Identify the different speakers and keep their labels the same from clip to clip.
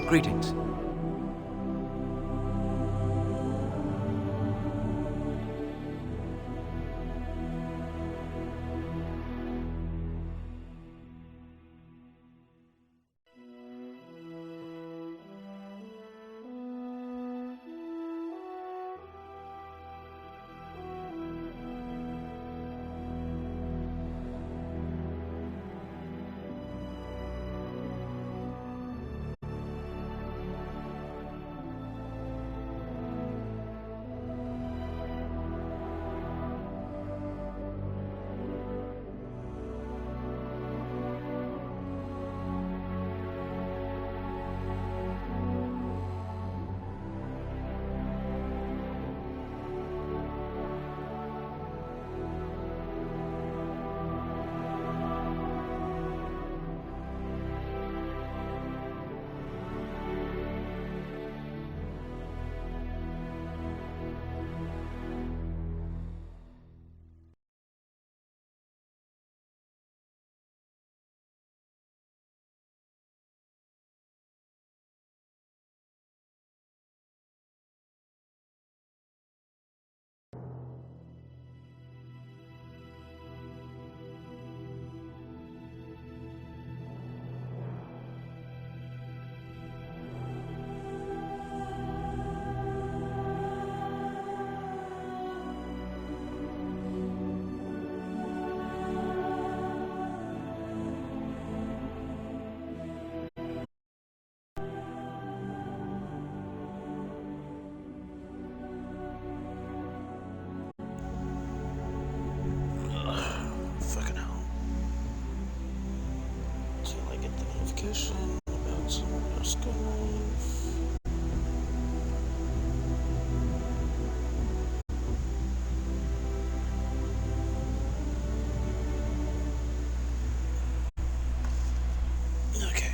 Speaker 1: Greetings.
Speaker 2: Fucking hell. Until I get the notification about someone else going live. Okay.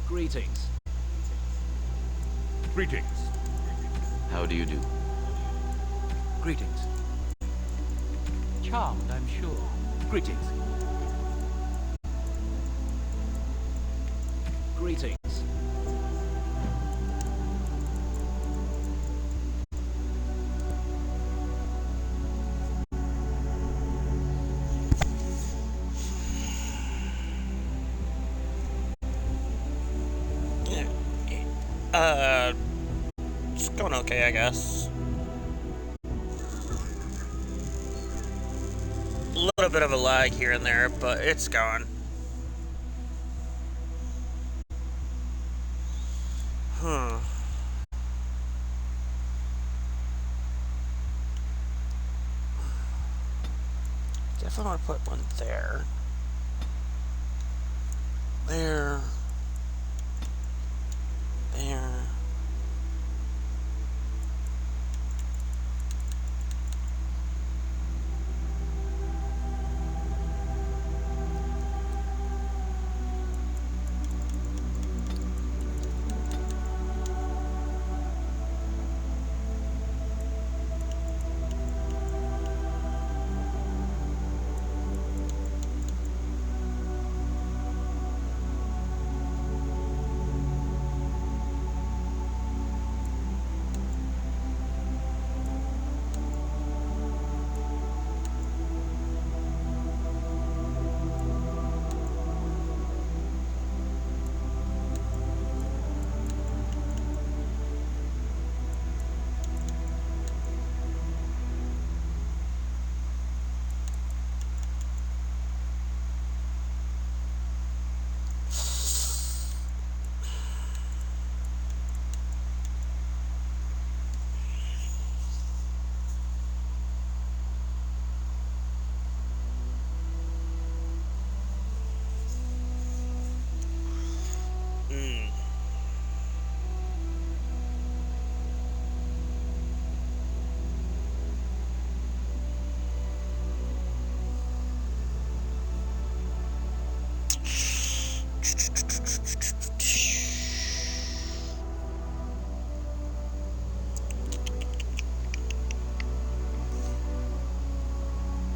Speaker 1: Greetings. Greetings.
Speaker 3: How do you do?
Speaker 1: Greetings. Charmed, I'm sure. Greetings. Greetings.
Speaker 2: It's going okay, I guess. A little bit of a lag here and there, but it's going. Definitely want to put one there. There. There.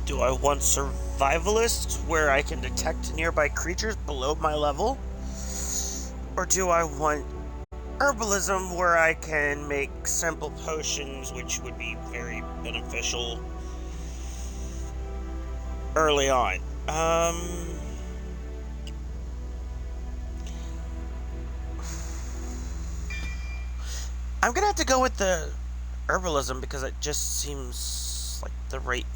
Speaker 2: Do I want survivalist, where I can detect nearby creatures below my level? Or do I want herbalism, where I can make simple potions, which would be very beneficial early on? I'm gonna have to go with the herbalism because it just seems like the right.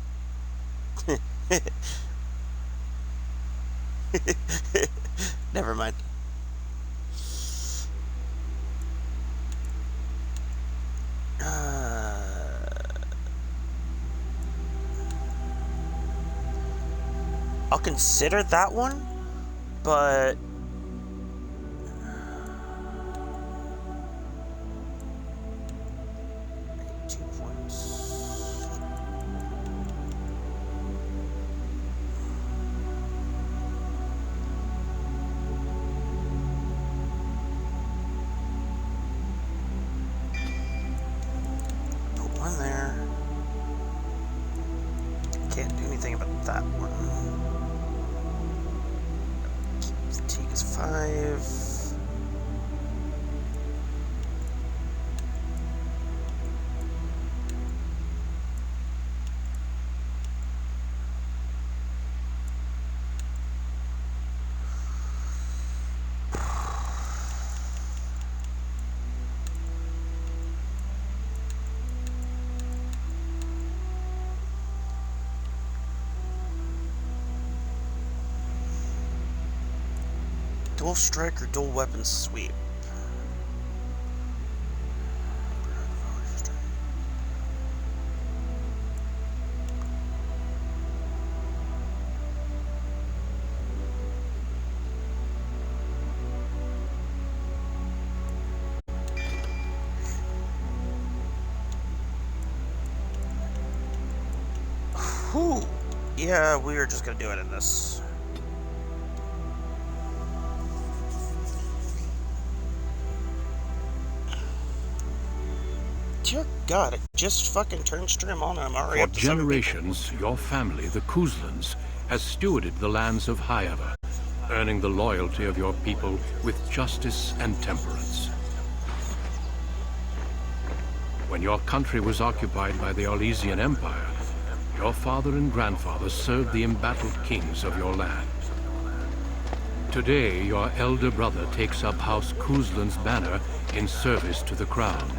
Speaker 2: Never mind. I'll consider that one, but 2 points. Put one there. Can't do anything about that one. Fatigue is 5. Dual strike or dual weapon sweep? Whew. Yeah, we are just gonna do it in this. Dear God, it just fucking turned stream on and I'm already
Speaker 4: For
Speaker 2: up to 7 people.
Speaker 4: generations, your family, the Kuzlans, has stewarded the lands of Highever, earning the loyalty of your people with justice and temperance. When your country was occupied by the Orlesian Empire, your father and grandfather served the embattled kings of your land. Today, your elder brother takes up House Kuzlan's banner in service to the crown.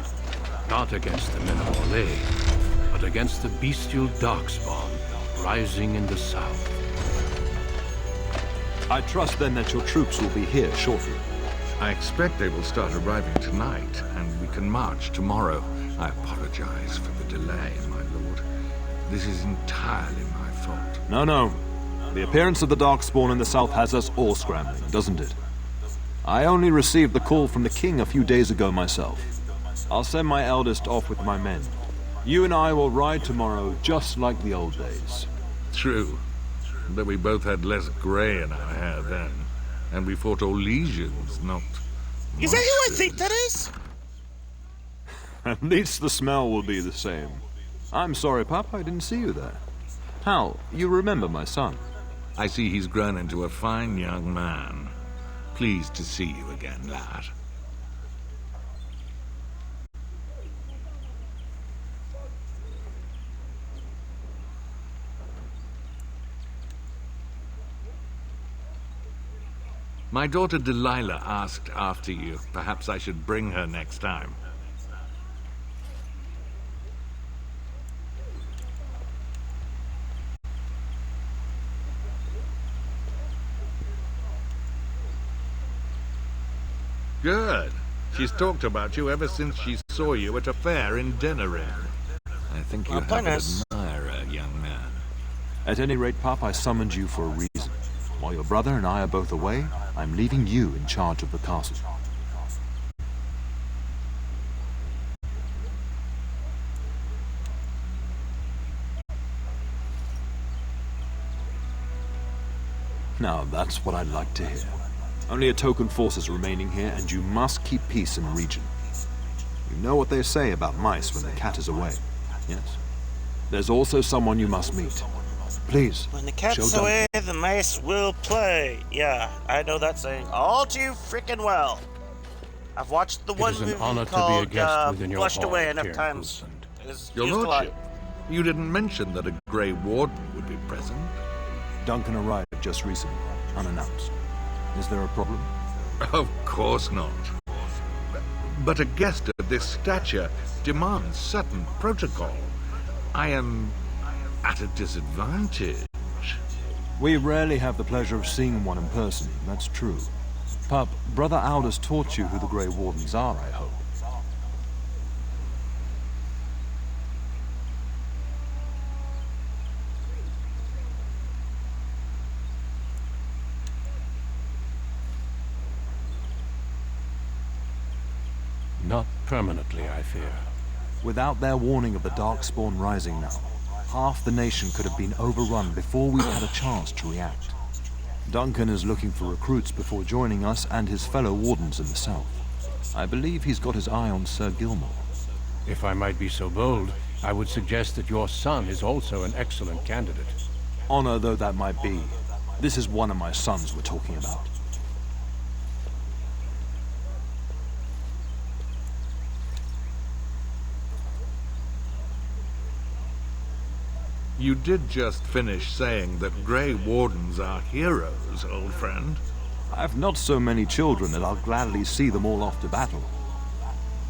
Speaker 4: Not against the men of Orlais, but against the bestial darkspawn rising in the south.
Speaker 5: I trust then that your troops will be here shortly.
Speaker 6: I expect they will start arriving tonight, and we can march tomorrow. I apologize for the delay, my lord. This is entirely my fault.
Speaker 5: No. The appearance of the Darkspawn in the south has us all scrambling, doesn't it? I only received the call from the king a few days ago myself. I'll send my eldest off with my men. You and I will ride tomorrow just like the old days.
Speaker 6: True, but we both had less grey in our hair then, and we fought Orlesians, not
Speaker 2: Is that who I
Speaker 6: monsters.
Speaker 2: think that is?
Speaker 5: At least the smell will be the same. I'm sorry, Papa, I didn't see you there. Hal, you remember my son?
Speaker 6: I see he's grown into a fine young man. Pleased to see you again, lad. My daughter Delilah asked after you. Perhaps I should bring her next time. Good. She's talked about you ever since she saw you at a fair in Denerim. I think you have an
Speaker 2: nice.
Speaker 6: admirer, young man.
Speaker 5: At any rate, Pop, I summoned you for a reason. While your brother and I are both away, I'm leaving you in charge of the castle. Now, that's what I'd like to hear. Only a token force is remaining here, and you must keep peace in the region. You know what they say about mice when the cat is away, yes? There's also someone you must meet. Please,
Speaker 2: When the
Speaker 5: show
Speaker 2: cat's
Speaker 5: Duncan.
Speaker 2: away, the mice will play. Yeah, I know that saying all too freaking well. I've watched the one
Speaker 4: It is an
Speaker 2: movie
Speaker 4: honor to be a
Speaker 2: called
Speaker 4: guest within your
Speaker 2: Flushed
Speaker 4: hall,
Speaker 2: Away enough
Speaker 4: Cairn
Speaker 2: times.
Speaker 4: Coulsland.
Speaker 2: It's
Speaker 6: Your
Speaker 2: used a lot.
Speaker 6: lordship, you didn't mention that a Grey Warden would be present.
Speaker 5: Duncan arrived just recently, unannounced. Is there a problem?
Speaker 6: Of course not. But a guest of this stature demands certain protocol. I am at a disadvantage.
Speaker 5: We rarely have the pleasure of seeing one in person, that's true. Pup, Brother Aldous taught you who the Grey Wardens are, I hope.
Speaker 4: Not permanently, I fear.
Speaker 5: Without their warning of the Darkspawn rising now, half the nation could have been overrun before we'd had a chance to react. Duncan is looking for recruits before joining us and his fellow wardens in the south. I believe he's got his eye on Sir Gilmore.
Speaker 4: If I might be so bold, I would suggest that your son is also an excellent candidate.
Speaker 5: Honor though that might be, this is one of my sons we're talking about.
Speaker 6: You did just finish saying that Grey Wardens are heroes, old friend.
Speaker 5: I've not so many children that I'll gladly see them all off to battle.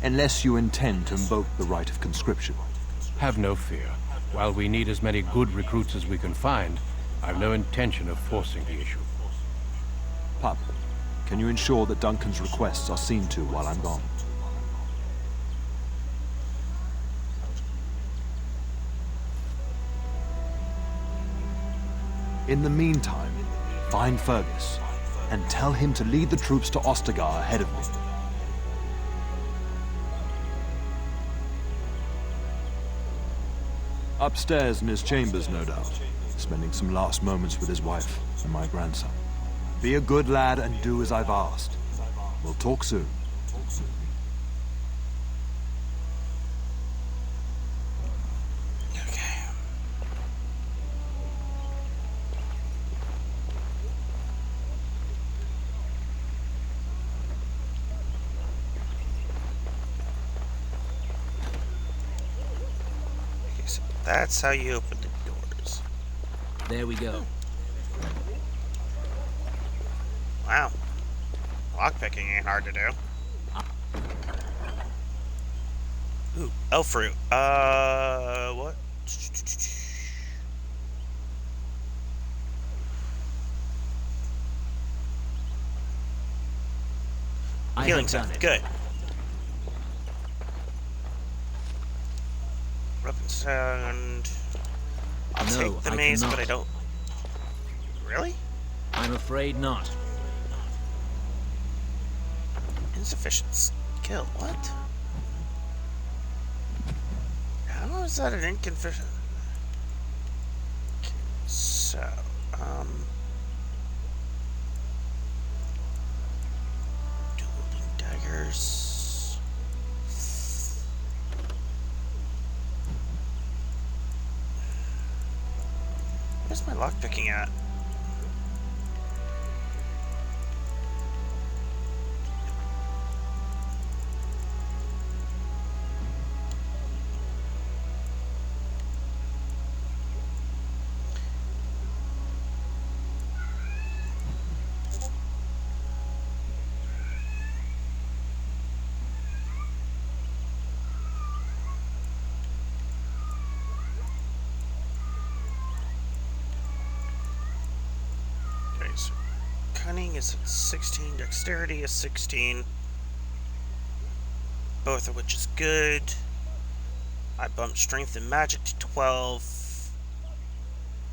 Speaker 5: Unless you intend to invoke the right of conscription.
Speaker 4: Have no fear. While we need as many good recruits as we can find, I've no intention of forcing the issue.
Speaker 5: Pup, can you ensure that Duncan's requests are seen to while I'm gone? In the meantime, find Fergus and tell him to lead the troops to Ostagar ahead of me. Upstairs in his chambers, no doubt, spending some last moments with his wife and my grandson. Be a good lad and do as I've asked. We'll talk soon.
Speaker 2: That's how you open the doors.
Speaker 1: There we go.
Speaker 2: Wow. Lockpicking ain't hard to do. Ooh, elf fruit. What? Healing stuff. Good. Weapon sound. I'll take the mace, but I don't. Really?
Speaker 1: I'm afraid not.
Speaker 2: Insufficient skill. What? How is that an insufficient? Okay, so, dueling daggers. Where's my lockpicking at? So cunning is 16, dexterity is 16, both of which is good. I bumped strength and magic to 12,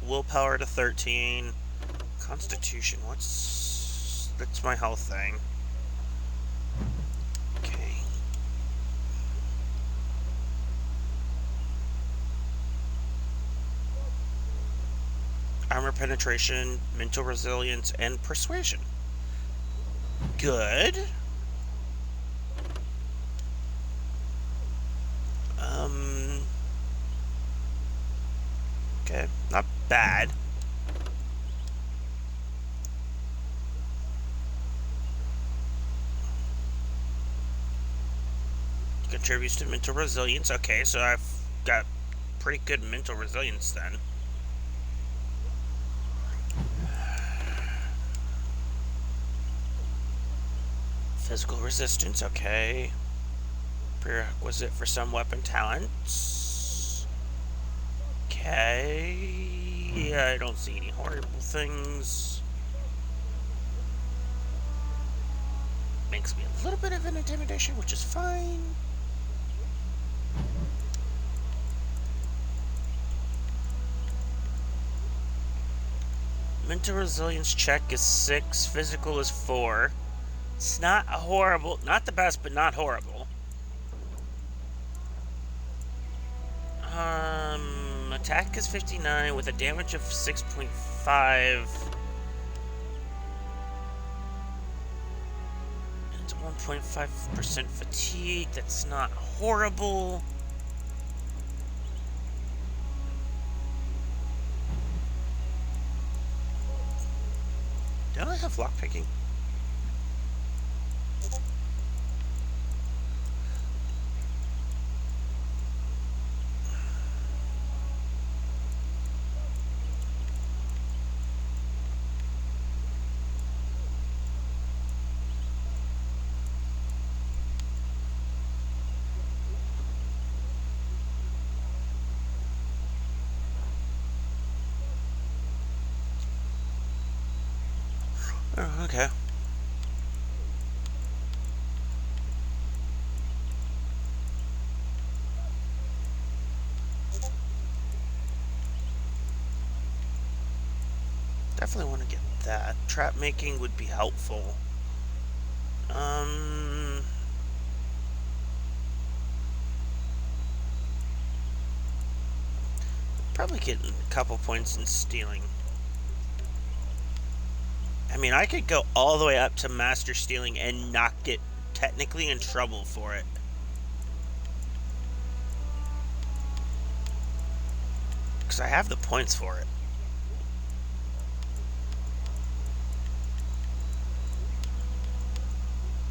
Speaker 2: willpower to 13, constitution, that's my health thing. Okay. Armor penetration, mental resilience, and persuasion. Good. Okay, not bad. Contributes to mental resilience. Okay, so I've got pretty good mental resilience then. Physical resistance, okay. Prerequisite for some weapon talents. Okay. Yeah, I don't see any horrible things. Makes me a little bit of an intimidation, which is fine. Mental resilience check is 6, physical is 4. It's not horrible, not the best, but not horrible. Attack is 59 with a damage of 6.5. And it's 1.5% fatigue. That's not horrible. Don't I have lockpicking? Oh, okay. Definitely want to get that. Trap making would be helpful. Probably get a couple points in stealing. I mean, I could go all the way up to master stealing and not get technically in trouble for it. Because I have the points for it.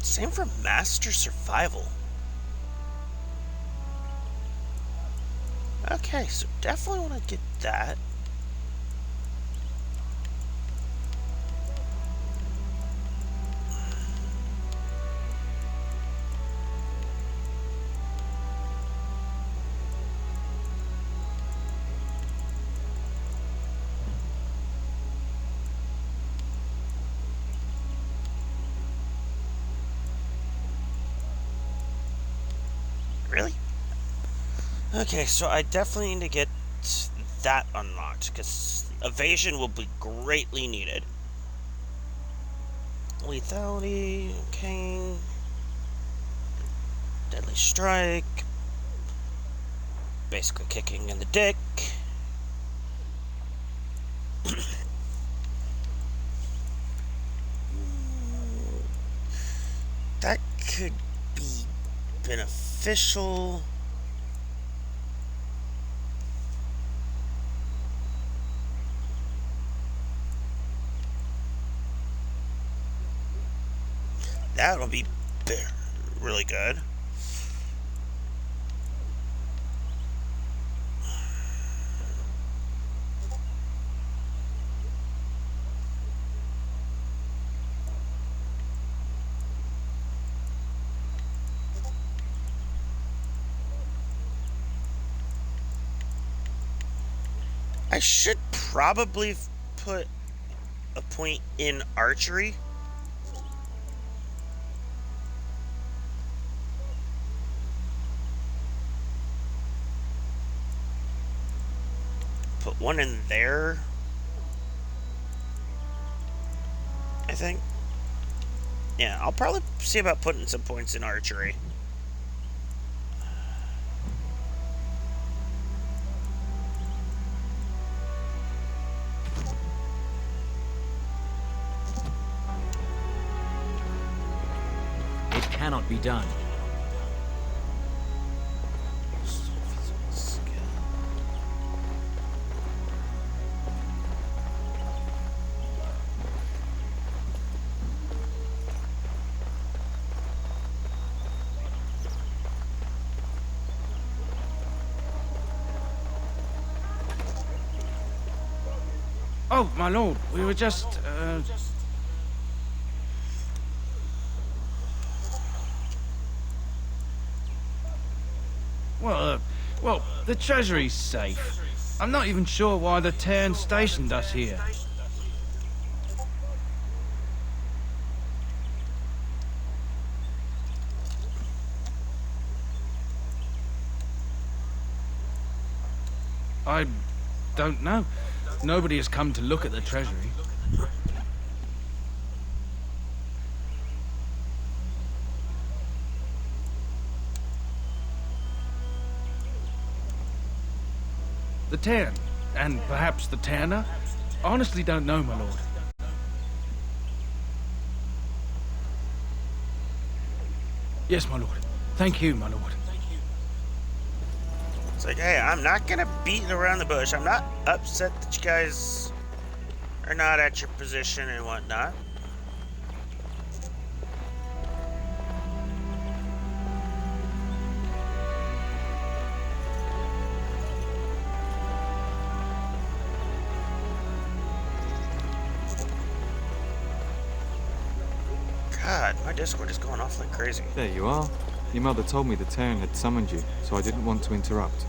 Speaker 2: Same for master survival. Okay, so definitely want to get that. Really? Okay, so I definitely need to get that unlocked, because evasion will be greatly needed. Lethality, okay. Deadly strike. Basically kicking in the dick. That could be beneficial. That'll be really good. I should probably put a point in archery. Put one in there, I think. Yeah, I'll probably see about putting some points in archery.
Speaker 1: It cannot be done.
Speaker 7: Oh, my lord, we were just, Well, the treasury's safe. I'm not even sure why the Terran stationed us here. I don't know. Nobody has come to look at the treasury. The Terran, and perhaps the Tanner? Honestly don't know, my lord. Yes, my lord. Thank you, my lord.
Speaker 2: It's like, hey, I'm not gonna beat around the bush. I'm not upset that you guys are not at your position and whatnot. God, my Discord is going off like crazy.
Speaker 8: There you are. Your mother told me the Terran had summoned you, so I didn't want to interrupt.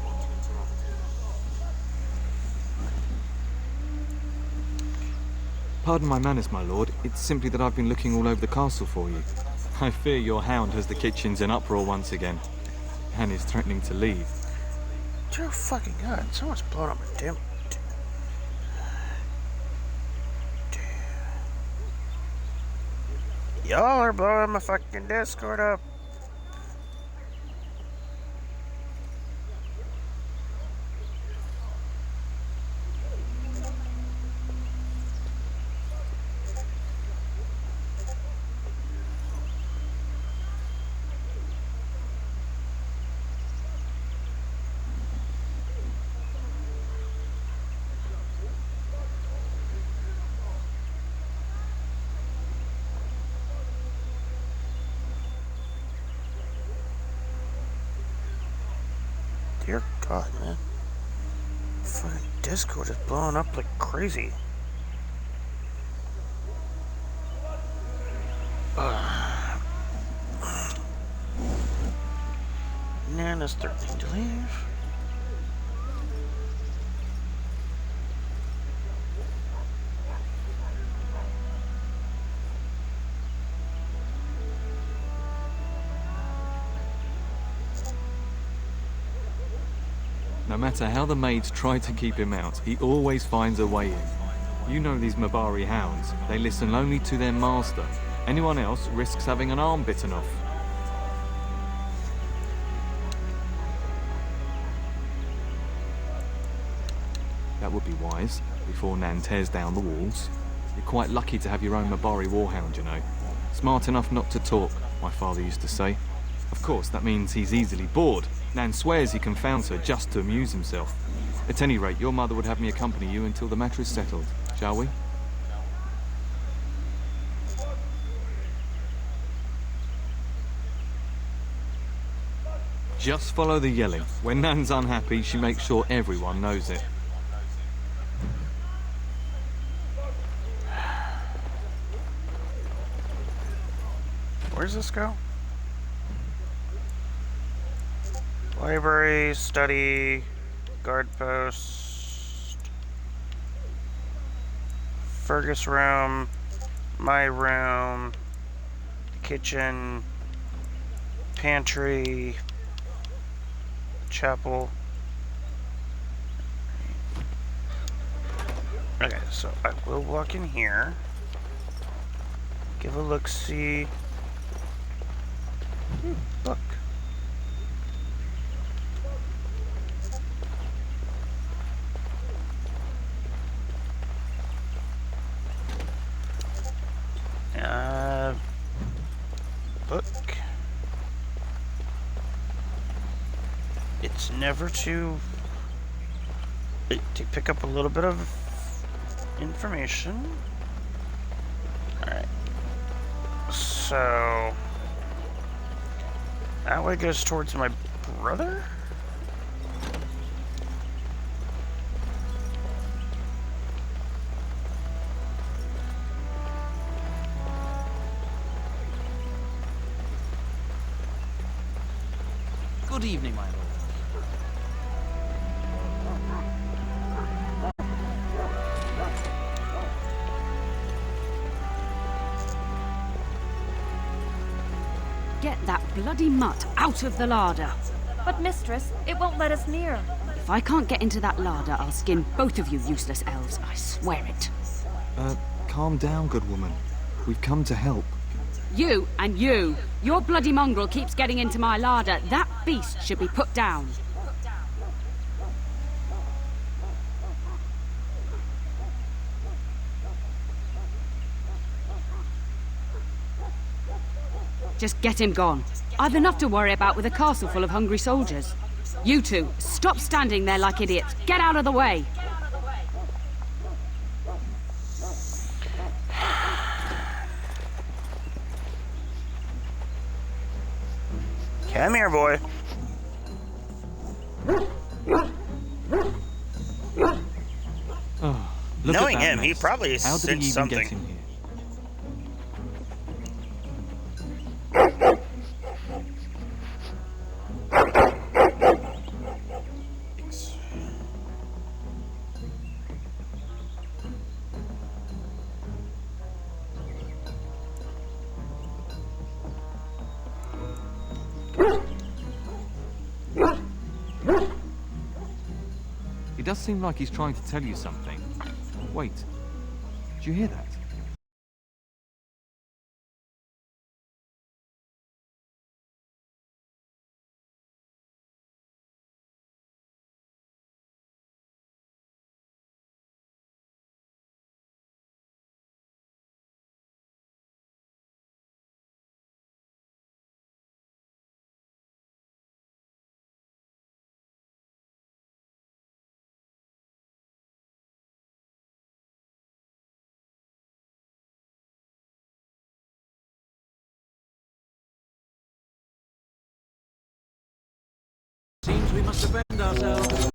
Speaker 8: Pardon my manners, my lord. It's simply that I've been looking all over the castle for you. I fear your hound has the kitchens in uproar once again, and is threatening to leave.
Speaker 2: Dear fucking God, someone's blowing up my damn... Y'all are blowing my fucking Discord up. Dear God, man. Fucking Discord is blowing up like crazy. Nana's threatening to leave.
Speaker 8: No matter how the maids try to keep him out, he always finds a way in. You know these Mabari hounds. They listen only to their master. Anyone else risks having an arm bitten off. That would be wise, before Nan tears down the walls. You're quite lucky to have your own Mabari warhound, you know. Smart enough not to talk, my father used to say. Of course, that means he's easily bored. Nan swears he confounds her just to amuse himself. At any rate, your mother would have me accompany you until the matter is settled, shall we? Just follow the yelling. When Nan's unhappy, she makes sure everyone knows it.
Speaker 2: Where's this go? Library, study, guard post, Fergus room, my room, kitchen, pantry, chapel. Okay, so I will walk in here, give a look-see. Look. Book. It's never to pick up a little bit of information. Alright. So that way goes towards my brother?
Speaker 7: Good evening, my lord.
Speaker 9: Get that bloody mutt out of the larder.
Speaker 10: But mistress, it won't let us near.
Speaker 9: If I can't get into that larder, I'll skin both of you useless elves, I swear it.
Speaker 8: Calm down, good woman. We've come to help.
Speaker 9: You and you. Your bloody mongrel keeps getting into my larder. That beast should be put down. Just get him gone. I've enough to worry about with a castle full of hungry soldiers. You two, stop standing there like idiots. Get out of the way.
Speaker 2: Come here, boy.
Speaker 8: Oh, look
Speaker 2: Knowing
Speaker 8: at that
Speaker 2: him, he
Speaker 8: mess.
Speaker 2: probably
Speaker 8: How did
Speaker 2: sensed
Speaker 8: he even
Speaker 2: something.
Speaker 8: get in here? He does seem like he's trying to tell you something. Wait, did you hear that?
Speaker 1: Seems we must defend ourselves.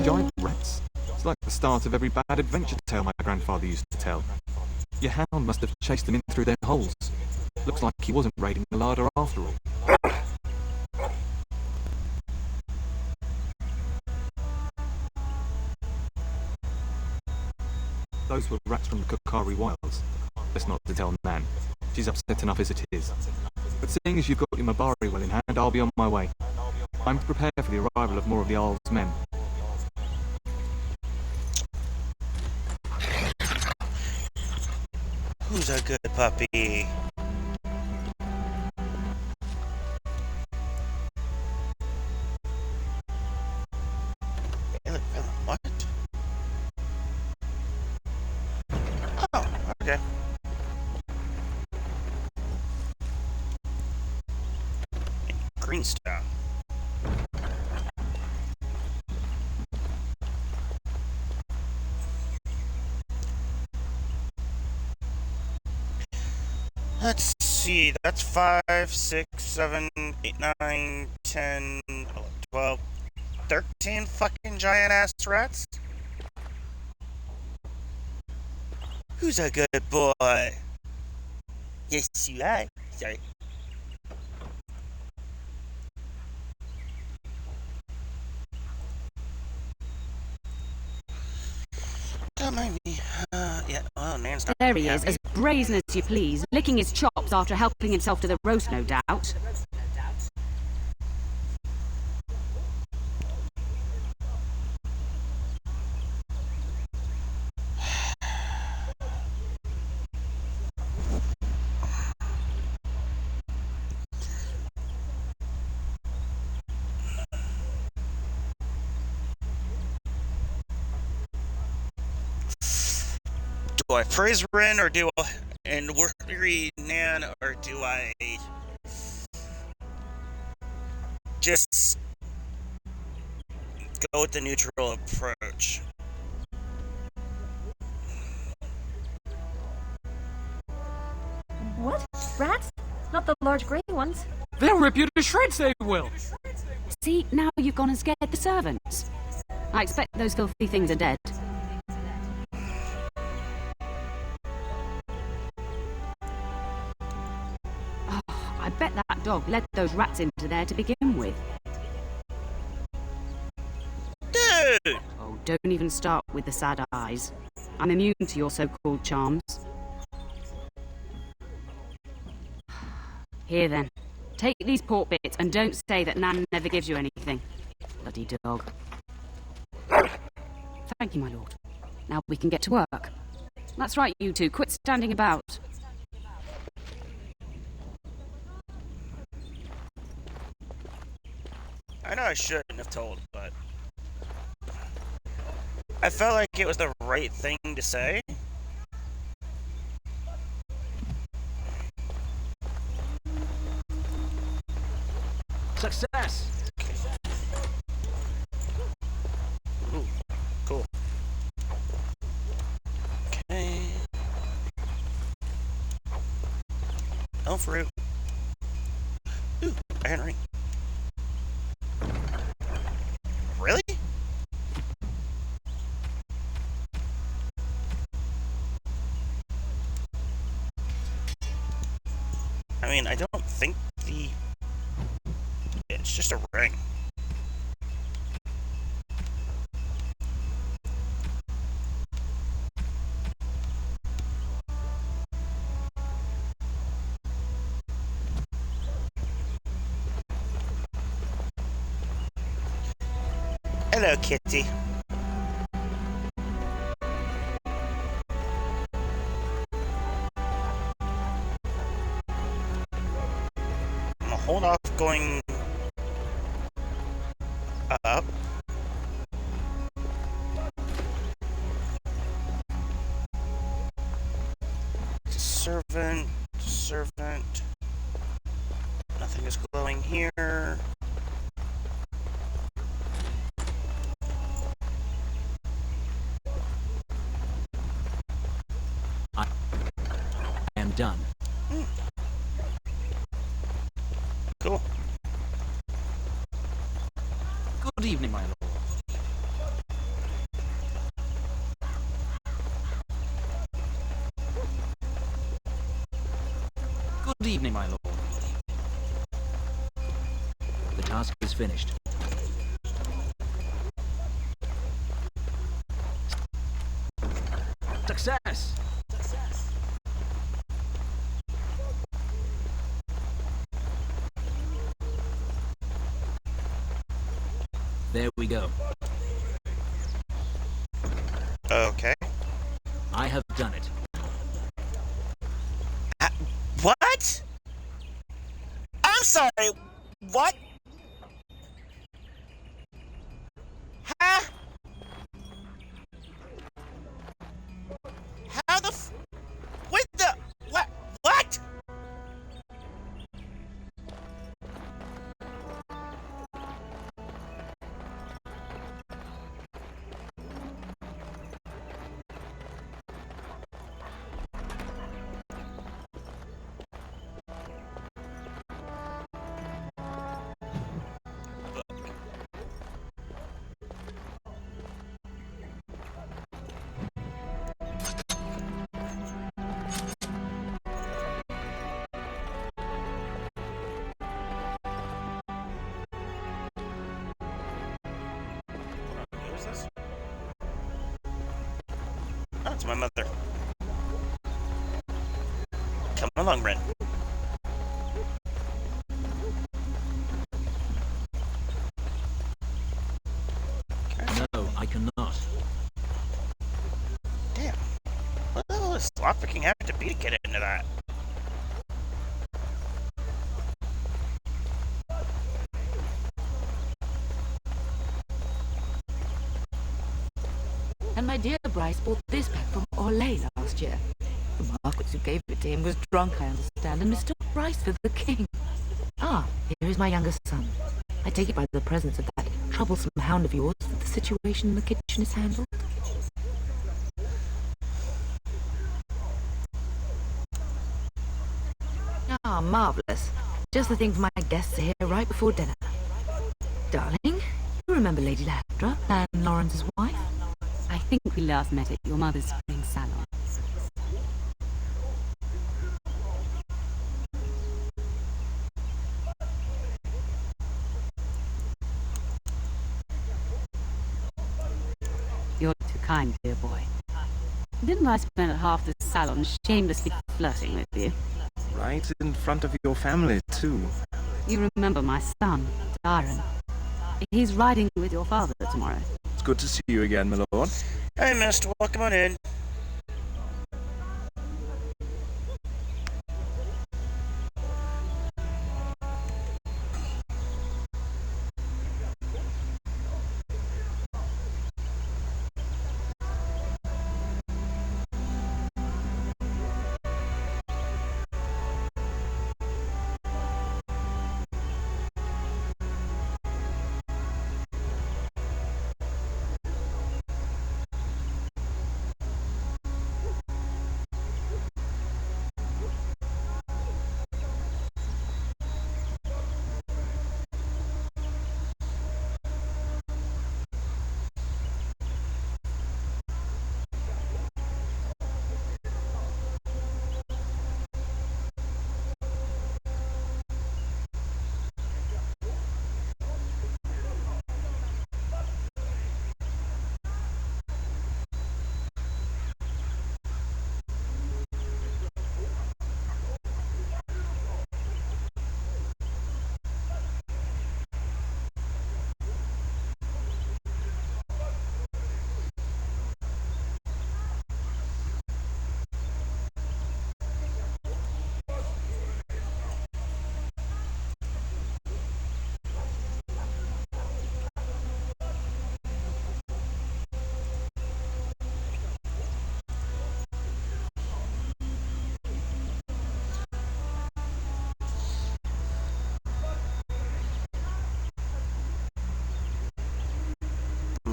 Speaker 8: Giant rats. It's like the start of every bad adventure tale my grandfather used to tell. Your hound must have chased them in through their holes. Looks like he wasn't raiding the larder after all. Those were rats from the Kukari Wilds. Best not to tell Nan. She's upset enough as it is. But seeing as you've got your Mabari well in hand, I'll be on my way. I'm prepared for the arrival of more of the Isle's men.
Speaker 2: Who's a good puppy? Hey, look, what? Oh, okay. Greenstone. Let's see, that's 5, 6, 7, 8, 9, 10, 11, 12, 13 fucking giant ass rats? Who's a good boy? Yes, you are. Sorry. Don't mind me. Yeah, well, Nan's not
Speaker 9: There he
Speaker 2: happy.
Speaker 9: is, as brazen as you please, licking his chops after helping himself to the roast, no doubt.
Speaker 2: Do I praise Rin or do I and worry Nan, or do I just go with the neutral approach?
Speaker 10: What? Rats? Not the large grey ones.
Speaker 1: They'll rip you to shreds, they will.
Speaker 9: See, now you've gone and scared the servants. I expect those filthy things are dead. Oh, I bet that dog led those rats into there to begin with.
Speaker 2: Dude!
Speaker 9: Oh, don't even start with the sad eyes. I'm immune to your so-called charms. Here then, take these pork bits and don't say that Nan never gives you anything. Bloody dog. Thank you, my lord. Now we can get to work. That's right, you two. Quit standing about.
Speaker 2: I know I shouldn't have told, but I felt like it was the right thing to say.
Speaker 1: Success!
Speaker 2: Ooh, cool. Okay. Elf root. Ooh, iron ring. Really? I mean, I don't think the... It's just a ring. Hello, kitty. I'm gonna hold off going up. Servant, servant. Nothing is glowing here.
Speaker 1: I am done.
Speaker 2: Cool.
Speaker 1: Good evening, my lord. Good evening, my lord. The task is finished. Success! There we go.
Speaker 2: Okay.
Speaker 1: I have done it.
Speaker 2: What? I'm sorry. What? Huh? How the f... What the... What? What? Who is this? Oh, it's my mother. Come along, Ren.
Speaker 1: No, I cannot.
Speaker 2: Damn. What the hell is lockpicking have to be to get into that?
Speaker 11: And my dear Bryce bought this back from Orlais last year. The Marquis who gave it to him was drunk, I understand, and mistook Bryce for the king. Ah, here is my younger son. I take it by the presence of that troublesome hound of yours that the situation in the kitchen is handled. Ah, marvellous. Just the thing for my guests to hear right before dinner. Darling, you remember Lady Landra, Anne Lawrence's wife?
Speaker 9: I think we last met at your mother's spring salon. You're too kind, dear boy. Didn't I spend half the salon shamelessly flirting with you?
Speaker 12: Right in front of your family, too.
Speaker 9: You remember my son, Darren. He's riding with your father tomorrow.
Speaker 12: It's good to see you again, my lord.
Speaker 2: Hey, mister, welcome on in.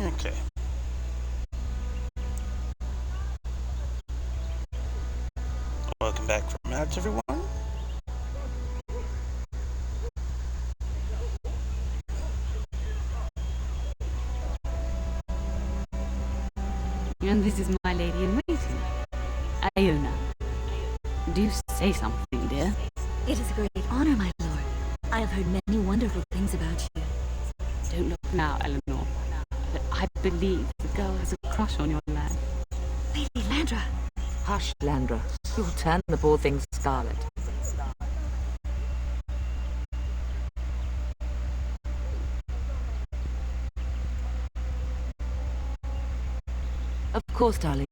Speaker 2: Okay. Welcome back from ads, everyone.
Speaker 9: And this is my lady in waiting, Iona. Do say something, dear.
Speaker 13: It is a great honor, my lord. I have heard many wonderful things about you.
Speaker 9: Don't look now, Eleanor. But I believe the girl has a crush on your lad.
Speaker 13: Lady Landra!
Speaker 11: Hush, Landra. You'll turn the poor thing scarlet. Of course, darling.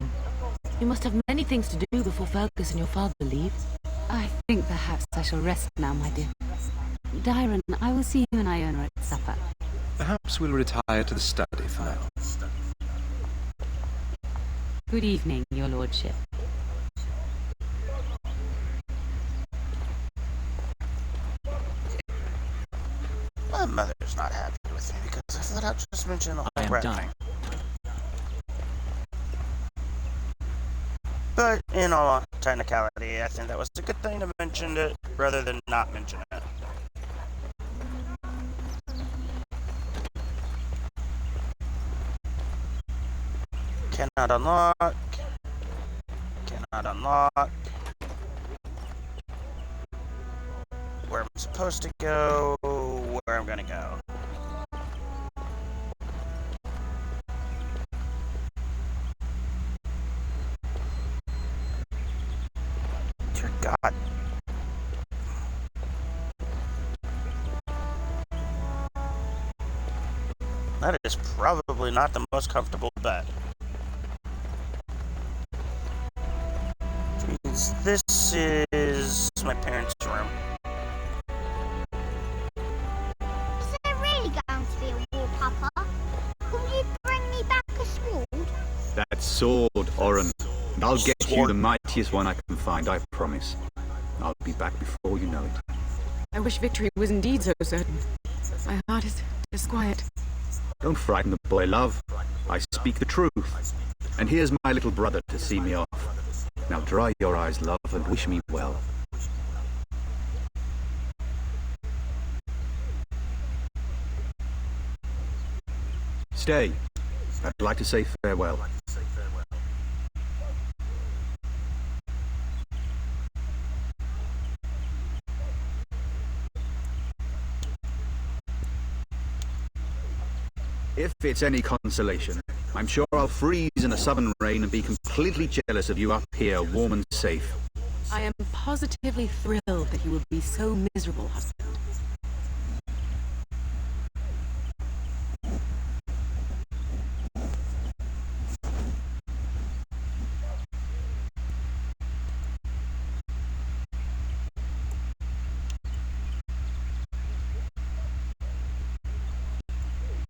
Speaker 11: You must have many things to do before Fergus and your father leave.
Speaker 9: I think perhaps I shall rest now, my dear. Dyron, I will see you and Iona at supper.
Speaker 12: Perhaps we'll retire to the study for now.
Speaker 9: Good evening, your lordship.
Speaker 2: My mother's not happy with me because I thought I'd just mention the
Speaker 1: I
Speaker 2: whole
Speaker 1: am
Speaker 2: rat
Speaker 1: done.
Speaker 2: thing. But in all technicality, I think that was a good thing to mention it rather than not mention it. Cannot unlock. Cannot unlock. Where I'm supposed to go. Where I'm gonna go. Dear God. That is probably not the most comfortable bed. Which means this is my parents' room.
Speaker 14: Is there really going to be a war, Papa? Will you bring me back a sword?
Speaker 15: That sword, Oren. And I'll get you the mightiest one I can find, I promise. I'll be back before you know it.
Speaker 9: I wish victory was indeed so certain. My heart is disquiet.
Speaker 15: Don't frighten the boy, love. I speak the truth. And here's my little brother to see me off. Now dry your eyes, love, and wish me well. Stay. I'd like to say farewell. If it's any consolation, I'm sure I'll freeze in the southern rain and be completely jealous of you up here, warm and safe.
Speaker 16: I am positively thrilled that you would be so miserable, husband.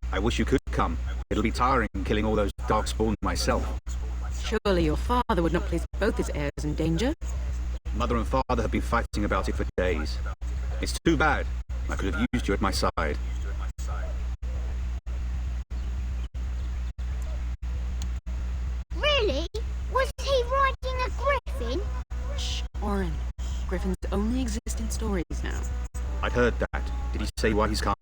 Speaker 15: I wish you could come. It'll be tiring killing all those darkspawn myself.
Speaker 16: Surely your father would not place both his heirs in danger?
Speaker 15: Mother and father have been fighting about it for days. It's too bad. I could have used you at my side.
Speaker 14: Really? Was he riding a griffin?
Speaker 16: Shh, Oren. Griffins only exist in stories now.
Speaker 15: I'd heard that. Did he say why he's come?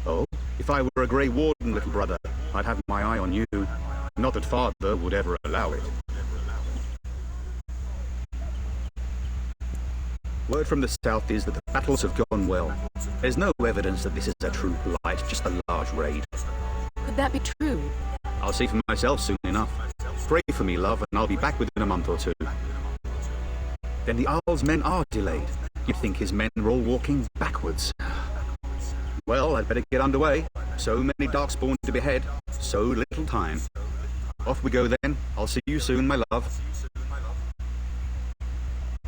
Speaker 15: Oh, if I were a Grey Warden, little brother, I'd have my eye on you. Not that father would ever allow it. Word from the south is that the battles have gone well. There's no evidence that this is a true blight, just a large raid.
Speaker 16: Could that be true?
Speaker 15: I'll see for myself soon enough. Pray for me, love, and I'll be back within a month or two. Then the Arl's men are delayed. You'd think his men were all walking backwards. Well, I'd better get underway. So many darkspawn to behead, so little time. Off we go then. I'll see you soon, my love.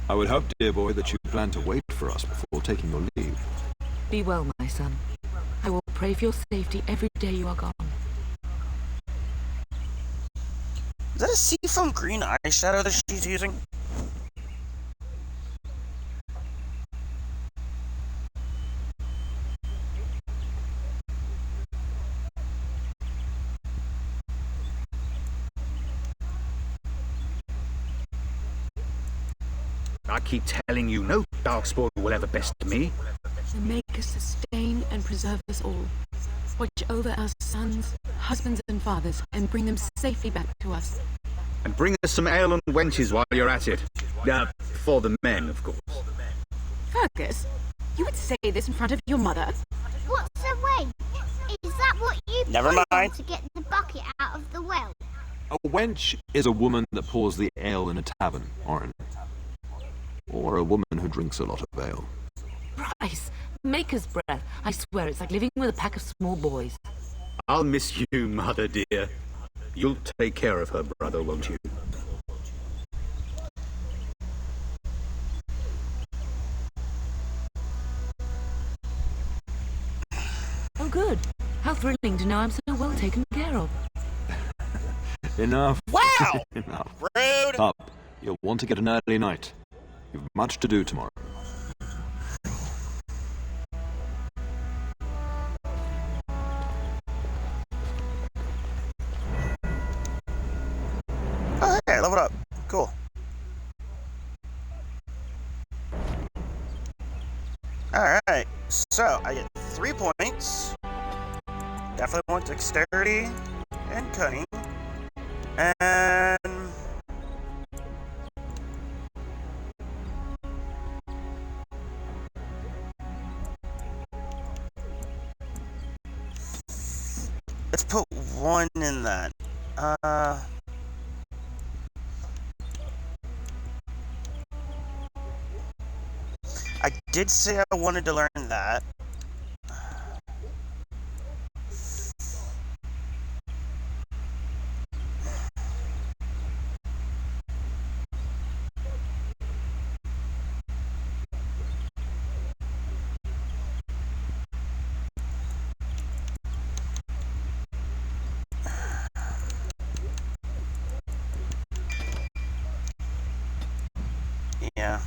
Speaker 5: I would hope, dear boy, that you plan to wait for us before taking your leave.
Speaker 11: Be well, my son. I will pray for your safety every day you are gone.
Speaker 2: Is that a seafoam green eyeshadow that she's using?
Speaker 15: I keep telling you, no darkspawn will ever best me.
Speaker 16: The Maker sustain and preserve us all. Watch over our sons, husbands and fathers, and bring them safely back to us.
Speaker 15: And bring us some ale and wenches while you're at it. For the men, of course.
Speaker 16: Fergus, you would say this in front of your mother?
Speaker 14: What's a wench? Is that what you
Speaker 2: Never
Speaker 14: put
Speaker 2: mind.
Speaker 14: on to get the bucket out of the well?
Speaker 5: A wench is a woman that pours the ale in a tavern, Oren. Or a woman who drinks a lot of ale.
Speaker 11: Bryce, Maker's breath. I swear it's like living with a pack of small boys.
Speaker 15: I'll miss you, mother dear. You'll take care of her brother, won't you?
Speaker 11: Oh, good. How thrilling to know I'm so well taken care of.
Speaker 5: Enough.
Speaker 2: Wow!
Speaker 5: Enough.
Speaker 2: Rude!
Speaker 5: Up. You'll want to get an early night. You've much to do tomorrow.
Speaker 2: Oh, hey, leveled up. Cool. Alright, so I get 3 points. Definitely want dexterity and cunning. And let's put 1 in that. I did say I wanted to learn that. Yeah.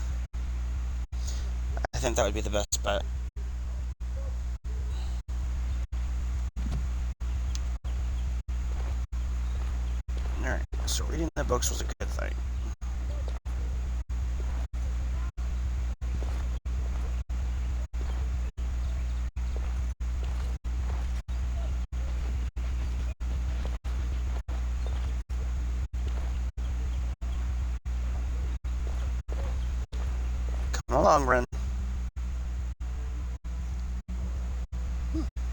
Speaker 2: I think that would be the best bet. Alright, so reading the books was a good thing. in the long run.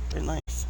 Speaker 2: Very nice.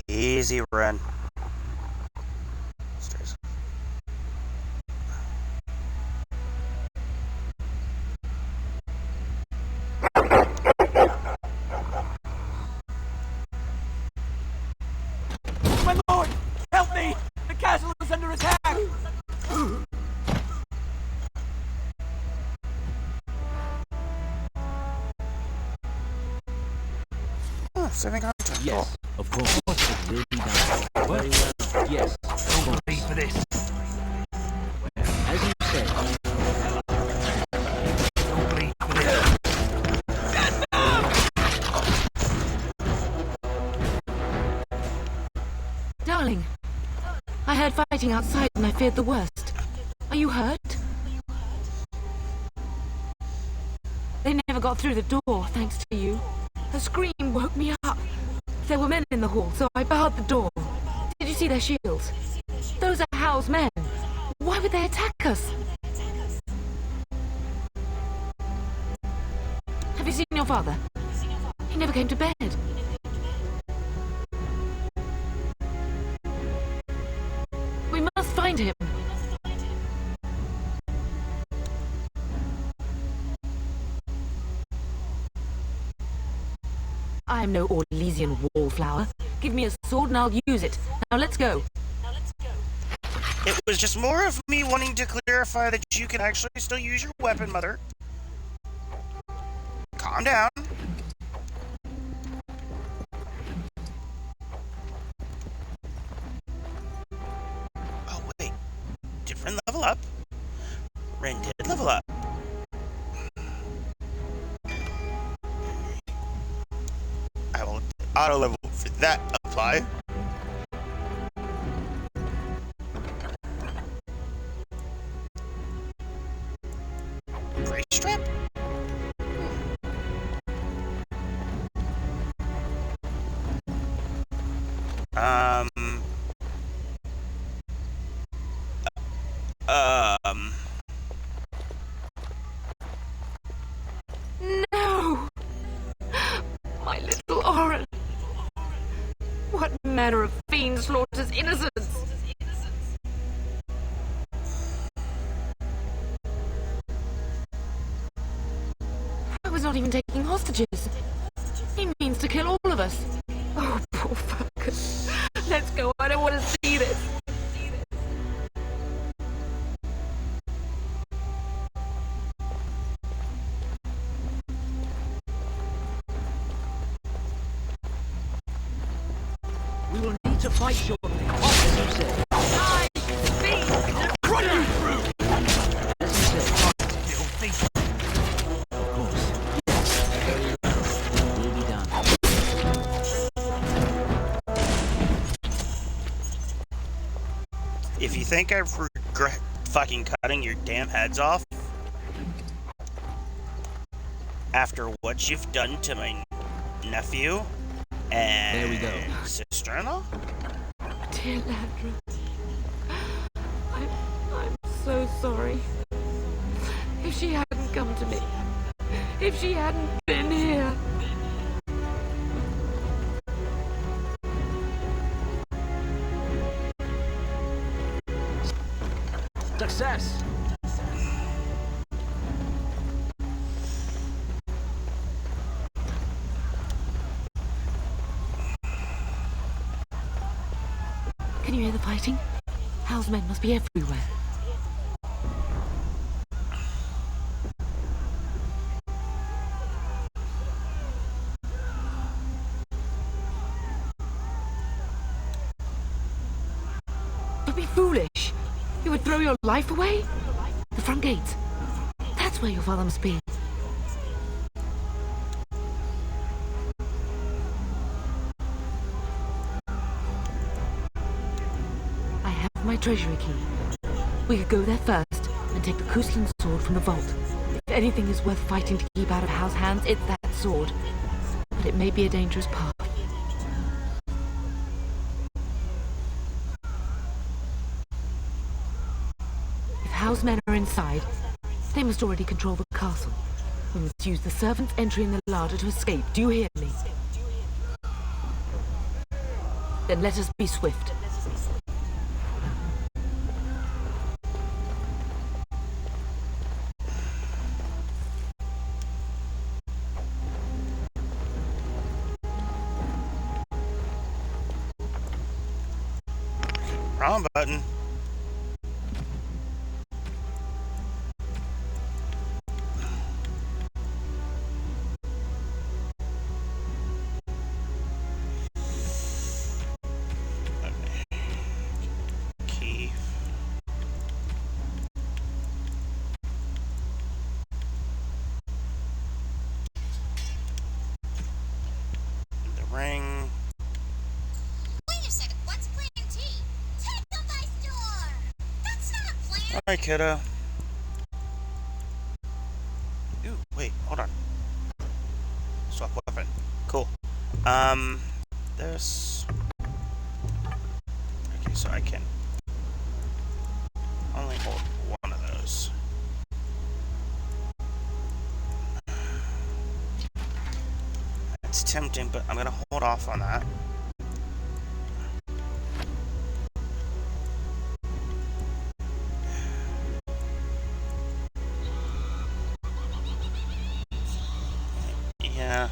Speaker 2: Easy run. Stairs.
Speaker 17: My lord! Help me! The castle is under attack!
Speaker 2: Oh, saving content.
Speaker 1: Yes, of course. It will be done. Very well. Yes, of course.
Speaker 17: Don't for this.
Speaker 1: As you said.
Speaker 17: Don't bleed for this.
Speaker 11: Darling, I heard fighting outside and I feared the worst. Are you hurt? They never got through the door, thanks to you. A scream woke me up. There were men in the hall, so I barred the door. Did you see their shields? Those are Hal's men. Why would they attack us? Have you seen your father? He never came to bed. We must find him. I am no Orlesian wallflower. Give me a sword and I'll use it. Now let's go.
Speaker 2: It was just more of me wanting to clarify that you can actually still use your weapon, Mother. Calm down. Oh, wait. Different level up. Ren did level up. I will auto level for that apply. Gray strap?
Speaker 11: No! My little Oren! What manner of fiend slaughters innocents? I was not even taking hostages. He means to kill all of us. Oh, poor fuckers. Let's go, I don't want to see this.
Speaker 1: We will need to fight shortly. As you said.
Speaker 17: Run you through!
Speaker 1: As you said.
Speaker 17: Still think.
Speaker 1: Of course. Very well. It will be done.
Speaker 2: If you think I regret fucking cutting your damn heads off after what you've done to my nephew and
Speaker 1: there we go.
Speaker 2: Sister-in-law?
Speaker 11: Dear Landra, I'm so sorry. If she hadn't come to me, if she hadn't been here.
Speaker 1: Success!
Speaker 11: Can you hear the fighting? Hal's men must be everywhere. Don't be foolish. You would throw your life away? The front gate. That's where your father must be. I have my treasury key. We could go there first and take the Kuslan sword from the vault. If anything is worth fighting to keep out of Hal's hands, it's that sword. But it may be a dangerous path. If Hal's men are inside, they must already control the castle. We must use the servants' entry in the larder to escape. Do you hear me? Then let us be swift.
Speaker 2: Wrong button. Key. The ring.
Speaker 14: Wait a second, what's playing tea? Take them by storm! That's not a plan!
Speaker 2: Alright, kiddo. Ooh, wait, hold on. Swap weapon. Cool. This. Okay, so I can only hold one of those. It's tempting, but I'm gonna hold off on that. Yeah.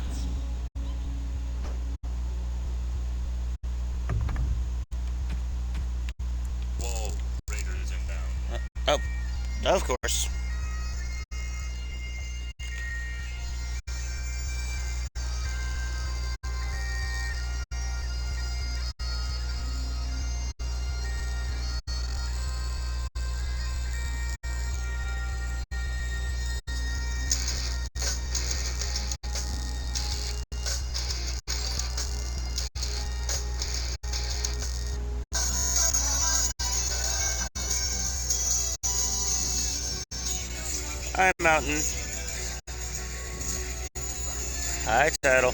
Speaker 18: Whoa, raiders inbound.
Speaker 2: Oh, of course. Hi, Mountain. Hi, Turtle.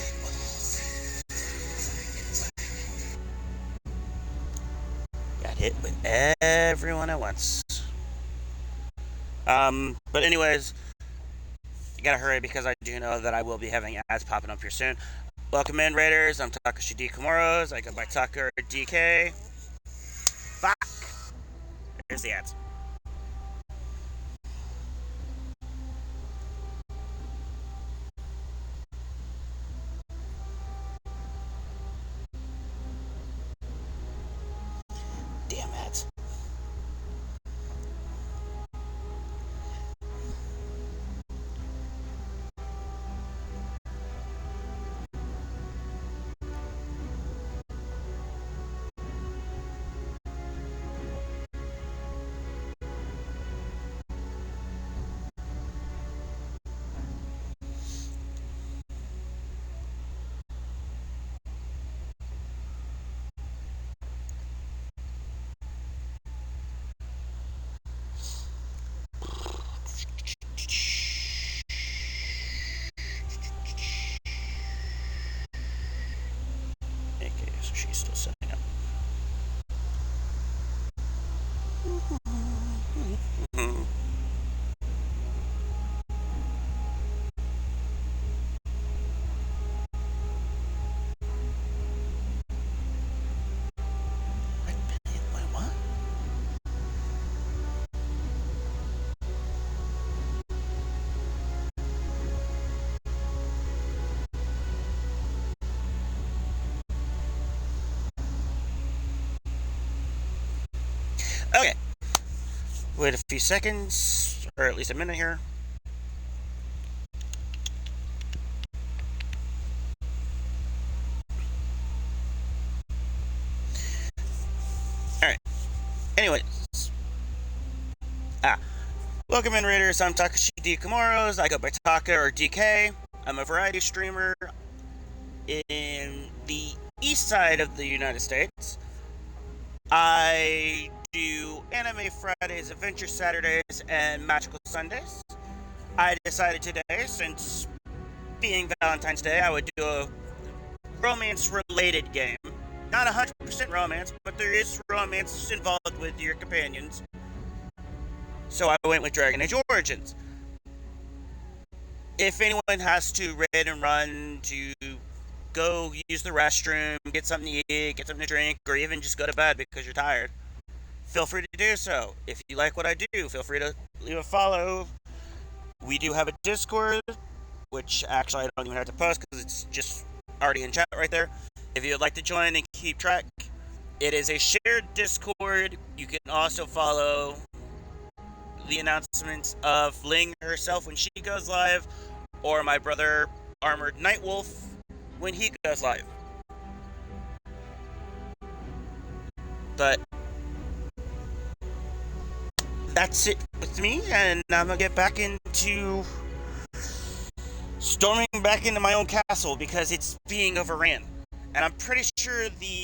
Speaker 2: Got hit with everyone at once. But anyways, you gotta hurry because I do know that I will be having ads popping up here soon. Welcome in, Raiders. I'm Takashi D. Komoros. I go by Tucker DK. Fuck! Here's the ads. Damn ads. Okay, so she's still setting up. Wait, what? Okay. Wait a few seconds, or at least a minute here. Alright. Anyway. Welcome in, Raiders. I'm Takashi D. Kamaros. I go by Taka or DK. I'm a variety streamer in the east side of the United States. I do Anime Fridays, Adventure Saturdays, and Magical Sundays. I decided today, since being Valentine's Day, I would do a romance-related game. Not 100% romance, but there is romance involved with your companions. So I went with Dragon Age Origins. If anyone has to raid and run to go use the restroom, get something to eat, get something to drink, or even just go to bed because you're tired, feel free to do so. If you like what I do, feel free to leave a follow. We do have a Discord, which actually I don't even have to post because it's just already in chat right there. If you'd like to join and keep track, it is a shared Discord. You can also follow the announcements of Ling herself when she goes live, or my brother Armored Nightwolf when he goes live. But that's it with me, and I'm gonna get back into storming back into my own castle because it's being overran. And I'm pretty sure the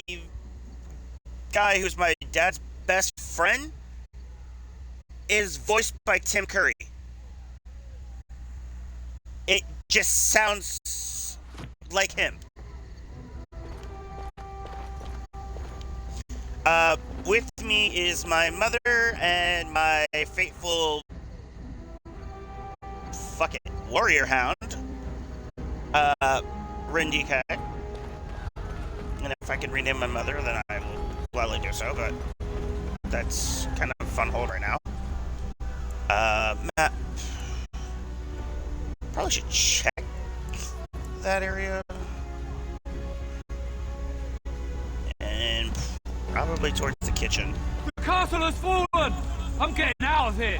Speaker 2: guy who's my dad's best friend is voiced by Tim Curry. It just sounds like him. With me is my mother and my faithful warrior hound, Rindika. And if I can rename my mother, then I will gladly do so, but that's kind of a fun hold right now. Map. Probably should check that area. And probably towards the kitchen.
Speaker 17: The castle has fallen! I'm getting out of here!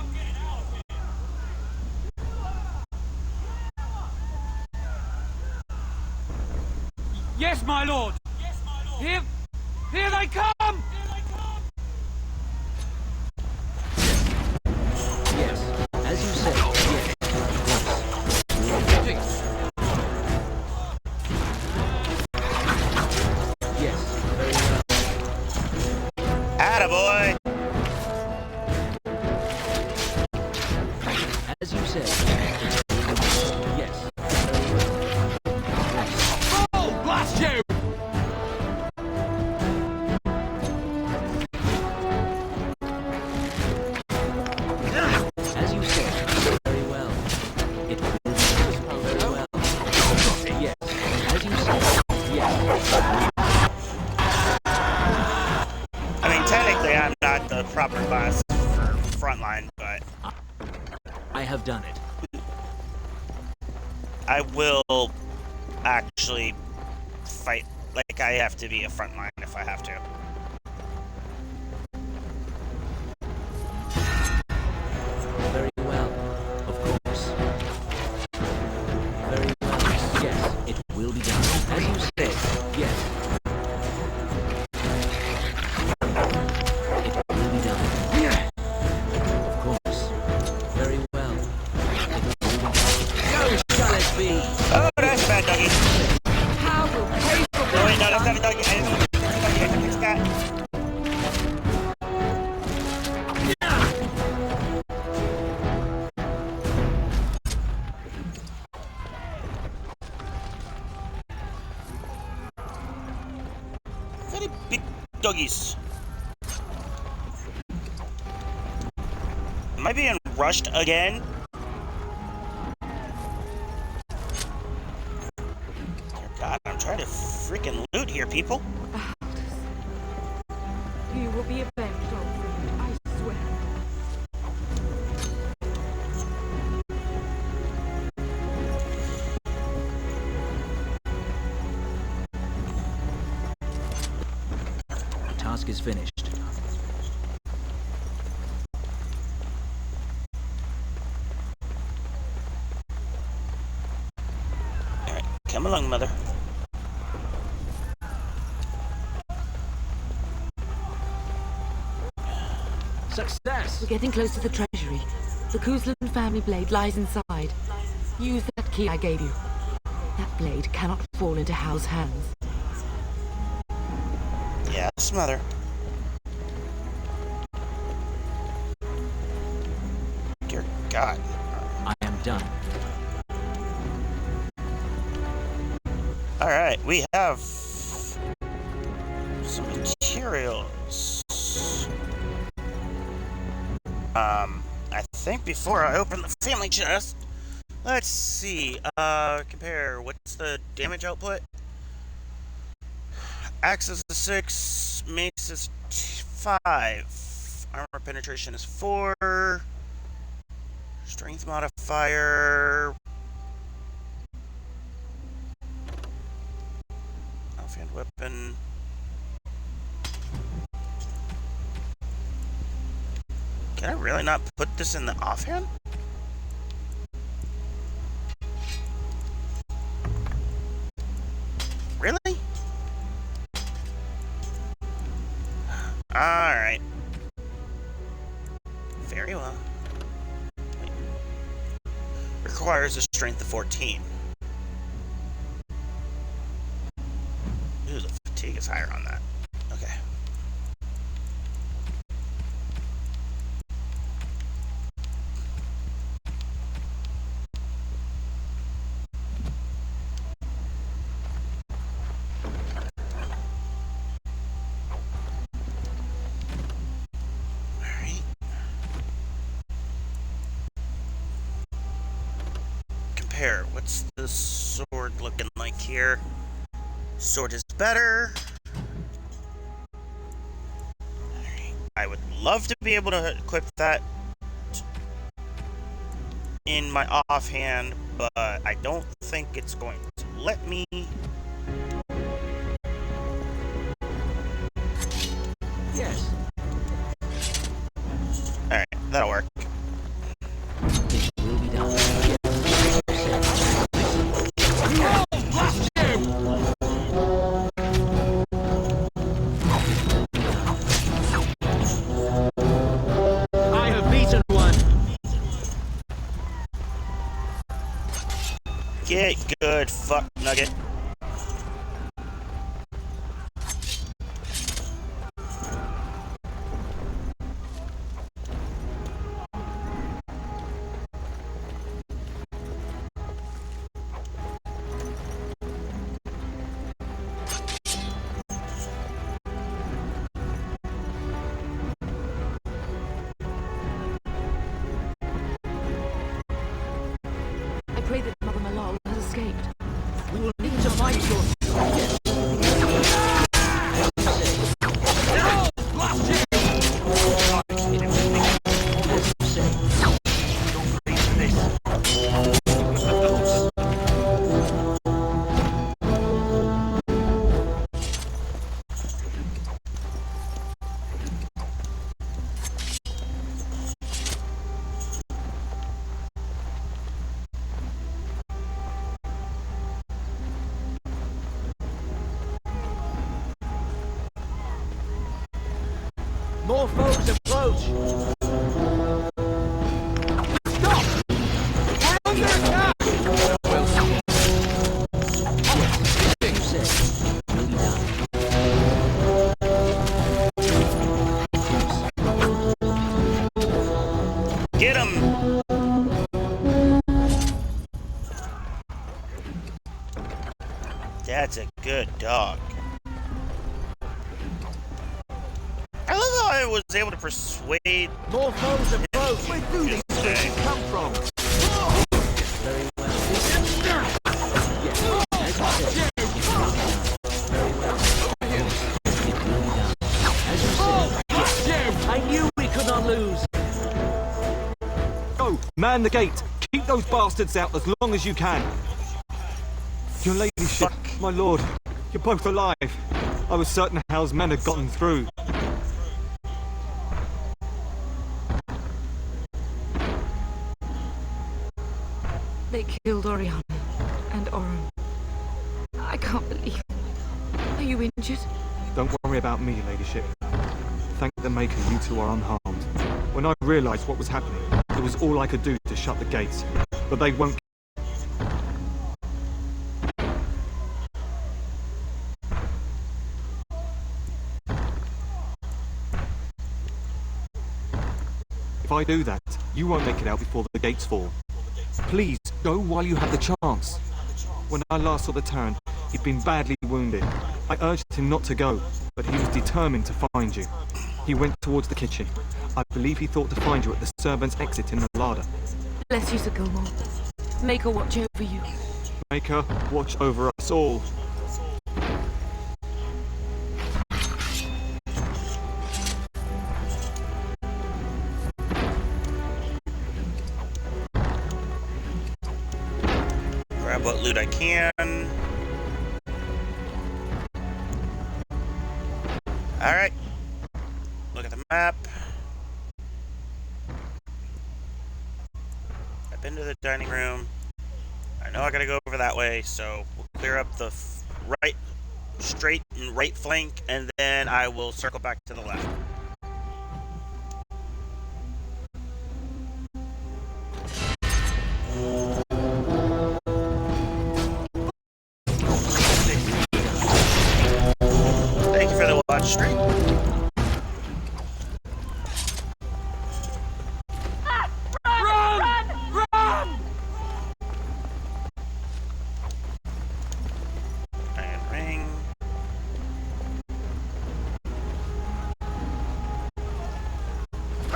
Speaker 17: Yes, my lord! Here they come!
Speaker 1: Yes, as you said, yes. Yes, very well.
Speaker 2: Attaboy!
Speaker 1: As you said, yes.
Speaker 17: Oh, blast you!
Speaker 1: As you said, very well. It will be very well. Yes, as you said, yes.
Speaker 2: I mean, technically I'm not the proper class for frontline, but
Speaker 1: I have done it.
Speaker 2: I will actually fight. Like, I have to be a frontline if I have to.
Speaker 1: Very well, of course. Very well, yes, it will be done. As you said, yes. It will be done. Of course. Very well. It will be done. So shall it be.
Speaker 2: Oh, that's bad, doggy.
Speaker 9: How will pay for
Speaker 2: No, wait, no, that's not a doggy. I didn't know that's a doggy. It's got... Very big doggies. Am I being rushed again? Dear God, I'm trying to freaking loot here, people.
Speaker 16: You will be avenged, old friend, I swear.
Speaker 1: The task is finished.
Speaker 2: Alright, come along, mother.
Speaker 17: Success!
Speaker 11: We're getting close to the treasury. The Kuzlan family blade lies inside. Use that key I gave you. That blade cannot fall into Hal's hands.
Speaker 2: Yes, Mother. Dear God.
Speaker 1: I am done.
Speaker 2: Alright, we have some materials. I think before I open the family chest, let's see, compare, what's the damage output? Axe is 6, mace is 5, armor penetration is 4, strength modifier, offhand weapon. Can I really not put this in the offhand? Really? Alright. Very well. Wait. Requires a strength of 14. Ooh, the fatigue is higher on that. Okay. What's the sword looking like here? Sword is better. I would love to be able to equip that in my offhand, but I don't think it's going to let me.
Speaker 1: Yes.
Speaker 2: Alright, that'll work.
Speaker 1: It will be done. I have beaten one.
Speaker 2: Get good, fuck nugget.
Speaker 11: I pray that Mother Malal has escaped.
Speaker 1: We will need to fight your... Yes. More foes approach! Stop! We're under attack!
Speaker 2: Get him! That's a good dog. I love how I was able to persuade.
Speaker 17: More foes approach! Where do these things come from?
Speaker 1: Very well. Yes. As you said. Very well. It will be done. As you said. I knew we could not lose.
Speaker 8: Go! Man the gate! Keep those bastards out as long as you can! Your ladyship, my lord, you're both alive. I was certain Hal's men had gotten through.
Speaker 11: They killed Oriana and Oren. I can't believe it. Are you injured?
Speaker 8: Don't worry about me, ladyship. Thank the Maker, you two are unharmed. When I realised what was happening, it was all I could do to shut the gates. But they won't. If I do that, you won't make it out before the gates fall. Please, go while you have the chance. When I last saw the Terran, he'd been badly wounded. I urged him not to go, but he was determined to find you. He went towards the kitchen. I believe he thought to find you at the servants' exit in the larder.
Speaker 11: Bless you, Sir Gilmore. Make her watch over you.
Speaker 8: Make her watch over us all.
Speaker 2: Grab what loot I can. Alright. Look at the map. I've been to the dining room. I know I gotta go over that way, so we'll clear up the right, straight and right flank, and then I will circle back to the left. Thank you for the watch stream.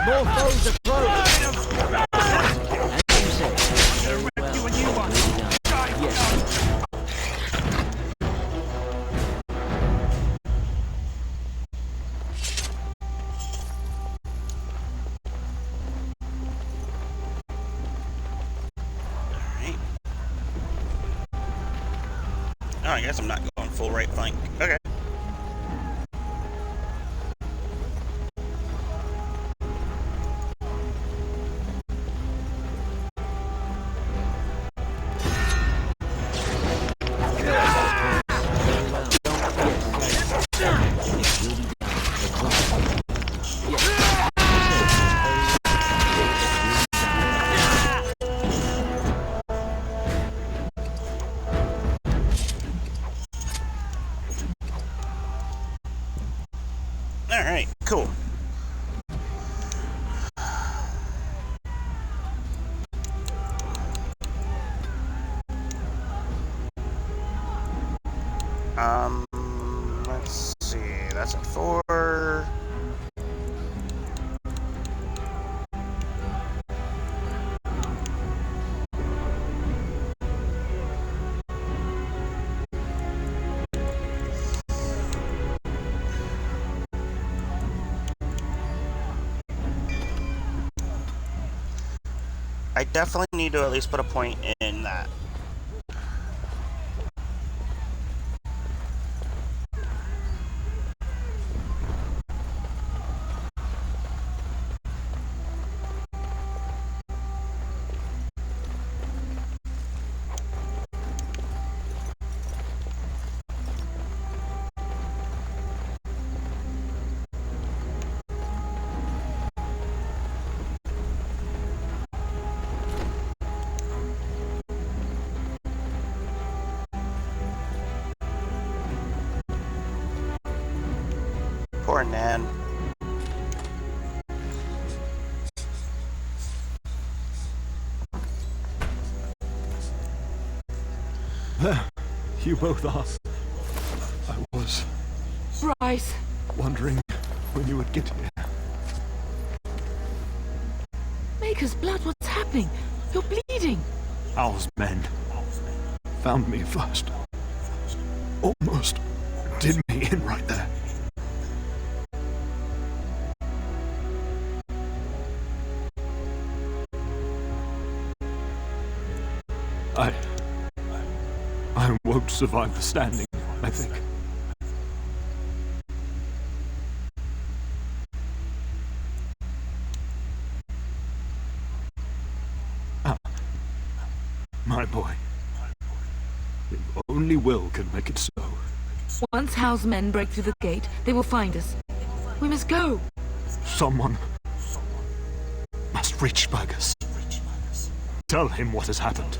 Speaker 1: More foes approach! As you said, very well. Yes.
Speaker 2: Alright. Oh, I guess I'm not going full right flank. Okay. Alright, cool. Let's see, that's at 4. I definitely need to at least put a point in that. Poor Nan.
Speaker 5: There, you both are. I was
Speaker 11: Bryce.
Speaker 5: wondering when you would get here.
Speaker 11: Maker's blood, what's happening? You're bleeding.
Speaker 5: Owl's men found me first. Almost did me in right there. I won't survive the standing, I think. My boy. If only Will can make it so.
Speaker 11: Once Hal's men break through the gate, they will find us. We must go.
Speaker 5: Someone rich Fergus. Tell him what has happened.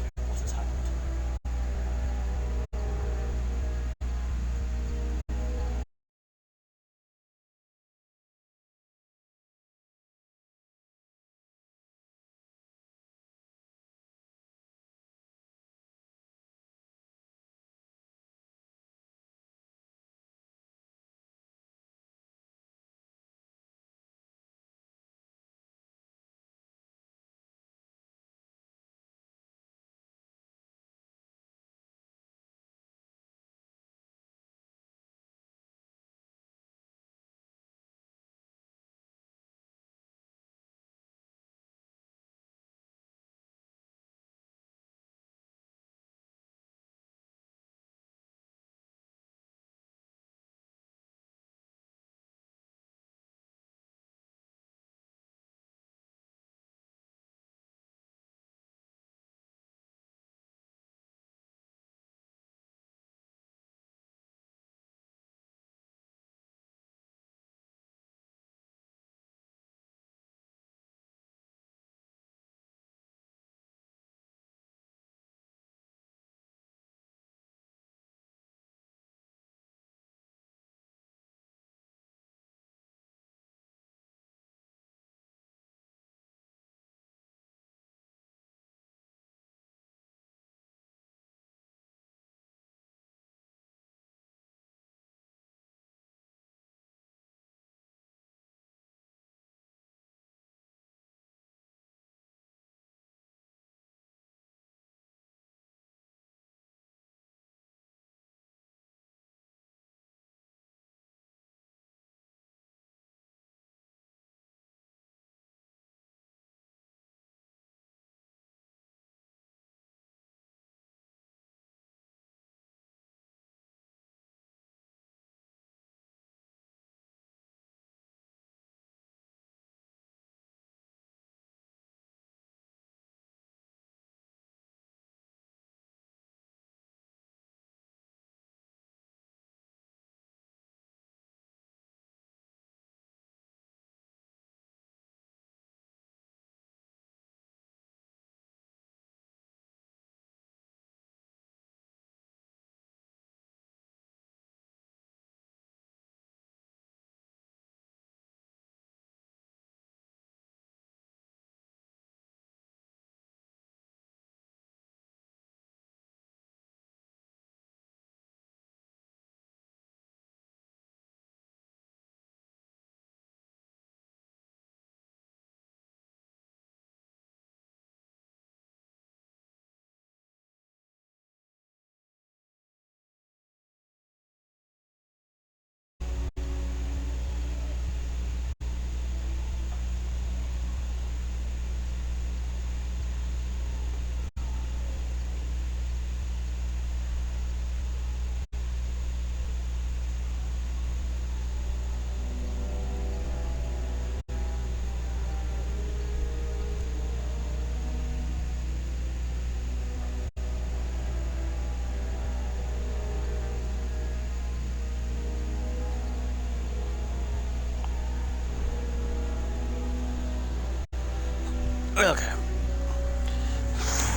Speaker 2: Okay.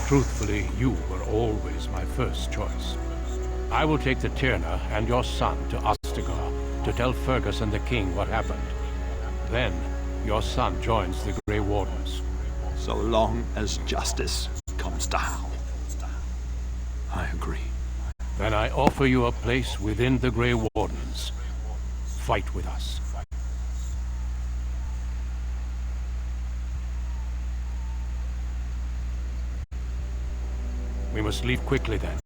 Speaker 4: Truthfully, you were always my first choice. I will take the Tyrna and your son to Ostagar to tell Fergus and the king what happened. Then, your son joins the Grey Wardens.
Speaker 5: So long as justice comes to Hal. I agree.
Speaker 4: Then I offer you a place within the Grey Wardens. Fight with us. We must leave quickly then.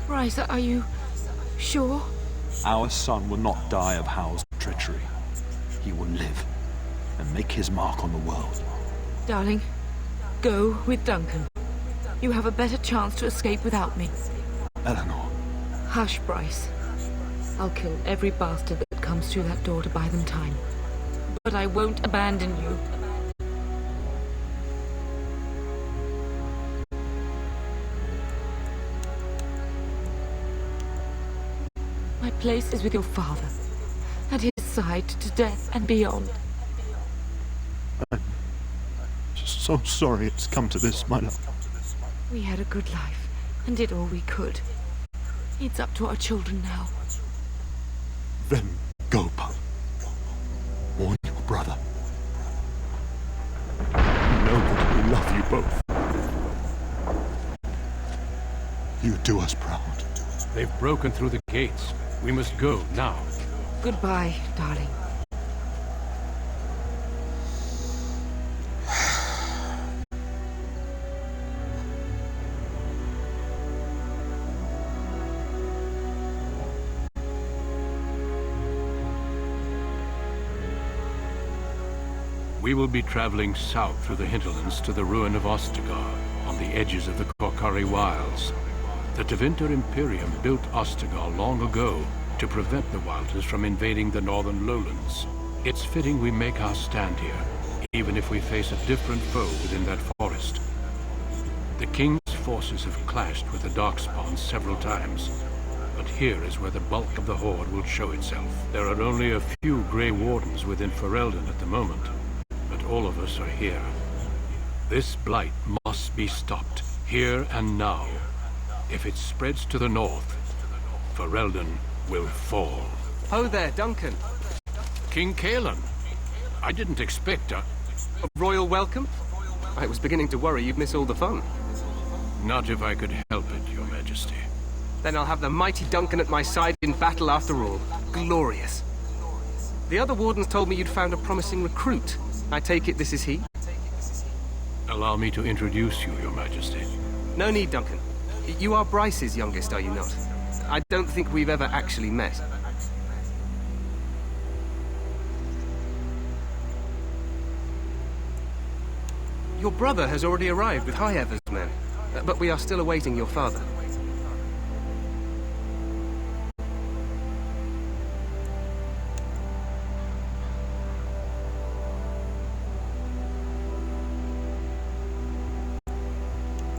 Speaker 16: Bryce, are you sure?
Speaker 5: Our son will not die of Hal's treachery. He will live and make his mark on the world.
Speaker 11: Darling, go with Duncan. You have a better chance to escape without me.
Speaker 5: Eleanor.
Speaker 11: Hush, Bryce. I'll kill every bastard that comes through that door to buy them time. But I won't abandon you. My place is with your father, at his side to death and beyond.
Speaker 5: I'm so sorry it's come to this, my love.
Speaker 16: We had a good life and did all we could. It's up to our children now.
Speaker 5: Then go, pup. Warn your brother. Know that we love you both. You do us proud.
Speaker 4: They've broken through the gates. We must go now.
Speaker 16: Goodbye, darling.
Speaker 4: We will be traveling south through the hinterlands to the ruin of Ostagar, on the edges of the Korkari Wilds. The Tevinter Imperium built Ostagar long ago to prevent the Wilders from invading the northern lowlands. It's fitting we make our stand here, even if we face a different foe within that forest. The King's forces have clashed with the Darkspawn several times, but here is where the bulk of the Horde will show itself. There are only a few Grey Wardens within Ferelden at the moment, but all of us are here. This blight must be stopped, here and now. If it spreads to the north, Ferelden will fall.
Speaker 19: Ho there, Duncan.
Speaker 4: King Kaelan. I didn't expect a
Speaker 19: royal welcome? I was beginning to worry you'd miss all the fun.
Speaker 4: Not if I could help it, Your Majesty.
Speaker 19: Then I'll have the mighty Duncan at my side in battle after all. Glorious. The other wardens told me you'd found a promising recruit. I take it this is he?
Speaker 4: Allow me to introduce you, Your Majesty.
Speaker 19: No need, Duncan. You are Bryce's youngest, are you not? I don't think we've ever actually met. Your brother has already arrived with High Ever's men, but we are still awaiting your father.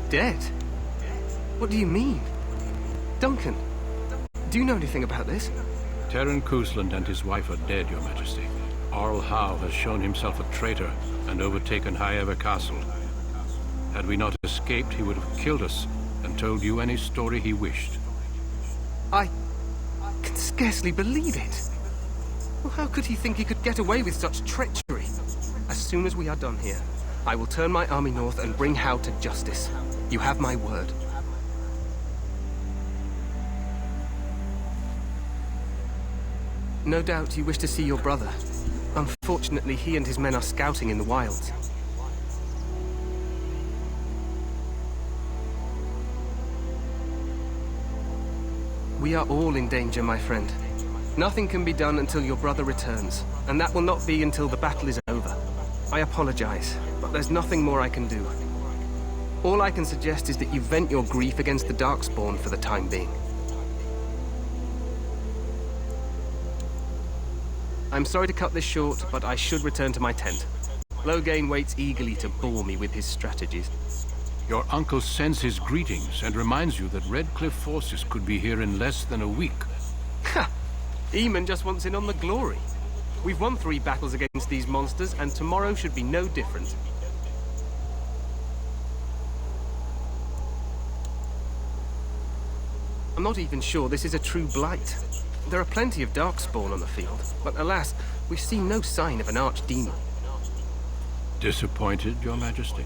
Speaker 19: Dead? What do you mean? Duncan, do you know anything about this?
Speaker 4: Terran Cousland and his wife are dead, Your Majesty. Arl Howe has shown himself a traitor and overtaken High Ever Castle. Had we not escaped, he would have killed us and told you any story he wished.
Speaker 19: I can scarcely believe it. Well, how could he think he could get away with such treachery? As soon as we are done here, I will turn my army north and bring Howe to justice. You have my word. No doubt you wish to see your brother. Unfortunately, he and his men are scouting in the wilds. We are all in danger, my friend. Nothing can be done until your brother returns, and that will not be until the battle is over. I apologize, but there's nothing more I can do. All I can suggest is that you vent your grief against the Darkspawn for the time being. I'm sorry to cut this short, but I should return to my tent. Loghain waits eagerly to bore me with his strategies.
Speaker 4: Your uncle sends his greetings and reminds you that Redcliffe forces could be here in less than a week.
Speaker 19: Ha! Eamon just wants in on the glory. We've won 3 battles against these monsters, and tomorrow should be no different. I'm not even sure this is a true blight. There are plenty of Darkspawn on the field, but alas, we've seen no sign of an archdemon.
Speaker 4: Disappointed, Your Majesty?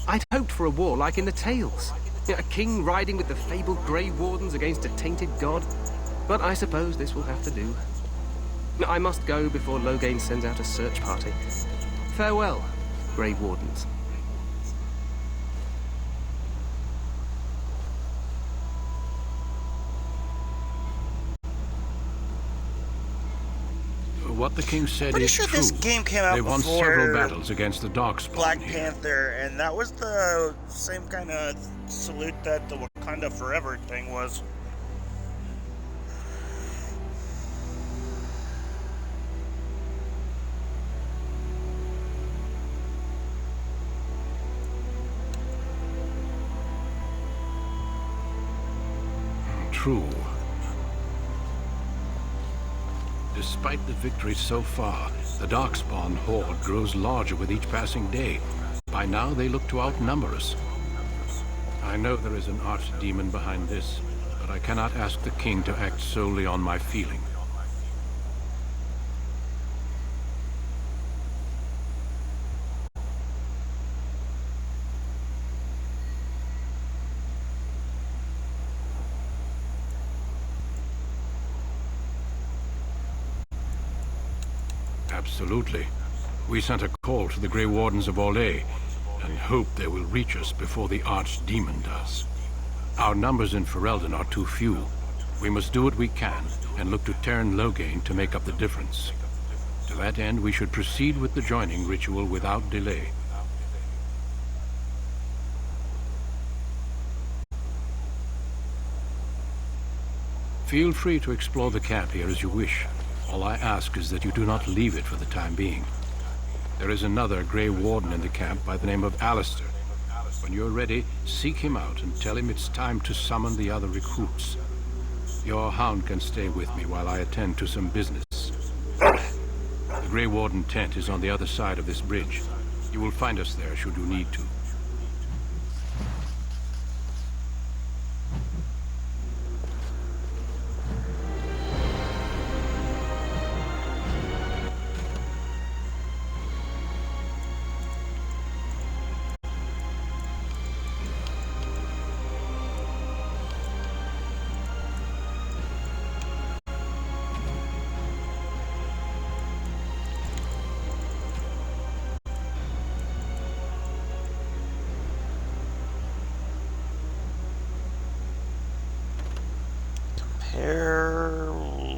Speaker 19: I'd hoped for a war like in the tales. A king riding with the fabled Grey Wardens against a tainted god. But I suppose this will have to do. I must go before Loghain sends out a search party. Farewell, Grey Wardens.
Speaker 4: What the king said
Speaker 2: Pretty
Speaker 4: is
Speaker 2: sure
Speaker 4: true.
Speaker 2: this game came out
Speaker 4: They won
Speaker 2: before
Speaker 4: several battles against the Darkspawn
Speaker 2: Black
Speaker 4: here.
Speaker 2: Panther, and that was the same kind of salute that the Wakanda Forever thing was.
Speaker 4: True. Despite the victories so far, the Darkspawn horde grows larger with each passing day. By now they look to outnumber us. I know there is an archdemon behind this, but I cannot ask the king to act solely on my feeling. Absolutely. We sent a call to the Grey Wardens of Orlais, and hope they will reach us before the Archdemon does. Our numbers in Ferelden are too few. We must do what we can, and look to Teyrn Loghain to make up the difference. To that end, we should proceed with the joining ritual without delay. Feel free to explore the camp here as you wish. All I ask is that you do not leave it for the time being. There is another Grey Warden in the camp by the name of Alistair. When you're ready, seek him out and tell him it's time to summon the other recruits. Your hound can stay with me while I attend to some business. The Grey Warden tent is on the other side of this bridge. You will find us there should you need to.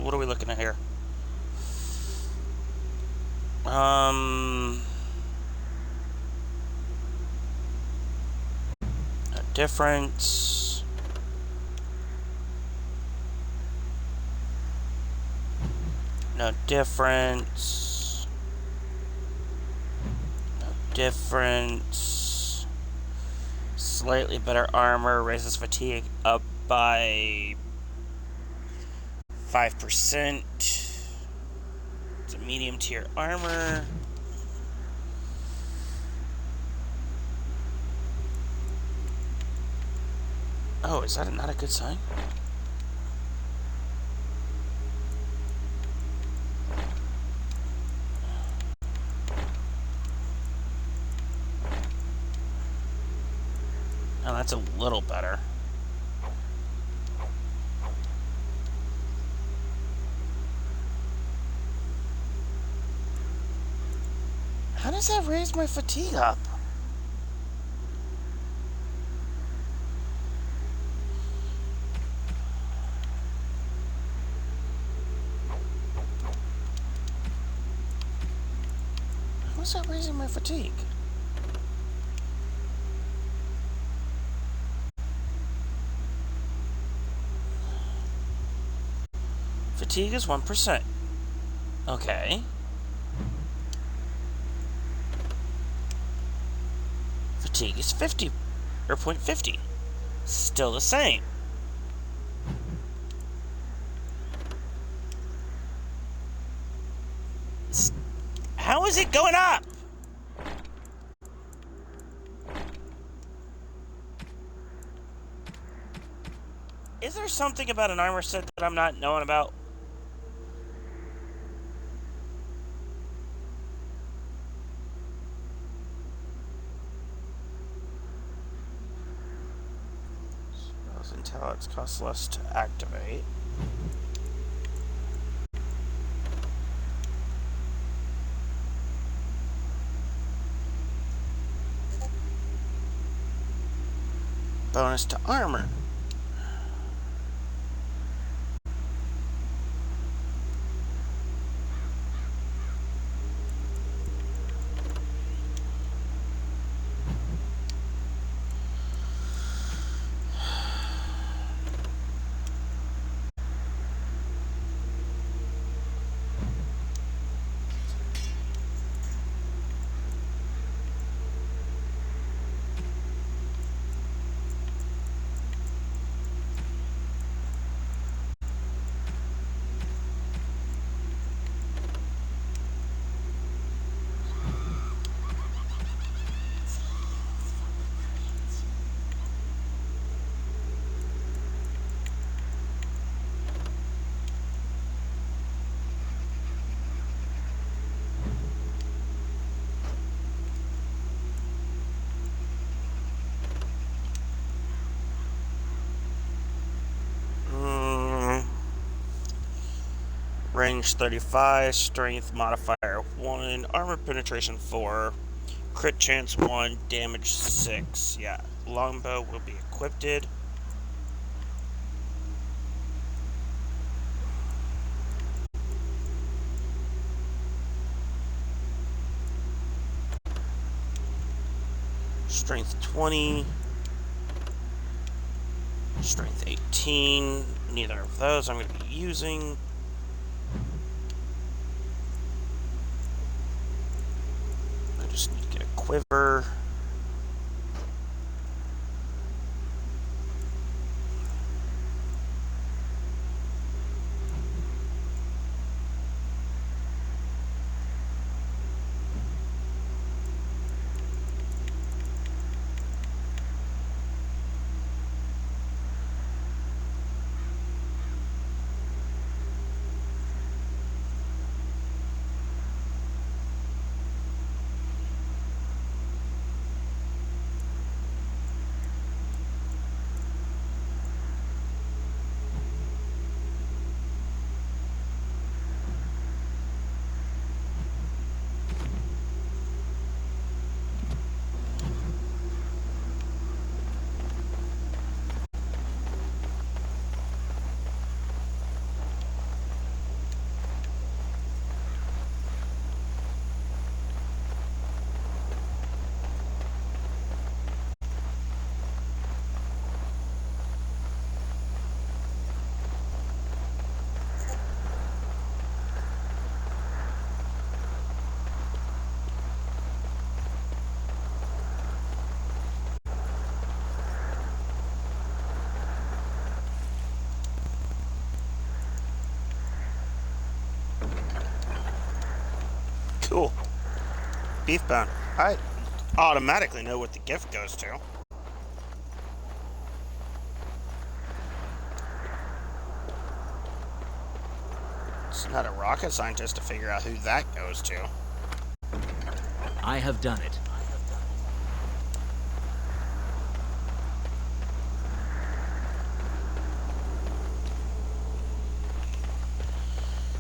Speaker 2: What are we looking at here? A difference. No difference. No difference. Slightly better armor, raises fatigue up by 5%. It's a medium tier armor. Oh, is that not a good sign? Oh, that's a little better. How does that raise my fatigue up? How is that raising my fatigue? Fatigue is 1%. Okay. Fatigue is 50 or 0.50. Still the same. How is it going up? Is there something about an armor set that I'm not knowing about? Until it costs less to activate. Bonus to armor. Range 35, strength modifier 1, armor penetration 4, crit chance 1, damage 6. Yeah, longbow will be equipped. Strength 20, strength 18, neither of those I'm going to be using. I just need to get a quiver. Cool. Beef bone. I automatically know what the gift goes to. It's not a rocket scientist to figure out who that goes to.
Speaker 1: I have done it.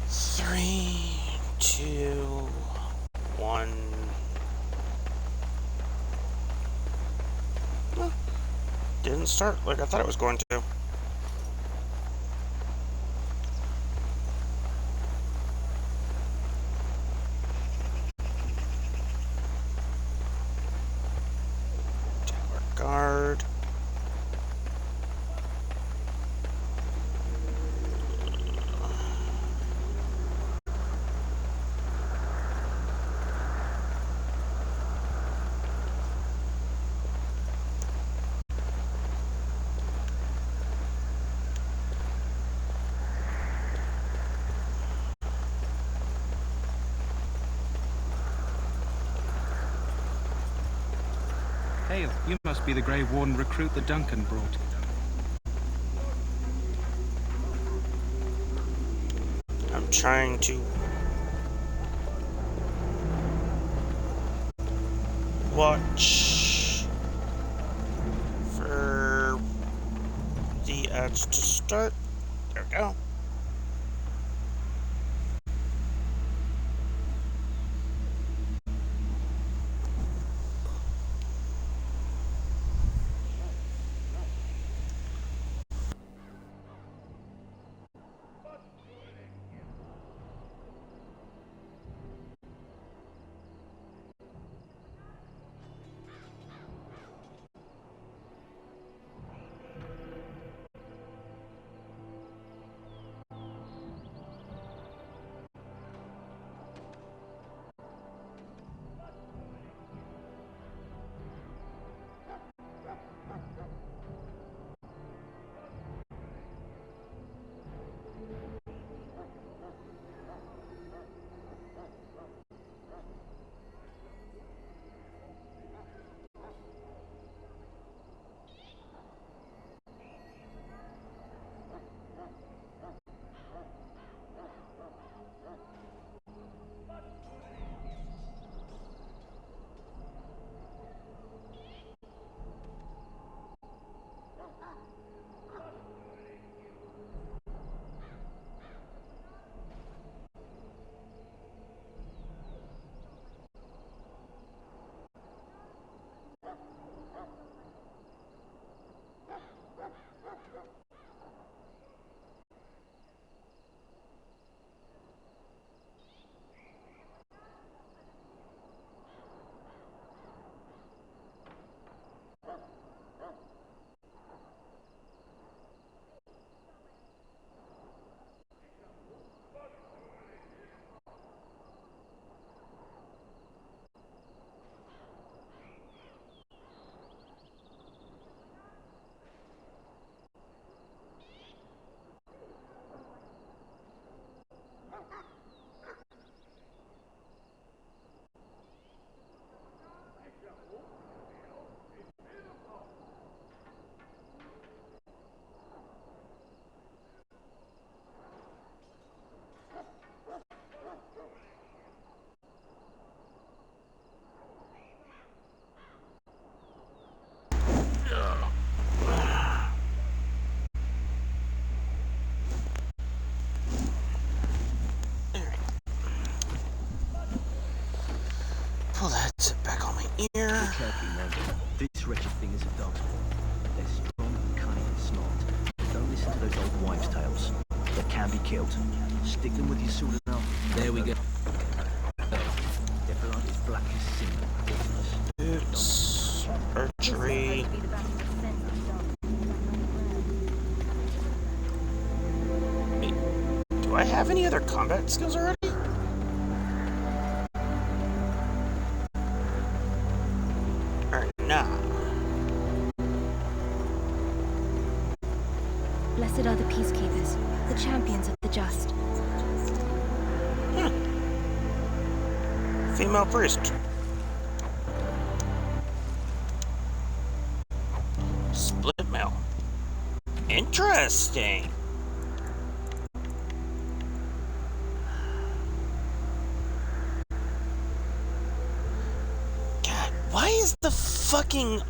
Speaker 2: Three, two, one. Didn't start like I thought it was going to. Tower guard.
Speaker 7: Hale, you must be the Grey Warden recruit that Duncan brought.
Speaker 2: I'm trying to watch for the ads to start. There we go. pull that zip back on my ear.
Speaker 1: Be careful, man. This wretched thing is a darkspawn. They're strong, cunning, and smart. Don't listen to those old wives' tales. They can be killed. Stick them with your sword and arm. There we go. Their blood is black as sin.
Speaker 2: Boots, archery. Wait, do I have any other combat skills already? Or not?
Speaker 13: Blessed are the peacekeepers, the champions of the just.
Speaker 2: Female priest. Split mail. Interesting. God, why is the fucking...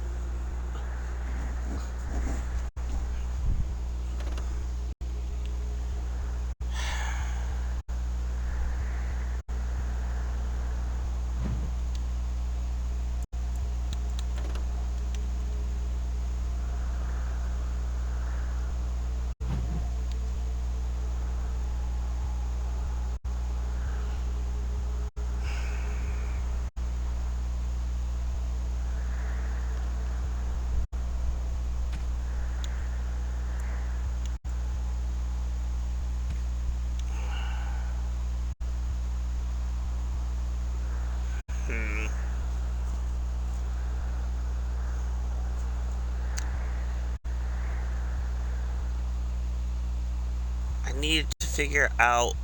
Speaker 2: I need to figure out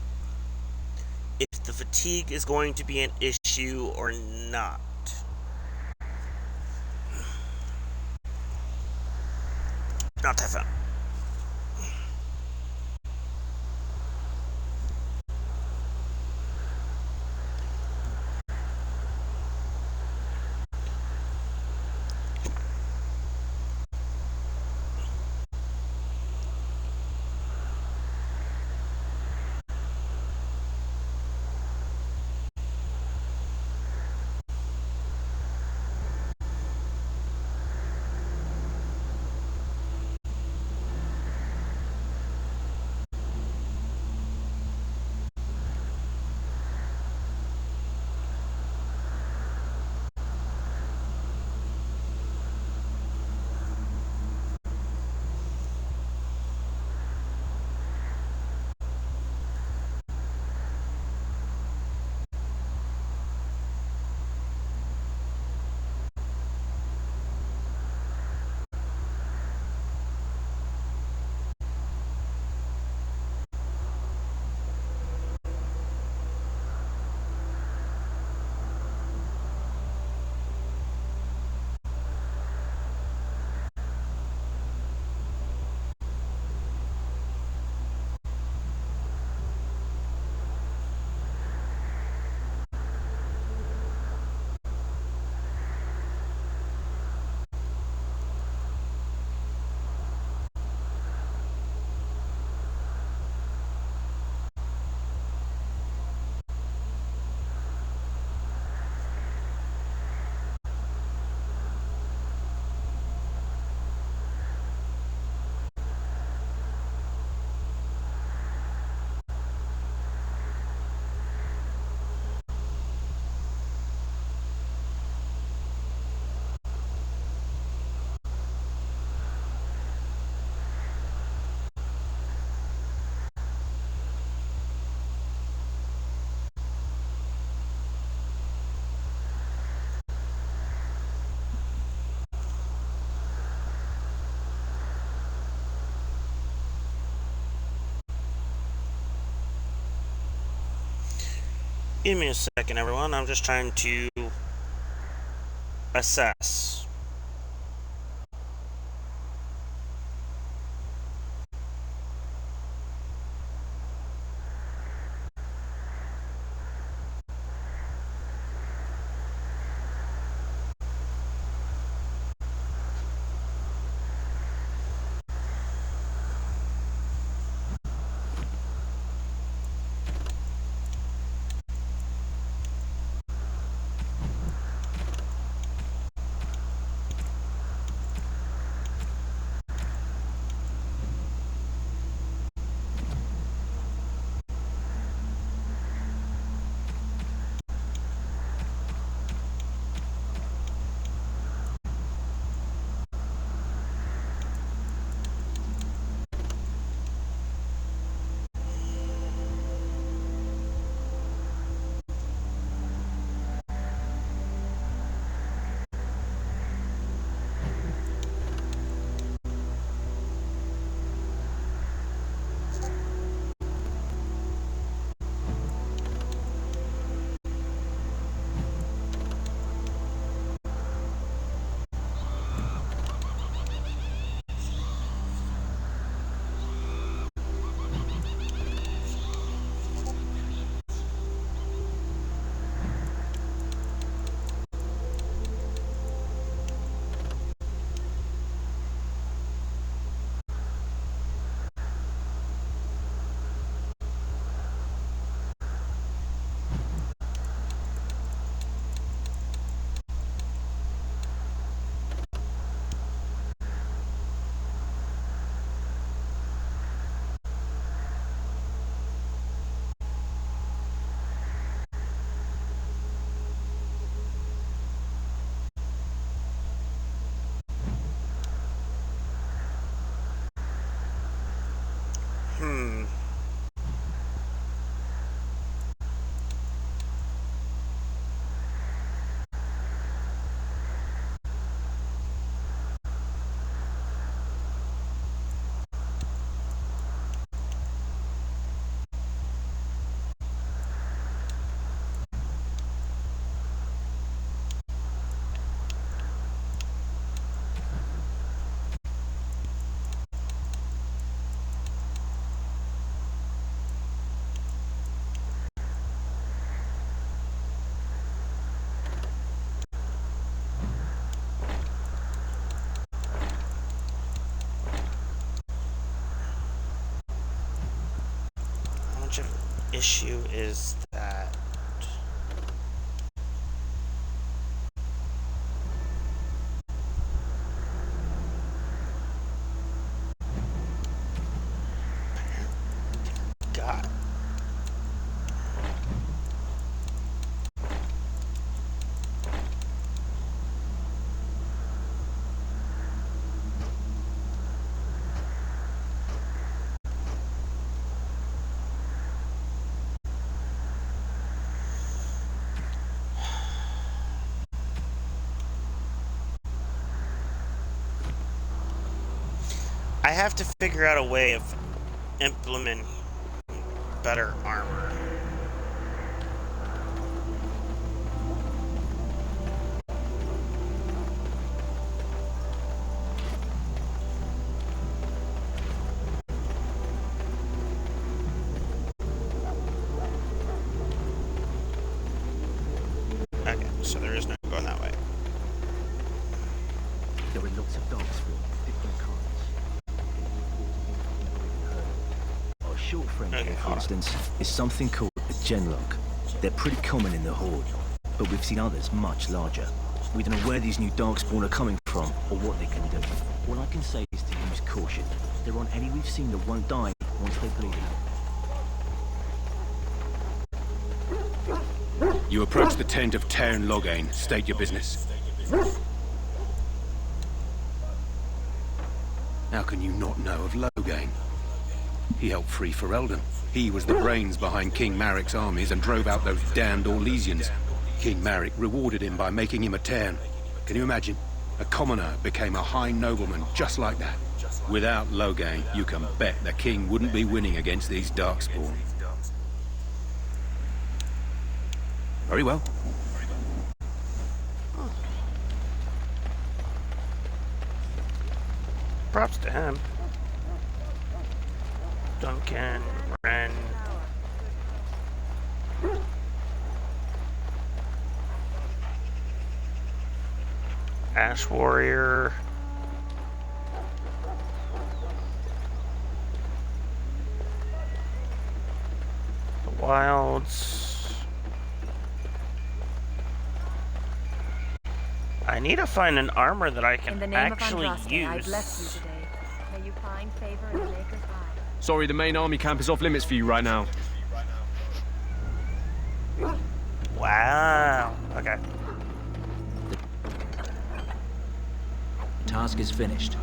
Speaker 2: if the fatigue is going to be an issue or not. Not that fun. Give me a second, everyone. I'm just trying to assess. issue is that God. I have to figure out a way of implementing better armor. Okay, so there is no going that way.
Speaker 1: There are lots of dogs for different kinds. Our short friend here, for instance, is something called a genlock. They're pretty common in the Horde, but we've seen others much larger. We don't know where these new Darkspawn are coming from, or what they can do. All I can say is to use caution. There aren't any we've seen that won't die once they bleed out.
Speaker 4: You approach the tent of Tairn Loghain. State your business. How can you not know of Loghain? He helped free Ferelden. He was the brains behind King Maric's armies and drove out those damned Orlesians. King Maric rewarded him by making him a Tairn. Can you imagine? A commoner became a high nobleman just like that. Without Loghain, you can bet the king wouldn't be winning against these Darkspawn. Very well.
Speaker 2: Props to him. Duncan, Ren. Ash Warrior. The Wilds. I need to find an armor that I can actually use.
Speaker 10: I bless you today. May you find favor in the Maker's eye.
Speaker 19: Sorry, the main army camp is off limits for you right now.
Speaker 2: Wow. Okay.
Speaker 1: The task is finished.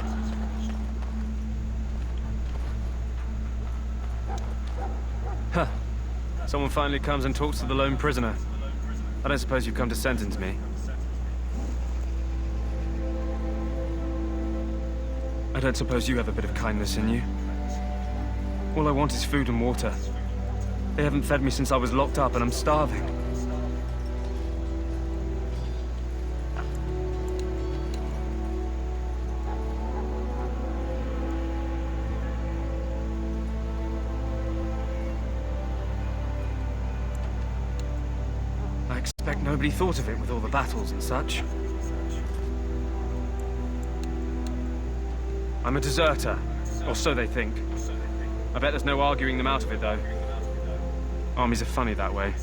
Speaker 19: Huh. Someone finally comes and talks to the lone prisoner. I don't suppose you've come to sentence me. I don't suppose you have a bit of kindness in you. All I want is food and water. They haven't fed me since I was locked up and I'm starving. I expect nobody thought of it with all the battles and such. I'm a deserter, or so they think. I bet there's no arguing them out of it, though. Armies are funny that way.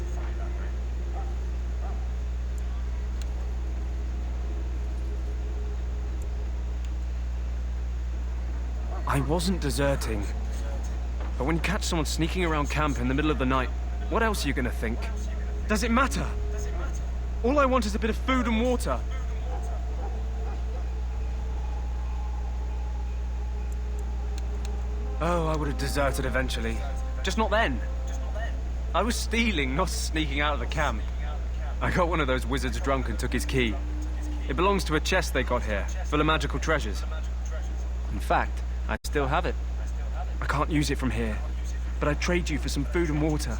Speaker 19: I wasn't deserting. But when you catch someone sneaking around camp in the middle of the night, what else are you gonna think? Does it matter? All I want is a bit of food and water. Oh, I would have deserted eventually. Just not then. I was stealing, not sneaking out of the camp. I got one of those wizards drunk and took his key. It belongs to a chest they got here, full of magical treasures. In fact, I still have it. I can't use it from here, but I'd trade you for some food and water.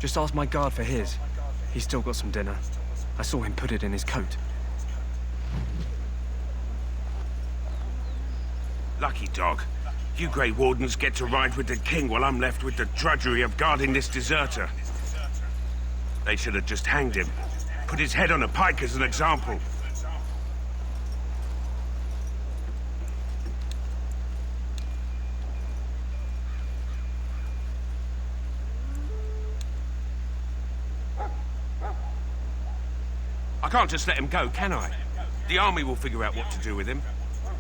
Speaker 19: Just ask my guard for his. He's still got some dinner. I saw him put it in his coat.
Speaker 20: Lucky dog. You Grey Wardens get to ride with the king while I'm left with the drudgery of guarding this deserter. They should have just hanged him. Put his head on a pike as an example. I can't just let him go, can I? The army will figure out what to do with him.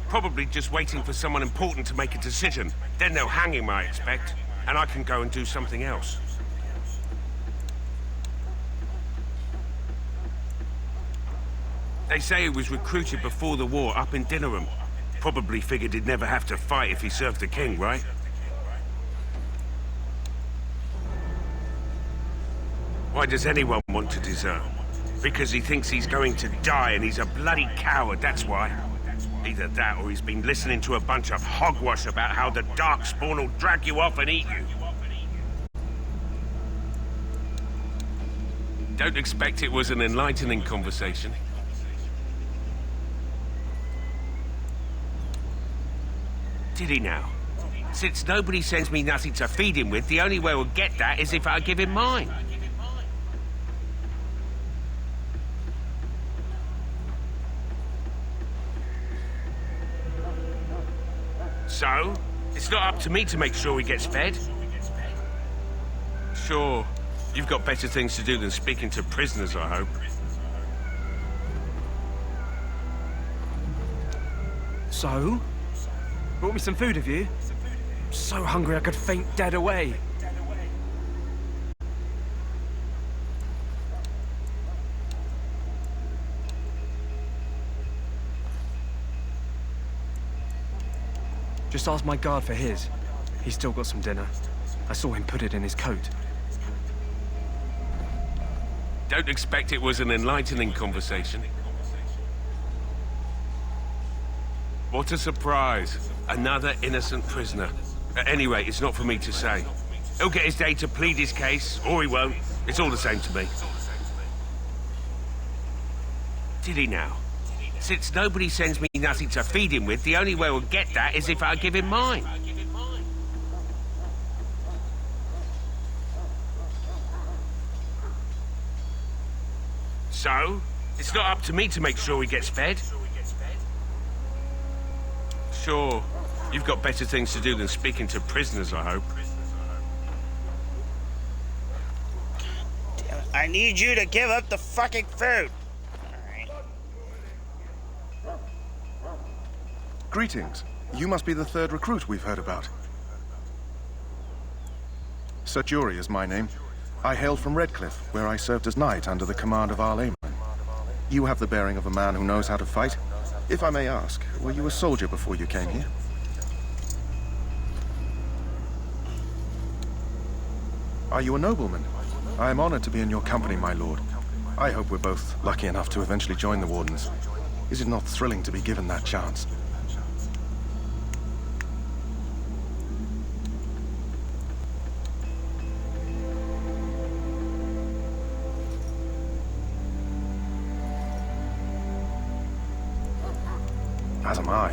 Speaker 20: Probably just waiting for someone important to make a decision. Then they'll hang him, I expect. And I can go and do something else. They say he was recruited before the war up in Dinnerham. Probably figured he'd never have to fight if he served the king, right? Why does anyone want to desert? Because he thinks he's going to die and he's a bloody coward, that's why. Either that or he's been listening to a bunch of hogwash about how the Darkspawn will drag you off and eat you. Don't expect it was an enlightening conversation. Did he now? Since nobody sends me nothing to feed him with, the only way we'll get that is if I give him mine. So, it's not up to me to make sure he gets fed. Sure, you've got better things to do than speaking to prisoners, I hope.
Speaker 19: So? Brought me some food, have you? I'm so hungry I could faint dead away. Just ask my guard for his. He's still got some dinner. I saw him put it in his coat.
Speaker 20: Don't expect it was an enlightening conversation. What a surprise. Another innocent prisoner. At any rate, it's not for me to say. He'll get his day to plead his case, or he won't. It's all the same to me. Did he now? Since nobody sends me nothing to feed him with, the only way we'll get that is if I give him mine. So, it's not up to me to make sure he gets fed. Sure, you've got better things to do than speaking to prisoners, I hope.
Speaker 2: Damn it. I need you to give up the fucking food.
Speaker 21: Greetings. You must be the third recruit we've heard about. Sir Jury is my name. I hail from Redcliffe, where I served as knight under the command of Arl Aemon. You have the bearing of a man who knows how to fight. If I may ask, were you a soldier before you came here? Are you a nobleman? I am honored to be in your company, my lord. I hope we're both lucky enough to eventually join the Wardens. Is it not thrilling to be given that chance? As am I.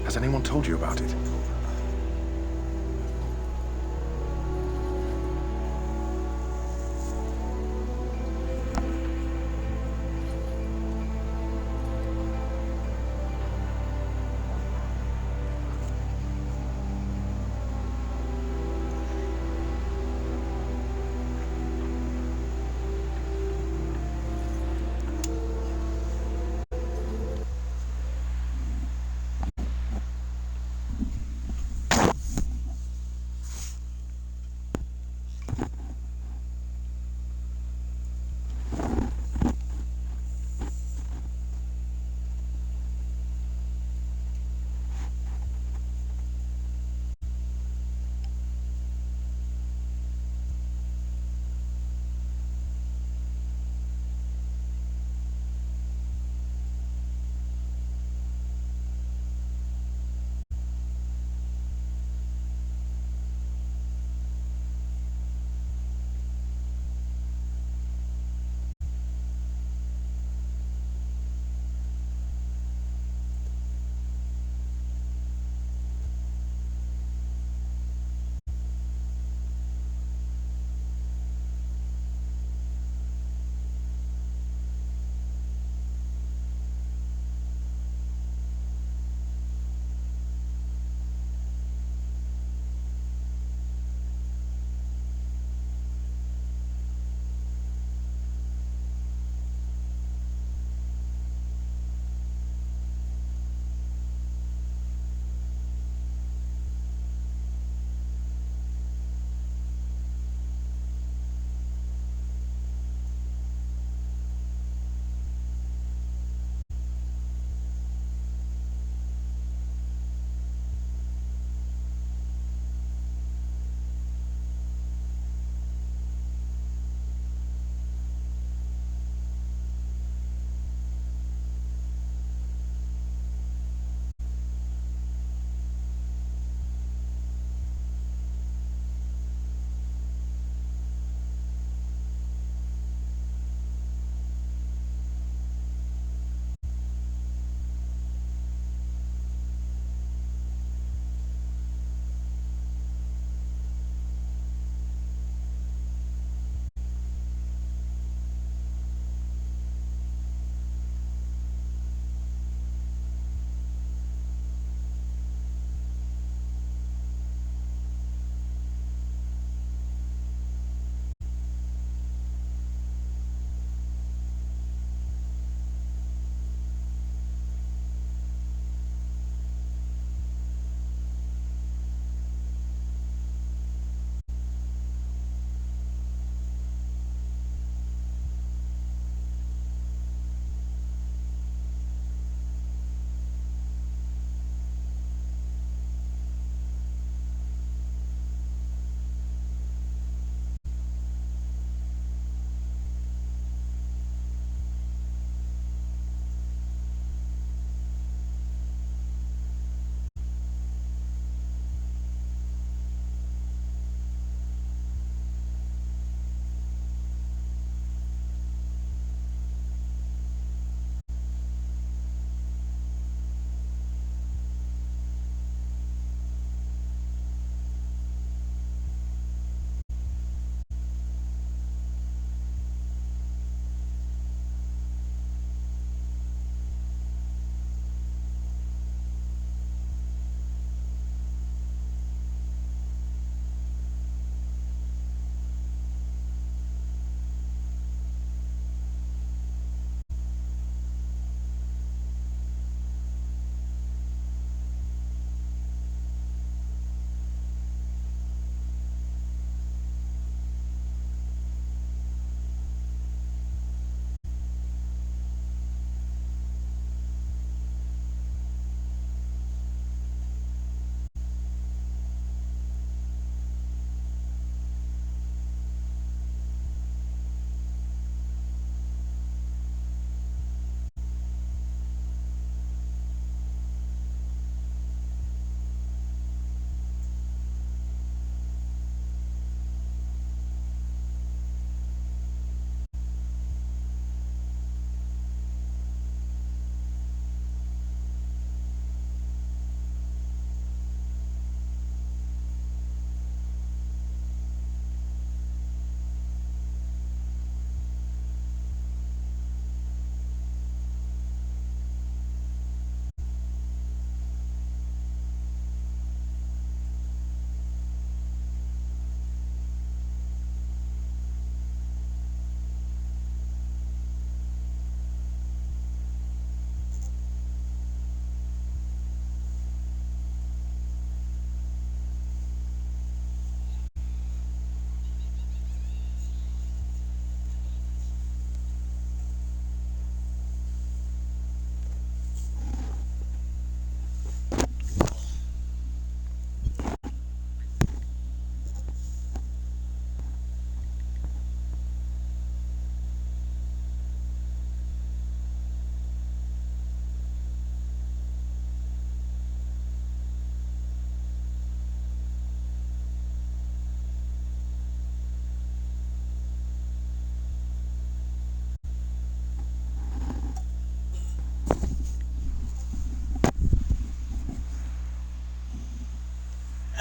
Speaker 21: Has anyone told you about it?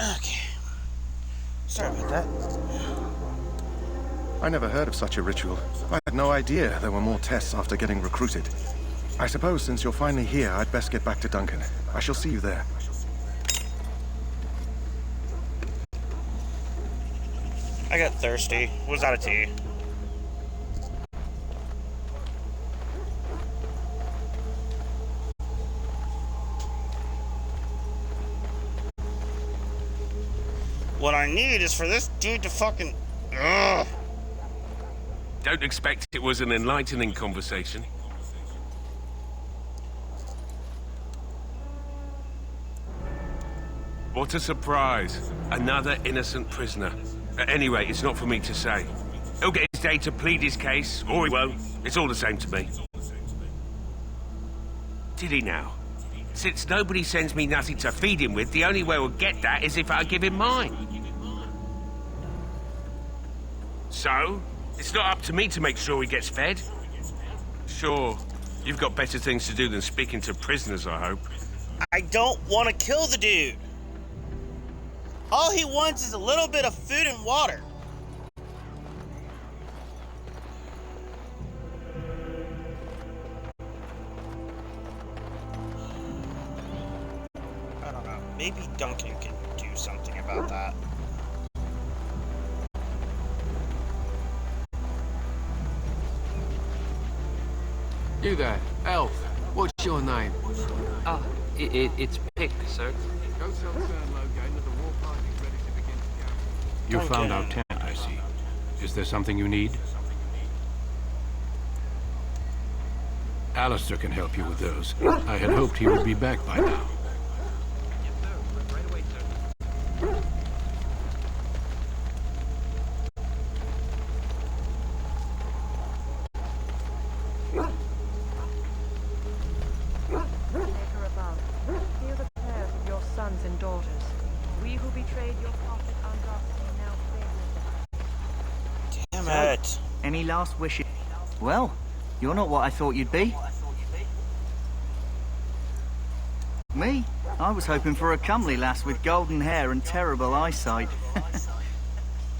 Speaker 2: Okay. Sorry about that.
Speaker 21: I never heard of such a ritual. I had no idea there were more tests after getting recruited. I suppose since you're finally here, I'd best get back to Duncan. I shall see you there.
Speaker 2: I got thirsty. Was out of tea. What I need is for this dude to fucking... Ugh.
Speaker 20: Don't expect it was an enlightening conversation. What a surprise. Another innocent prisoner. At any rate, it's not for me to say. He'll get his day to plead his case, or he won't. It's all the same to me. Did he now? Since nobody sends me nothing to feed him with, the only way we'll get that is if I give him mine. So, it's not up to me to make sure he gets fed. Sure, you've got better things to do than speaking to prisoners, I hope.
Speaker 2: I don't want to kill the dude. All he wants is a little bit of food and water. I don't know. Maybe Duncan can do something about that.
Speaker 3: You there, elf. What's your name?
Speaker 22: It's Pick, sir.
Speaker 3: Go tell Logan that the war party's ready to begin to gather.
Speaker 4: You found our tent, I see. Is there something you need? Alistair can help you with those. I had hoped he would be back by now.
Speaker 23: Any last wishes? Well, you're not what I thought you'd be. Me? I was hoping for a comely lass with golden hair and terrible eyesight.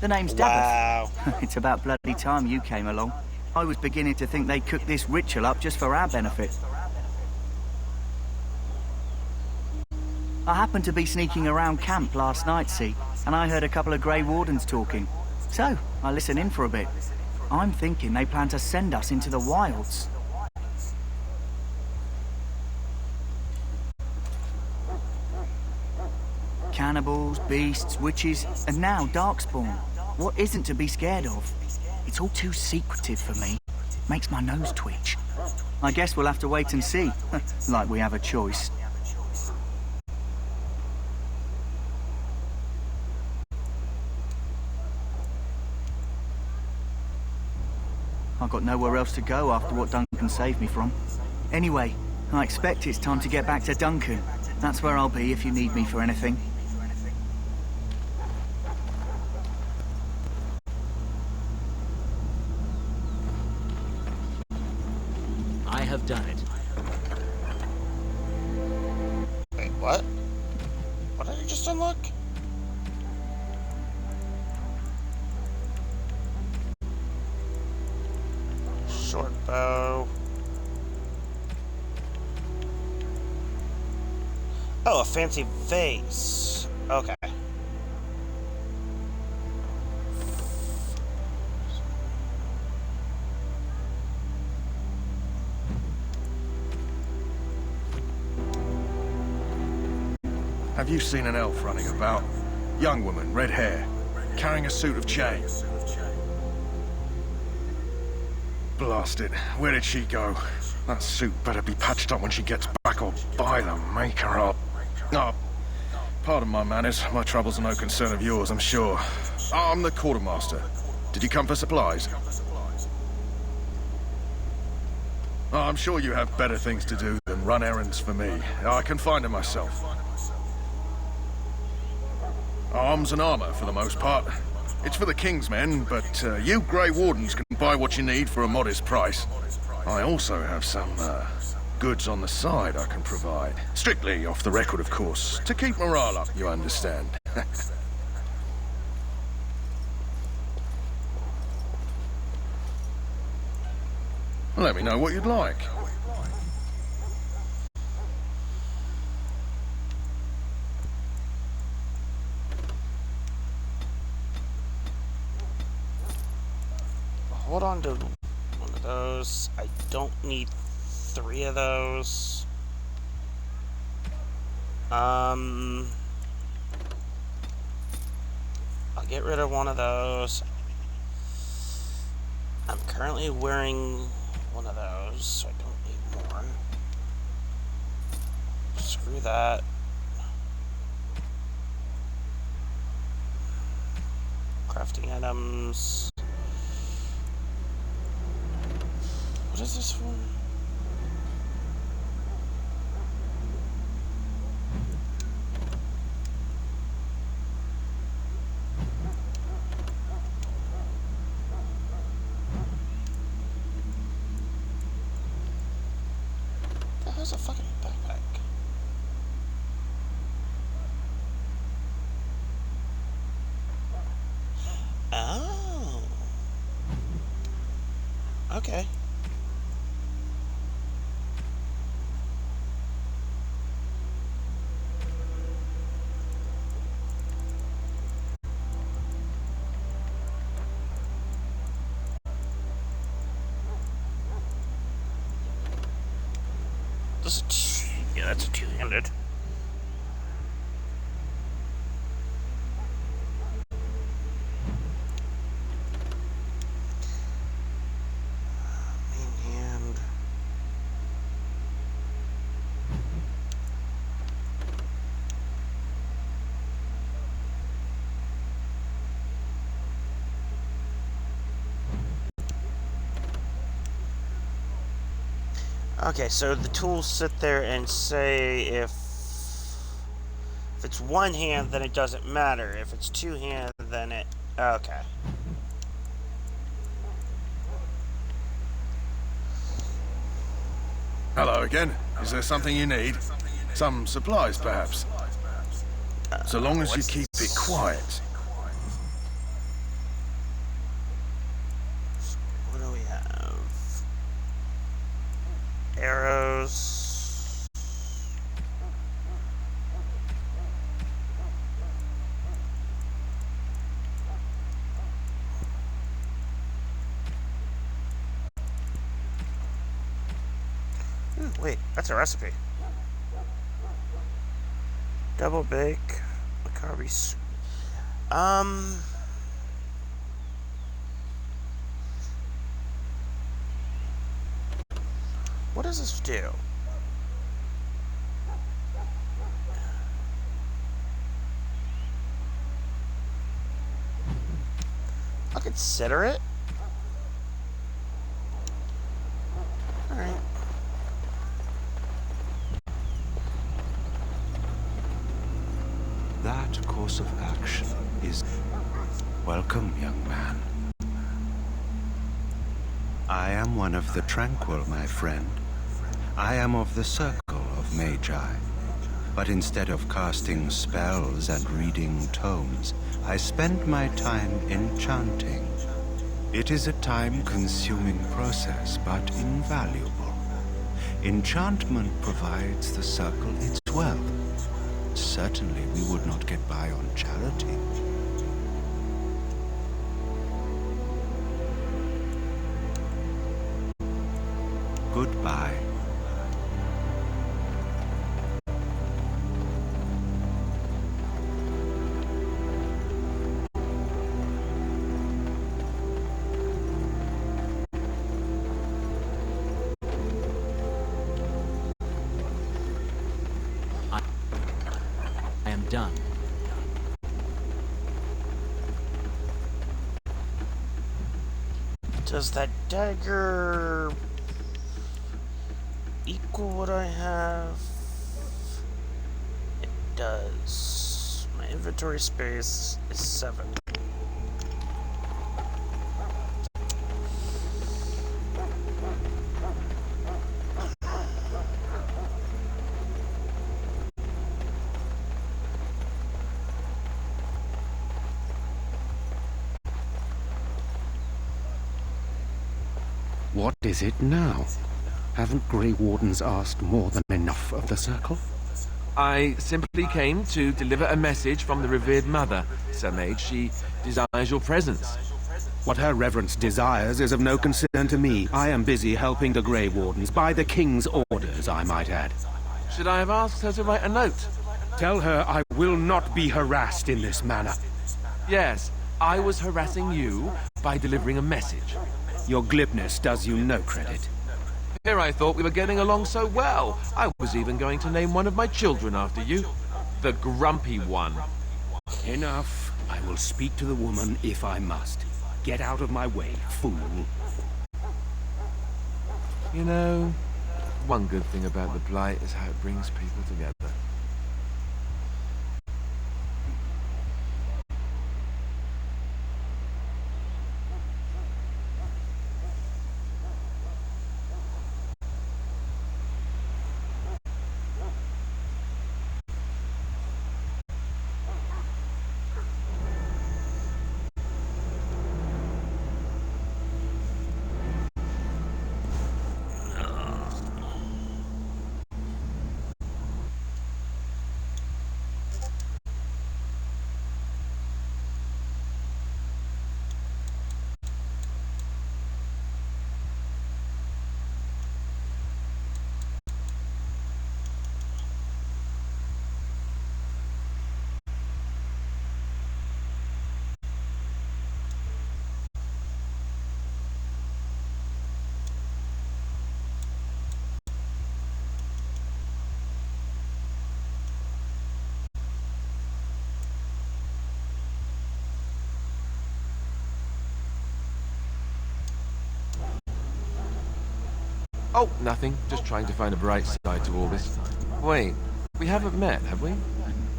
Speaker 23: The name's
Speaker 2: Wow.
Speaker 23: Davith. It's about bloody time you came along. I was beginning to think they cooked this ritual up just for our benefit. I happened to be sneaking around camp last night, see, and I heard a couple of Grey Wardens talking. So, I listened in for a bit. I'm thinking they plan to send us into the wilds. Cannibals, beasts, witches, and now Darkspawn. What isn't to be scared of? It's all too secretive for me. Makes my nose twitch. I guess we'll have to wait and see. Like we have a choice. I've got nowhere else to go after what Duncan saved me from. Anyway, I expect it's time to get back to Duncan. That's where I'll be if you need me for anything.
Speaker 1: I have done it.
Speaker 2: Wait, what? What did you just unlock? Short bow. Oh, a fancy vase. Okay.
Speaker 21: Have you seen an elf running about? Young woman, red hair, carrying a suit of chain. Blast it. Where did she go? That suit better be patched up when she gets back, or by the maker up. Oh, pardon my manners. My troubles are no concern of yours, I'm sure. I'm the quartermaster. Did you come for supplies? Oh, I'm sure you have better things to do than run errands for me. I can find them myself. Arms and armor, for the most part. It's for the King's men, but you Grey Wardens can buy what you need for a modest price. I also have some goods on the side I can provide. Strictly off the record, of course. To keep morale up, you understand. Let me know what you'd like.
Speaker 2: Hold on to one of those. I don't need 3 of those. I'll get rid of one of those. I'm currently wearing one of those, so I don't need more. Screw that. Crafting items. What is this for? That was a fucking backpack. Oh. Okay. Yeah, that's a two-handed. Main hand. Okay, so the tools sit there and say if it's one hand, then it doesn't matter. If it's two hand, then it... Okay.
Speaker 21: Hello again. Is there something you need? Some supplies, perhaps? So long as you keep it quiet.
Speaker 2: What do we have? Arrows. Wait, that's a recipe. Double bake, Maccabi soup. What does this do? I'll consider it. Alright.
Speaker 6: That course of action is... Welcome, young man. I am one of the tranquil, my friend. I am of the circle of Magi. But instead of casting spells and reading tomes, I spend my time enchanting. It is a time-consuming process, but invaluable. Enchantment provides the circle its wealth. Certainly we would not get by on charity. Goodbye.
Speaker 1: I am done.
Speaker 2: Does that dagger equal what I have? It does. My inventory space is 7.
Speaker 12: What is it now? Haven't Grey Wardens asked more than enough of the Circle?
Speaker 14: I simply came to deliver a message from the revered mother, Sir Mage. She desires your presence.
Speaker 12: What her reverence desires is of no concern to me. I am busy helping the Grey Wardens, by the King's orders, I might add.
Speaker 14: Should I have asked her to write a note?
Speaker 12: Tell her I will not be harassed in this manner.
Speaker 14: Yes, I was harassing you by delivering a message.
Speaker 12: Your glibness does you no credit.
Speaker 14: Here I thought we were getting along so well. I was even going to name one of my children after you. The Grumpy One.
Speaker 12: Enough. I will speak to the woman if I must. Get out of my way, fool.
Speaker 14: You know, one good thing about the Blight is how it brings people together. Oh, nothing. Just trying to find a bright side to all this. Wait, we haven't met, have we?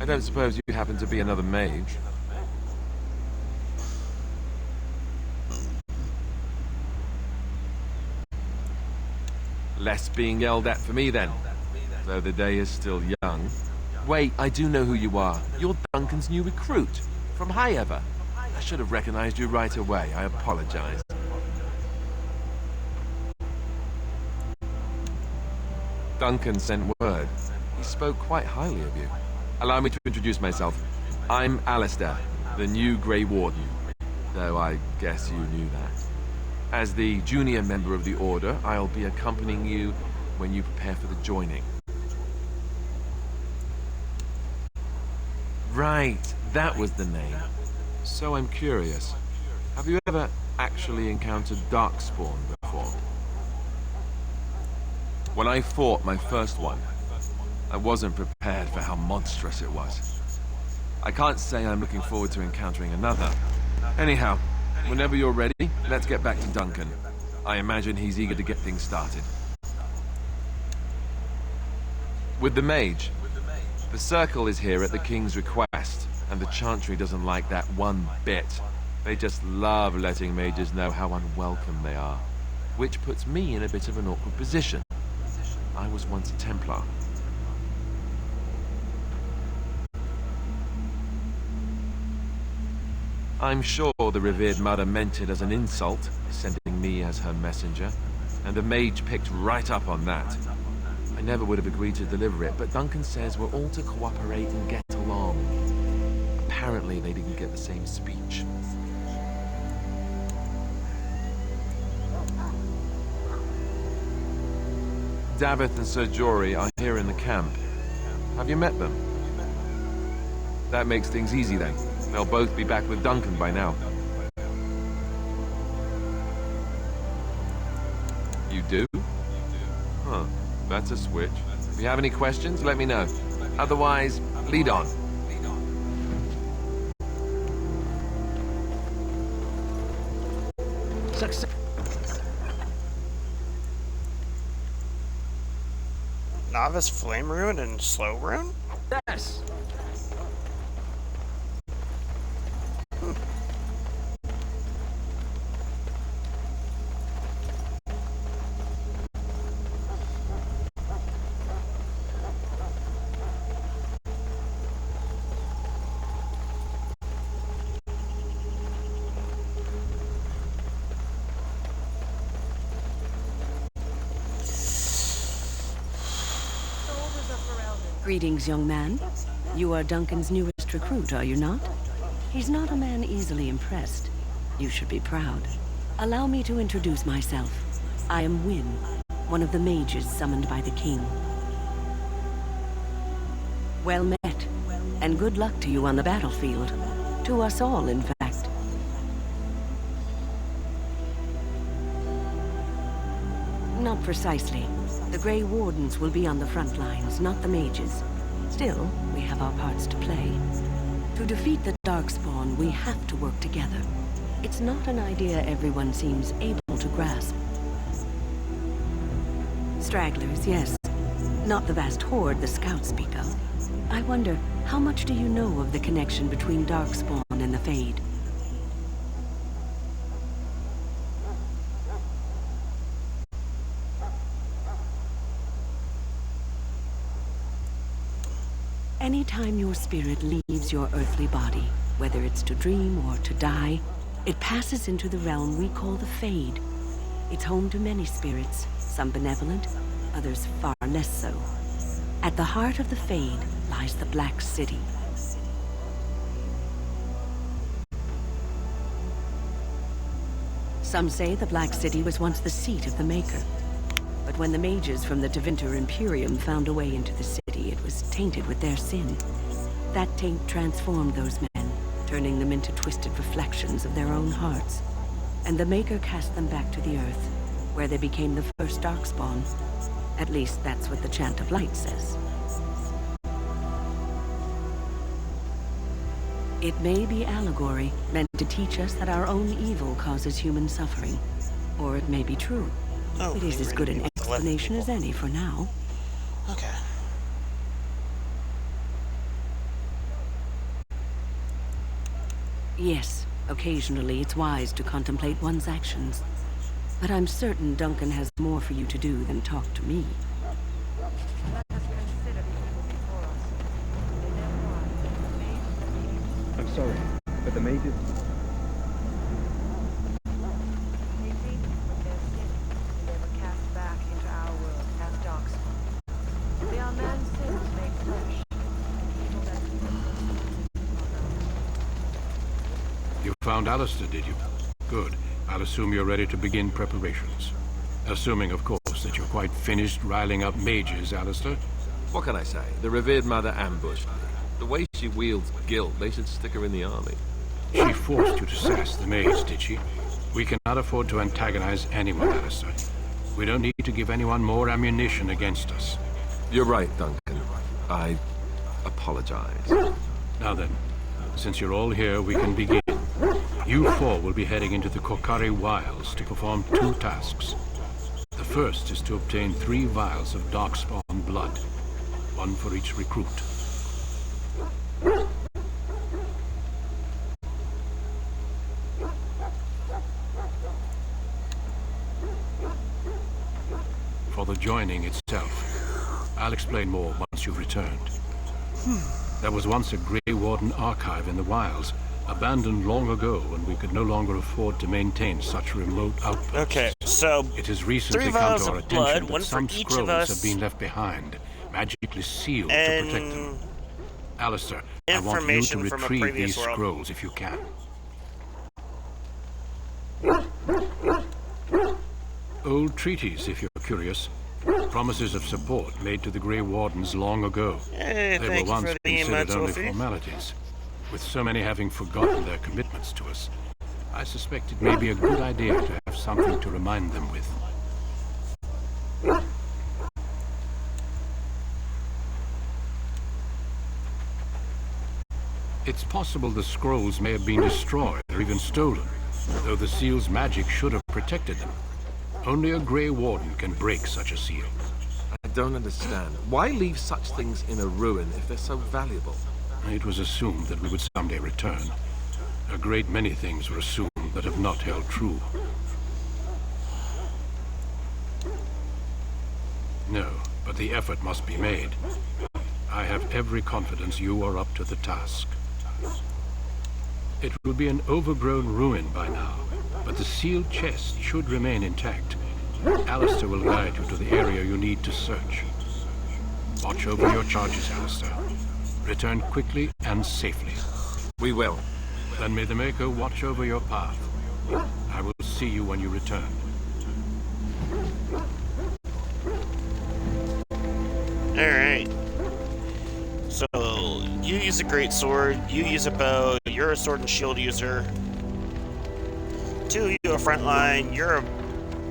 Speaker 14: I don't suppose you happen to be another mage. Less being yelled at for me, then. Though the day is still young. Wait, I do know who you are. You're Duncan's new recruit. From Highever. I should have recognized you right away. I apologize. Duncan sent word. He spoke quite highly of you. Allow me to introduce myself. I'm Alistair, the new Grey Warden. Though I guess you knew that. As the junior member of the Order, I'll be accompanying you when you prepare for the joining. Right, that was the name. So I'm curious. Have you ever actually encountered Darkspawn before? When I fought my first one, I wasn't prepared for how monstrous it was. I can't say I'm looking forward to encountering another. Anyhow, whenever you're ready, let's get back to Duncan. I imagine he's eager to get things started. With the mage, the Circle is here at the King's request, and the Chantry doesn't like that one bit. They just love letting mages know how unwelcome they are, which puts me in a bit of an awkward position. I was once a Templar. I'm sure the revered mother meant it as an insult, sending me as her messenger, and the mage picked right up on that. I never would have agreed to deliver it, but Duncan says we're all to cooperate and get along. Apparently they didn't get the same speech. Davith and Sir Jory are here in the camp. Have you met them? That makes things easy then. They'll both be back with Duncan by now. You do? Huh, that's a switch. If you have any questions, let me know. Otherwise, lead on.
Speaker 1: Success.
Speaker 2: Novice Flame Rune and Slow Rune?
Speaker 1: Yes.
Speaker 9: Greetings, young man. You are Duncan's newest recruit, are you not? He's not a man easily impressed. You should be proud. Allow me to introduce myself. I am Wynne, one of the mages summoned by the king. Well met, and good luck to you on the battlefield. To us all, in fact. Not precisely. The Grey Wardens will be on the front lines, not the mages. Still, we have our parts to play. To defeat the Darkspawn, we have to work together. It's not an idea everyone seems able to grasp. Stragglers, yes. Not the vast horde the scouts speak of. I wonder, how much do you know of the connection between Darkspawn and the Fade? Anytime your spirit leaves your earthly body, whether it's to dream or to die, it passes into the realm we call the Fade. It's home to many spirits, some benevolent, others far less so. At the heart of the Fade lies the Black City. Some say the Black City was once the seat of the Maker. But when the mages from the Tevinter Imperium found a way into the city, it was tainted with their sin. That taint transformed those men, turning them into twisted reflections of their own hearts. And the Maker cast them back to the Earth, where they became the first Darkspawn. At least that's what the Chant of Light says. It may be allegory, meant to teach us that our own evil causes human suffering. Or it may be true.
Speaker 2: Oh,
Speaker 9: it is as good an explanation as any for now.
Speaker 2: Okay.
Speaker 9: Yes, occasionally it's wise to contemplate one's actions. But I'm certain Duncan has more for you to do than talk to me.
Speaker 15: I'm sorry, but the mages...
Speaker 4: You found Alistair, did you? Good. I'll assume you're ready to begin preparations. Assuming, of course, that you're quite finished riling up mages, Alistair.
Speaker 14: What can I say? The revered mother ambushed me. The way she wields guilt, they should stick her in the army.
Speaker 4: She forced you to sass the mage, did she? We cannot afford to antagonize anyone, Alistair. We don't need to give anyone more ammunition against us.
Speaker 14: You're right, Duncan. I apologize.
Speaker 4: Now then, since you're all here, we can begin. You four will be heading into the Kokari Wilds to perform 2 tasks. The first is to obtain 3 vials of Darkspawn blood, 1 for each recruit. For the joining itself, I'll explain more once you've returned. There was once a Grey Warden archive in the wilds, abandoned long ago when we could no longer afford to maintain such remote outposts.
Speaker 2: Okay, so
Speaker 4: it has recently
Speaker 2: 3
Speaker 4: come
Speaker 2: vials
Speaker 4: to our
Speaker 2: of
Speaker 4: attention
Speaker 2: blood,
Speaker 4: that
Speaker 2: 1 for
Speaker 4: some
Speaker 2: each
Speaker 4: scrolls
Speaker 2: of us,
Speaker 4: have been left behind, magically sealed to
Speaker 2: and
Speaker 4: protect them. Alistair, I want you to
Speaker 2: information from a
Speaker 4: retrieve
Speaker 2: previous
Speaker 4: these
Speaker 2: world.
Speaker 4: scrolls if you can. Old treaties, if you're curious. Promises of support made to the Grey Wardens long ago.
Speaker 2: Hey,
Speaker 4: they
Speaker 2: thank
Speaker 4: were
Speaker 2: you
Speaker 4: once
Speaker 2: for the
Speaker 4: considered only
Speaker 2: trophy.
Speaker 4: formalities. With so many having forgotten their commitments to us, I suspect it may be a good idea to have something to remind them with. It's possible the scrolls may have been destroyed or even stolen, though the seal's magic should have protected them. Only a Grey Warden can break such a seal.
Speaker 14: I don't understand. Why leave such things in a ruin if they're so valuable?
Speaker 4: It was assumed that we would someday return. A great many things were assumed that have not held true. No, but the effort must be made. I have every confidence you are up to the task. It will be an overgrown ruin by now, but the sealed chest should remain intact. Alistair will guide you to the area you need to search. Watch over your charges, Alistair. Return quickly and safely.
Speaker 14: We will.
Speaker 4: Then may the Maker watch over your path. I will see you when you return.
Speaker 2: Alright. So, you use a great sword, you use a bow, you're a sword and shield user. 2, you a frontline, you're a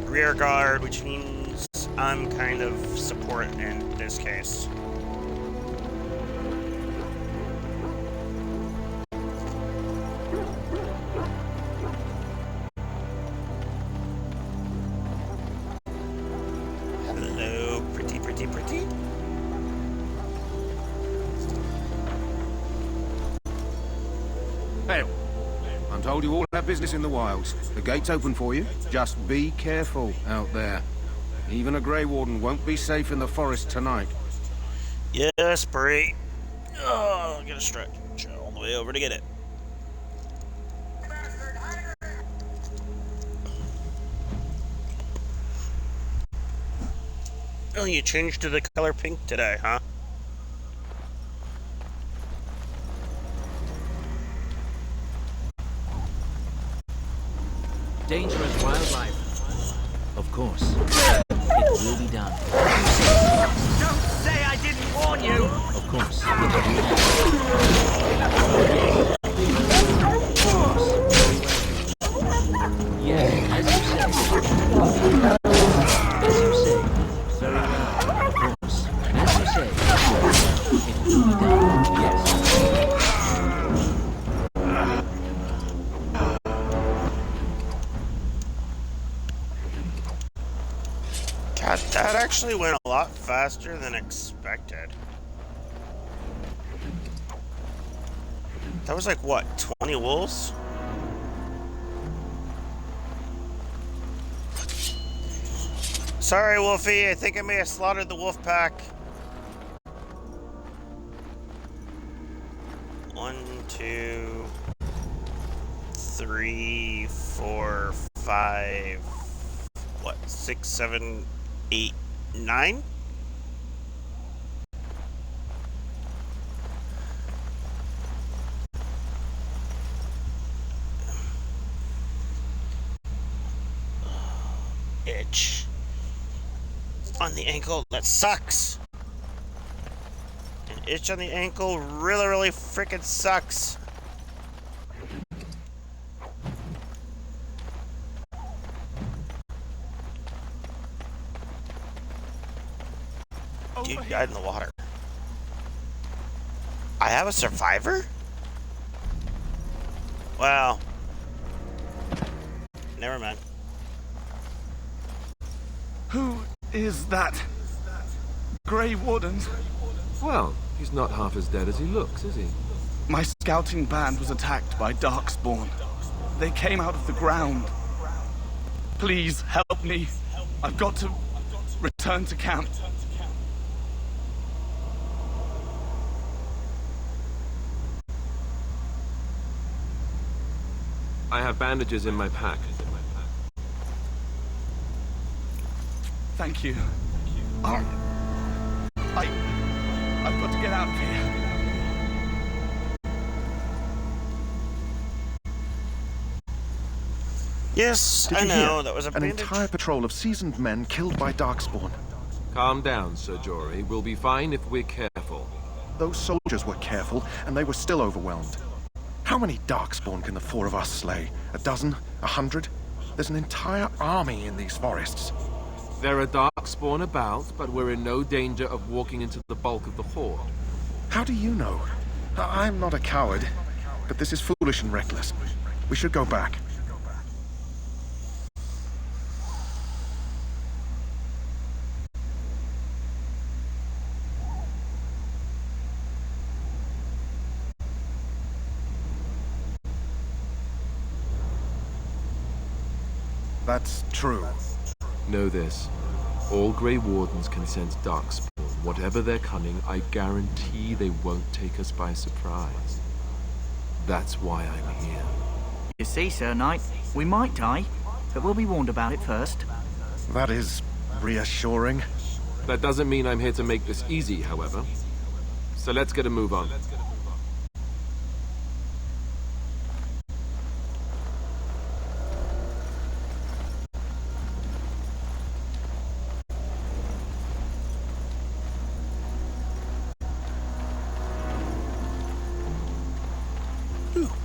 Speaker 2: rear guard, which means I'm kind of support in this case. Hello, pretty.
Speaker 12: Well, I'm told you all have business in the wilds. The gate's open for you. Just be careful out there. Even a Grey Warden won't be safe in the forest tonight.
Speaker 2: Yes, Bree. Oh, I'll get a stretch all the way over to get it. Oh, you changed to the color pink today, huh?
Speaker 1: Dangerous wildlife. Of course. It will be done.
Speaker 23: Don't say I didn't warn you!
Speaker 1: Of course. Yeah, as you say. As you say. Very well. Of course. As you say. It will be done. Yes.
Speaker 2: God, that actually went a lot faster than expected. That was like, what, 20 wolves? Sorry, Wolfie, I think I may have slaughtered the wolf pack. 1, 2, 3, 4, 5, what, 6, 7, 8, 9? Itch on the ankle, that sucks. An itch on the ankle really freaking sucks. Dude died in the water. I have a survivor? Wow. Never mind.
Speaker 21: Who is that? Grey Warden?
Speaker 14: Well, he's not half as dead as he looks, is he?
Speaker 21: My scouting band was attacked by Darkspawn. They came out of the ground. Please help me. I've got to return to camp.
Speaker 14: I have bandages in my pack.
Speaker 21: Thank you. I've got to get out of here.
Speaker 2: Yes,
Speaker 21: Did
Speaker 2: I
Speaker 21: you
Speaker 2: know,
Speaker 21: hear?
Speaker 2: that was a
Speaker 21: An
Speaker 2: bandage.
Speaker 21: entire patrol of seasoned men killed by Darkspawn.
Speaker 14: Calm down, Sir Jory. We'll be fine if we're careful.
Speaker 21: Those soldiers were careful, and they were still overwhelmed. How many Darkspawn can the four of us slay? A dozen? 100? There's an entire army in these forests.
Speaker 14: There are Darkspawn about, but we're in no danger of walking into the bulk of the horde.
Speaker 21: How do you know? I'm not a coward, but this is foolish and reckless. We should go back. That's true.
Speaker 14: Know this. All Grey Wardens can sense Darkspawn. Whatever their cunning, I guarantee they won't take us by surprise. That's why I'm here.
Speaker 23: You see, Sir Knight, we might die, but we'll be warned about it first.
Speaker 21: That is reassuring.
Speaker 14: That doesn't mean I'm here to make this easy, however. So let's get a move on.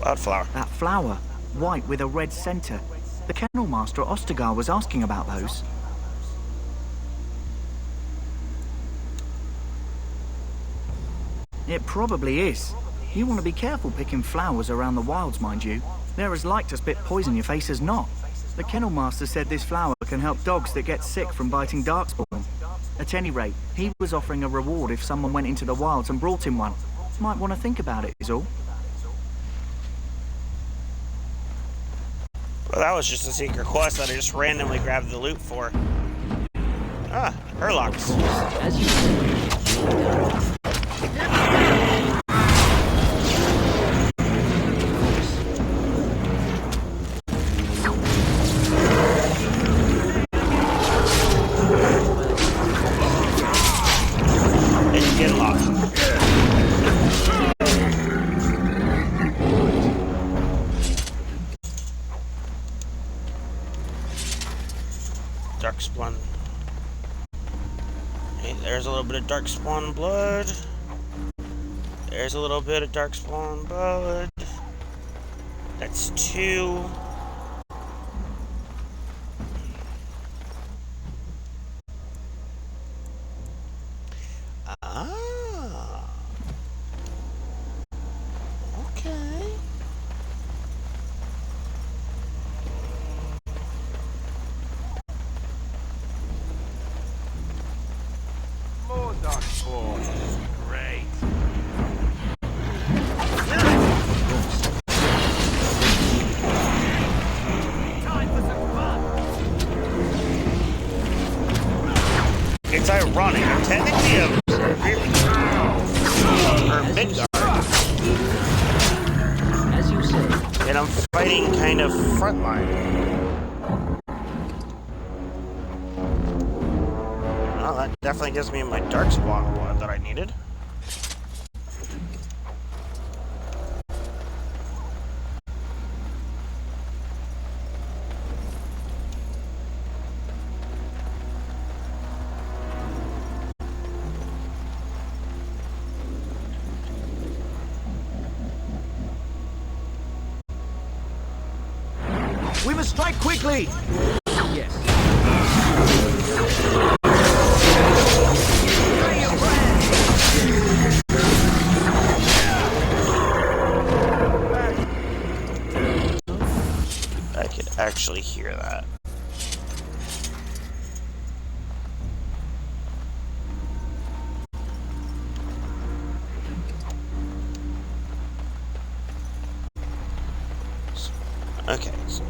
Speaker 2: Wildflower.
Speaker 23: That flower, white with a red center. The kennel master at Ostagar was asking about those. It probably is. You want to be careful picking flowers around the wilds, mind you. They're as like to spit poison in your face as not. The kennel master said this flower can help dogs that get sick from biting darkspawn. At any rate, he was offering a reward if someone went into the wilds and brought him one. Might want to think about it, is all.
Speaker 2: Well, that was just a secret quest that I just randomly grabbed the loot for. Ah, Herlocks.
Speaker 1: As you
Speaker 2: It's getting lost. Darkspawn. Hey, there's a little bit of Darkspawn blood. There's a little bit of Darkspawn blood. That's 2. Ah. Okay.
Speaker 3: More darkspawn. Great. Time for some fun.
Speaker 2: It's ironic. I'm technically a Midgard.
Speaker 1: As you say.
Speaker 2: And I'm fighting kind of frontline. Well, that definitely gives me my Darkspawn blood that I needed.
Speaker 1: We must strike quickly! Yes.
Speaker 2: I could actually hear that. Okay, so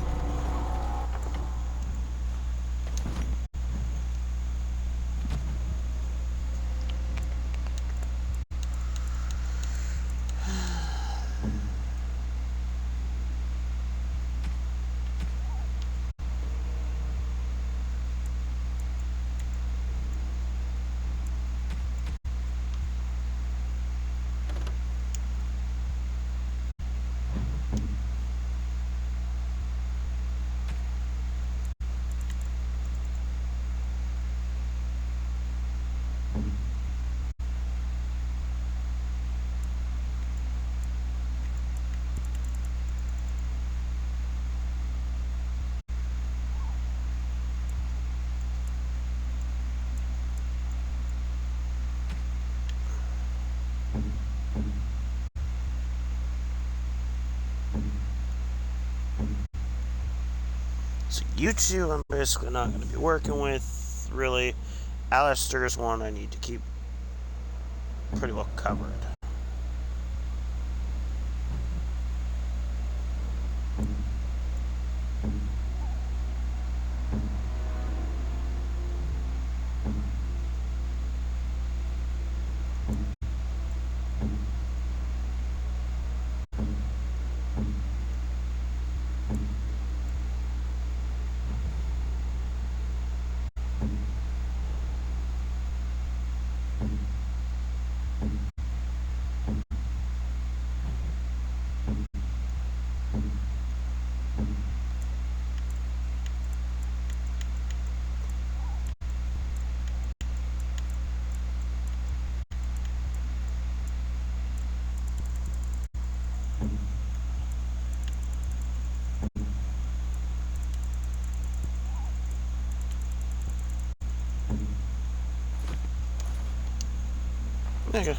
Speaker 2: you two I'm basically not going to be working with, really. Alistair's one I need to keep pretty well covered. Okay.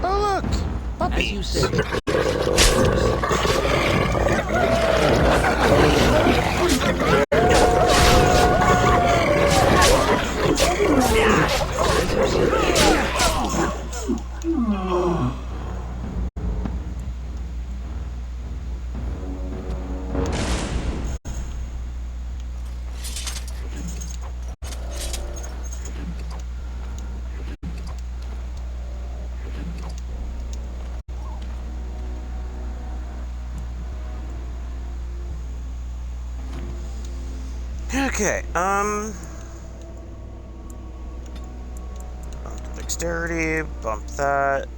Speaker 2: Oh look! Puppies!
Speaker 1: As you said.
Speaker 2: Okay, bump dexterity, bump that.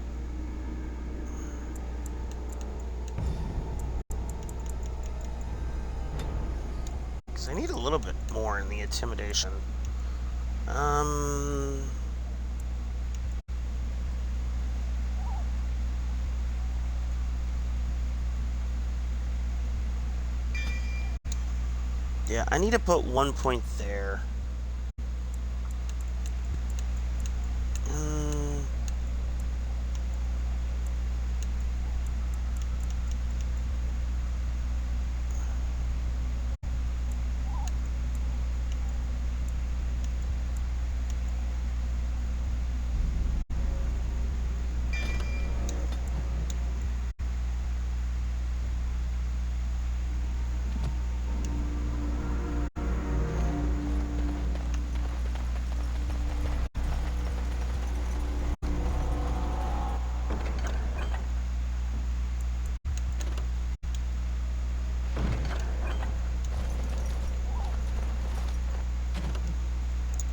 Speaker 2: Because I need a little bit more in the intimidation. Yeah, I need to put 1 point there.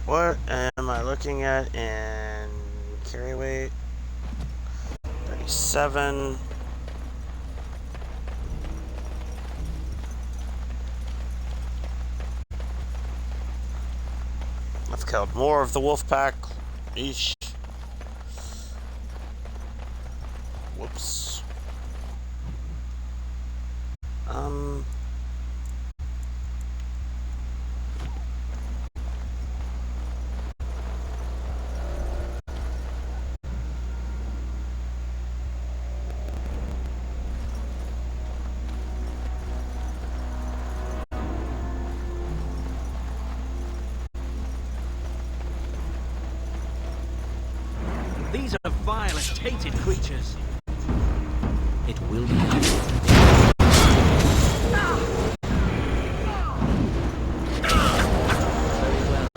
Speaker 2: What am I looking at in carry weight? 37. I've killed more of the wolf pack. Eesh. Whoops.
Speaker 1: These are vile and tainted creatures. It will be. Very well.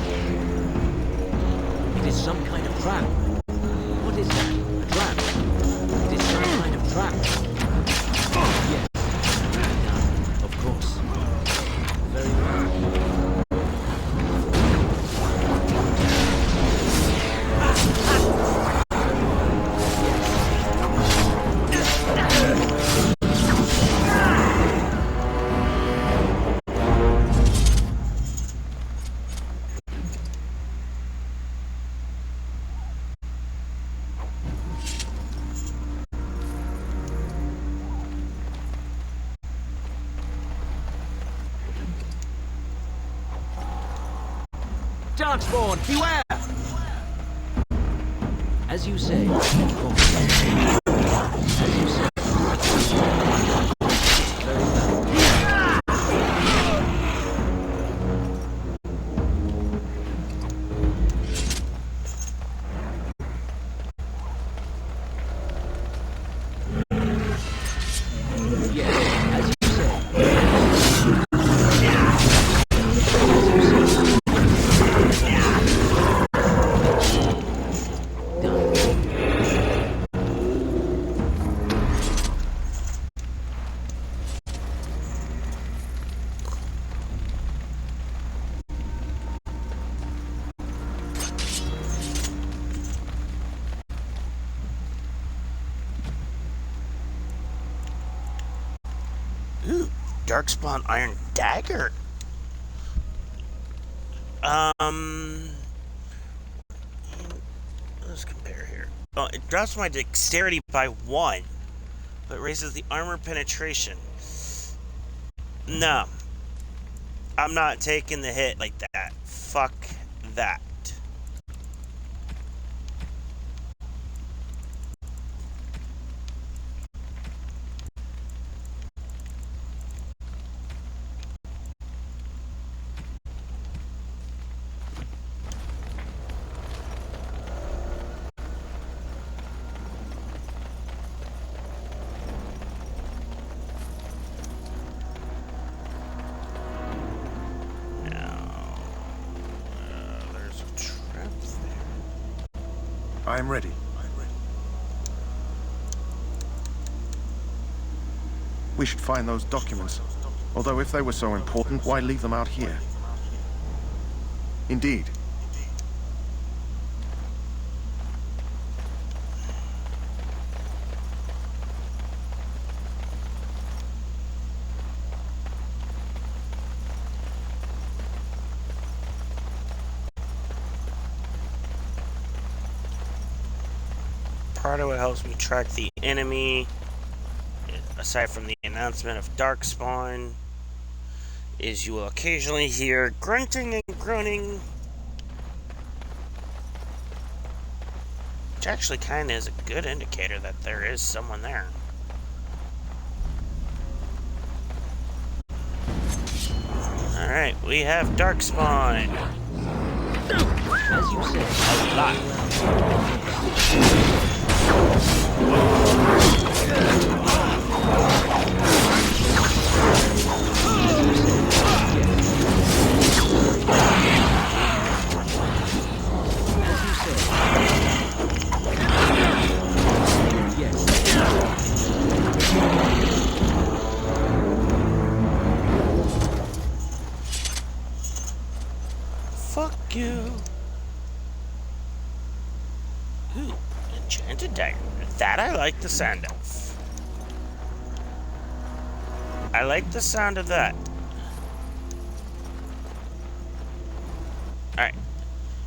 Speaker 1: It is some kind of trap. What is that? A trap? It is some kind of trap. Yes. Of course. Very well. Darkspawn, beware! As you say, of course. As you say. Very well. Yes, as you say.
Speaker 2: Ooh, Darkspawn Iron Dagger. Let's compare here. Oh, it drops my dexterity by 1, but raises the armor penetration. No. I'm not taking the hit like that. Fuck that.
Speaker 21: I'm ready. We should find those documents. Although if they were so important, why leave them out here? Indeed.
Speaker 2: Part of what helps me track the enemy, aside from the announcement of Darkspawn, is you will occasionally hear grunting and groaning, which actually kind of is a good indicator that there is someone there. Alright, we have Darkspawn.
Speaker 1: As you said,
Speaker 2: a lot. Fuck you. Ooh, enchanted dagger. That I like the sound of. I like the sound of that. Alright.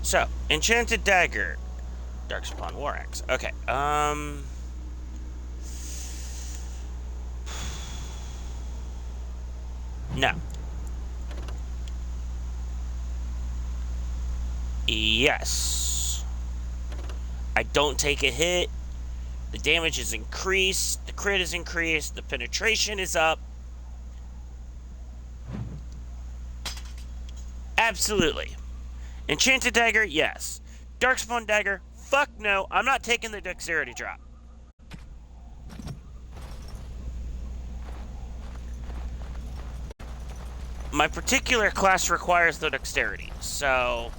Speaker 2: So, enchanted dagger. Darkspawn War Axe. Okay, no. Yes. I don't take a hit. The damage is increased. The crit is increased. The penetration is up. Absolutely. Enchanted dagger, yes. Darkspawn dagger, fuck no. I'm not taking the dexterity drop. My particular class requires the dexterity, so...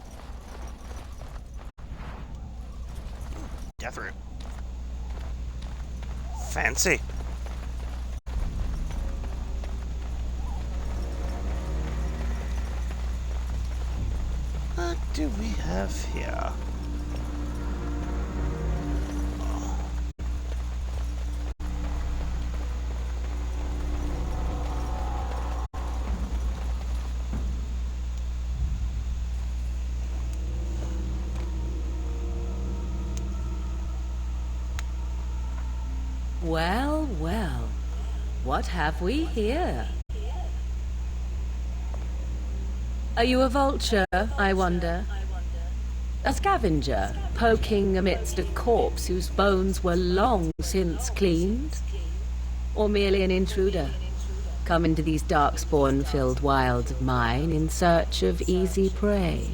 Speaker 2: Death root. Fancy. What do we have here?
Speaker 9: Well, well. What have we here? Are you a vulture, I wonder? A scavenger, poking amidst a corpse whose bones were long since cleaned? Or merely an intruder, come into these darkspawn-filled wilds of mine in search of easy prey?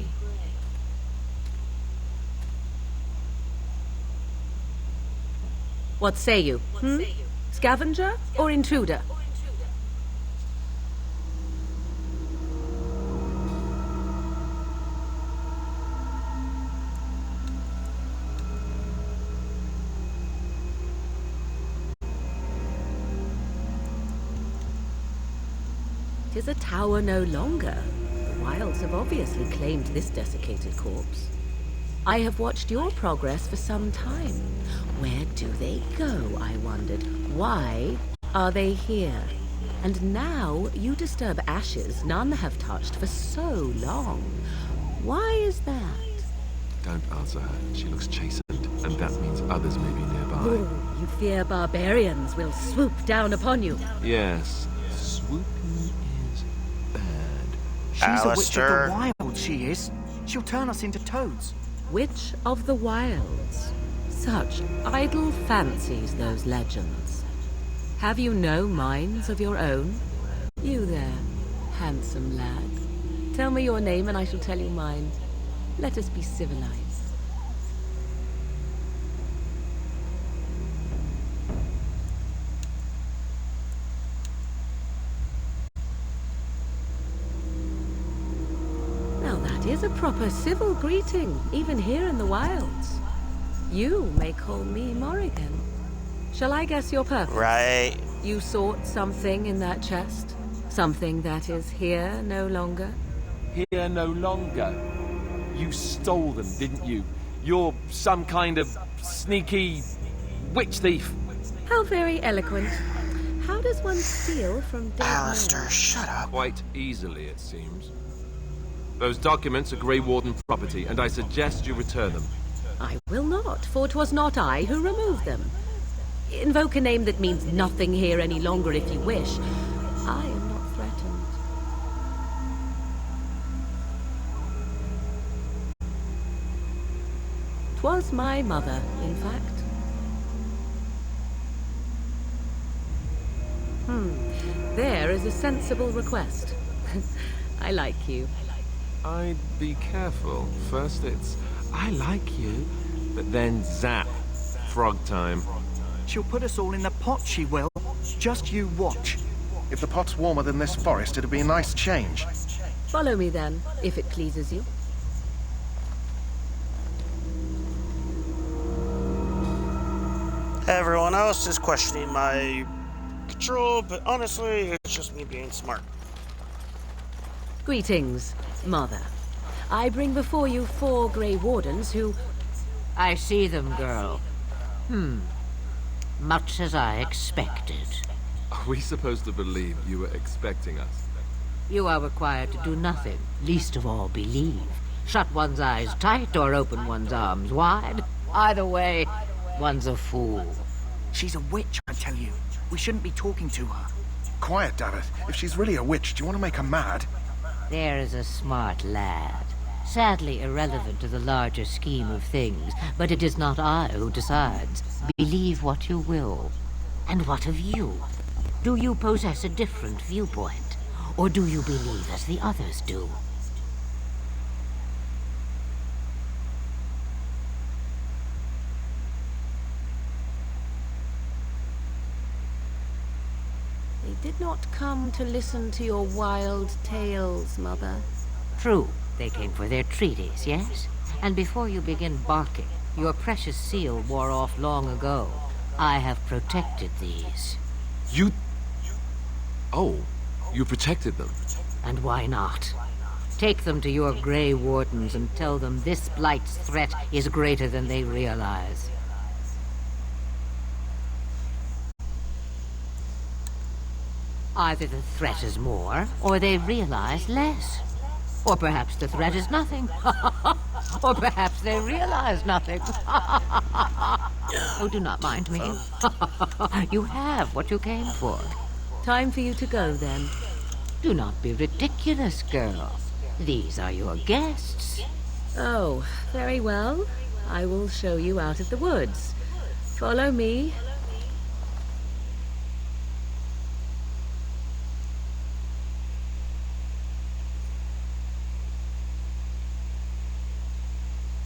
Speaker 9: What say you? Scavenger or intruder? Tis a tower no longer. The wilds have obviously claimed this desiccated corpse. I have watched your progress for some time. Where do they go, I wondered? Why are they here? And now you disturb ashes none have touched for so long. Why is that?
Speaker 14: Don't answer her. She looks chastened, and that means others may be nearby.
Speaker 9: Oh, you fear barbarians will swoop down upon you.
Speaker 14: Yes, swooping is bad.
Speaker 23: She's a witch of the wild, she is. She'll turn us into toads.
Speaker 9: Witch of the Wilds. Such idle fancies, those legends. Have you no minds of your own? You there, handsome lad. Tell me your name and I shall tell you mine. Let us be civilized. Now that is a proper civil greeting, even here in the wilds. You may call me Morrigan. Shall I guess your purpose?
Speaker 2: Right.
Speaker 9: You sought something in that chest? Something that is here no longer?
Speaker 14: Here no longer. You stole them, didn't you? You're some kind of sneaky witch thief.
Speaker 9: How very eloquent. How does one steal from dead
Speaker 2: Alistair,
Speaker 9: men?
Speaker 2: shut up.
Speaker 14: Quite easily, it seems. Those documents are Grey Warden property, and I suggest you return them.
Speaker 9: I will not, for 'twas not I who removed them. Invoke a name that means nothing here any longer if you wish. I am not threatened. 'Twas my mother, in fact. There is a sensible request. I like you.
Speaker 14: I'd be careful. First it's, I like you, but then zap. Frog time.
Speaker 23: She'll put us all in the pot, she will. Just you watch.
Speaker 21: If the pot's warmer than this forest, it'd be a nice change.
Speaker 9: Follow me then, if it pleases you.
Speaker 2: Everyone else is questioning my control, but honestly, it's just me being smart.
Speaker 9: Greetings, Mother. I bring before you 4 Grey Wardens who...
Speaker 8: I see them, girl. Much as I expected.
Speaker 14: Are we supposed to believe you were expecting us?
Speaker 8: You are required to do nothing, least of all believe. Shut one's eyes tight or open one's arms wide. Either way, one's a fool.
Speaker 23: She's a witch, I tell you. We shouldn't be talking to her.
Speaker 21: Quiet, David. If she's really a witch, do you want to make her mad?
Speaker 8: There is a smart lad. Sadly irrelevant to the larger scheme of things, but it is not I who decides. Believe what you will. And what of you? Do you possess a different viewpoint? Or do you believe as the others do?
Speaker 9: They did not come to listen to your wild tales, Mother.
Speaker 8: True. They came for their treaties, yes? And before you begin barking, your precious seal wore off long ago. I have protected these.
Speaker 14: You... Oh, you protected them.
Speaker 8: And why not? Take them to your Grey Wardens and tell them this blight's threat is greater than they realize. Either the threat is more, or they realize less. Or perhaps the threat is nothing. Or perhaps they realize nothing. Oh, do not mind me. You have what you came for.
Speaker 9: Time for you to go, then.
Speaker 8: Do not be ridiculous, girl. These are your guests.
Speaker 9: Oh, very well. I will show you out of the woods. Follow me.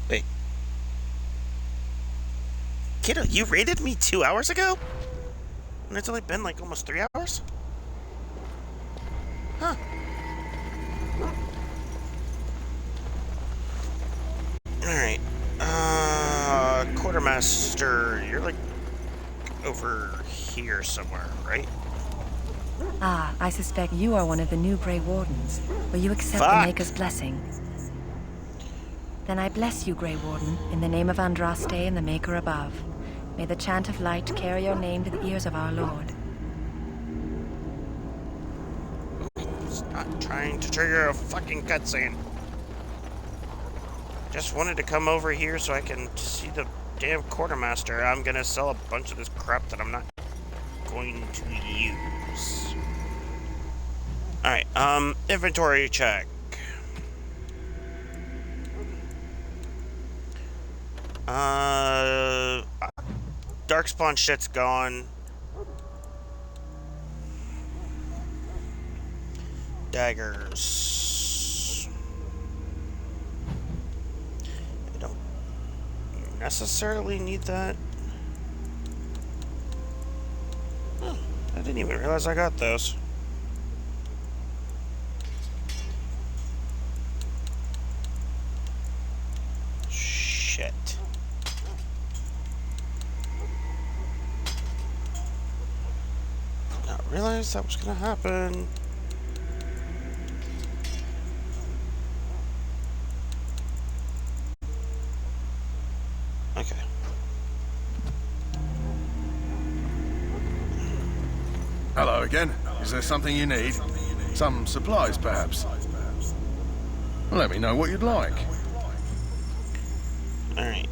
Speaker 2: Wait. Kiddo, you raided me 2 hours ago? And it's only been like almost 3 hours? Huh. Alright. Quartermaster, you're like over here somewhere, right?
Speaker 10: Ah, I suspect you are one of the new Grey Wardens. Will you accept the Maker's blessing? Then I bless you, Grey Warden, in the name of Andraste and the Maker above. May the chant of light carry your name to the ears of our Lord.
Speaker 2: It's not trying to trigger a fucking cutscene. Just wanted to come over here so I can see the damn quartermaster. I'm gonna sell a bunch of this crap that I'm not going to use. Alright, inventory check. Darkspawn shit's gone. Daggers. I don't necessarily need that. Oh, I didn't even realize I got those. Shit. Did not realize that was gonna happen. Okay.
Speaker 21: Hello again. Is there something you need? Some supplies, perhaps? Let me know what you'd like.
Speaker 2: Alright,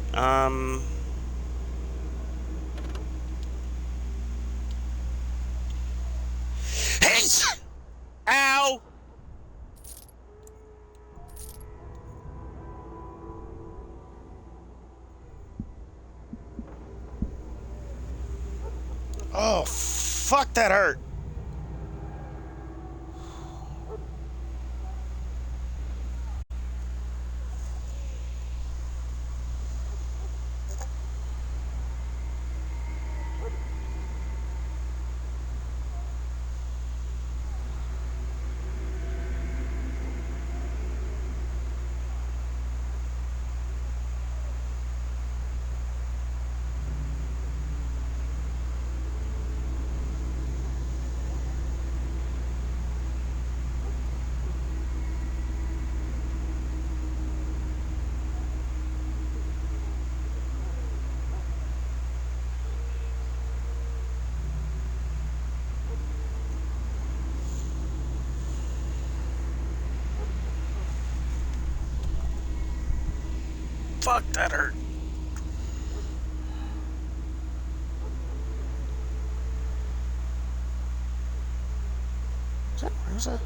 Speaker 2: Ow! Oh, fuck, that hurt. Fuck, that hurt. Where's that?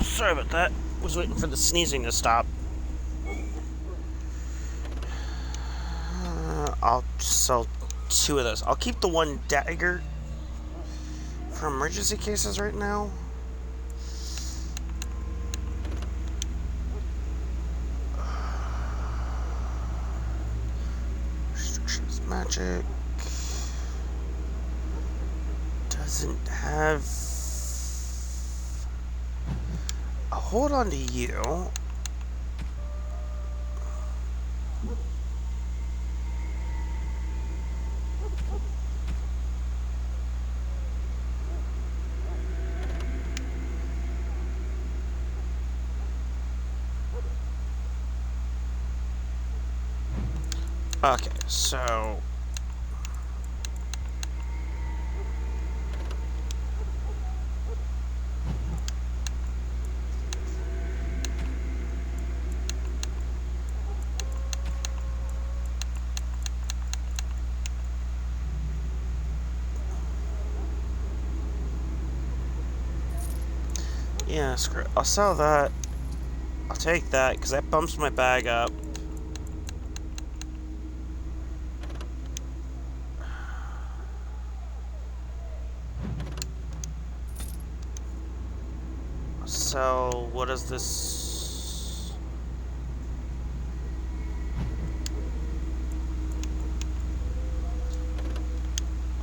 Speaker 2: Sorry about that. Was waiting for the sneezing to stop. I'll sell 2 of those. I'll keep the 1 dagger for emergency cases right now. Restrictions magic. Doesn't have. I'll hold on to you. Okay, so yeah, screw it. I'll sell that. I'll take that because that bumps my bag up. So, what is this?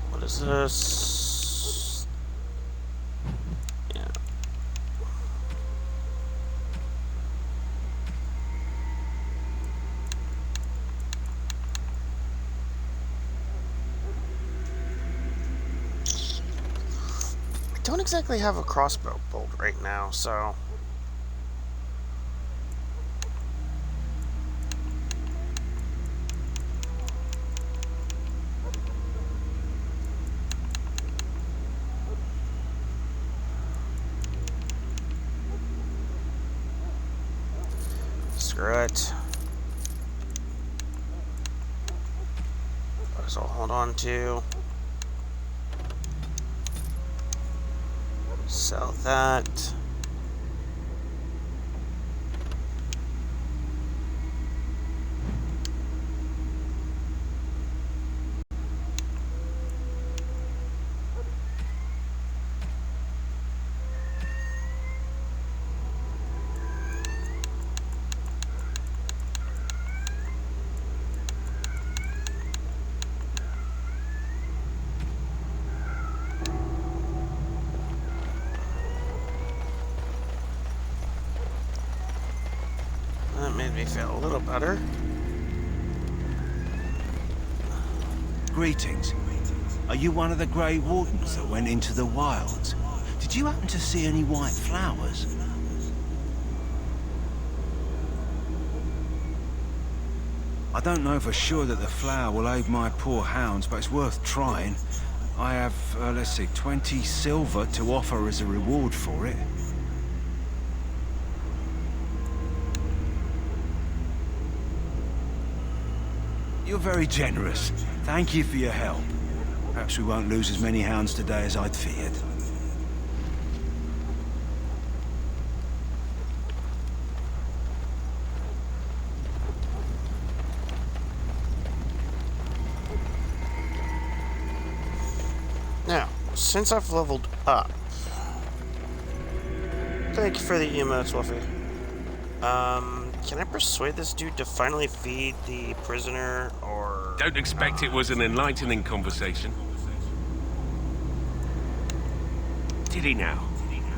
Speaker 2: What is this? Yeah. I don't exactly have a crossbow bolt right now, so. Screw it. Might as well hold on to. Sell that. That made me feel a little better.
Speaker 6: Greetings. Are you one of the Grey Wardens that went into the wilds? Did you happen to see any white flowers? I don't know for sure that the flower will aid my poor hounds, but it's worth trying. I have, let's see, 20 silver to offer as a reward for it. You're very generous. Thank you for your help. Perhaps we won't lose as many hounds today as I'd feared.
Speaker 2: Now, since I've leveled up, thank you for the emotes, Wolfie. Can I persuade this dude to finally feed the prisoner, or...
Speaker 20: Don't expect it was an enlightening conversation. Did he now?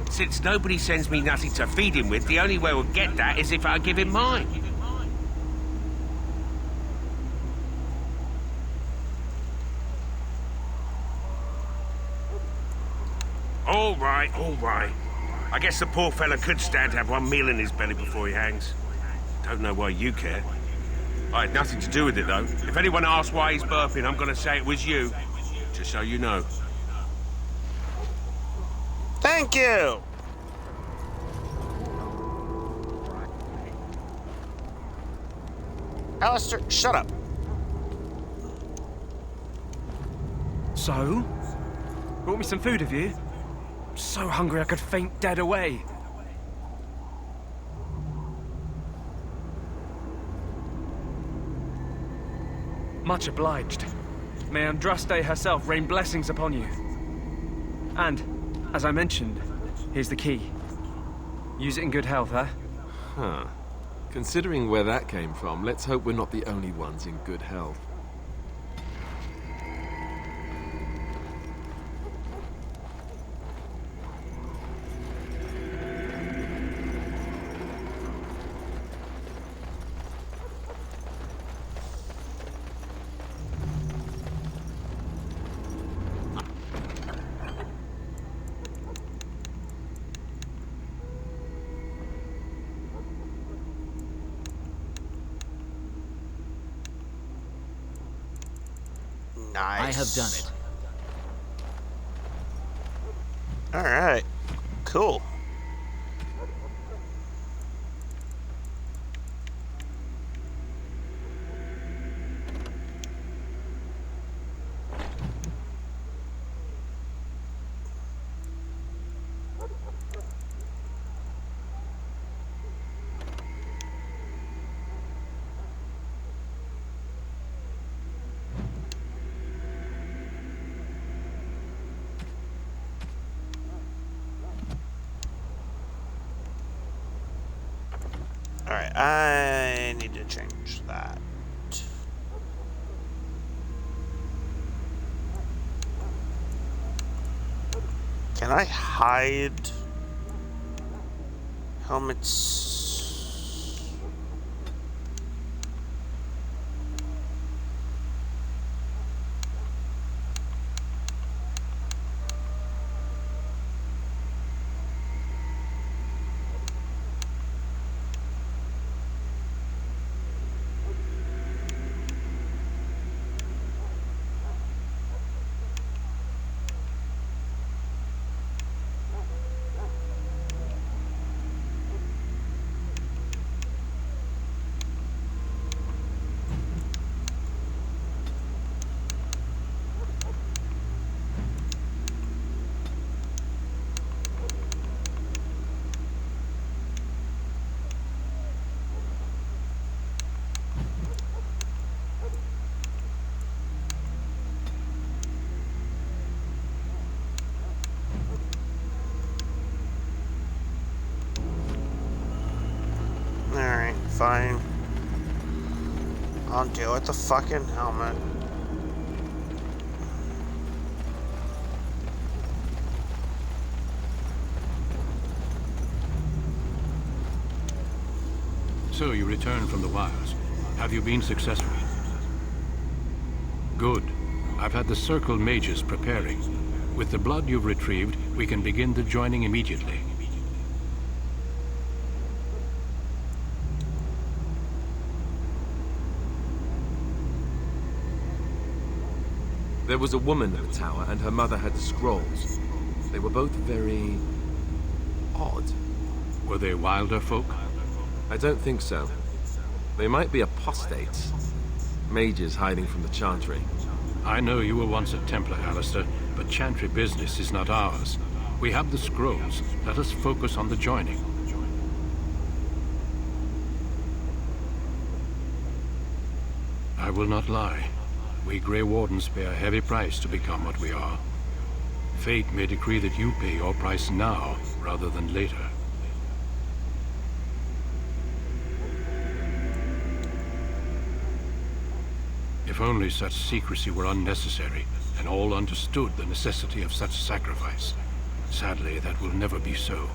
Speaker 20: Since nobody sends me nothing to feed him with, the only way we'll get that is if I give him mine. All right, all right. I guess the poor fella could stand to have one meal in his belly before he hangs. Don't know why you care. I had nothing to do with it, though. If anyone asks why he's burping, I'm gonna say it was you. Just so you know.
Speaker 2: Thank you! Alistair, shut up.
Speaker 19: So? Brought me some food, have you? I'm so hungry I could faint dead away. Much obliged. May Andraste herself rain blessings upon you. And, as I mentioned, here's the key. Use it in good health, huh?
Speaker 14: Huh. Considering where that came from, let's hope we're not the only ones in good health.
Speaker 2: Nice.
Speaker 1: I have done it.
Speaker 2: Alright. Cool. Alright, I need to change that. Can I hide helmets? Alright, fine. I'll deal with the fucking helmet.
Speaker 4: So you returned from the wilds. Have you been successful? Good. I've had the Circle mages preparing. With the blood you've retrieved, we can begin the joining immediately.
Speaker 14: There was a woman at the tower, and her mother had the scrolls. They were both very odd.
Speaker 4: Were they wilder folk?
Speaker 14: I don't think so. They might be apostates. Mages hiding from the Chantry.
Speaker 4: I know you were once a Templar, Alistair, but Chantry business is not ours. We have the scrolls. Let us focus on the joining. I will not lie. We Grey Wardens pay a heavy price to become what we are. Fate may decree that you pay your price now, rather than later. If only such secrecy were unnecessary, and all understood the necessity of such sacrifice. Sadly, that will never be so.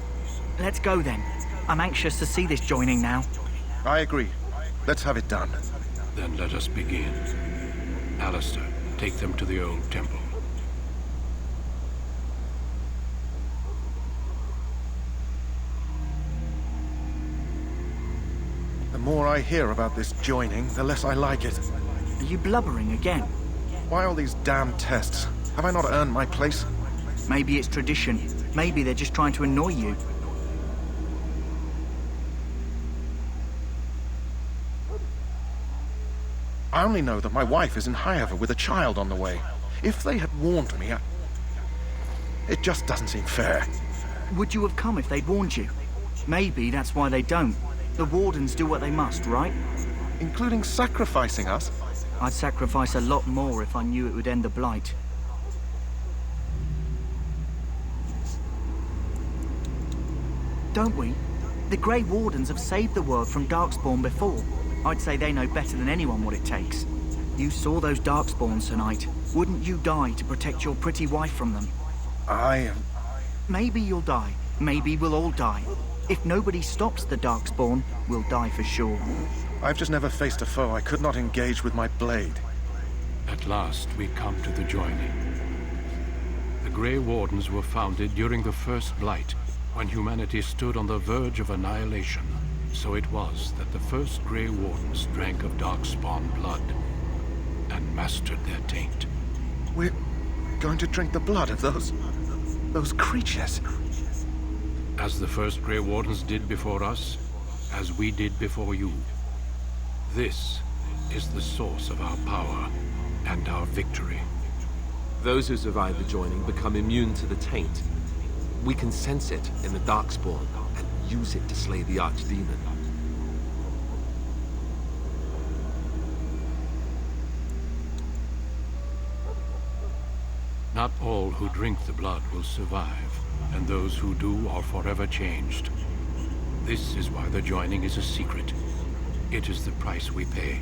Speaker 23: Let's go then. I'm anxious to see this joining now.
Speaker 21: I agree. Let's have it done.
Speaker 4: Then let us begin. Alistair, take them to the old temple.
Speaker 21: The more I hear about this joining, the less I like it.
Speaker 23: Are you blubbering again?
Speaker 21: Why all these damn tests? Have I not earned my place?
Speaker 23: Maybe it's tradition. Maybe they're just trying to annoy you.
Speaker 21: I only know that my wife is in Highever with a child on the way. If they had warned me, it just doesn't seem fair.
Speaker 23: Would you have come if they'd warned you? Maybe that's why they don't. The Wardens do what they must, right?
Speaker 21: Including sacrificing us?
Speaker 23: I'd sacrifice a lot more if I knew it would end the Blight. don't we? The Grey Wardens have saved the world from Darkspawn before. I'd say they know better than anyone what it takes. You saw those Darkspawns tonight. Wouldn't you die to protect your pretty wife from them? Maybe you'll die. Maybe we'll all die. If nobody stops the Darkspawn, we'll die for sure.
Speaker 21: I've just never faced a foe I could not engage with my blade.
Speaker 4: At last, we come to the joining. The Grey Wardens were founded during the First Blight, when humanity stood on the verge of annihilation. So it was that the first Grey Wardens drank of Darkspawn blood and mastered their taint.
Speaker 21: We're going to drink the blood of those creatures.
Speaker 4: As the first Grey Wardens did before us, as we did before you. This is the source of our power and our victory.
Speaker 14: Those who survive the joining become immune to the taint. We can sense it in the Darkspawn and use it to slay the Archdemon.
Speaker 4: Not all who drink the blood will survive, and those who do are forever changed. This is why the joining is a secret. It is the price we pay.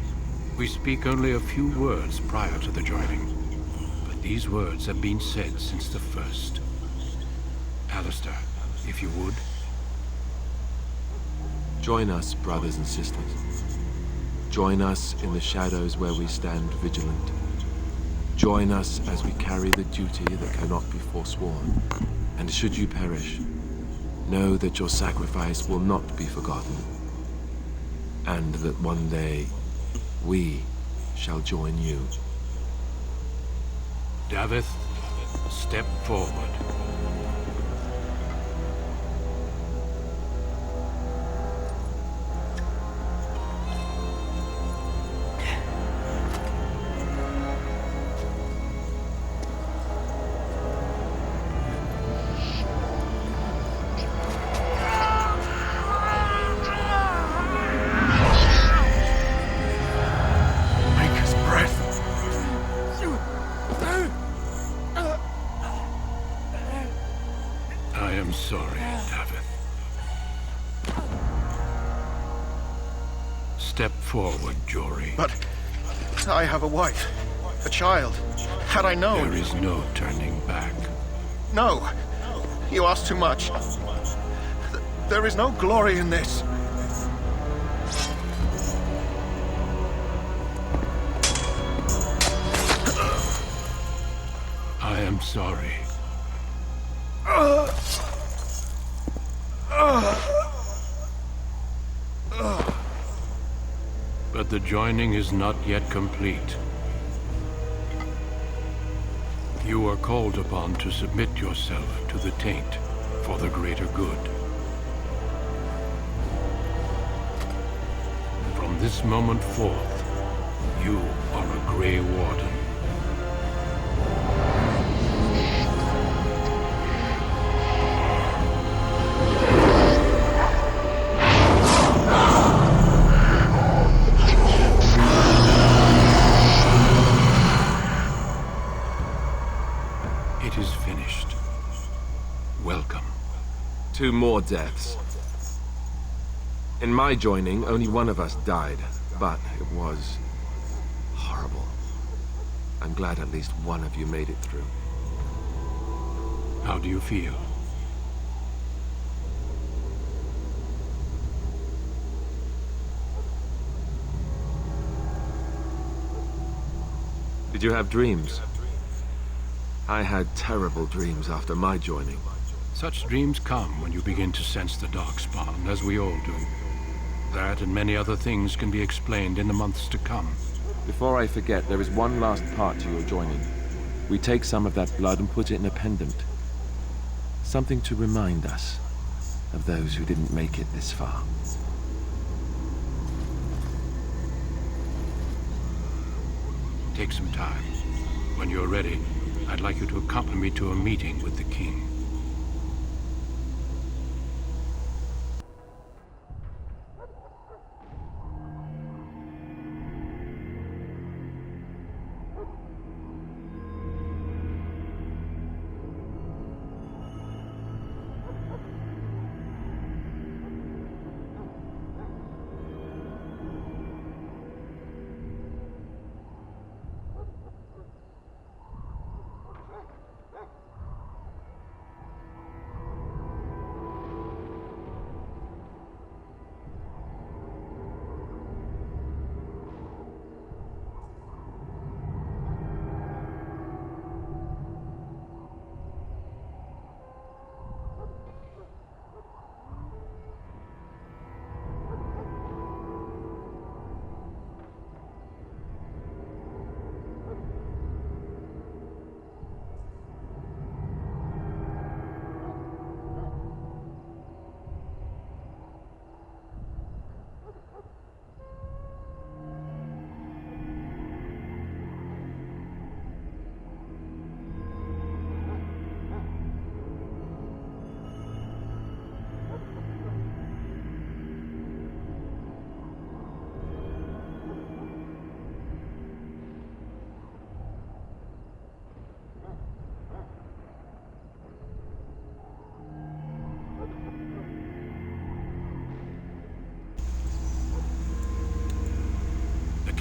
Speaker 4: We speak only a few words prior to the joining, but these words have been said since the first. Alistair, if you would.
Speaker 14: Join us, brothers and sisters. Join us in the shadows where we stand vigilant. Join us as we carry the duty that cannot be forsworn. And should you perish, know that your sacrifice will not be forgotten. And that one day, we shall join you.
Speaker 4: Davith, step forward. Step forward, Jory.
Speaker 21: But I have a wife, a child. Had I known...
Speaker 4: There is no turning back.
Speaker 21: No. You ask too much. There is no glory in this.
Speaker 4: I am sorry. But the joining is not yet complete. You are called upon to submit yourself to the taint for the greater good. From this moment forth, you are a Grey Warden. It is finished. Welcome.
Speaker 14: 2 more deaths. In my joining, only one of us died, but it was horrible. I'm glad at least one of you made it through.
Speaker 4: How do you feel?
Speaker 14: Did you have dreams? I had terrible dreams after my joining.
Speaker 4: Such dreams come when you begin to sense the Darkspawn, as we all do. That and many other things can be explained in the months to come.
Speaker 14: Before I forget, there is one last part to your joining. We take some of that blood and put it in a pendant. Something to remind us of those who didn't make it this far.
Speaker 4: Take some time. When you're ready, I'd like you to accompany me to a meeting with the king.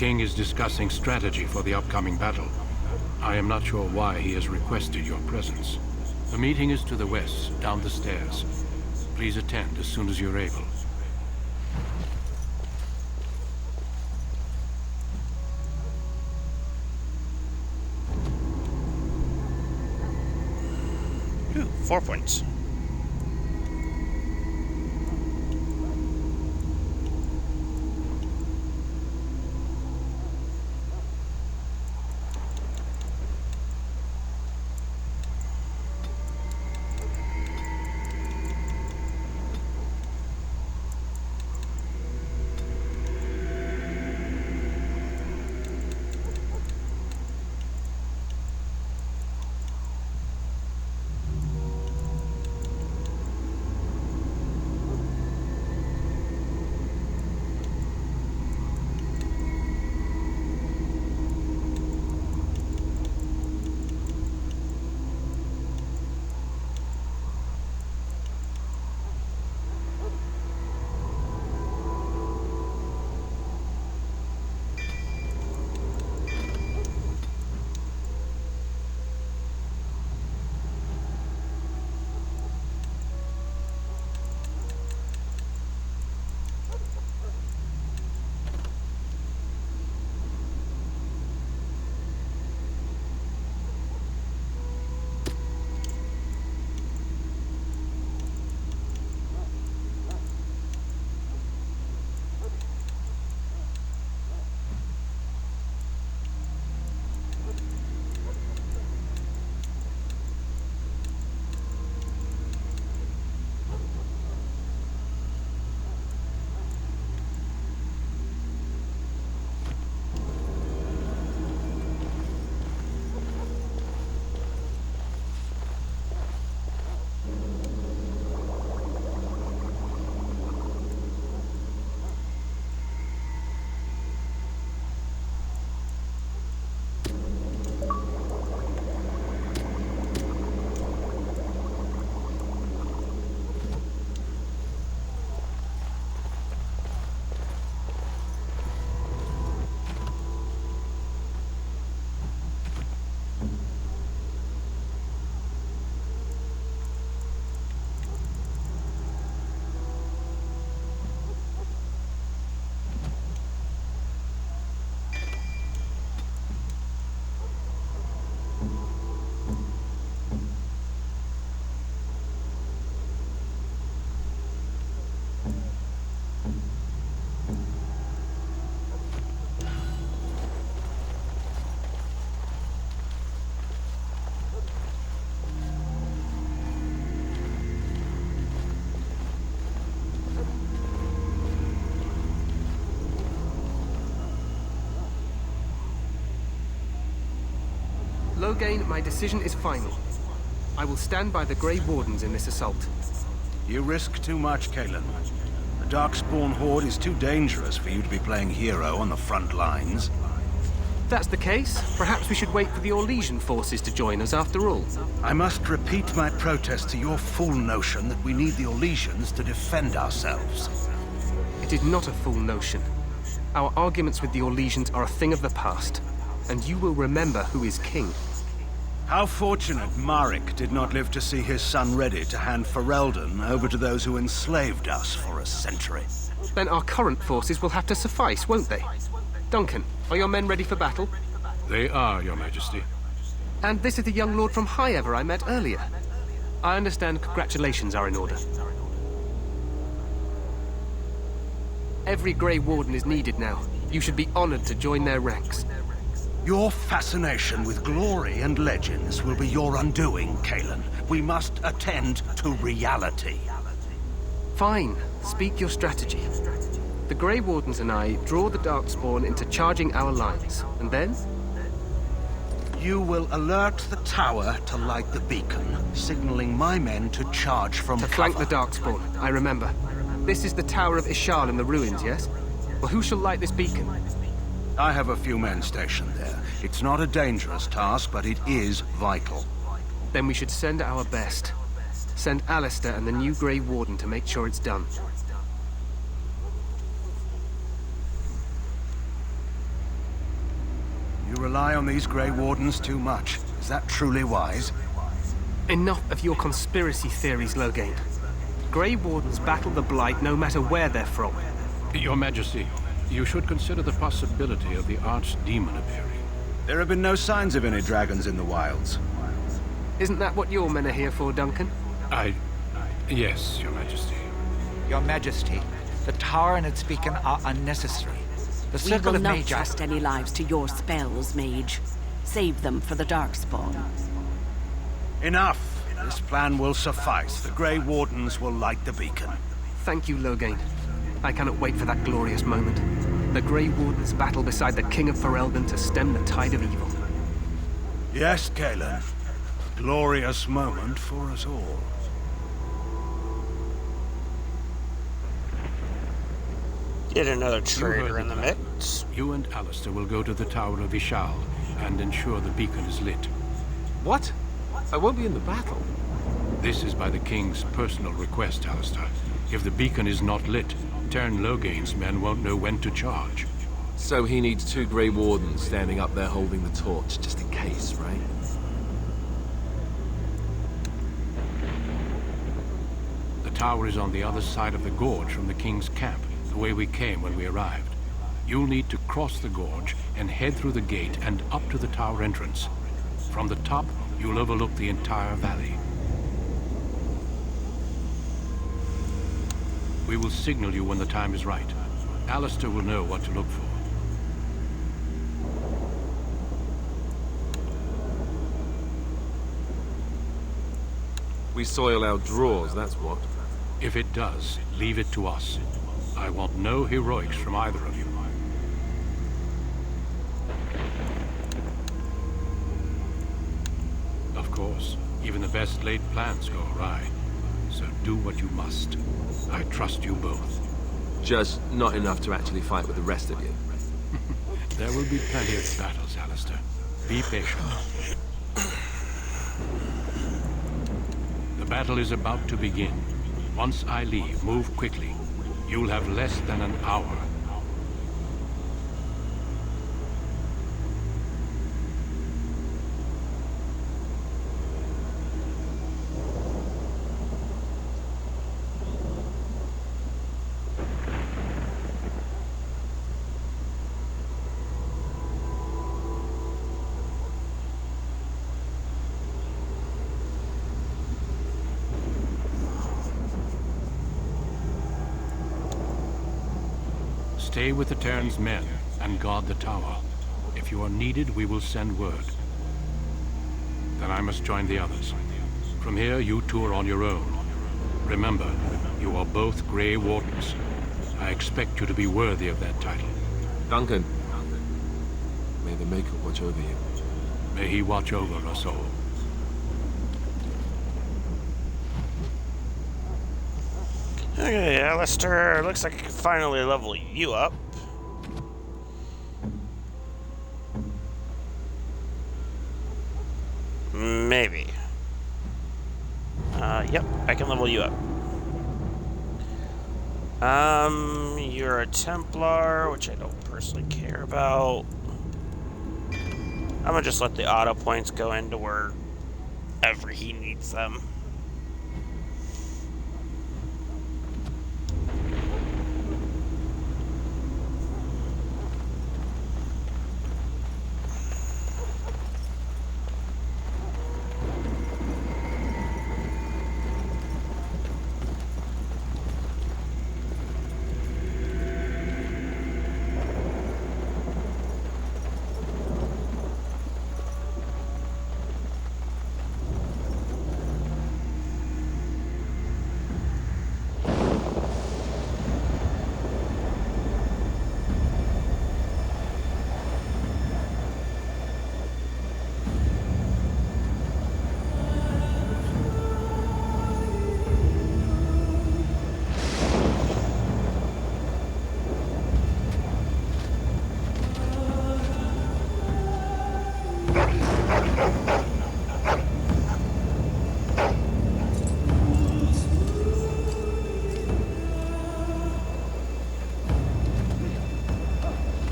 Speaker 4: king is discussing strategy for the upcoming battle. I am not sure why he has requested your presence. The meeting is to the west, down the stairs. Please attend as soon as you're able.
Speaker 2: Ooh, 4 points.
Speaker 19: Loghain, my decision is final. I will stand by the Grey Wardens in this assault.
Speaker 12: You risk too much, Cailan. The Darkspawn Horde is too dangerous for you to be playing hero on the front lines.
Speaker 19: If that's the case, perhaps we should wait for the Orlesian forces to join us after all.
Speaker 12: I must repeat my protest to your fool notion that we need the Orlesians to defend ourselves.
Speaker 19: It is not a fool notion. Our arguments with the Orlesians are a thing of the past, and you will remember who is king.
Speaker 12: How fortunate Marek did not live to see his son ready to hand Ferelden over to those who enslaved us for a century.
Speaker 19: Then our current forces will have to suffice, won't they? Duncan, are your men ready for battle?
Speaker 4: They are, Your Majesty.
Speaker 19: And this is the young lord from Highever I met earlier. I understand congratulations are in order. Every Grey Warden is needed now. You should be honored to join their ranks.
Speaker 12: Your fascination with glory and legends will be your undoing, Cailan. We must attend to reality.
Speaker 19: Fine. Speak your strategy. The Grey Wardens and I draw the Darkspawn into charging our lines, and then?
Speaker 12: You will alert the tower to light the beacon, signaling my men to charge from cover.
Speaker 19: To flank the Darkspawn, I remember. This is the Tower of Ishal in the ruins, yes? Well, who shall light this beacon?
Speaker 12: I have a few men stationed there. It's not a dangerous task, but it is vital.
Speaker 19: Then we should send our best. Send Alistair and the new Grey Warden to make sure it's done.
Speaker 12: rely on these Grey Wardens too much. Is that truly wise?
Speaker 19: Enough of your conspiracy theories, Loghain. Grey Wardens battle the Blight no matter where they're from.
Speaker 4: Your Majesty, you should consider the possibility of the archdemon appearing.
Speaker 12: There have been no signs of any dragons in the wilds.
Speaker 19: Isn't that what your men are here for, Duncan?
Speaker 4: Yes, Your Majesty.
Speaker 11: Your Majesty, the tower and its beacon are unnecessary. The
Speaker 9: We
Speaker 11: circle
Speaker 9: will
Speaker 11: of
Speaker 9: not
Speaker 11: Magi...
Speaker 9: trust any lives to your spells, mage. Save them for the Darkspawn.
Speaker 12: Enough! This plan will suffice. The Grey Wardens will light the beacon.
Speaker 19: Thank you, Loghain. I cannot wait for that glorious moment. The Grey Wardens battle beside the King of Ferelden to stem the tide of evil.
Speaker 12: Yes, Galen. A glorious moment for us all.
Speaker 2: Get another traitor in the mix.
Speaker 4: You and Alistair will go to the Tower of Ishal and ensure the beacon is lit.
Speaker 14: What? I won't be in the battle.
Speaker 4: This is by the King's personal request, Alistair. If the beacon is not lit, Tern Loghain's men won't know when to charge.
Speaker 14: So he needs 2 Grey Wardens standing up there holding the torch, just in case, right?
Speaker 4: The tower is on the other side of the gorge from the King's camp, the way we came when we arrived. You'll need to cross the gorge and head through the gate and up to the tower entrance. From the top, you'll overlook the entire valley. We will signal you when the time is right. Alistair will know what to look for.
Speaker 14: We soil our drawers, that's what.
Speaker 4: If it does, leave it to us. I want no heroics from either of you. Of course, even the best laid plans go awry. So do what you must. I trust you both.
Speaker 14: Just not enough to actually fight with the rest of you.
Speaker 4: There will be plenty of battles, Alistair. Be patient. The battle is about to begin. Once I leave, move quickly. You'll have less than an hour. Stay with the Terran's men and guard the tower. If you are needed, we will send word. Then I must join the others. From here, you two are on your own. Remember, you are both Grey Wardens. I expect you to be worthy of that title.
Speaker 14: Duncan, may the Maker watch over you.
Speaker 4: May he watch over us all.
Speaker 2: Okay, Alistair, looks like I can finally level you up. Maybe. Yep, I can level you up. You're a Templar, which I don't personally care about. I'm gonna just let the auto points go into wherever he needs them.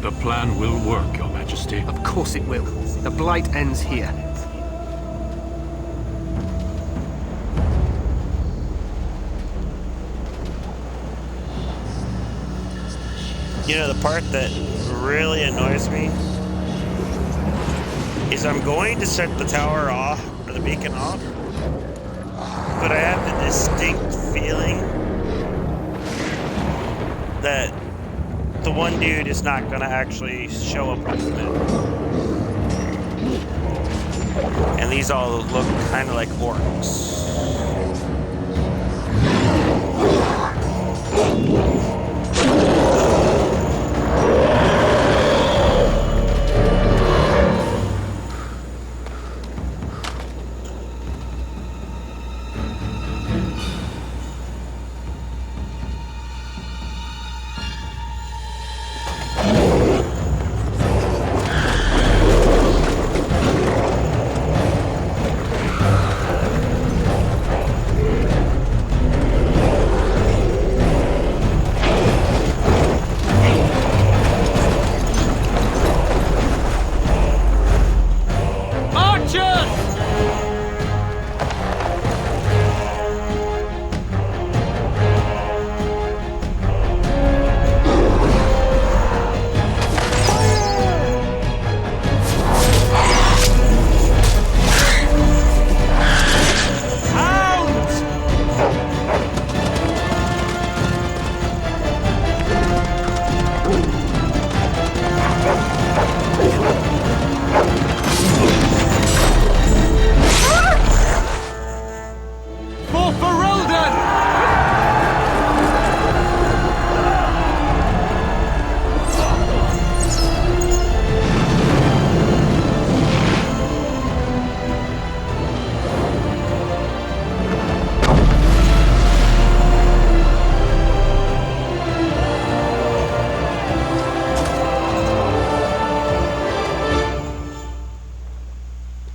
Speaker 4: The plan plan will work, Your Majesty.
Speaker 19: Of course it will. The blight ends here.
Speaker 2: You know, the part that really annoys me is I'm going to set the tower off, or the beacon off, but I have the distinct feeling that the one dude is not going to actually show up on the map. And these all look kind of like orcs.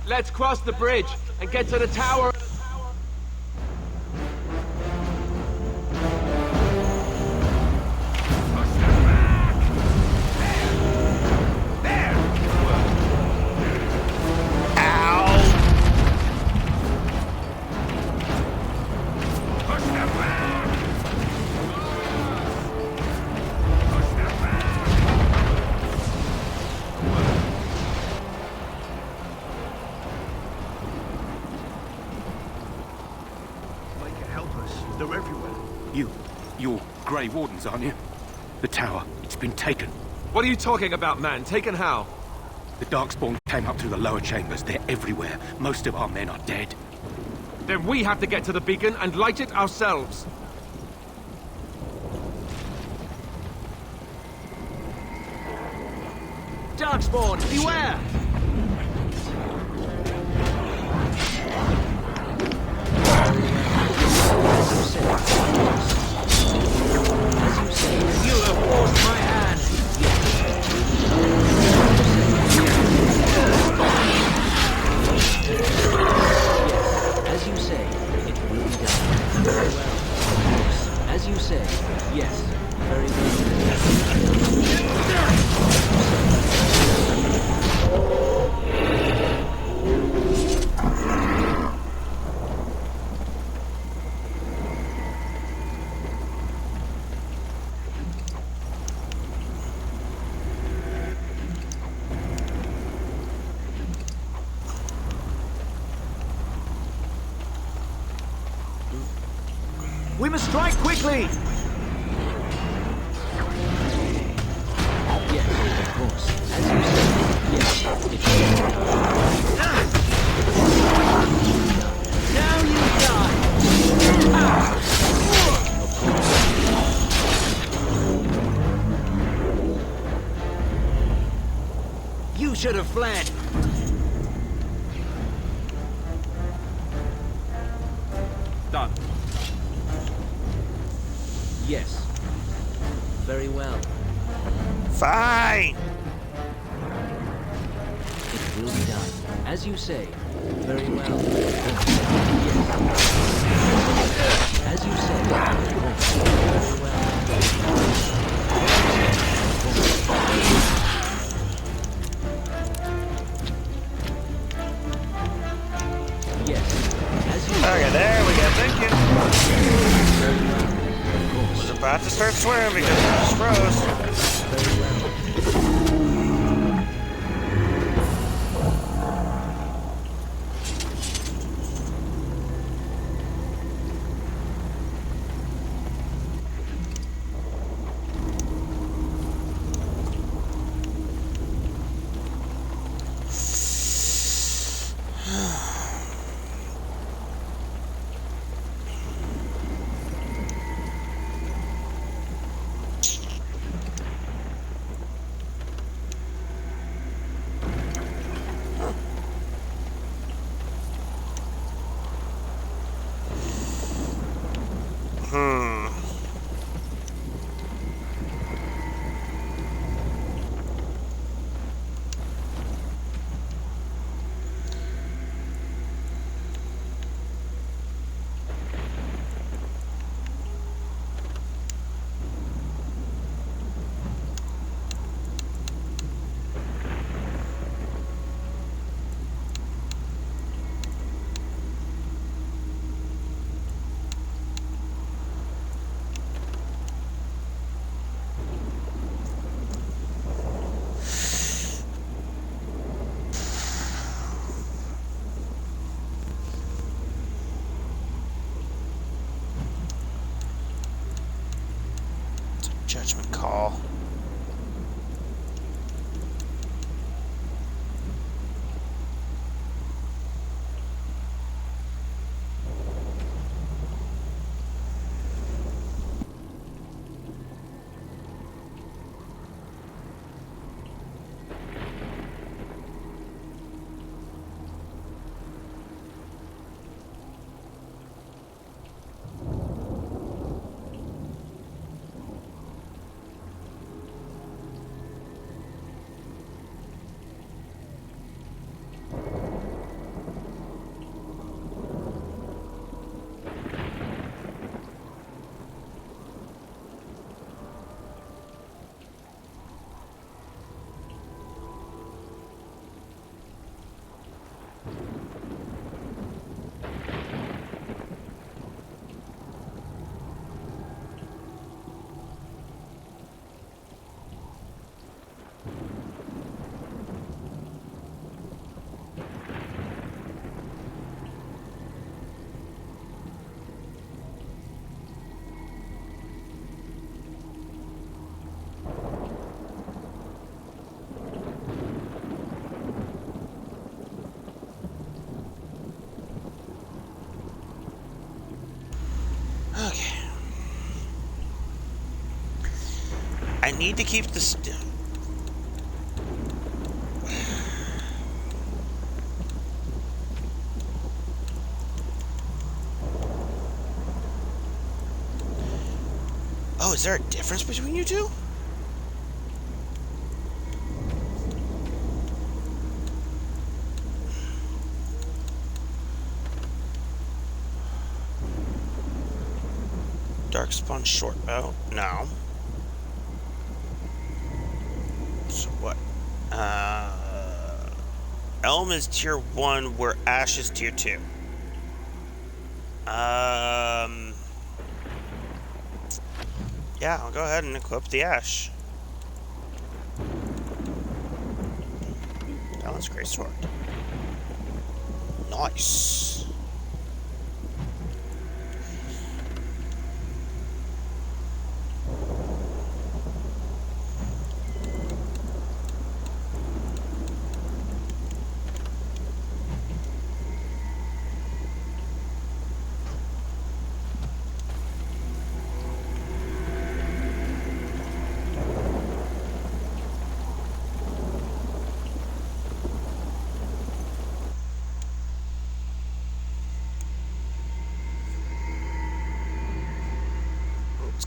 Speaker 14: Let's cross the bridge and get to the tower.
Speaker 12: They're everywhere. You're Grey Wardens, aren't you? The tower, it's been taken.
Speaker 14: What are you talking about, man? Taken how?
Speaker 12: The Darkspawn came up through the lower chambers. They're everywhere. Most of our men are dead.
Speaker 14: Then we have to get to the beacon and light it ourselves.
Speaker 1: Darkspawn, beware! You have forced my hand! As you say, it will be done. Very well. As you say, yes. Very We must strike quickly! Yes, of course. As you say, yes, it should. Now you die! Of course. You should have fled!
Speaker 14: Done.
Speaker 1: Yes. Very well.
Speaker 2: Fine!
Speaker 1: It will be done. As you say. Very well. Yes. As you say. Very well.
Speaker 2: about to start swearing because I just froze. Judgment call. Okay. I need to keep this. Oh, is there a difference between you two? Darkspawn short bow? No. So what? Elm is tier 1, where Ash is tier 2. Yeah, I'll go ahead and equip the Ash. Balance Greatsword. Nice.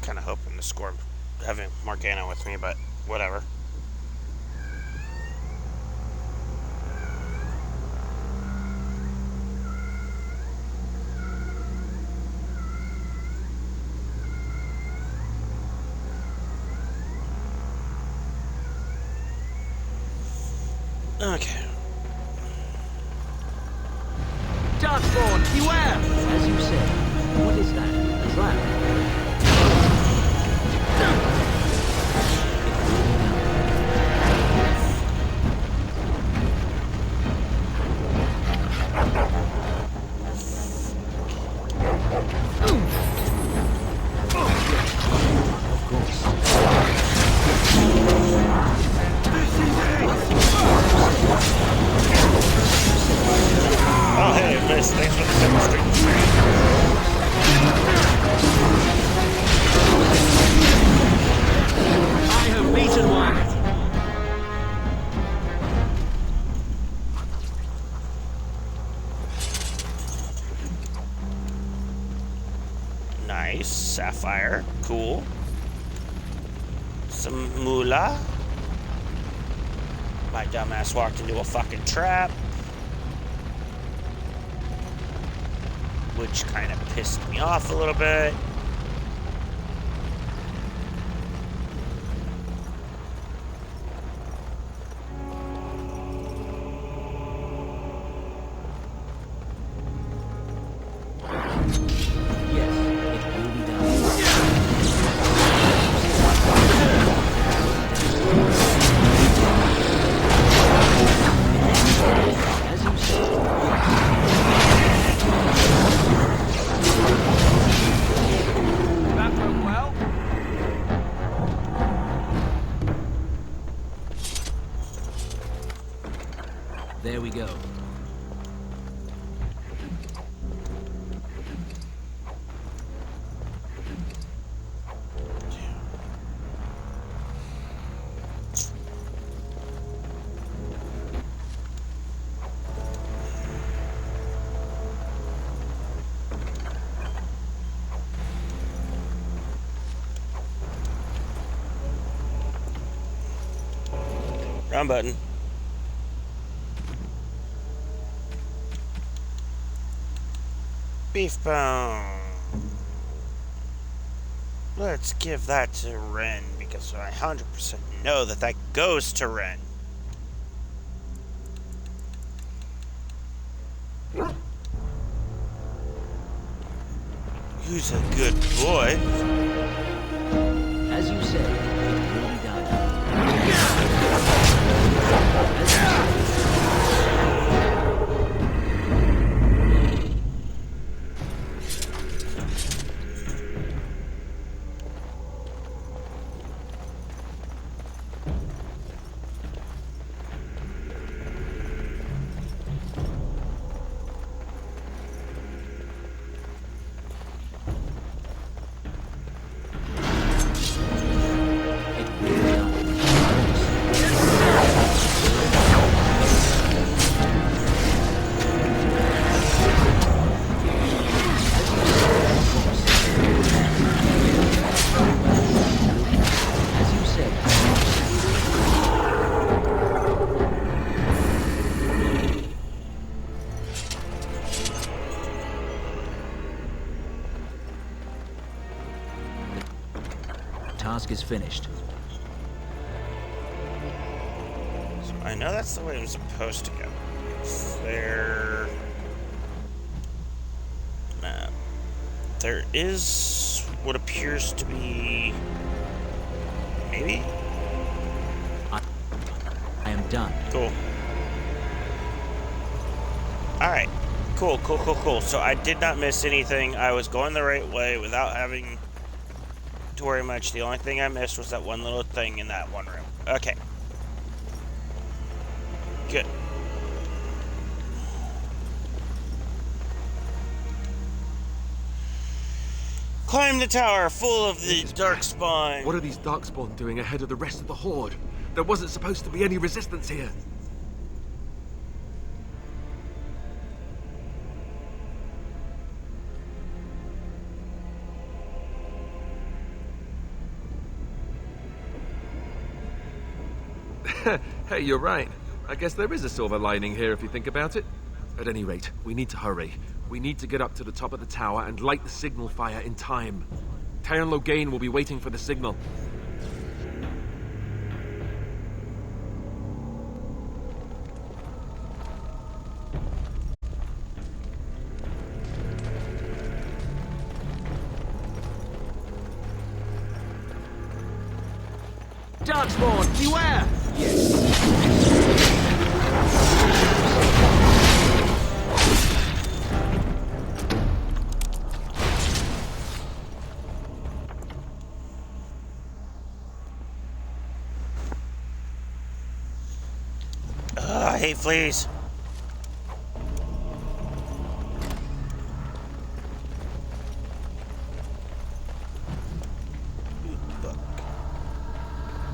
Speaker 2: Kind of hoping to score having Morgana with me, but whatever. Okay.
Speaker 1: Darkspawn, beware! As you said, what is that? A trap?
Speaker 2: Oh, hey, Miss, thanks for the demonstration.
Speaker 1: I have beaten one.
Speaker 2: Nice. Sapphire. Cool. Some moolah. My dumbass walked into a fucking trap. Which kind of pissed me off a little bit.
Speaker 1: There we go.
Speaker 2: Wrong button. Beef bone. Let's give that to Ren because I 100% know that that goes to Ren. Who's a good boy?
Speaker 1: As you say, it will be done. Task is finished.
Speaker 2: So I know that's the way I'm supposed to go. Is there... map. There is what appears to be... maybe?
Speaker 1: I am done.
Speaker 2: Cool. Alright. Cool. So I did not miss anything. I was going the right way without having to worry much. The only thing I missed was that one little thing in that one room. Okay. Good. Climb the tower full of the darkspawn.
Speaker 14: What are these darkspawn doing ahead of the rest of the horde? There wasn't supposed to be any resistance here. Hey, you're right. I guess there is a silver lining here if you think about it. At any rate, we need to hurry. We need to get up to the top of the tower and light the signal fire in time. Tyron Loghain will be waiting for the signal.
Speaker 7: Darkspawn, beware!
Speaker 2: I hate fleas.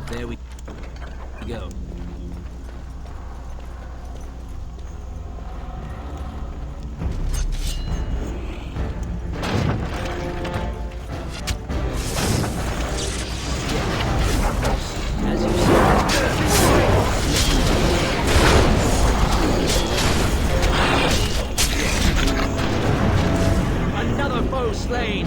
Speaker 1: There we go. As you another foe slain.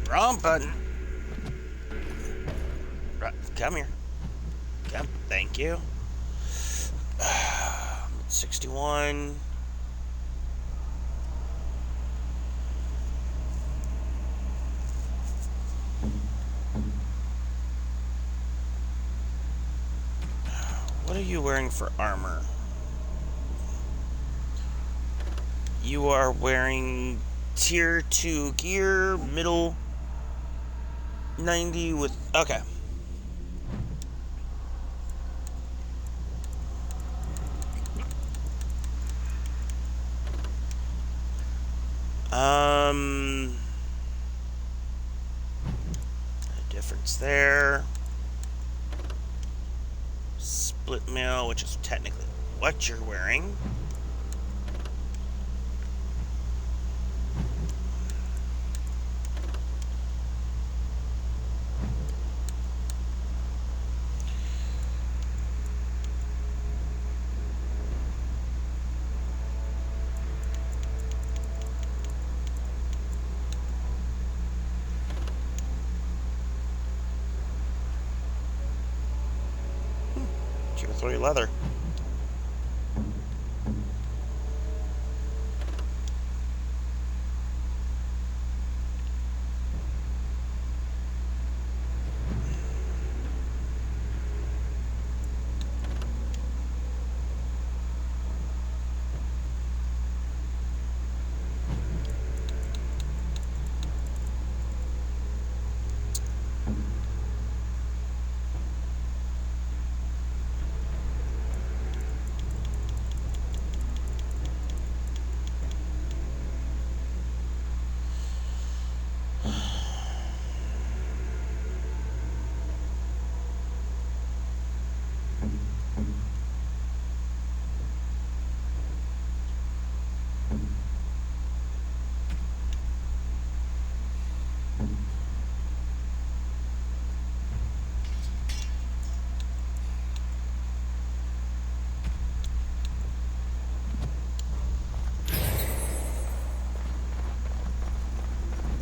Speaker 2: Wrong button. Right, come here. Come. Thank you. 61. What are you wearing for armor? You are wearing tier 2 gear, middle 90 with... Okay. A difference there. Split mail, which is technically what you're wearing. Tier 3 leather.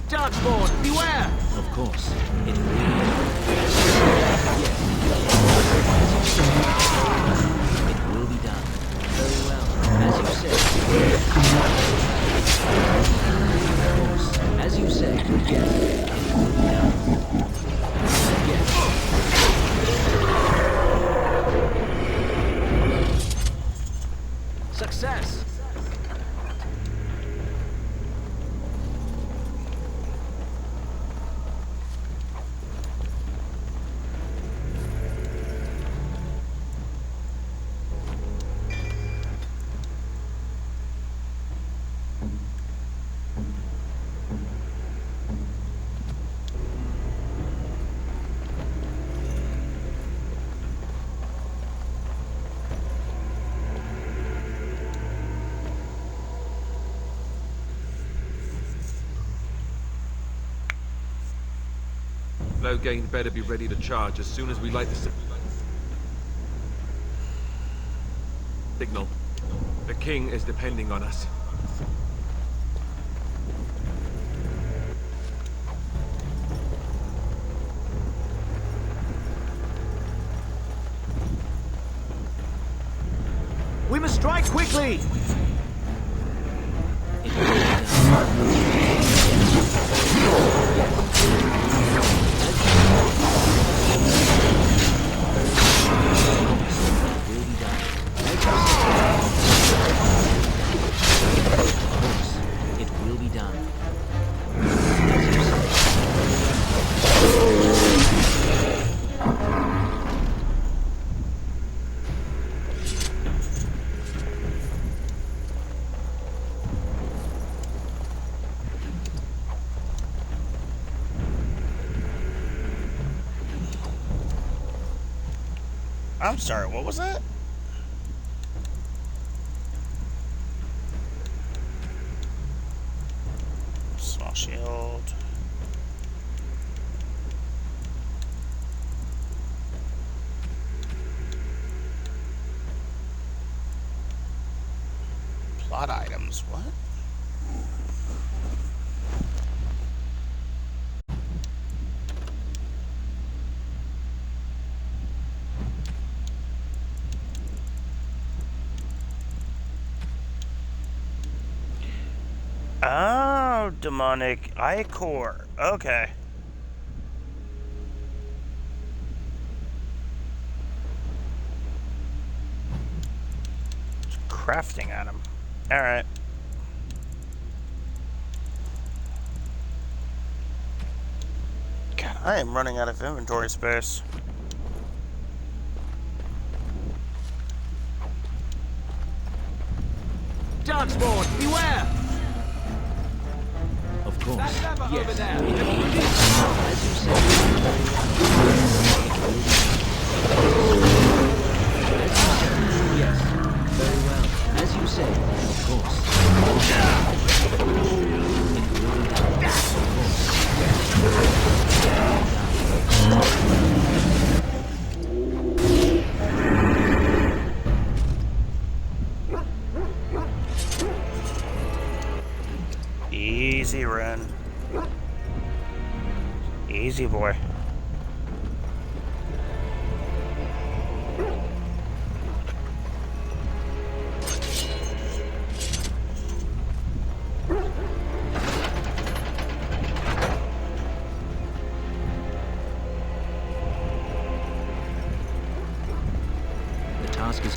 Speaker 7: Darkspawn, beware!
Speaker 1: Of course. It will be done. Very well. As you said. Of course. As you said, yes. It will be done. Yes. Success!
Speaker 14: Loghain better be ready to charge as soon as we light the signal. The king is depending on us.
Speaker 1: We must strike quickly! It will be done.
Speaker 2: I'm sorry, what was that? Small shield. Plot items, what? Oh, demonic ichor. Okay. It's a crafting item. Alright. God, I am running out of inventory space.
Speaker 1: Darkspawn, beware! Of course.
Speaker 7: That lever over there.
Speaker 1: As you said. Yes. Very well. As you say, of course. It will be done.
Speaker 2: Easy run. Easy boy.
Speaker 1: The task is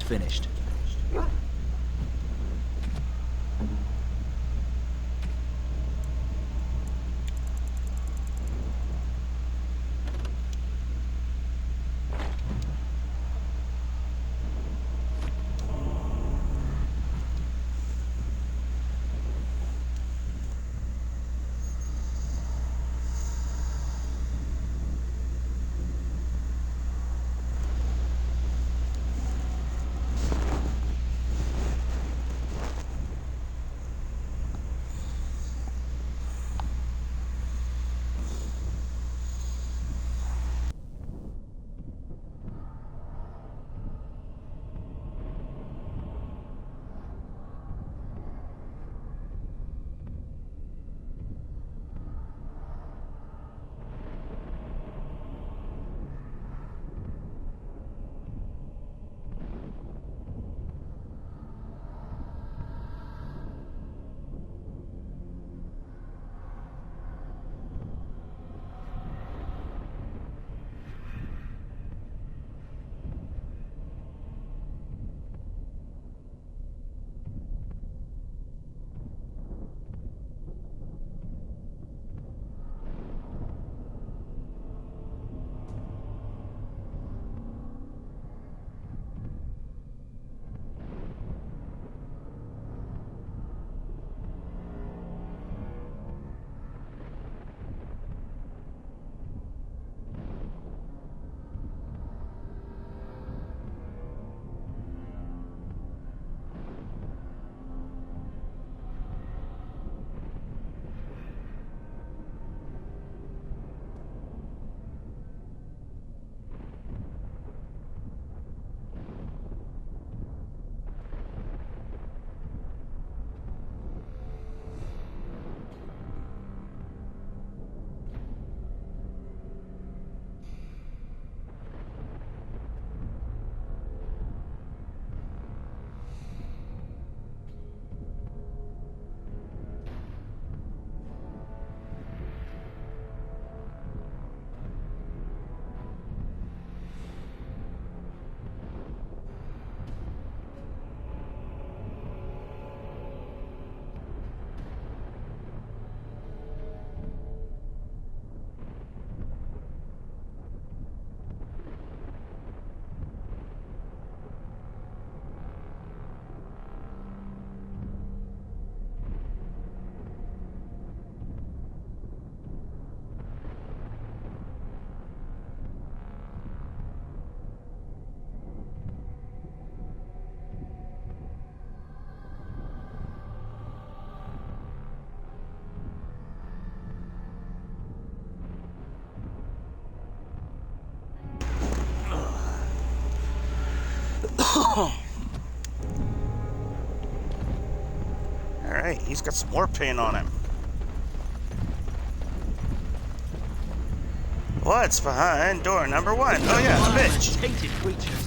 Speaker 1: finished.
Speaker 2: He's got some more paint on him. What's behind door number 1? Oh yeah, the bitch.
Speaker 1: Tainted creatures.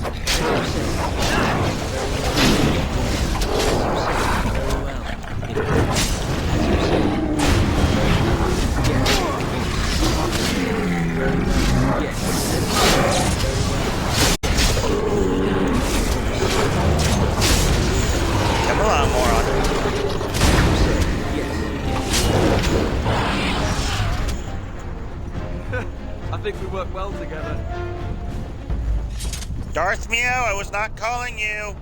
Speaker 2: Come along, moron.
Speaker 22: I think we work well together.
Speaker 2: Darth Meow, I was not calling you.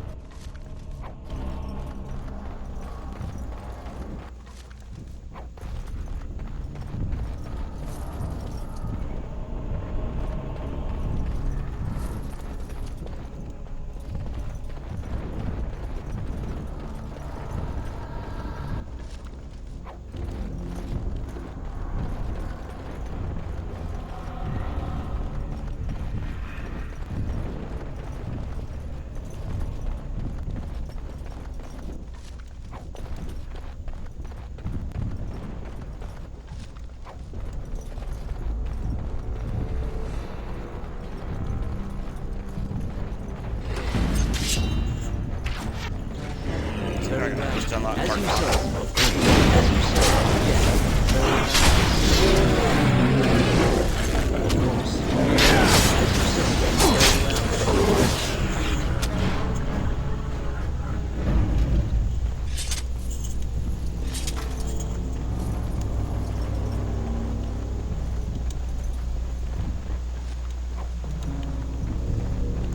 Speaker 2: Just unlock parking.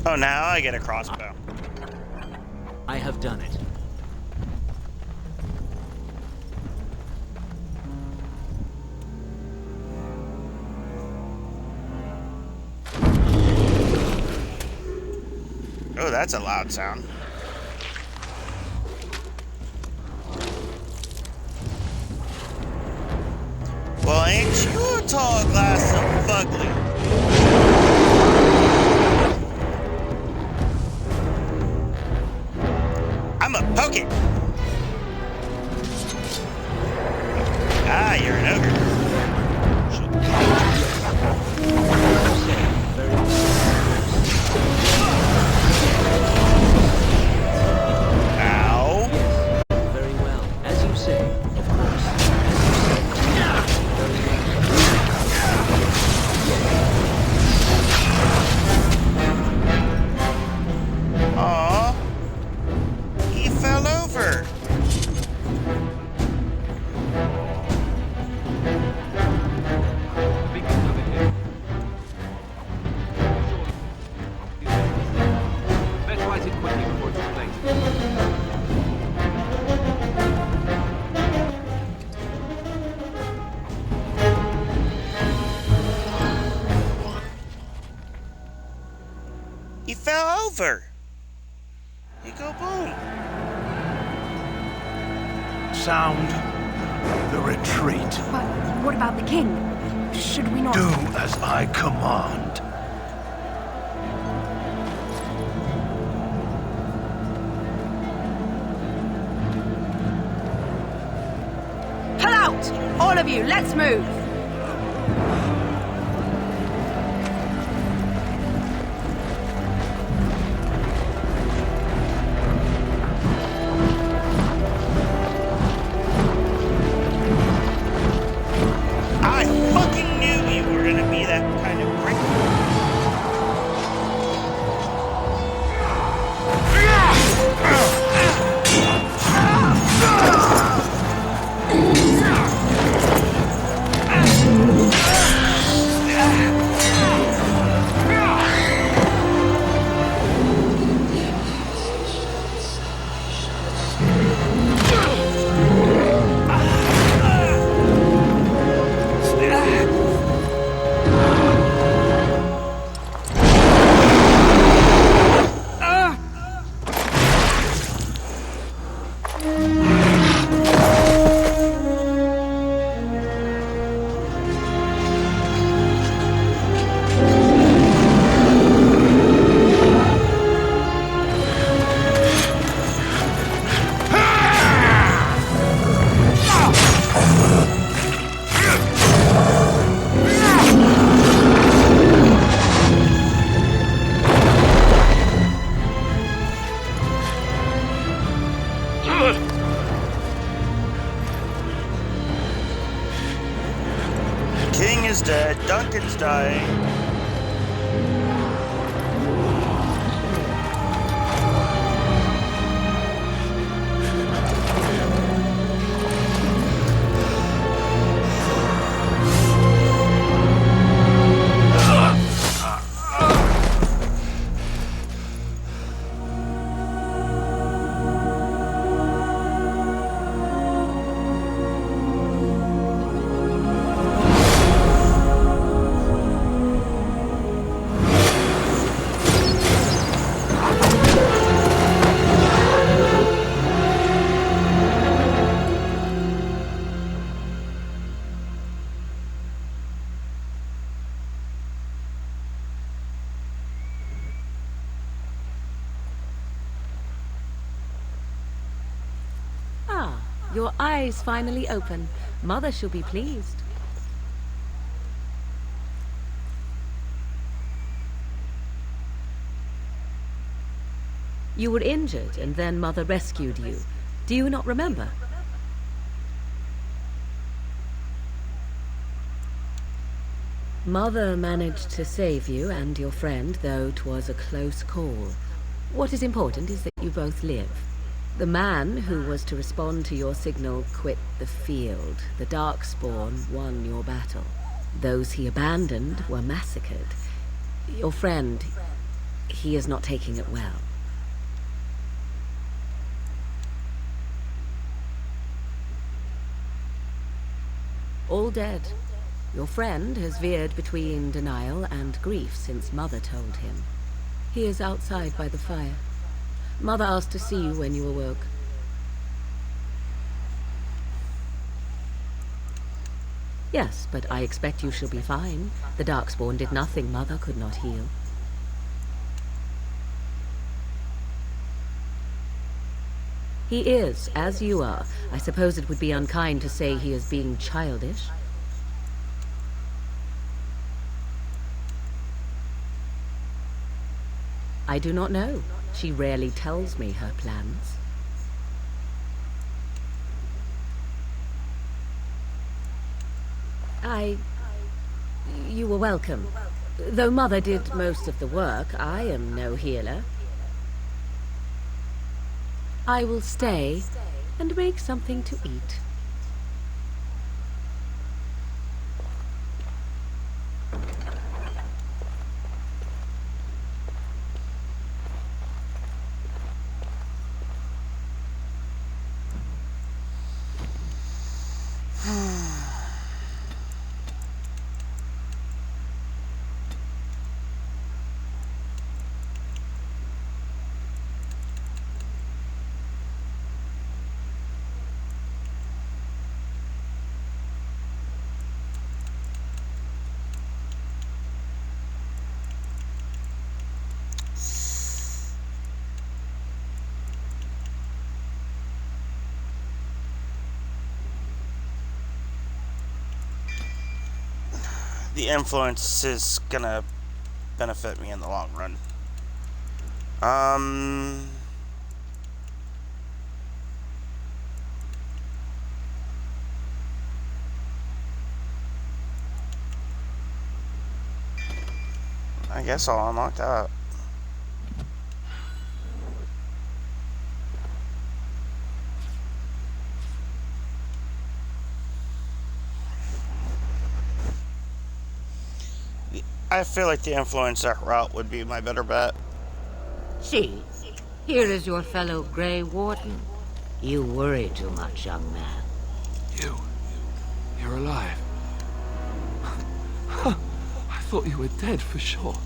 Speaker 2: Oh, now I get a crossbow.
Speaker 1: I have done it.
Speaker 2: Oh, that's a loud sound. Well, ain't you a tall glass of fugly? I'm a poke it. Ah, you're an ogre. Ow.
Speaker 1: Very well. As you say, of course.
Speaker 2: Aw. He fell over.
Speaker 22: Let's write it quickly before it's too late.
Speaker 2: He fell over. You go boom.
Speaker 5: Sound the retreat.
Speaker 10: But what about the king? Should we not...
Speaker 5: Do as I command.
Speaker 9: Pull out! All of you, let's move!
Speaker 2: I fucking knew you were gonna be that kind of prick. is dead. Duncan's dying.
Speaker 9: Your eyes finally open. Mother shall be pleased. You were injured, and then Mother rescued you. Do you not remember? Mother managed to save you and your friend, though 'twas a close call. What is important is that you both live. The man who was to respond to your signal quit the field. The Darkspawn won your battle. Those he abandoned were massacred. Your friend, he is not taking it well. All dead. Your friend has veered between denial and grief since Mother told him. He is outside by the fire. Mother asked to see you when you awoke. Yes, but I expect you shall be fine. The Darkspawn did nothing Mother could not heal. He is, as you are. I suppose it would be unkind to say he is being childish. I do not know. She rarely tells me her plans. You were welcome. Though Mother did most of the work, I am no healer. I will stay and make something to eat.
Speaker 2: The influence is gonna benefit me in the long run. I guess I'll unlock that. I feel like the influencer route would be my better bet.
Speaker 8: See, here is your fellow Grey Warden. You worry too much, young man.
Speaker 14: You're alive. I thought you were dead for sure.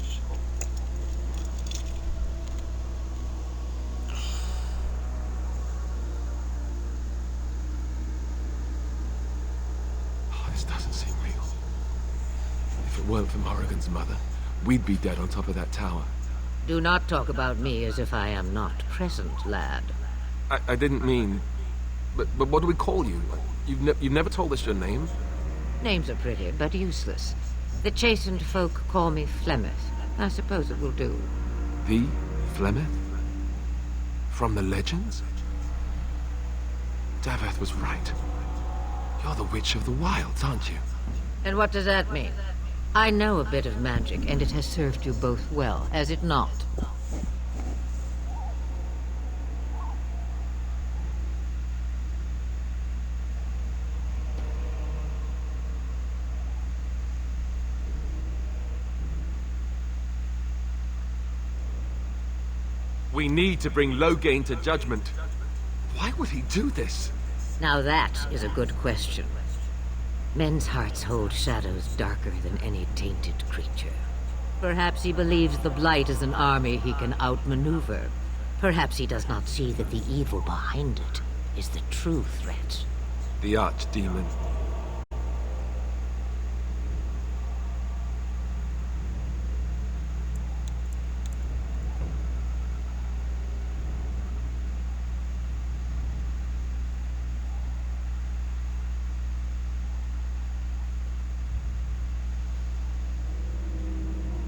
Speaker 14: This doesn't seem real. If it weren't for Morrigan's mother, we'd be dead on top of that tower.
Speaker 8: Do not talk about me as if I am not present, lad.
Speaker 14: I didn't mean... But what do we call you? You've never told us your name?
Speaker 8: Names are pretty, but useless. The chastened folk call me Flemeth. I suppose it will do.
Speaker 14: The Flemeth? From the legends? Daveth was right. You're the Witch of the Wilds, aren't you?
Speaker 8: And what does that mean? I know a bit of magic, and it has served you both well, has it not?
Speaker 14: We need to bring Loghain to judgment. Why would he do this?
Speaker 8: Now that is a good question. Men's hearts hold shadows darker than any tainted creature. Perhaps he believes the Blight is an army he can outmaneuver. Perhaps he does not see that the evil behind it is the true threat.
Speaker 14: The Archdemon.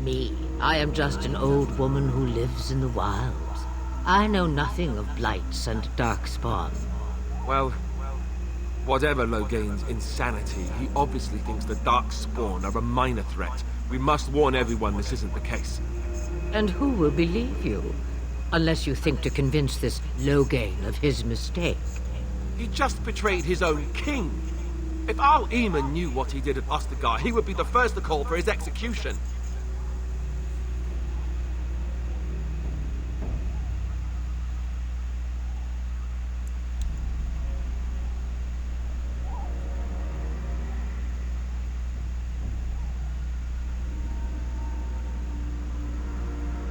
Speaker 8: Me, I am just an old woman who lives in the wilds. I know nothing of blights and darkspawn.
Speaker 14: Well, whatever Loghain's insanity, he obviously thinks the Darkspawn are a minor threat. We must warn everyone this isn't the case.
Speaker 8: And who will believe you? Unless you think to convince this Loghain of his mistake.
Speaker 14: He just betrayed his own king. If Al-Eamon knew what he did at Ostagar, he would be the first to call for his execution.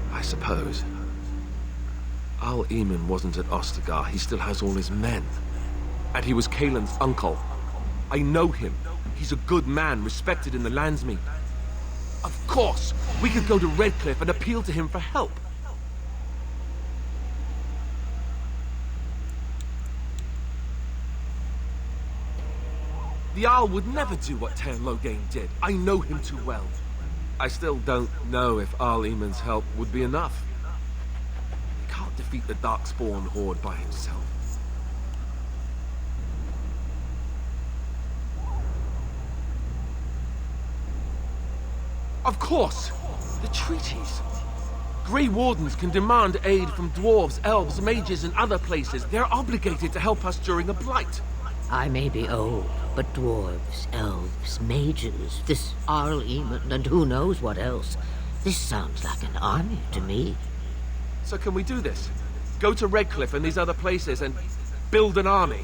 Speaker 14: I suppose. Al-Eamon wasn't at Ostagar. He still has all his men. And he was Kaelin's uncle. I know him. He's a good man, respected in the Landsmeet. Of course, we could go to Redcliffe and appeal to him for help. The Owl would never do what Tairn Loghain did. I know him too well. I still don't know if Al-Eamon's help would be enough. He can't defeat the Darkspawn horde by himself. Of course! The treaties! Grey Wardens can demand aid from dwarves, elves, mages, and other places. They're obligated to help us during a blight.
Speaker 8: I may be old, but dwarves, elves, mages, this Al-Eamon, and who knows what else. This sounds like an army to me.
Speaker 14: So can we do this? Go to Redcliffe and these other places and build an army?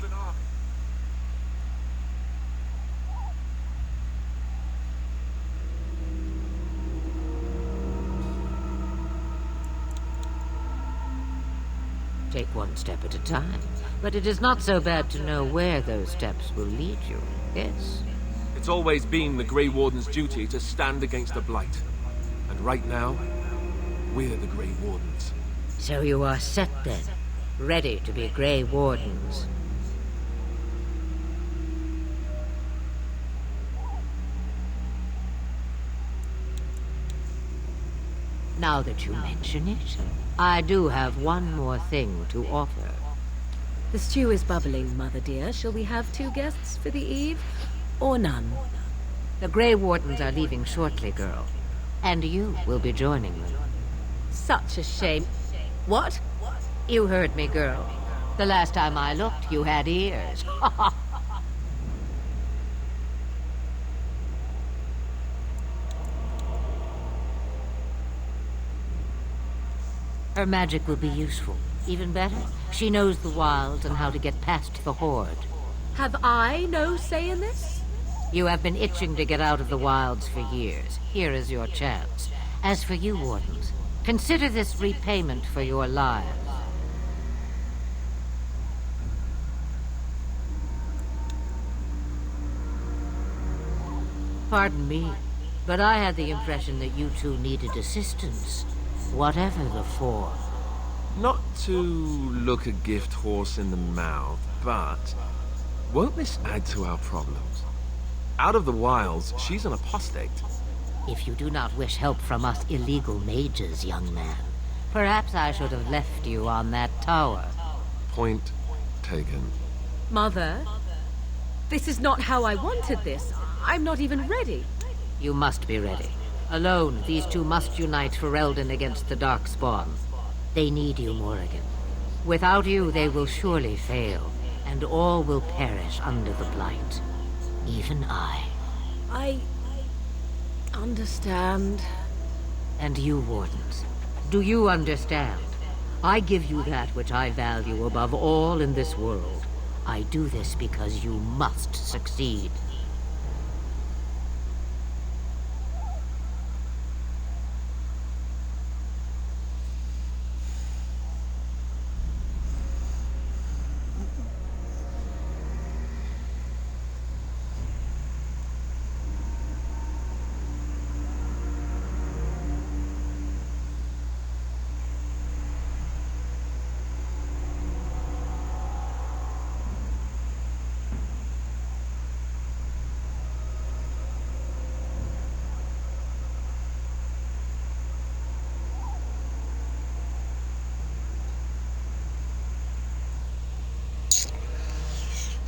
Speaker 8: Take one step at a time. But it is not so bad to know where those steps will lead you, yes?
Speaker 14: It's always been the Grey Warden's duty to stand against the Blight. And right now, we're the Grey Wardens.
Speaker 8: So you are set then, ready to be Grey Wardens. Now that you mention it, I do have one more thing to offer.
Speaker 16: The stew is bubbling, Mother dear. Shall we have 2 guests for the eve, or none?
Speaker 8: The Grey Wardens are leaving shortly, girl. And you will be joining them.
Speaker 16: Such a shame. What?
Speaker 8: You heard me, girl. The last time I looked, you had ears. Her magic will be useful. Even better, she knows the wilds and how to get past the horde.
Speaker 16: Have I no say in this?
Speaker 8: You have been itching to get out of the wilds for years. Here is your chance. As for you, Wardens, consider this repayment for your lives. Pardon me, but I had the impression that you two needed assistance, whatever the form.
Speaker 14: Not to look a gift horse in the mouth, but won't this add to our problems? Out of the wilds, she's an apostate.
Speaker 8: If you do not wish help from us illegal mages, young man, perhaps I should have left you on that tower.
Speaker 14: Point taken.
Speaker 16: Mother, this is not how I wanted this. I'm not even ready.
Speaker 8: You must be ready. Alone, these two must unite for Eldon against the Darkspawn. They need you, Morrigan. Without you, they will surely fail, and all will perish under the Blight. Even I.
Speaker 16: I understand.
Speaker 8: And you, Wardens, do you understand? I give you that which I value above all in this world. I do this because you must succeed.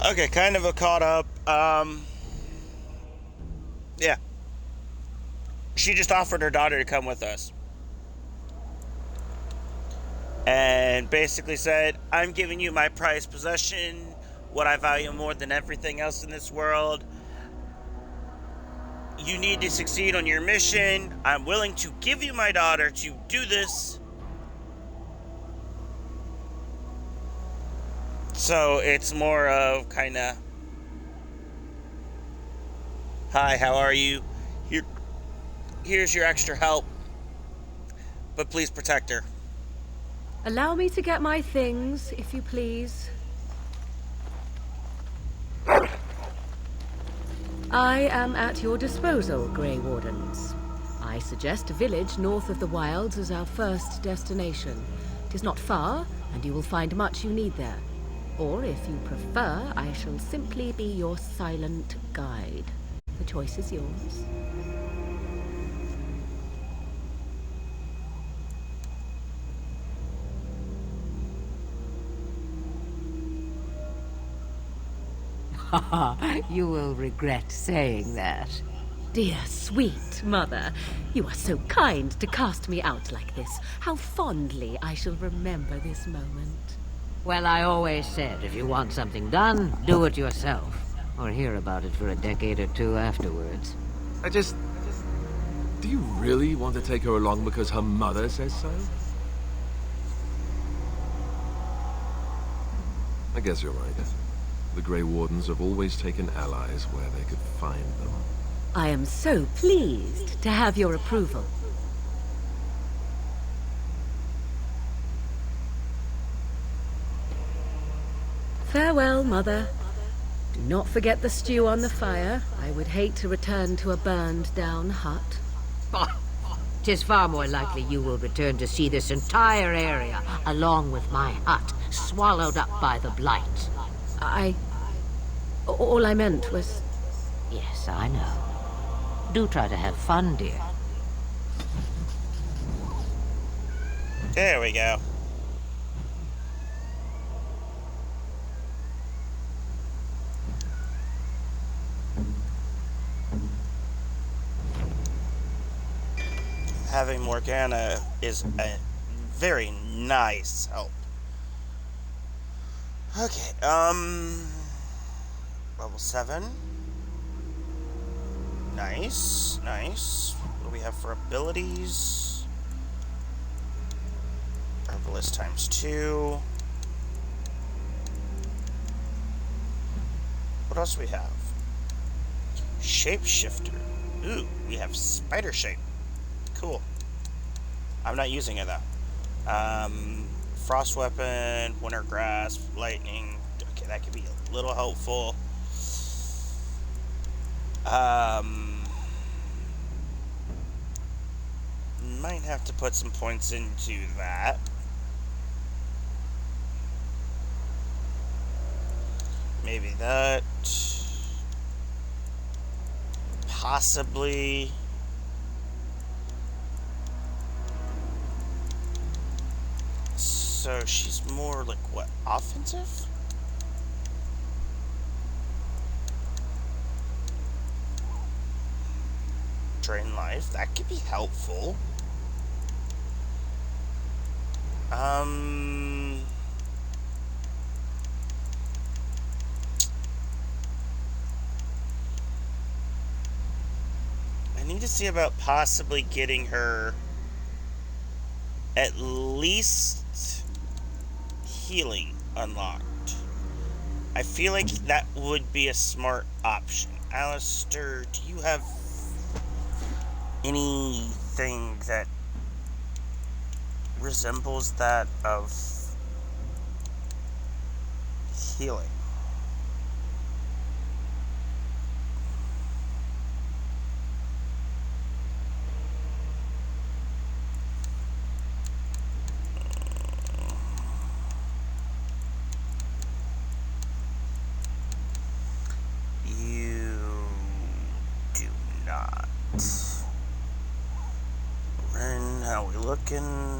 Speaker 2: Okay, kind of a caught up. Yeah. She just offered her daughter to come with us. And basically said, I'm giving you my prized possession, what I value more than everything else in this world. You need to succeed on your mission. I'm willing to give you my daughter to do this. So it's more of kind of, hi, how are you? Here's your extra help, but please protect her.
Speaker 16: Allow me to get my things, if you please. I am at your disposal, Grey Wardens. I suggest a village north of the Wilds as our first destination. It is not far, and you will find much you need there. Or, if you prefer, I shall simply be your silent guide. The choice is yours.
Speaker 8: You will regret saying that.
Speaker 16: Dear, sweet mother, you are so kind to cast me out like this. How fondly I shall remember this moment.
Speaker 8: Well, I always said, if you want something done, do it yourself. Or hear about it for a decade or two afterwards.
Speaker 14: Do you really want to take her along because her mother says so? I guess you're right. The Grey Wardens have always taken allies where they could find them.
Speaker 16: I am so pleased to have your approval. Farewell, Mother. Do not forget the stew on the fire. I would hate to return to a burned-down hut.
Speaker 8: Tis far more likely you will return to see this entire area, along with my hut, swallowed up by the Blight.
Speaker 16: All I meant was...
Speaker 8: Yes, I know. Do try to have fun, dear.
Speaker 2: There we go. Having Morgana is a very nice help. Okay, level 7. Nice, nice. What do we have for abilities? Herbalist times 2. What else do we have? Shapeshifter. Ooh, we have spider shape. Cool. I'm not using it though. Frost weapon, winter grasp, lightning. Okay, that could be a little helpful. Might have to put some points into that. Maybe that. Possibly. So she's more like what, offensive? drain life. That could be helpful. I need to see about possibly getting her at least healing unlocked. I feel like that would be a smart option. Alistair, do you have anything that resembles that of healing? You do not. Ren, how we looking?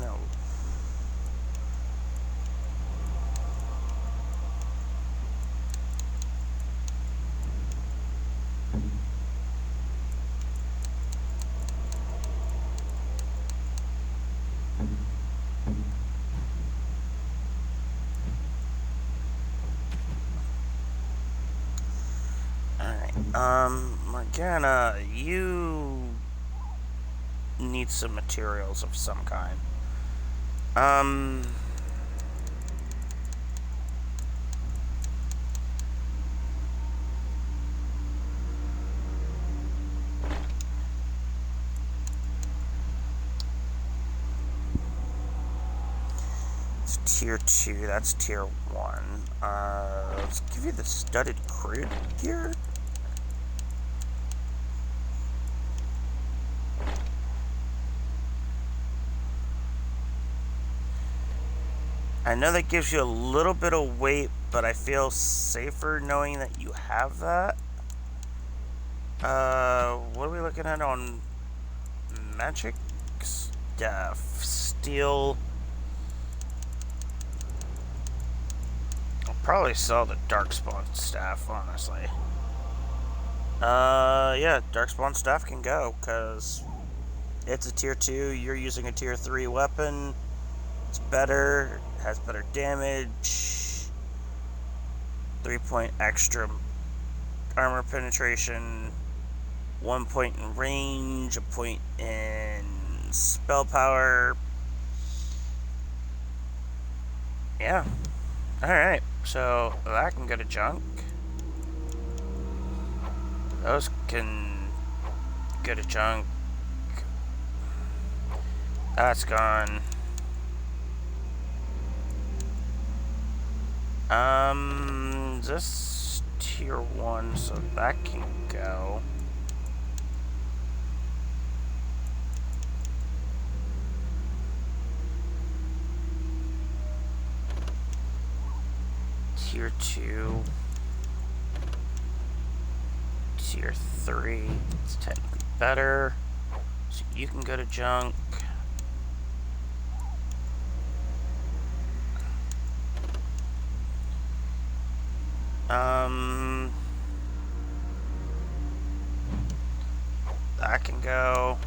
Speaker 2: Morgana, you need some materials of some kind. It's tier 2, that's tier 1. Let's give you the studded crude gear. I know that gives you a little bit of weight, but I feel safer knowing that you have that. What are we looking at on magic stuff? Steel. I'll probably sell the Darkspawn staff, honestly. Yeah, Darkspawn staff can go, because it's a tier 2, you're using a tier 3 weapon. It's better, has better damage, 3-point extra armor penetration, 1 point in range, a point in spell power. Yeah. Alright, so that can go to junk. Those can go to junk. That's gone. This tier 1, so that can go. Tier 2. Tier 3. It's technically better. So you can go to junk. That can go.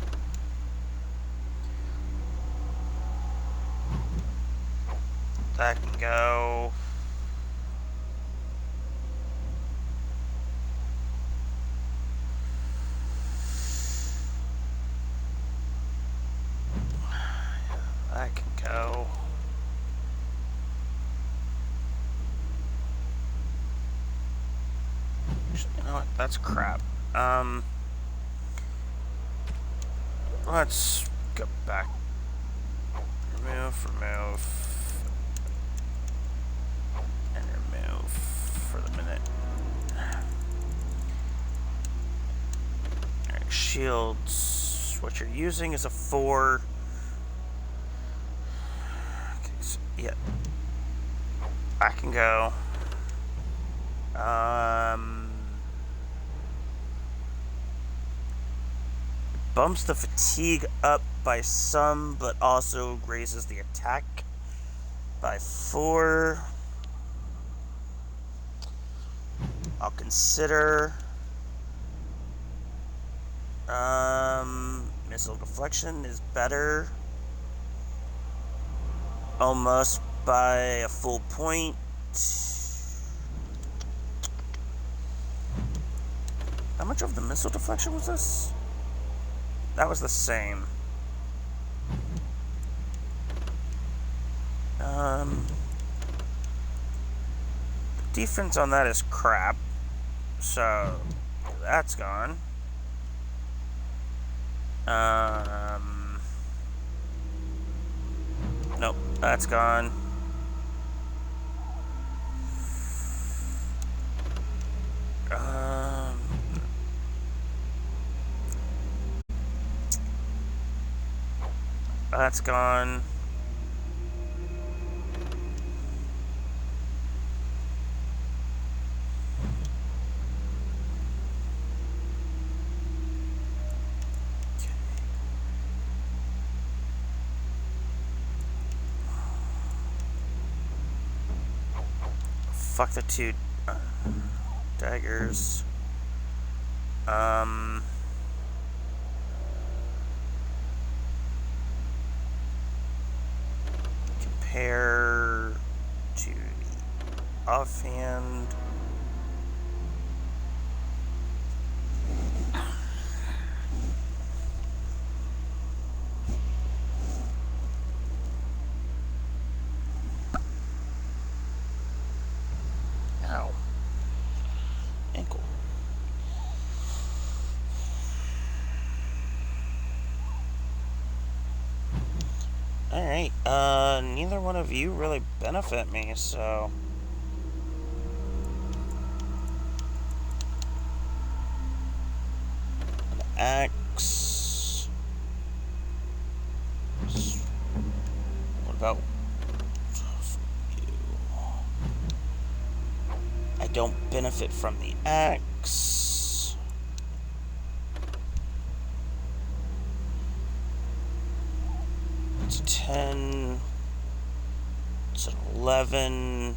Speaker 2: That can go. That can go. You know what? That's crap. Let's go back. Remove, and remove for the minute. Alright, shields. What you're using is a 4. Okay, so, yeah. I can go. Bumps the fatigue up by some, but also raises the attack by 4. I'll consider. Missile deflection is better. Almost by a full point. How much of the missile deflection was this? That was the same. The defense on that is crap. So that's gone. Nope, that's gone. That's gone. Fuck the two daggers. Compare to the offhand. Ow. Ankle. Alright, neither one of you really benefit me, so... An axe... What about... you? I don't benefit from the axe... It's a 10. It's an 11.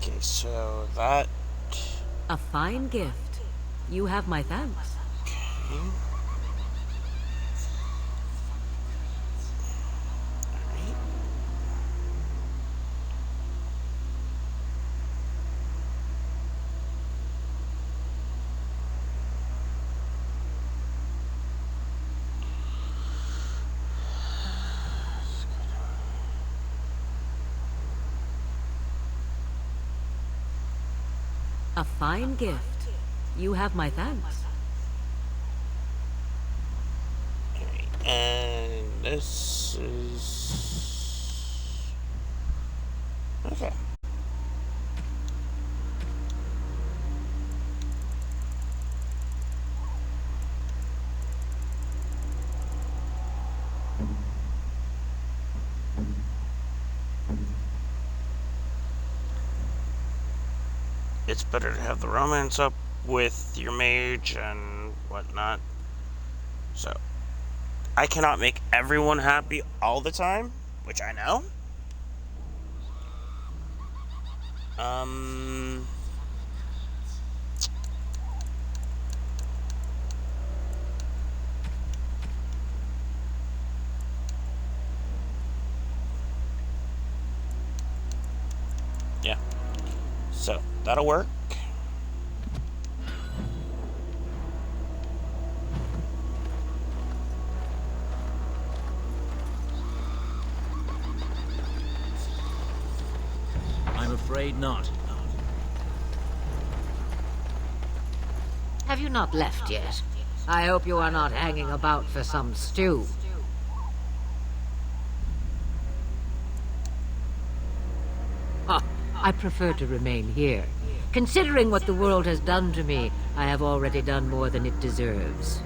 Speaker 2: Okay, so that...
Speaker 16: A fine gift. You have my thanks.
Speaker 2: Okay.
Speaker 16: A fine gift. You have my thanks.
Speaker 2: And this is... Okay. It's better to have the romance up with your mage and whatnot. So, I cannot make everyone happy all the time, which I know. Yeah. So, that'll work.
Speaker 1: I'm afraid not.
Speaker 8: Have you not left yet? I hope you are not hanging about for some stew. Oh, I prefer to remain here. Considering what the world has done to me, I have already done more than it deserves.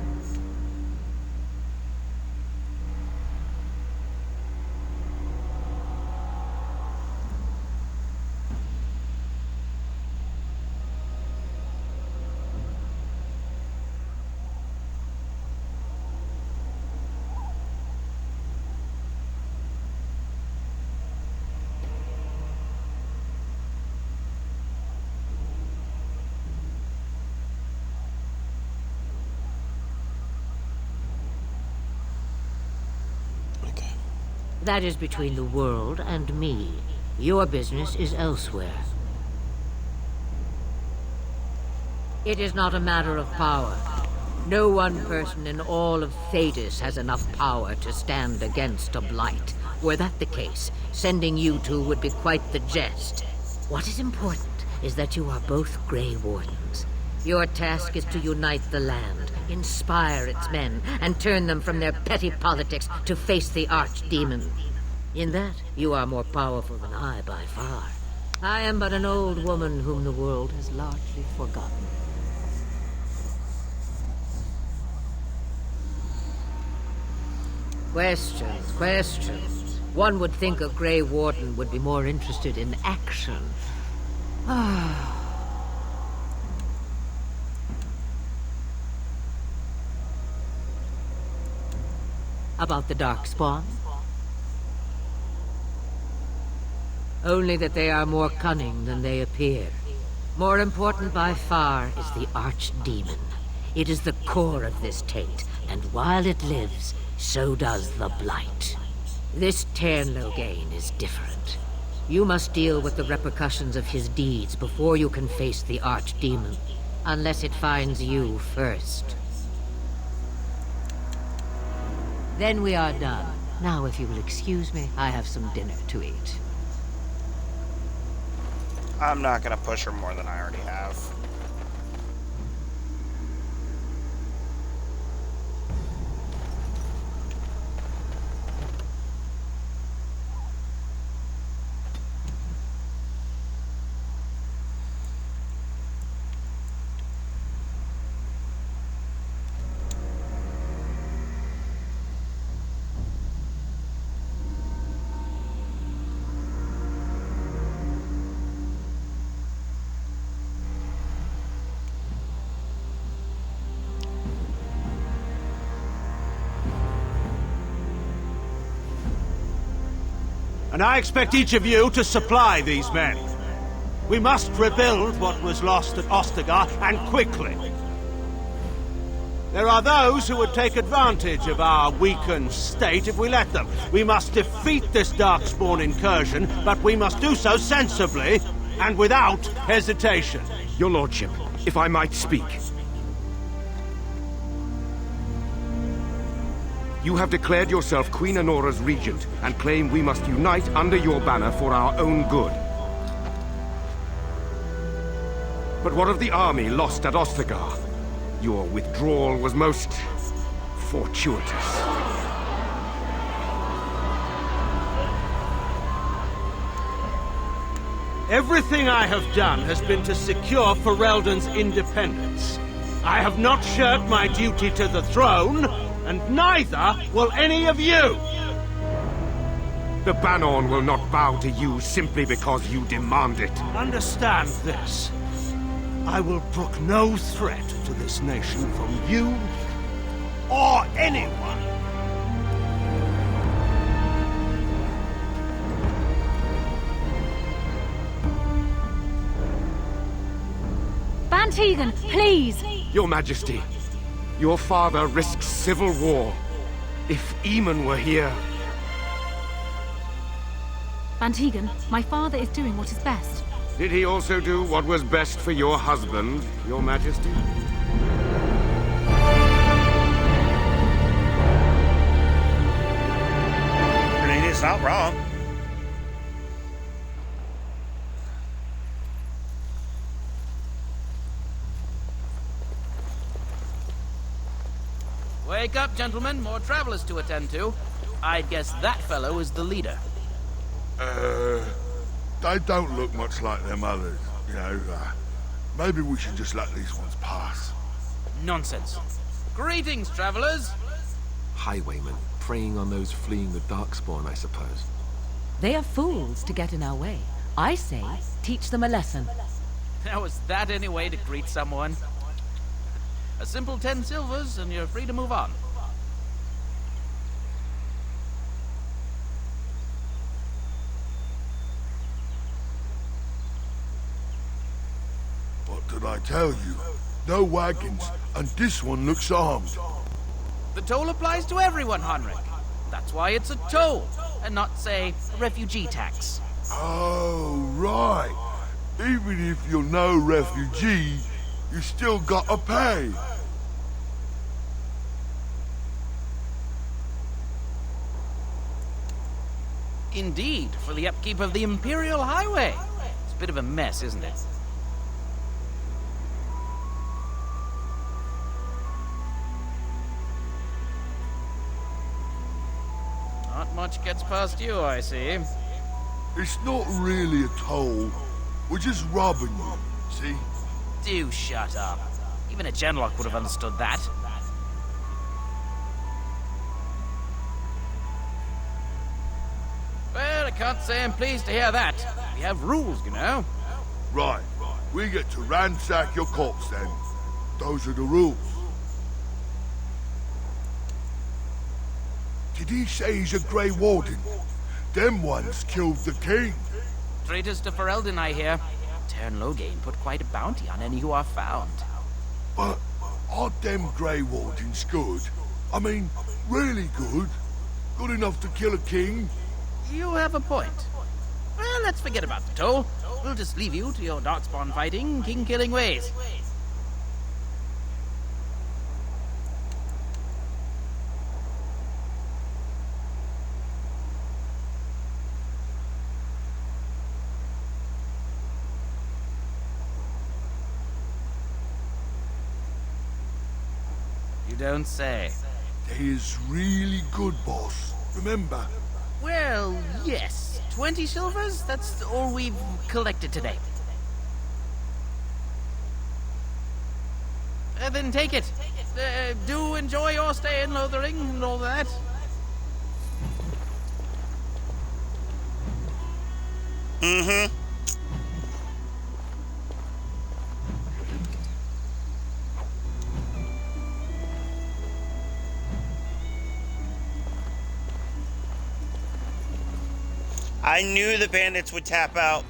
Speaker 8: That is between the world and me. Your business is elsewhere. It is not a matter of power. No one person in all of Thetis has enough power to stand against a blight. Were that the case, sending you two would be quite the jest. What is important is that you are both Grey Wardens. Your task is to unite the land, inspire its men, and turn them from their petty politics to face the archdemon. In that, you are more powerful than I by far. I am but an old woman whom the world has largely forgotten. Questions, questions. One would think a Grey Warden would be more interested in action. About the Darkspawn? Only that they are more cunning than they appear. More important by far is the Archdemon. It is the core of this taint, and while it lives, so does the Blight. This Ternlogain is different. You must deal with the repercussions of his deeds before you can face the Archdemon, unless it finds you first. Then we are done. Now, if you will excuse me, I have some dinner to eat.
Speaker 2: I'm not gonna push her more than I already have.
Speaker 5: And I expect each of you to supply these men.
Speaker 13: We must rebuild what was lost at Ostagar, and quickly. There are those who would take advantage of our weakened state if we let them. We must defeat this Darkspawn incursion, but we must do so sensibly and without hesitation.
Speaker 12: Your lordship, if I might speak. You have declared yourself Queen Honora's regent and claim we must unite under your banner for our own good. But what of the army lost at Ostagar? Your withdrawal was most fortuitous.
Speaker 13: Everything I have done has been to secure Ferelden's independence. I have not shirked my duty to the throne, and neither will any of you!
Speaker 12: The Banorn will not bow to you simply because you demand it.
Speaker 13: Understand this. I will brook no threat to this nation from you or anyone.
Speaker 17: Van Tegan, please!
Speaker 12: Your Majesty, your father risks civil war. If Eamon were here...
Speaker 17: Van Tegan, my father is doing what is best.
Speaker 12: Did he also do what was best for your husband, Your Majesty?
Speaker 2: I mean, it's not wrong.
Speaker 7: Wake up, gentlemen. More travelers to attend to. I'd guess that fellow is the leader.
Speaker 18: They don't look much like them others, you know. Maybe we should just let these ones pass.
Speaker 7: Nonsense. Greetings, travelers.
Speaker 14: Highwaymen, preying on those fleeing the Darkspawn, I suppose.
Speaker 16: They are fools to get in our way. I say, teach them a lesson.
Speaker 7: Now, is that any way to greet someone? A simple 10 silvers, and you're free to move on.
Speaker 18: What did I tell you? No wagons, and this one looks armed.
Speaker 7: The toll applies to everyone, Heinrich. That's why it's a toll, and not, say, a refugee tax.
Speaker 18: Oh, right. Even if you're no refugee, you still gotta pay.
Speaker 7: Indeed, for the upkeep of the Imperial Highway. It's a bit of a mess, isn't it? Not much gets past you, I see.
Speaker 18: It's not really a toll. We're just robbing you, see?
Speaker 7: Do shut up. Even a genlock would have understood that. Well, I can't say I'm pleased to hear that. We have rules, you know.
Speaker 18: Right. We get to ransack your corpse then. Those are the rules. Did he say he's a Grey Warden? Them ones killed the king.
Speaker 7: Traitors to Ferelden, I hear. Tern Loghain put quite a bounty on any who are found.
Speaker 18: But aren't them Grey Wardens good? I mean, really good? Good enough to kill a king?
Speaker 7: You have a point. Well, let's forget about the toll. We'll just leave you to your Darkspawn fighting, king-killing ways. You don't say.
Speaker 18: They is really good, boss. Remember?
Speaker 7: Well, yes. 20 silvers? That's all we've collected today. Then take it. Do enjoy your stay in Lothering and all that.
Speaker 2: Mm-hmm. I knew the bandits would tap out.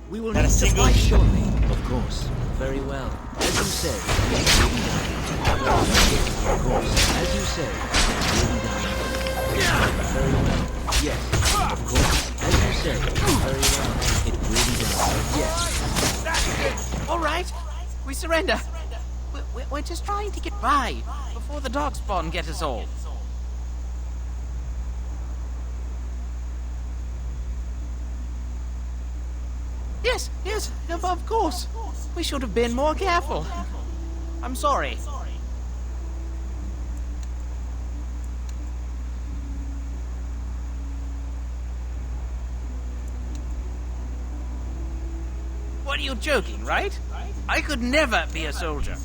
Speaker 1: We will
Speaker 2: Got a
Speaker 1: need to
Speaker 2: single-
Speaker 1: fight shortly. Of course. Very well. As you say, it will be done. Of course. As you say, it will be done. Very well. Yes. Of course. As you say, very well. It will be done. Yes.
Speaker 7: All right, we surrender. We're just trying to get by before the Darkspawn get us all. Yes, of course. We should have been more careful. I'm sorry. What are you joking, right? I could never be a soldier.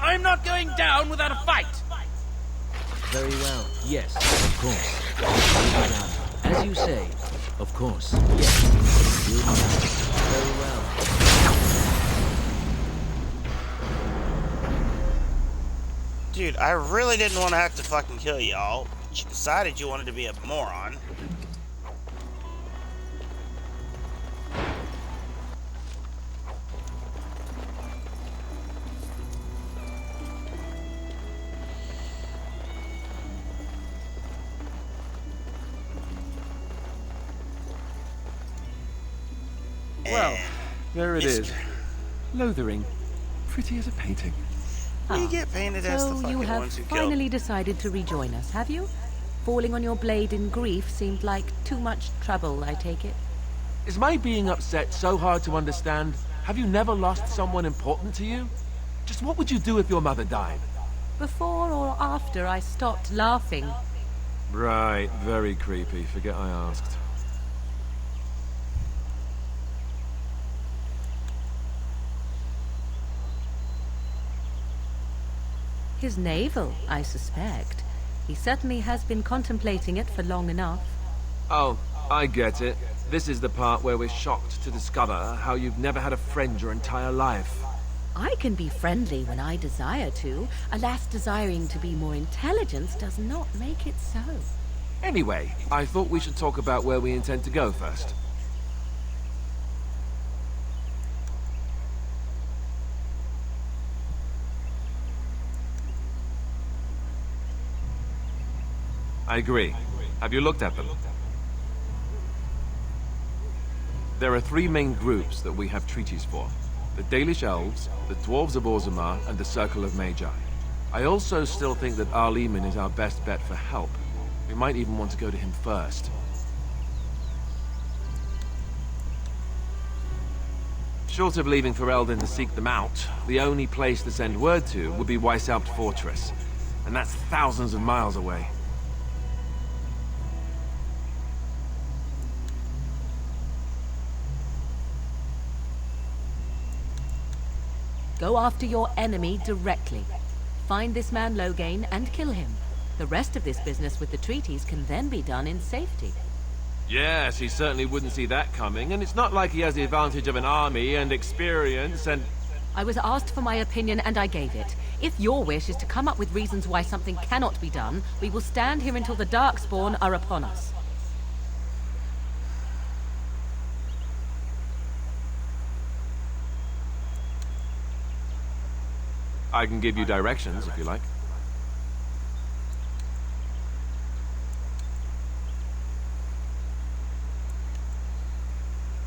Speaker 7: I'm not going down without a fight.
Speaker 1: Very well. Yes. Of course. It will be done. As you say. Of course. Yes. It will be done. Very well.
Speaker 2: Dude, I really didn't want to have to fucking kill y'all, but you decided you wanted to be a moron.
Speaker 14: Well, there it is. Lothering. Pretty as a painting.
Speaker 2: We get painted as the
Speaker 16: So
Speaker 2: fucking
Speaker 16: you have
Speaker 2: ones who killed.
Speaker 16: finally decided to rejoin us, have you? Falling on your blade in grief seemed like too much trouble, I take it.
Speaker 14: Is my being upset so hard to understand? Have you never lost someone important to you? Just what would you do if your mother died?
Speaker 16: Before or after I stopped laughing?
Speaker 14: Right, very creepy. Forget I asked.
Speaker 16: His navel, I suspect. He certainly has been contemplating it for long enough.
Speaker 14: Oh, I get it. This is the part where we're shocked to discover how you've never had a friend your entire life.
Speaker 16: I can be friendly when I desire to. Alas, desiring to be more intelligent does not make it so.
Speaker 14: Anyway, I thought we should talk about where we intend to go first. I agree. Have you looked at them? There are three main groups that we have treaties for. The Dalish Elves, the Dwarves of Orzammar, and the Circle of Magi. I also still think that Arleman is our best bet for help. We might even want to go to him first. Short of leaving Ferelden to seek them out, the only place to send word to would be Weishaupt Fortress. And that's thousands of miles away.
Speaker 16: Go after your enemy directly. Find this man Loghain and kill him. The rest of this business with the treaties can then be done in safety.
Speaker 14: Yes, he certainly wouldn't see that coming, and it's not like he has the advantage of an army and experience and...
Speaker 16: I was asked for my opinion and I gave it. If your wish is to come up with reasons why something cannot be done, we will stand here until the Darkspawn are upon us.
Speaker 14: I can give you directions, if you like.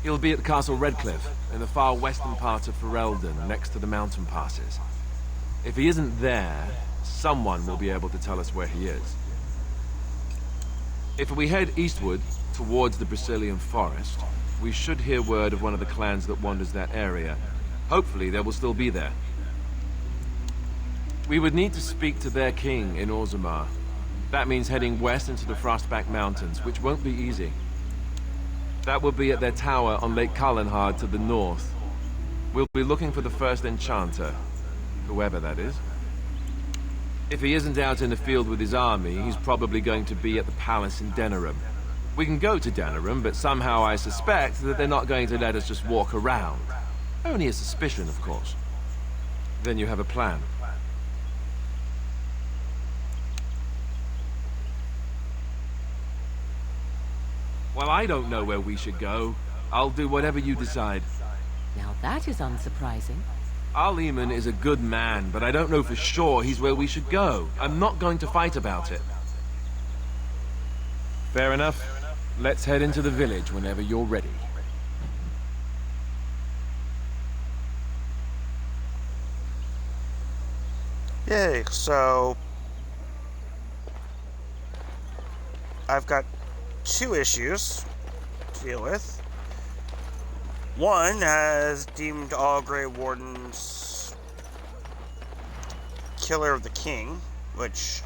Speaker 14: He'll be at Castle Redcliffe, in the far western part of Ferelden, next to the mountain passes. If he isn't there, someone will be able to tell us where he is. If we head eastward, towards the Brazilian forest, we should hear word of one of the clans that wanders that area. Hopefully they will still be there. We would need to speak to their king in Orzammar. That means heading west into the Frostback Mountains, which won't be easy. That will be at their tower on Lake Kallenhard to the north. We'll be looking for the first enchanter, whoever that is. If he isn't out in the field with his army, he's probably going to be at the palace in Denerim. We can go to Denerim, but somehow I suspect that they're not going to let us just walk around. Only a suspicion, of course. Then you have a plan. Well, I don't know where we should go. I'll do whatever you decide.
Speaker 16: Now that is unsurprising.
Speaker 14: Al-Eman is a good man, but I don't know for sure he's where we should go. I'm not going to fight about it. Fair enough. Let's head into the village whenever you're ready.
Speaker 2: Yay, so I've got 2 issues to deal with. One has deemed all Grey Wardens killer of the king, which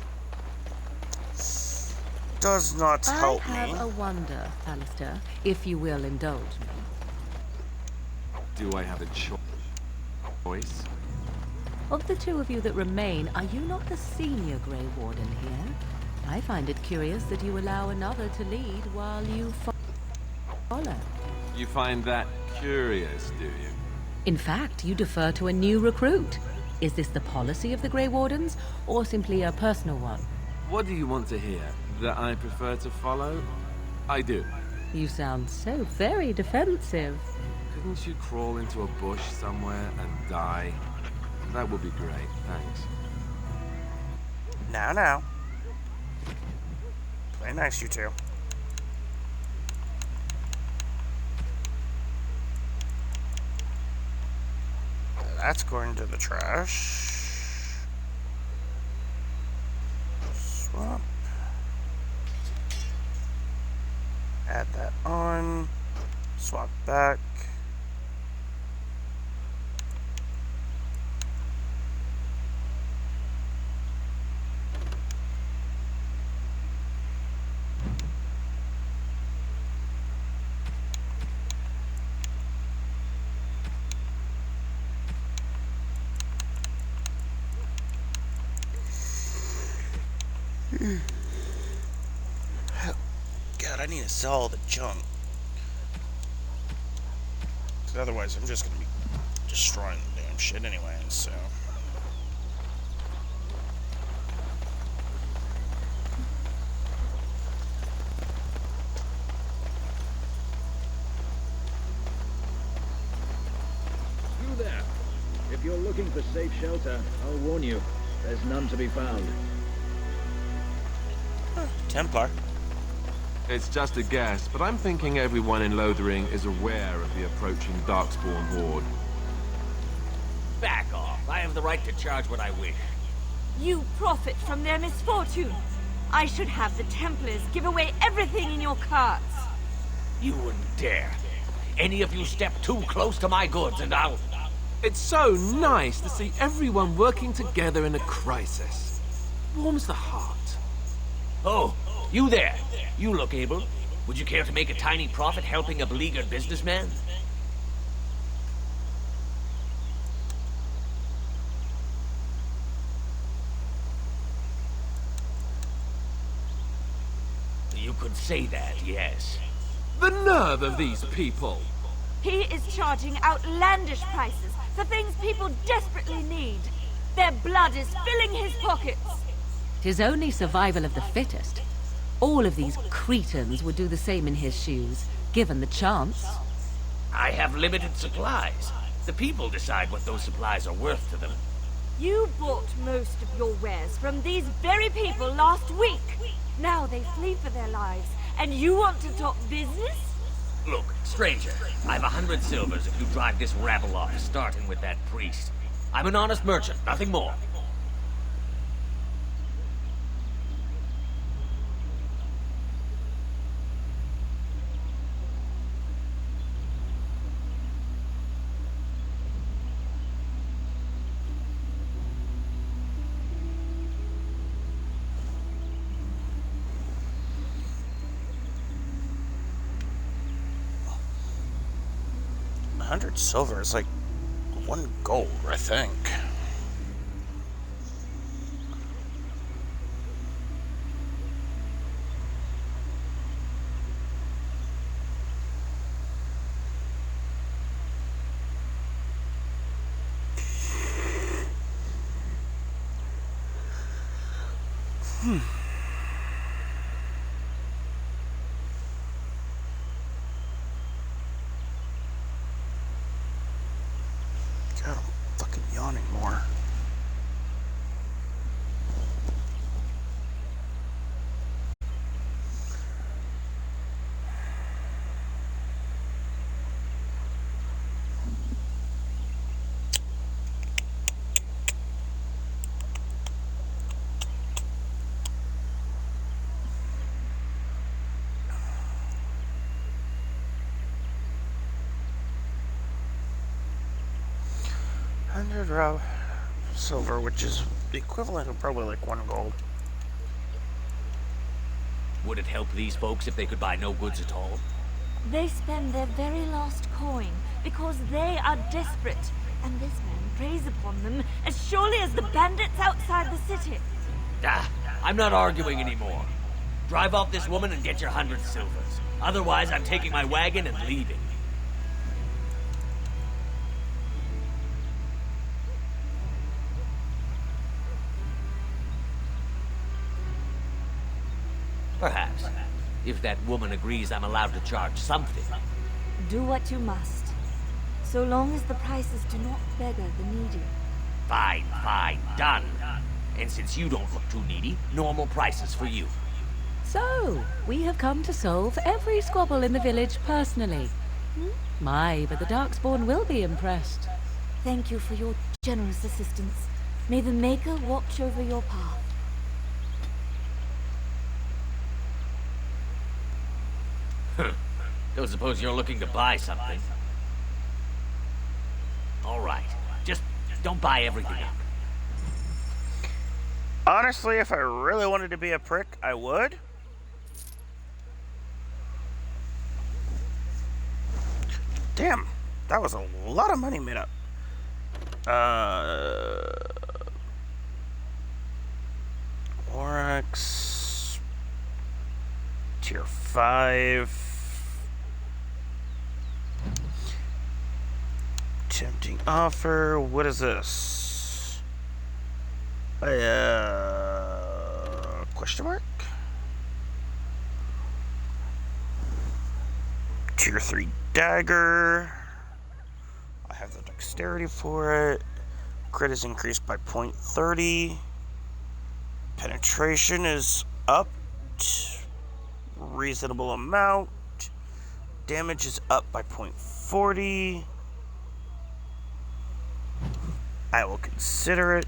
Speaker 2: does not help me.
Speaker 16: I have a wonder, Alistair, if you will indulge me.
Speaker 14: Do I have a choice?
Speaker 16: Of the 2 of you that remain, are you not the senior Grey Warden here? I find it curious that you allow another to lead while you follow.
Speaker 14: You find that curious, do you?
Speaker 16: In fact, you defer to a new recruit. Is this the policy of the Grey Wardens, or simply a personal one?
Speaker 14: What do you want to hear? That I prefer to follow? I do.
Speaker 16: You sound so very defensive.
Speaker 14: Couldn't you crawl into a bush somewhere and die? That would be great, thanks.
Speaker 2: Now. Play nice, you two. That's going to the trash. Swap. Add that on. Swap back. God, I need to sell all the junk. 'Cause otherwise, I'm just gonna be destroying the damn shit anyway, so.
Speaker 1: You there. If you're looking for safe shelter, I'll warn you, there's none to be found.
Speaker 2: Templar.
Speaker 14: It's just a guess, but I'm thinking everyone in Lothering is aware of the approaching Darkspawn horde.
Speaker 3: Back off. I have the right to charge what I wish.
Speaker 6: You profit from their misfortune. I should have the Templars give away everything in your carts.
Speaker 3: You wouldn't dare. Any of you step too close to my goods and I'll...
Speaker 14: It's so nice to see everyone working together in a crisis. Warms the heart.
Speaker 3: Oh, you there. You look able. Would you care to make a tiny profit helping a beleaguered businessman? You could say that, yes.
Speaker 14: The nerve of these people!
Speaker 6: He is charging outlandish prices for things people desperately need. Their blood is filling his pockets.
Speaker 16: 'Tis only survival of the fittest. All of these cretins would do the same in his shoes, given the chance.
Speaker 3: I have limited supplies. The people decide what those supplies are worth to them.
Speaker 6: You bought most of your wares from these very people last week. Now they flee for their lives, and you want to talk business?
Speaker 3: Look, stranger, I've 100 silvers if you drive this rabble off, starting with that priest. I'm an honest merchant, nothing more.
Speaker 2: $100 silver is like 1 gold, I think. God, I'm fucking yawning more. $100 silver, which is the equivalent of probably like 1 gold.
Speaker 3: Would it help these folks if they could buy no goods at all?
Speaker 6: They spend their very last coin because they are desperate, and this man preys upon them as surely as the bandits outside the city.
Speaker 3: Ah, I'm not arguing anymore. Drive off this woman and get your 100 silvers. Otherwise, I'm taking my wagon and leaving. Perhaps. If that woman agrees, I'm allowed to charge something.
Speaker 6: Do what you must, so long as the prices do not beggar the needy.
Speaker 3: Fine, fine, done. And since you don't look too needy, normal prices for you.
Speaker 16: So, we have come to solve every squabble in the village personally. My, but the Darkspawn will be impressed.
Speaker 6: Thank you for your generous assistance. May the Maker watch over your path.
Speaker 3: Don't suppose you're looking to buy something. All right. Just don't buy everything up.
Speaker 2: Honestly, if I really wanted to be a prick, I would. Damn, that was a lot of money made up. Oryx. Tier 5. Tempting offer. What is this? Question mark? Tier 3 dagger. I have the dexterity for it. Crit is increased by 0.30. Penetration is upped. Reasonable amount. Damage is up by 0.40. I will consider it.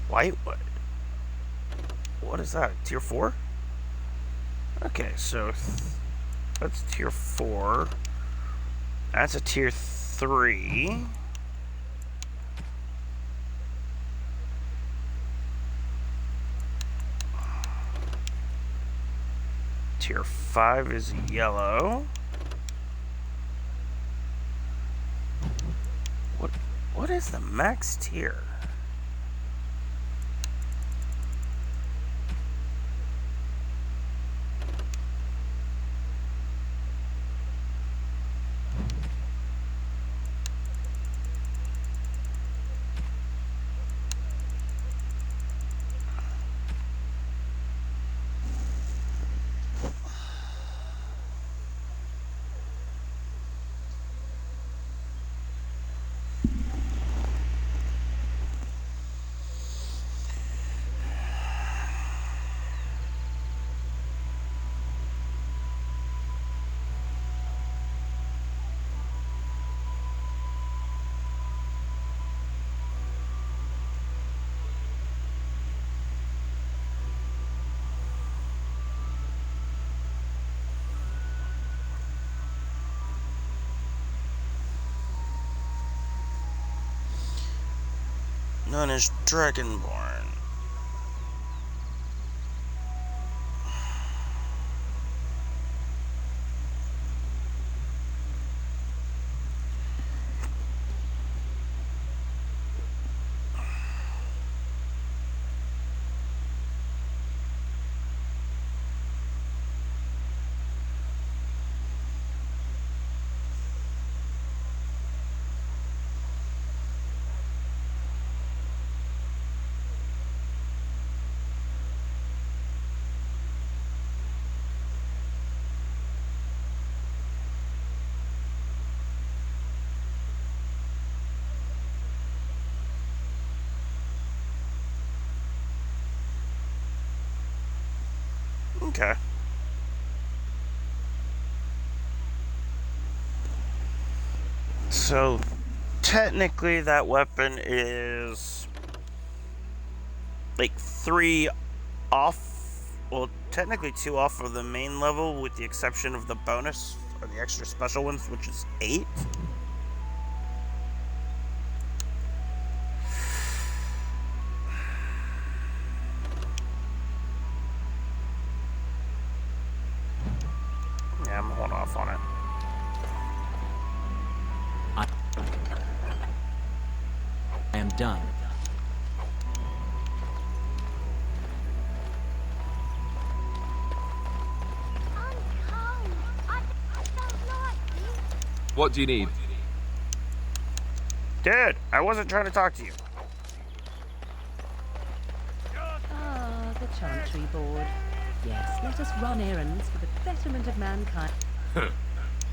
Speaker 2: Whitewood. What is that? Tier 4? Okay, so that's tier 4. That's a tier 3. Tier 5 is yellow. What is the max tier? Known as Dragonborn. Okay. So, technically that weapon is like 3 off, well, technically 2 off of the main level with the exception of the bonus or the extra special ones, which is 8. Yeah, I'm holding off on it.
Speaker 1: I am done.
Speaker 14: What do you need?
Speaker 2: Dude, I wasn't trying to talk to you.
Speaker 16: Ah, the Chantry Board. Yes, let us run errands for the betterment of mankind.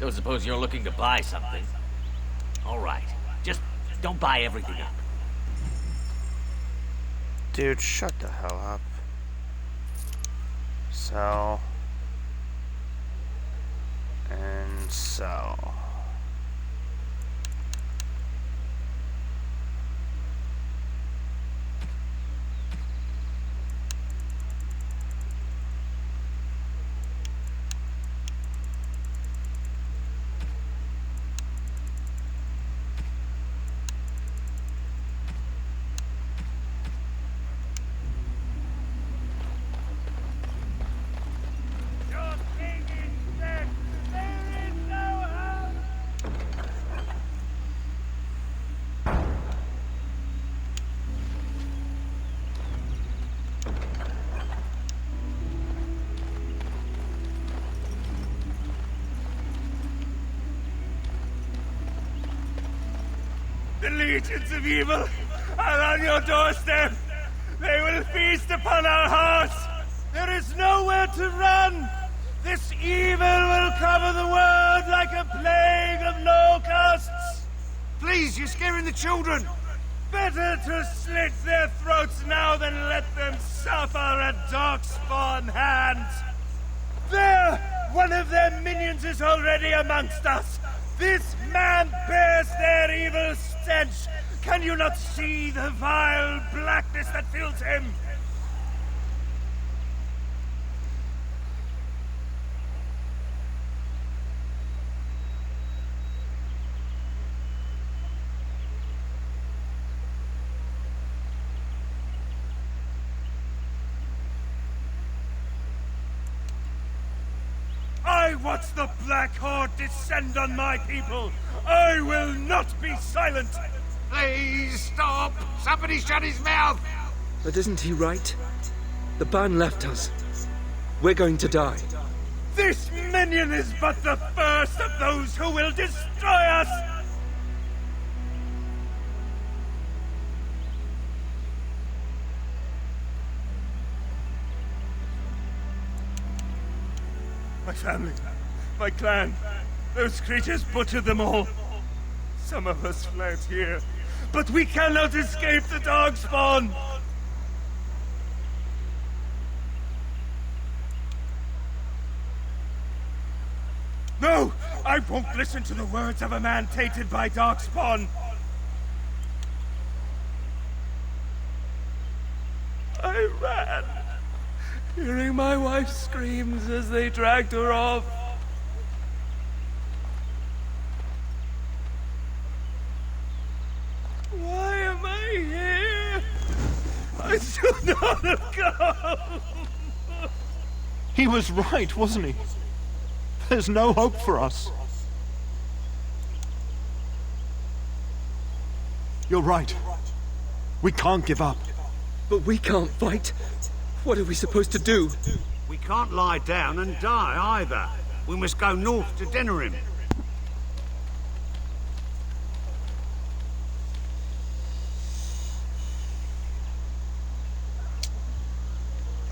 Speaker 3: Don't suppose you're looking to buy something? All right. Just don't buy everything up.
Speaker 2: Dude, shut the hell up. Sell. And sell.
Speaker 15: The legions of evil are on your doorstep. They will feast upon our hearts. There is nowhere to run. This evil will cover the world like a plague of locusts.
Speaker 13: Please, you're scaring the children.
Speaker 15: Better to slit their throats now than let them suffer at Darkspawn hand. There! One of their minions is already amongst us. This man bears their evil stench. Can you not see the vile blackness that fills him? I watch the Black Horde descend on my people. I will not be silent.
Speaker 11: Please stop! Somebody shut his mouth!
Speaker 19: But isn't he right? The ban left us. We're going to die.
Speaker 15: This minion is but the first of those who will destroy us! My family, my clan, those creatures butchered them all. Some of us fled here, but we cannot escape the Darkspawn! No! I won't listen to the words of a man tainted by Darkspawn! I ran, hearing my wife's screams as they dragged her off. Why am I here? I should not have gone!
Speaker 13: He was right, wasn't he? There's no hope for us. You're right. We can't give up.
Speaker 19: But we can't fight. What are we supposed to do?
Speaker 20: We can't lie down and die either. We must go north to Denerim.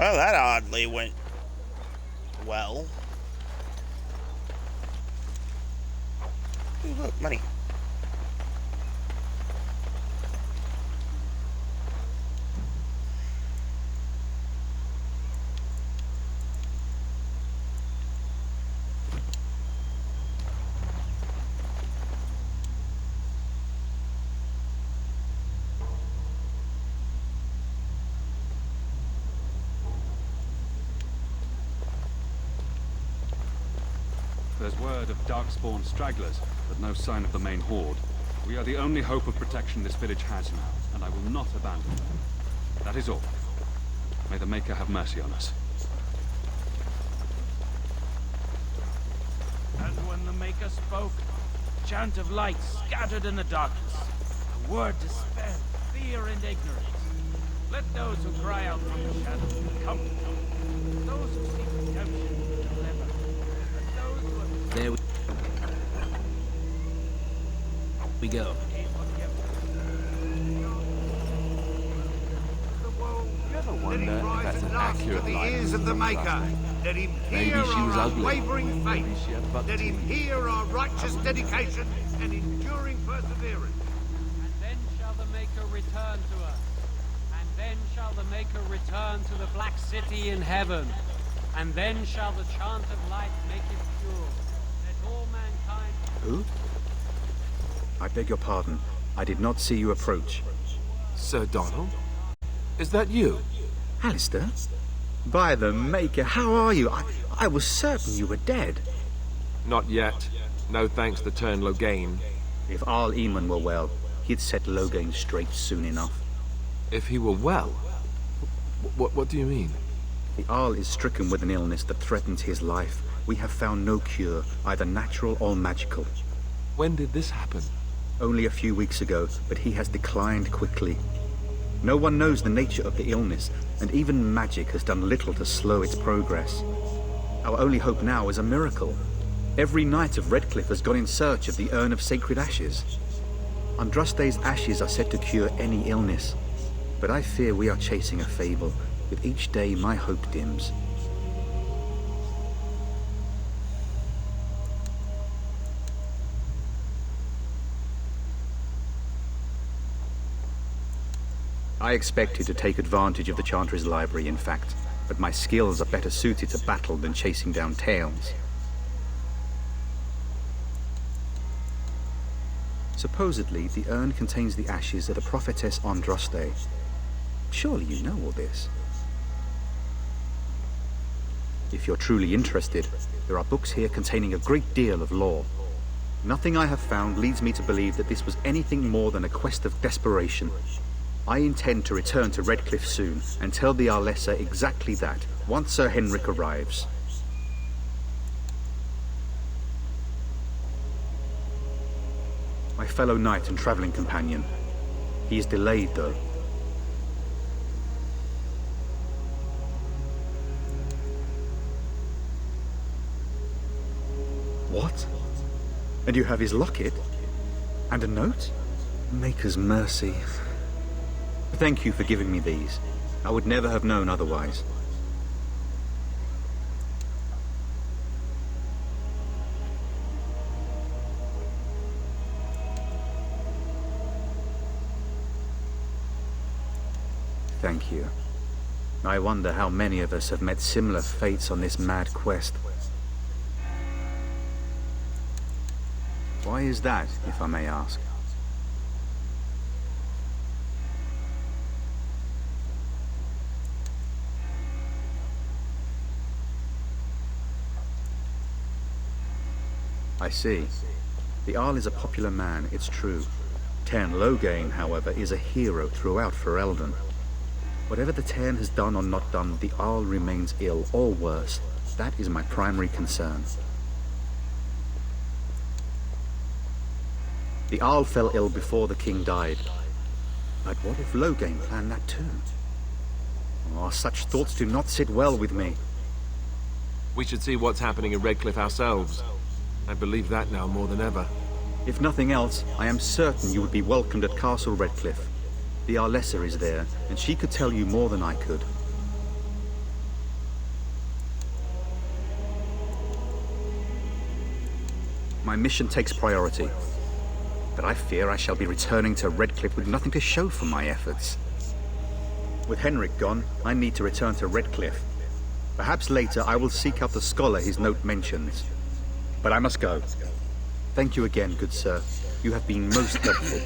Speaker 2: Oh, that oddly went well. Ooh, look, money.
Speaker 4: heard of darkspawn stragglers, but no sign of the main horde. We are the only hope of protection this village has now, and I will not abandon them. That is all. May the Maker have mercy on us.
Speaker 15: And when the Maker spoke, a chant of light scattered in the darkness. A word dispelled fear and ignorance. Let those who cry out from the shadows be comforted. Those who seek redemption be delivered. Let those who have...
Speaker 1: There we go.
Speaker 14: Wonder if that's an accurate
Speaker 20: the
Speaker 14: line.
Speaker 20: ears of the Maker. Let him
Speaker 14: Maybe
Speaker 20: hear
Speaker 14: she was
Speaker 20: our
Speaker 14: ugly.
Speaker 20: unwavering
Speaker 14: Maybe
Speaker 20: faith.
Speaker 14: she had buck
Speaker 20: Let him
Speaker 14: teeth.
Speaker 20: hear our righteous dedication and enduring perseverance.
Speaker 21: And then shall the Maker return to us. And then shall the Maker return to the Black City in heaven. And then shall the chant of light make it pure. Let all mankind...
Speaker 23: Who? I beg your pardon. I did not see you approach.
Speaker 14: Sir Donald? Is that you?
Speaker 23: Alistair? By the Maker, how are you? I was certain you were dead.
Speaker 14: Not yet. No thanks to Turn Logain.
Speaker 23: If Arl Eamon were well, he'd set Logain straight soon enough.
Speaker 14: If he were well? What do you mean?
Speaker 23: The Arl is stricken with an illness that threatens his life. We have found no cure, either natural or magical.
Speaker 14: When did this happen?
Speaker 23: Only a few weeks ago, but he has declined quickly. No one knows the nature of the illness, and even magic has done little to slow its progress. Our only hope now is a miracle. Every knight of Redcliffe has gone in search of the Urn of Sacred Ashes. Andraste's ashes are said to cure any illness, but I fear we are chasing a fable. With each day, my hope dims. I expected to take advantage of the Chantry's library, in fact, but my skills are better suited to battle than chasing down tales. Supposedly, the urn contains the ashes of the prophetess Andraste. Surely you know all this. If you're truly interested, there are books here containing a great deal of lore. Nothing I have found leads me to believe that this was anything more than a quest of desperation. I intend to return to Redcliffe soon and tell the Arlessa exactly that, once Sir Henrik arrives. My fellow knight and traveling companion. He is delayed, though. What? And you have his locket? And a note? Maker's mercy. Thank you for giving me these. I would never have known otherwise. Thank you. I wonder how many of us have met similar fates on this mad quest. Why is that, if I may ask? I see. The Arl is a popular man, it's true. Tairn Logain, however, is a hero throughout Ferelden. Whatever the Tairn has done or not done, the Arl remains ill, or worse. That is my primary concern. The Arl fell ill before the king died. But what if Logain planned that too? Oh, such thoughts do not sit well with me.
Speaker 14: We should see what's happening in Redcliffe ourselves. I believe that now more than ever.
Speaker 23: If nothing else, I am certain you would be welcomed at Castle Redcliffe. The Arlessa is there, and she could tell you more than I could. My mission takes priority, but I fear I shall be returning to Redcliffe with nothing to show for my efforts. With Henrik gone, I need to return to Redcliffe. Perhaps later I will seek out the scholar his note mentions. But I must go. Thank you again, good sir. You have been most helpful.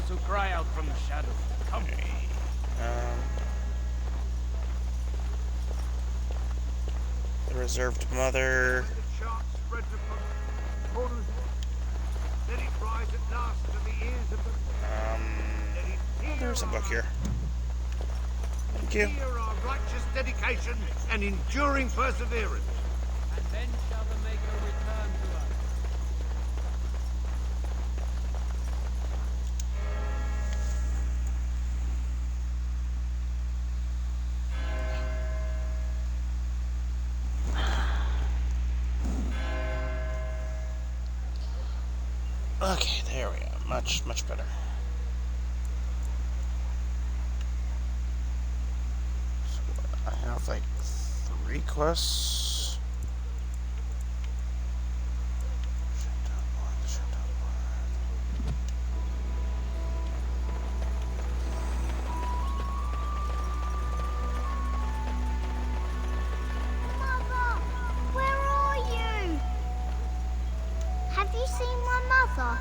Speaker 20: those who cry out from the shadows. Come.
Speaker 2: The reserved mother. There's a book here. Thank you.
Speaker 20: Here are righteous dedication and enduring perseverance.
Speaker 21: And then shall the Maker return to us.
Speaker 2: Okay, there we go. Much better. So I have like 3 quests.
Speaker 9: Mother, where are you? Have you seen my mother?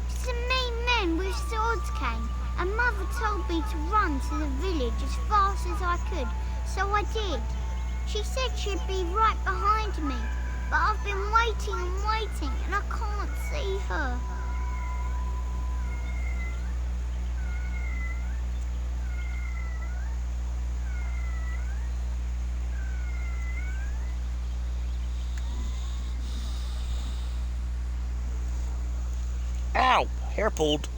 Speaker 9: Some mean men with swords came, and Mother told me to run to the village as fast as I could, so I did. She said she'd be right behind me, but I've been waiting and waiting, and I can't see her.
Speaker 2: Ow! Hair pulled.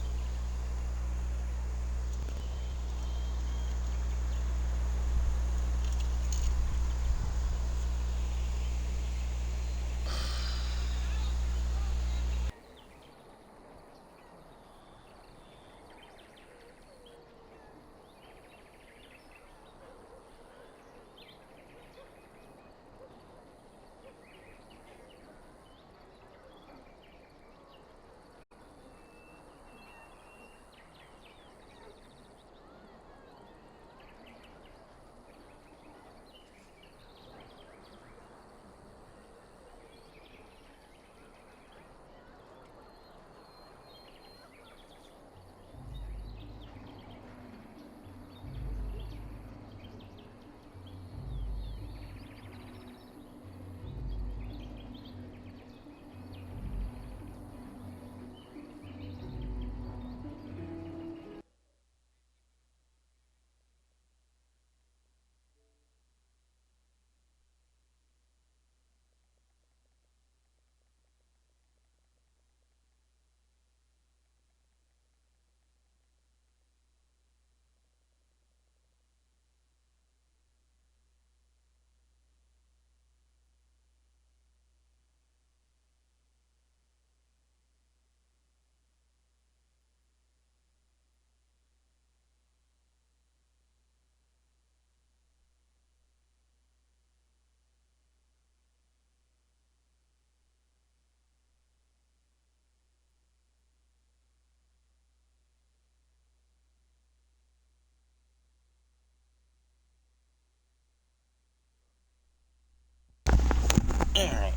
Speaker 2: Alright.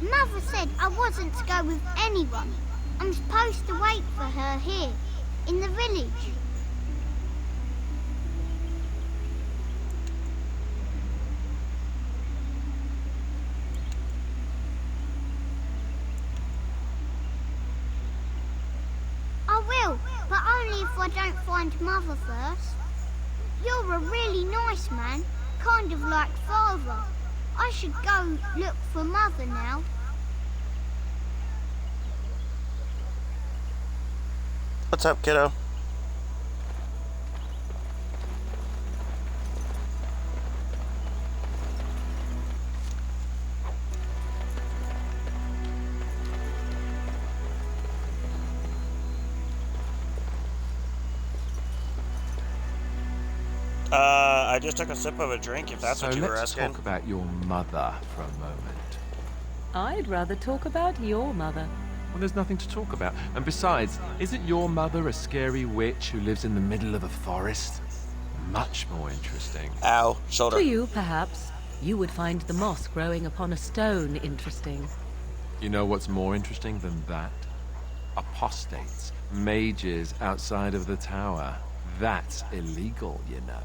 Speaker 9: Mother said I wasn't to go with anyone. I'm supposed to wait for her here, in the village. I will, but only if I don't find Mother first. You're a really nice man, kind of like Father. I should go look for Mother now.
Speaker 2: What's up, kiddo? I just took a sip of a drink, if that's what you were asking.
Speaker 14: Let's talk about your mother for a moment.
Speaker 16: I'd rather talk about your mother.
Speaker 14: Well, there's nothing to talk about. And besides, isn't your mother a scary witch who lives in the middle of a forest? Much more interesting.
Speaker 2: Ow, shoulder.
Speaker 16: To you, perhaps. You would find the moss growing upon a stone interesting.
Speaker 14: You know what's more interesting than that? Apostates, mages outside of the tower. That's illegal, you know.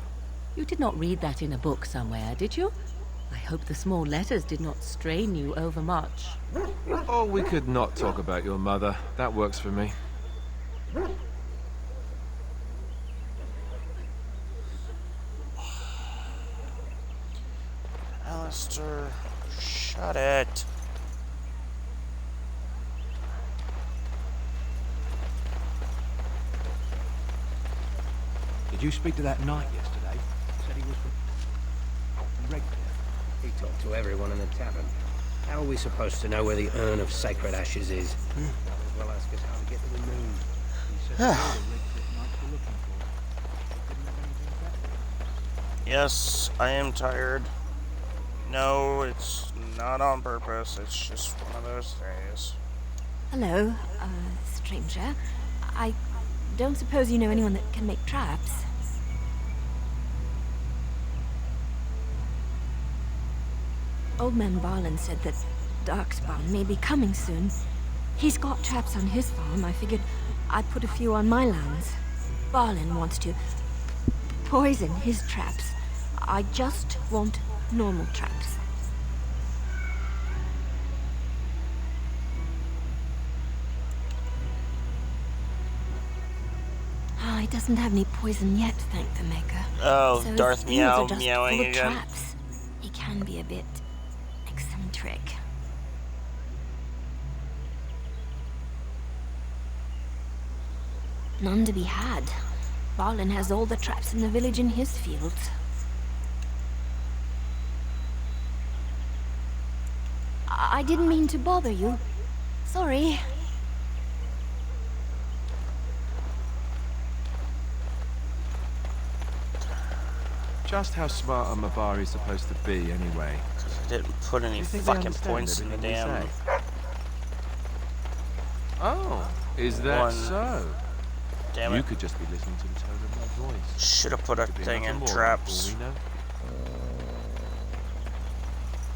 Speaker 16: You did not read that in a book somewhere, did you? I hope the small letters did not strain you overmuch.
Speaker 14: Oh, we could not talk about your mother. That works for me.
Speaker 2: Alistair, shut it.
Speaker 5: Did you speak to that knight yesterday? Said he was from Redcliffe.
Speaker 8: He talked to everyone in the tavern. How are we supposed to know where the urn of sacred ashes is? Might as well ask us how to get to the moon. He said the Redcliffe knights were looking for it. They didn't have anything better.
Speaker 2: Yes, I am tired. No, it's not on purpose. It's just one of those days.
Speaker 6: Hello, stranger. I don't suppose you know anyone that can make traps? Old man Barlin said that Darkspawn may be coming soon. He's got traps on his farm. I figured I'd put a few on my lands. Barlin wants to poison his traps. I just want normal traps. He doesn't have any poison yet, thank the Maker.
Speaker 2: Oh,
Speaker 6: so
Speaker 2: Darth
Speaker 6: his
Speaker 2: Meow
Speaker 6: fields are just
Speaker 2: meowing
Speaker 6: full of
Speaker 2: again.
Speaker 6: Traps. He can be a bit eccentric. None to be had. Barlin has all the traps in the village in his fields. I didn't mean to bother you. Sorry.
Speaker 14: Just how smart are Mavari supposed to be, anyway?
Speaker 2: I didn't put any fucking points in the damn...
Speaker 14: Oh, is that
Speaker 2: one.
Speaker 14: so?
Speaker 2: Damn
Speaker 14: You
Speaker 2: it.
Speaker 14: could just be listening to the tone of my voice.
Speaker 2: Should have put a
Speaker 14: Could be
Speaker 2: thing
Speaker 14: nothing
Speaker 2: in
Speaker 14: more,
Speaker 2: traps.
Speaker 14: for all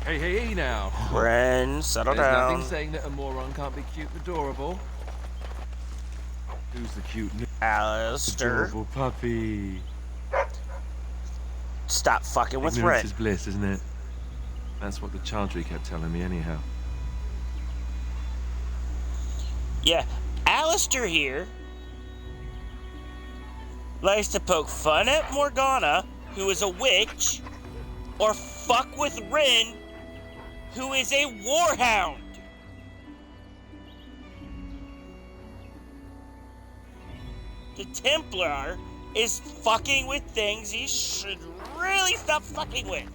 Speaker 14: we know. Hey now.
Speaker 2: Ren, settle
Speaker 14: There's
Speaker 2: down.
Speaker 14: nothing saying that a moron can't be cute and adorable. Who's the cute
Speaker 2: Alistair.
Speaker 14: adorable puppy?
Speaker 2: Stop fucking with
Speaker 14: Ignorance
Speaker 2: Ren.
Speaker 14: is bliss, isn't it? That's what the Chantry kept telling me anyhow.
Speaker 2: Yeah, Alistair here likes to poke fun at Morgana, who is a witch, or fuck with Rin, who is a warhound. The Templar is fucking with things he should really stop fucking with.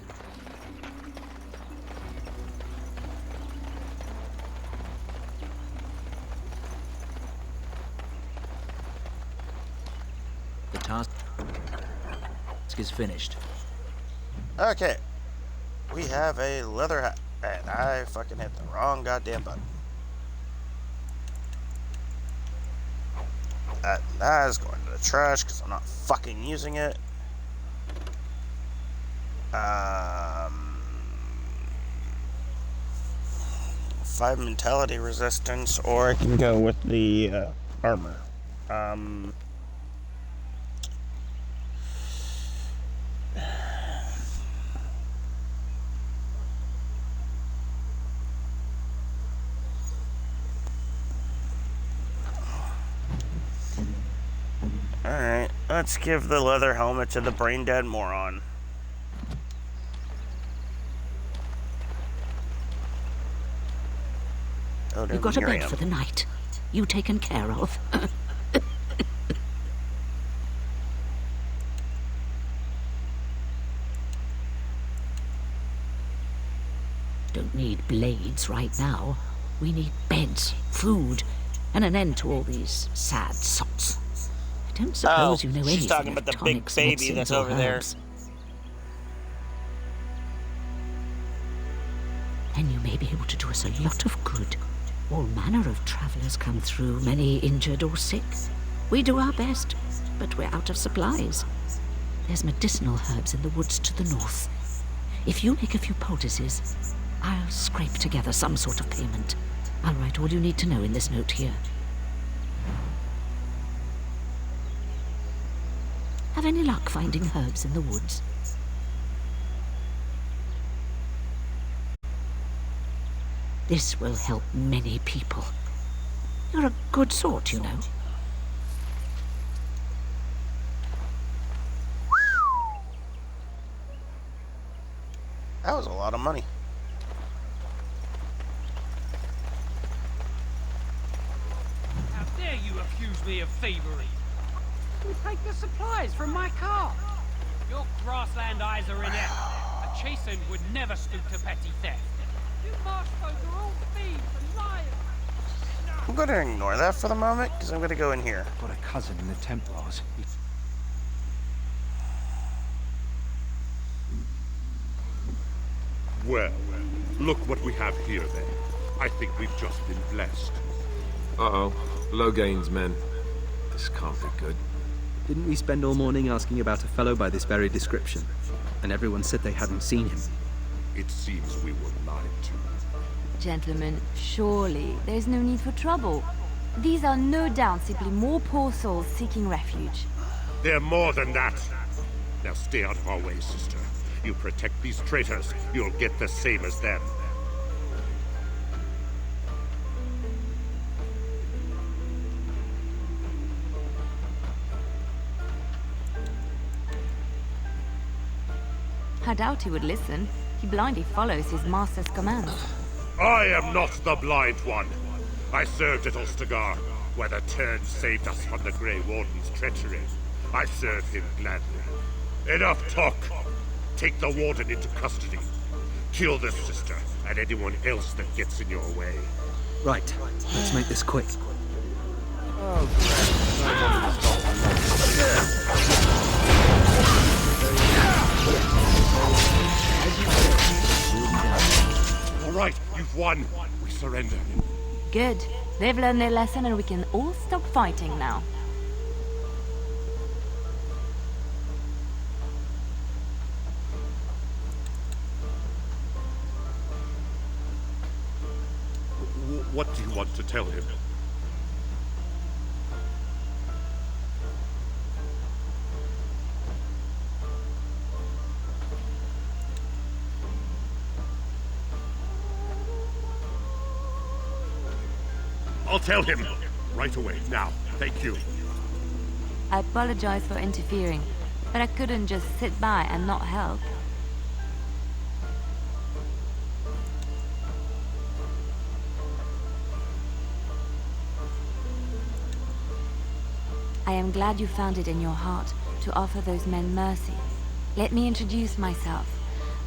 Speaker 1: The task is finished.
Speaker 2: Okay. We have a leather hat. And I fucking hit the wrong goddamn button. That is going to the trash because I'm not fucking using it. 5 mentality resistance, or I can go with the armor. Alright, let's give the leather helmet to the brain dead moron.
Speaker 10: You've got a bed for the night. You taken care of. Don't need blades right now. We need beds, food, and an end to all these sad sots. I don't suppose you know anything
Speaker 2: she's talking about
Speaker 10: of
Speaker 2: the big
Speaker 10: tonics,
Speaker 2: baby
Speaker 10: medicines,
Speaker 2: that's
Speaker 10: or
Speaker 2: over there.
Speaker 10: herbs. Then you may be able to do us a lot of good. All manner of travellers come through, many injured or sick. We do our best, but we're out of supplies. There's medicinal herbs in the woods to the north. If you make a few poultices, I'll scrape together some sort of payment. I'll write all you need to know in this note here. Have any luck finding herbs in the woods? This will help many people. You're a good sort, you know.
Speaker 2: That was a lot of money.
Speaker 21: How dare you accuse me of thievery? You take the supplies from my cart. Your grassland eyes are inept. A chastened would never stoop to petty theft. You marsh folk are all thieves and liars.
Speaker 2: I'm going to ignore that for the moment, because I'm going to go in here.
Speaker 5: Got a cousin in the Templars.
Speaker 12: Well, look what we have here then. I think we've just been blessed.
Speaker 14: Uh-oh. Low gains, men. This can't be good.
Speaker 17: Didn't we spend all morning asking about a fellow by this very description? And everyone said they hadn't seen him.
Speaker 12: It seems we were lied to.
Speaker 22: Gentlemen, surely there's no need for trouble. These are no doubt simply more poor souls seeking refuge.
Speaker 12: They're more than that. Now stay out of our way, sister. You protect these traitors, you'll get the same as them.
Speaker 22: I doubt he would listen. He blindly follows his master's commands.
Speaker 12: I am not the blind one. I served at Ostagar, where the Turn saved us from the Grey Warden's treachery. I serve him gladly. Enough talk. Take the Warden into custody. Kill this sister and anyone else that gets in your way.
Speaker 17: Right, let's make this quick.
Speaker 12: All right, you've won. We surrender.
Speaker 22: Good. They've learned their lesson and we can all stop fighting now.
Speaker 12: What do you want to tell him? I'll tell him. Right away, now. Thank you.
Speaker 22: I apologize for interfering, but I couldn't just sit by and not help. I am glad you found it in your heart to offer those men mercy. Let me introduce myself.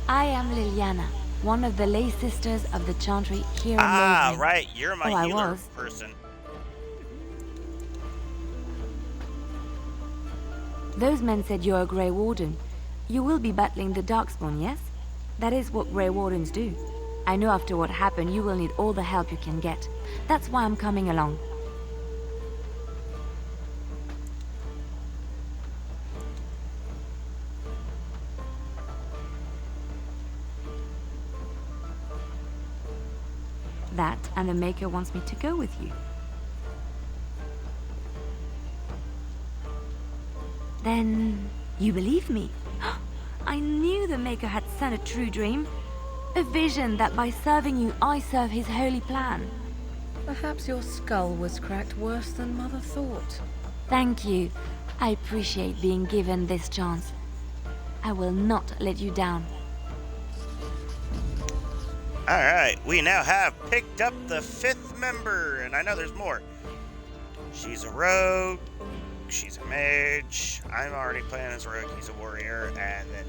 Speaker 22: I am Liliana, one of the lay sisters of the Chantry here in Lothringen.
Speaker 2: Right, you're my
Speaker 22: I
Speaker 2: healer
Speaker 22: was.
Speaker 2: person.
Speaker 22: Those men said you're a Grey Warden. You will be battling the Darkspawn, yes? That is what Grey Wardens do. I know after what happened, you will need all the help you can get. That's why I'm coming along. That, and the Maker wants me to go with you. Then, you believe me? I knew the Maker had sent a true dream. A vision that by serving you, I serve his holy plan.
Speaker 16: Perhaps your skull was cracked worse than Mother thought.
Speaker 22: Thank you. I appreciate being given this chance. I will not let you down.
Speaker 2: Alright, we now have picked up the 5th member, and I know there's more. She's a rogue, she's a mage, I'm already playing as a rogue, he's a warrior, and then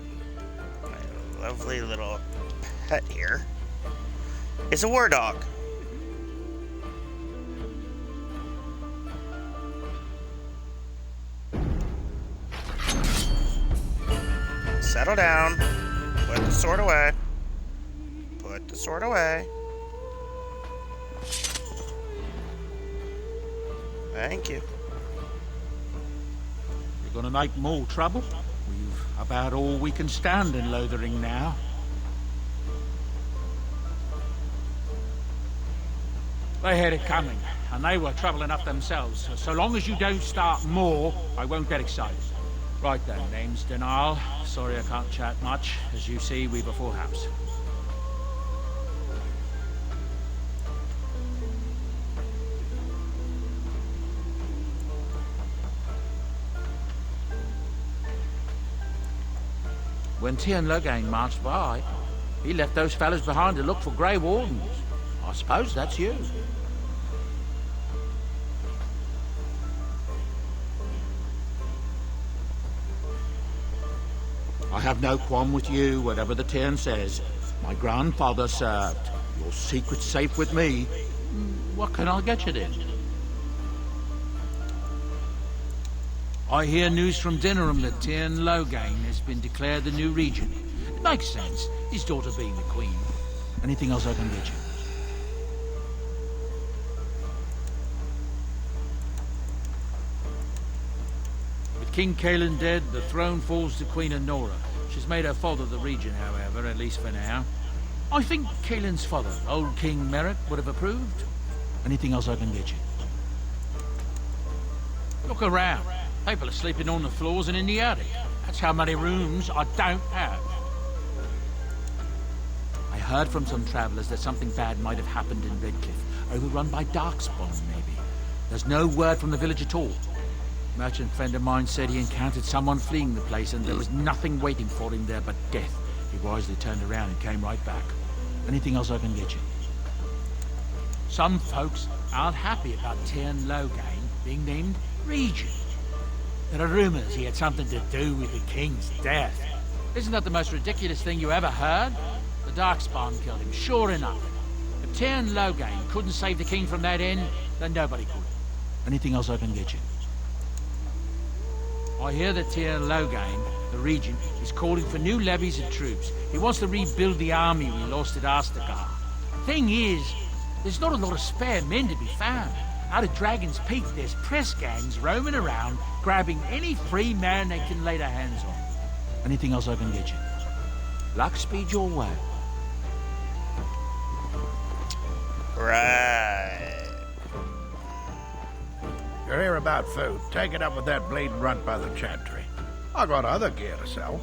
Speaker 2: my lovely little pet here is a war dog. Settle down, put the sword away. Put the sword away. Thank you.
Speaker 20: You're gonna make more trouble? We've about all we can stand in Lothering now. They had it coming, and they were trouble enough themselves. So long as you don't start more, I won't get excited. Right then, name's Denial. Sorry I can't chat much. As you see, we've a full house.
Speaker 3: When Tien Logain marched by, he left those fellas behind to look for Grey Wardens. I suppose that's you. I have no qualm with you, whatever the Tien says. My grandfather served. Your secret's safe with me. What can I get you then?
Speaker 21: I hear news from Dinnerham that Tien Logain has been declared the new regent. It makes sense, his daughter being the queen. Anything else I can get you? With King Cailan dead, the throne falls to Queen Honora. She's made her father the regent, however, at least for now. I think Cailan's father, old King Merrick, would have approved. Anything else I can get you? Look around. People are sleeping on the floors and in the attic. That's how many rooms I don't have. I heard from some travellers that something bad might have happened in Redcliffe, overrun by Darkspawn, maybe. There's no word from the village at all. A merchant friend of mine said he encountered someone fleeing the place and there was nothing waiting for him there but death. He wisely turned around and came right back. Anything else I can get you? Some folks aren't happy about Tien Logain being named regent. There are rumours he had something to do with the king's death. Isn't that the most ridiculous thing you ever heard? The Darkspawn killed him, sure enough. If Tien Logain couldn't save the king from that end, then nobody could. Anything else I can get you? I hear that Tien Logain, the regent, is calling for new levies of troops. He wants to rebuild the army we lost at Astagar. Thing is, there's not a lot of spare men to be found. Out of Dragon's Peak, there's press gangs roaming around, grabbing any free man they can lay their hands on. Anything else I can get you? Luck speed your way.
Speaker 2: Right.
Speaker 5: You're here about food. Take it up with that bleeding runt by the chantry. I got other gear to sell.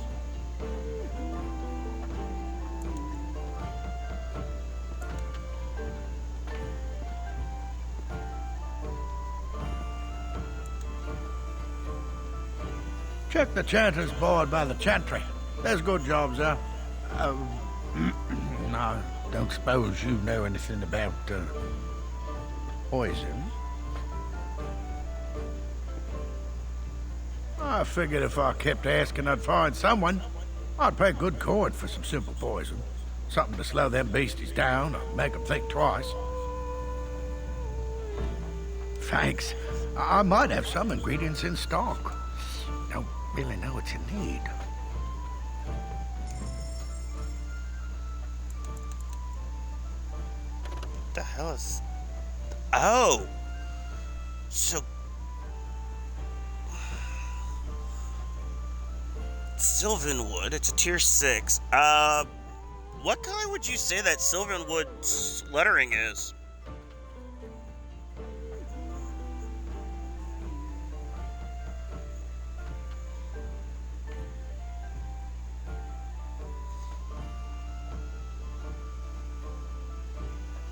Speaker 5: Check the chanter's board by the chantry. There's good jobs there. No, don't suppose you know anything about, poison? I figured if I kept asking, I'd find someone. I'd pay good coin for some simple poison. Something to slow them beasties down or make them think twice. Thanks. I might have some ingredients in stock. Don't really know what you need.
Speaker 2: What the hell is... Oh! So... Sylvanwood, it's a tier 6. What color would you say that Sylvanwood's lettering is?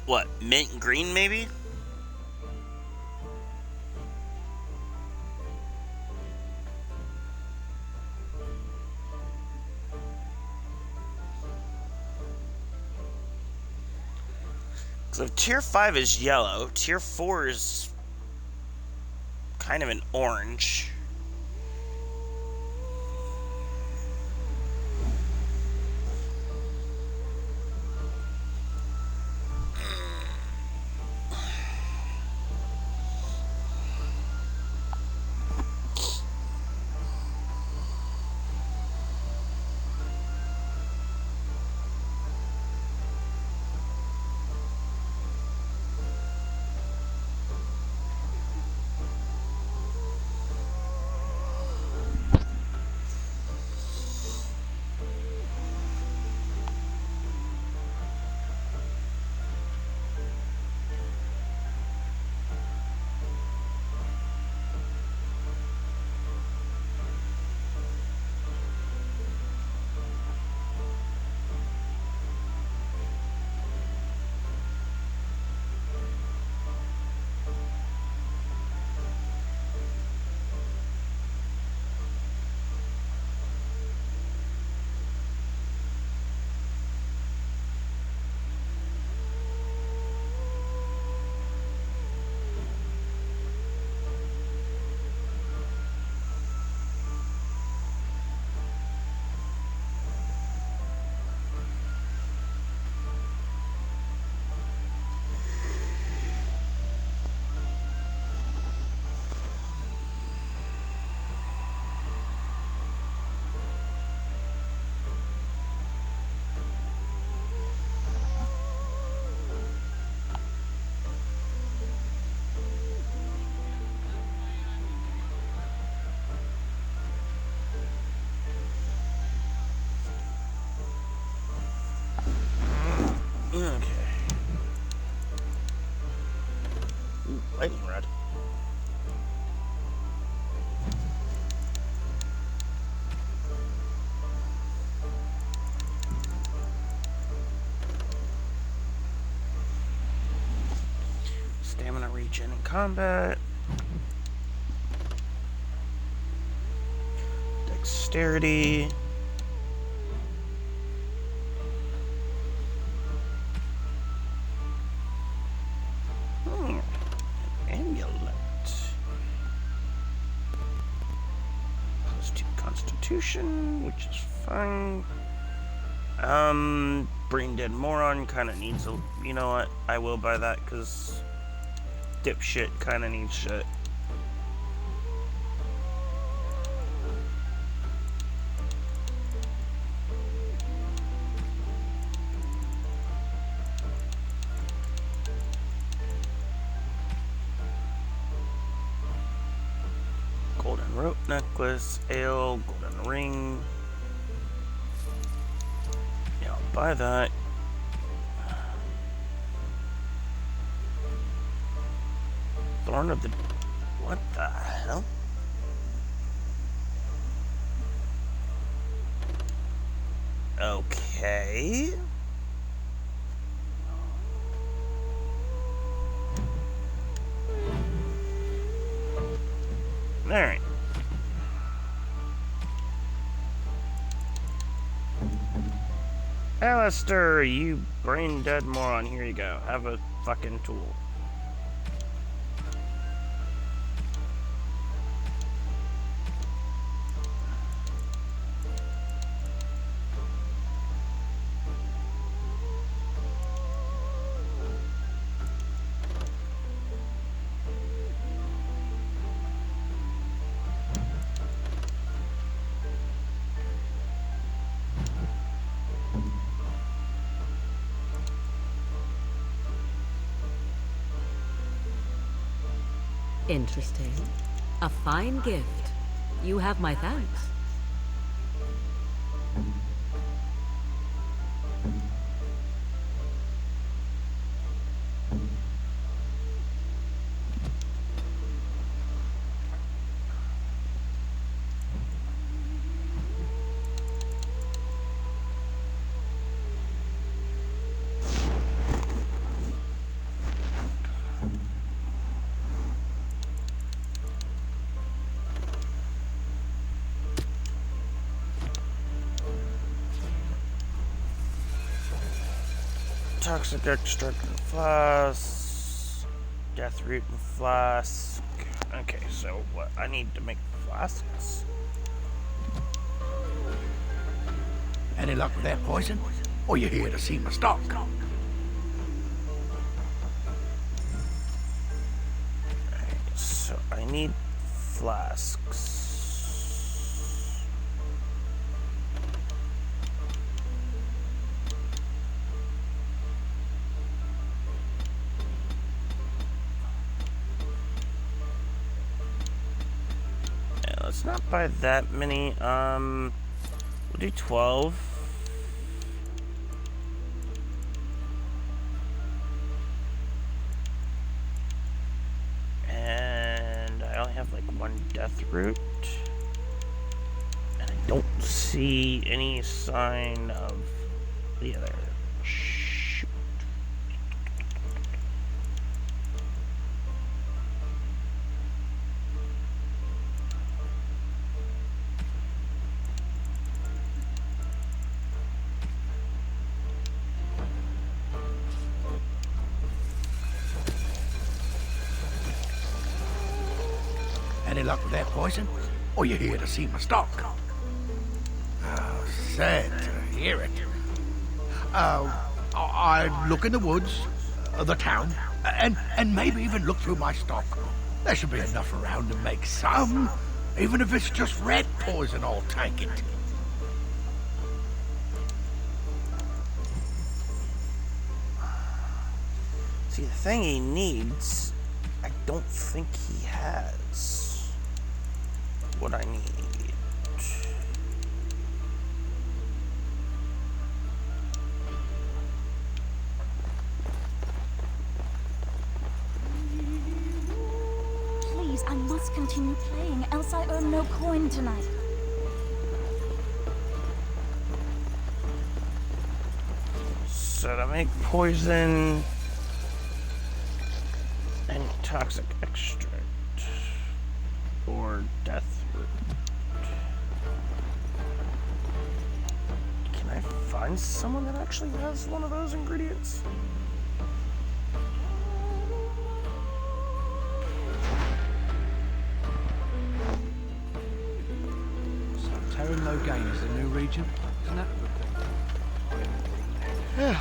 Speaker 2: What, mint green maybe? So tier 5 is yellow, tier 4 is kind of an orange. Regen in combat. Dexterity. Amulet. +2 Constitution, which is fine. Brain Dead Moron kind of needs a... You know what? I will buy that, because dipshit kind of needs shit. Golden rope necklace, ale, golden ring. Yeah, I'll buy that. Thorn of the... What the hell? Okay. Alright. Alistair, you brain dead moron, here you go. Have a fucking tool.
Speaker 16: Interesting. A fine gift. You have my thanks.
Speaker 2: Toxic extract and flask. Death root and flask. Okay, so what? I need to make flasks.
Speaker 5: Any luck with that poison? Or you here to see my stock?
Speaker 2: So I need flasks. Let's not buy that many. We'll do 12. And I only have like one death root. And I don't see any sign of the other. Shoot.
Speaker 5: Any luck with that poison? Or you here to see my stock? Oh, sad to hear it. I look in the woods, the town, and maybe even look through my stock. There should be enough around to make some. Even if it's just rat poison, I'll take it.
Speaker 2: See, the thing he needs, I don't think he has what I need.
Speaker 7: Please, I must continue playing, else I earn no coin tonight.
Speaker 2: So to make poison, I need toxic extract or death root. Can I find someone that actually has one of those ingredients?
Speaker 11: So Terran Logain is the new region, isn't that a good thing?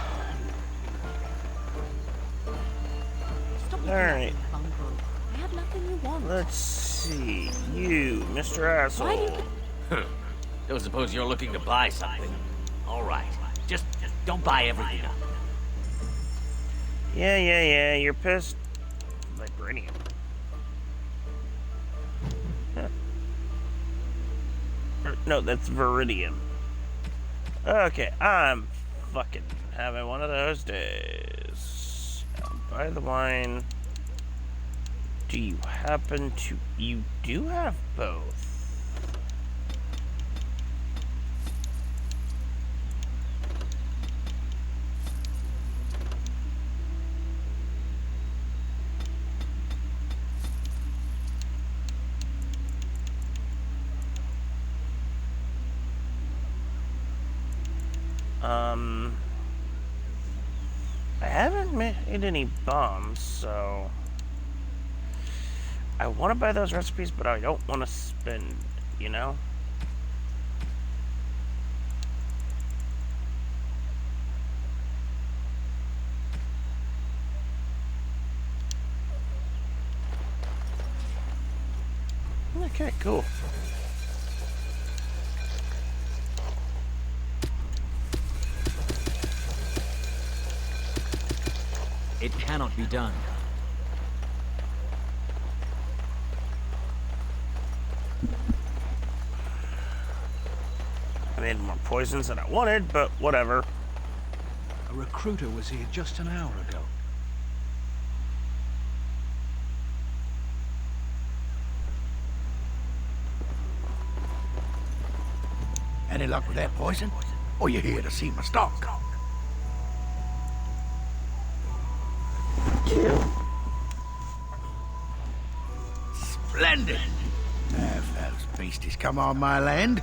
Speaker 2: Alright.
Speaker 6: I have nothing you want.
Speaker 2: Let's see. You, Mr. Asshole.
Speaker 13: Don't suppose you're looking to buy something. All right. Just don't buy everything up.
Speaker 2: Yeah. You're pissed. Vibranium. Huh. No, that's Viridium. Okay, I'm fucking having one of those days. Buy the wine. Do you happen to... You do have both. I haven't made any bombs, so I want to buy those recipes, but I don't want to spend, you know? Okay, cool.
Speaker 13: It cannot be done.
Speaker 2: I made more poisons than I wanted, but whatever.
Speaker 11: A recruiter was here just an hour ago.
Speaker 5: Any luck with that poison? Or you here to see my stock? Splendid! If those beasties come on my land,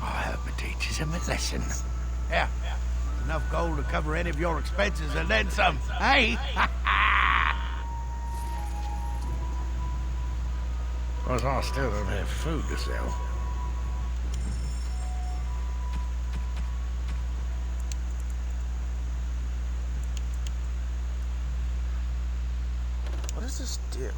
Speaker 5: I hope it teaches them a lesson. Yeah, enough gold to cover any of your expenses and then some, hey? Because I still don't have food to sell.
Speaker 2: What does this do?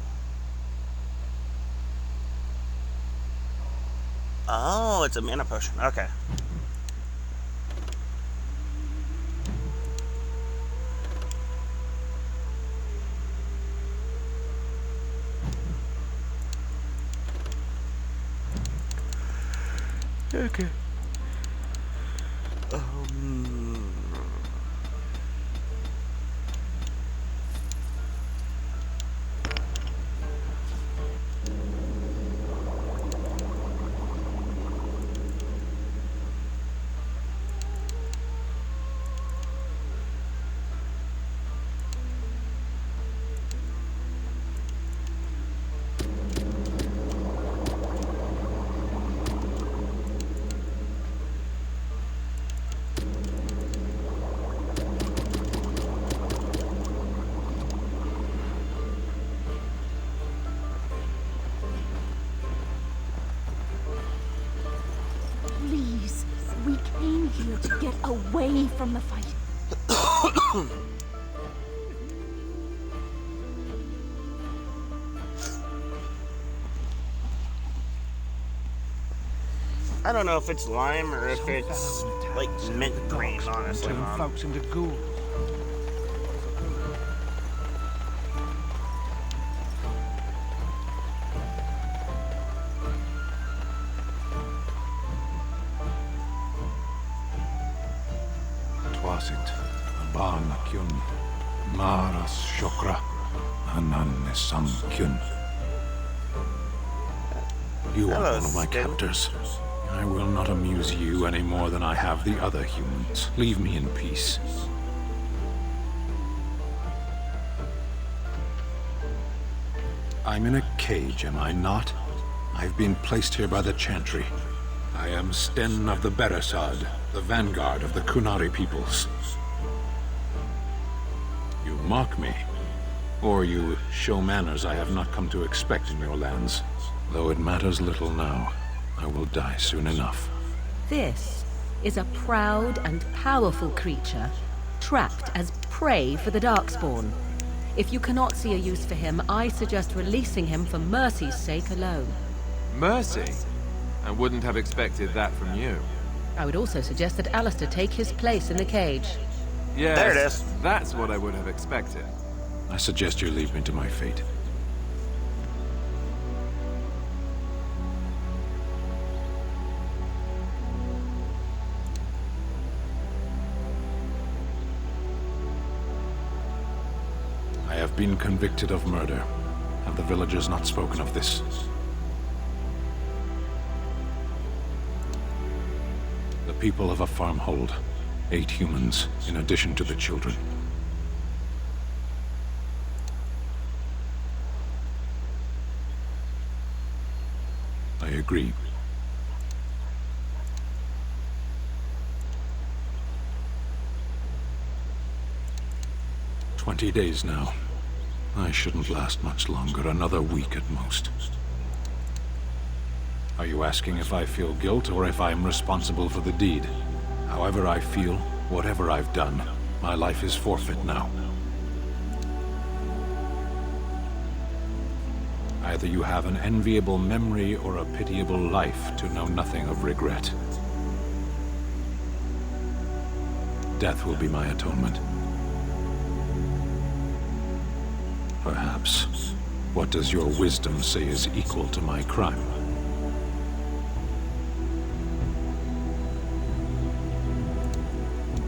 Speaker 2: Oh, it's a mana potion. Okay. Okay.
Speaker 6: Please, we came here to get away from the fight.
Speaker 2: I don't know if it's lime or if it's like mint green, honestly.
Speaker 11: Turn folks into ghouls.
Speaker 18: Twasit, Abana Kyun, Maras Shokra, Ananne Sam Kyun. You are one of my captors. I will not amuse you any more than I have the other humans. Leave me in peace. I'm in a cage, am I not? I've been placed here by the Chantry. I am Sten of the Beresad, the vanguard of the Kunari peoples. You mock me, or you show manners I have not come to expect in your lands. Though it matters little now, I will die soon enough.
Speaker 16: This is a proud and powerful creature, trapped as prey for the Darkspawn. If you cannot see a use for him, I suggest releasing him for mercy's sake alone.
Speaker 14: Mercy? I wouldn't have expected that from you.
Speaker 16: I would also suggest that Alistair take his place in the cage.
Speaker 14: Yes,
Speaker 2: there it is.
Speaker 14: That's what I would have expected.
Speaker 18: I suggest you leave me to my fate. I have been convicted of murder. Have the villagers not spoken of this? The people of a farm hold 8 humans, in addition to the children. I agree. "20 days now. I shouldn't last much longer, another week at most. Are you asking if I feel guilt or if I'm responsible for the deed? However I feel, whatever I've done, my life is forfeit now. Either you have an enviable memory or a pitiable life to know nothing of regret. Death will be my atonement. Perhaps. What does your wisdom say is equal to my crime?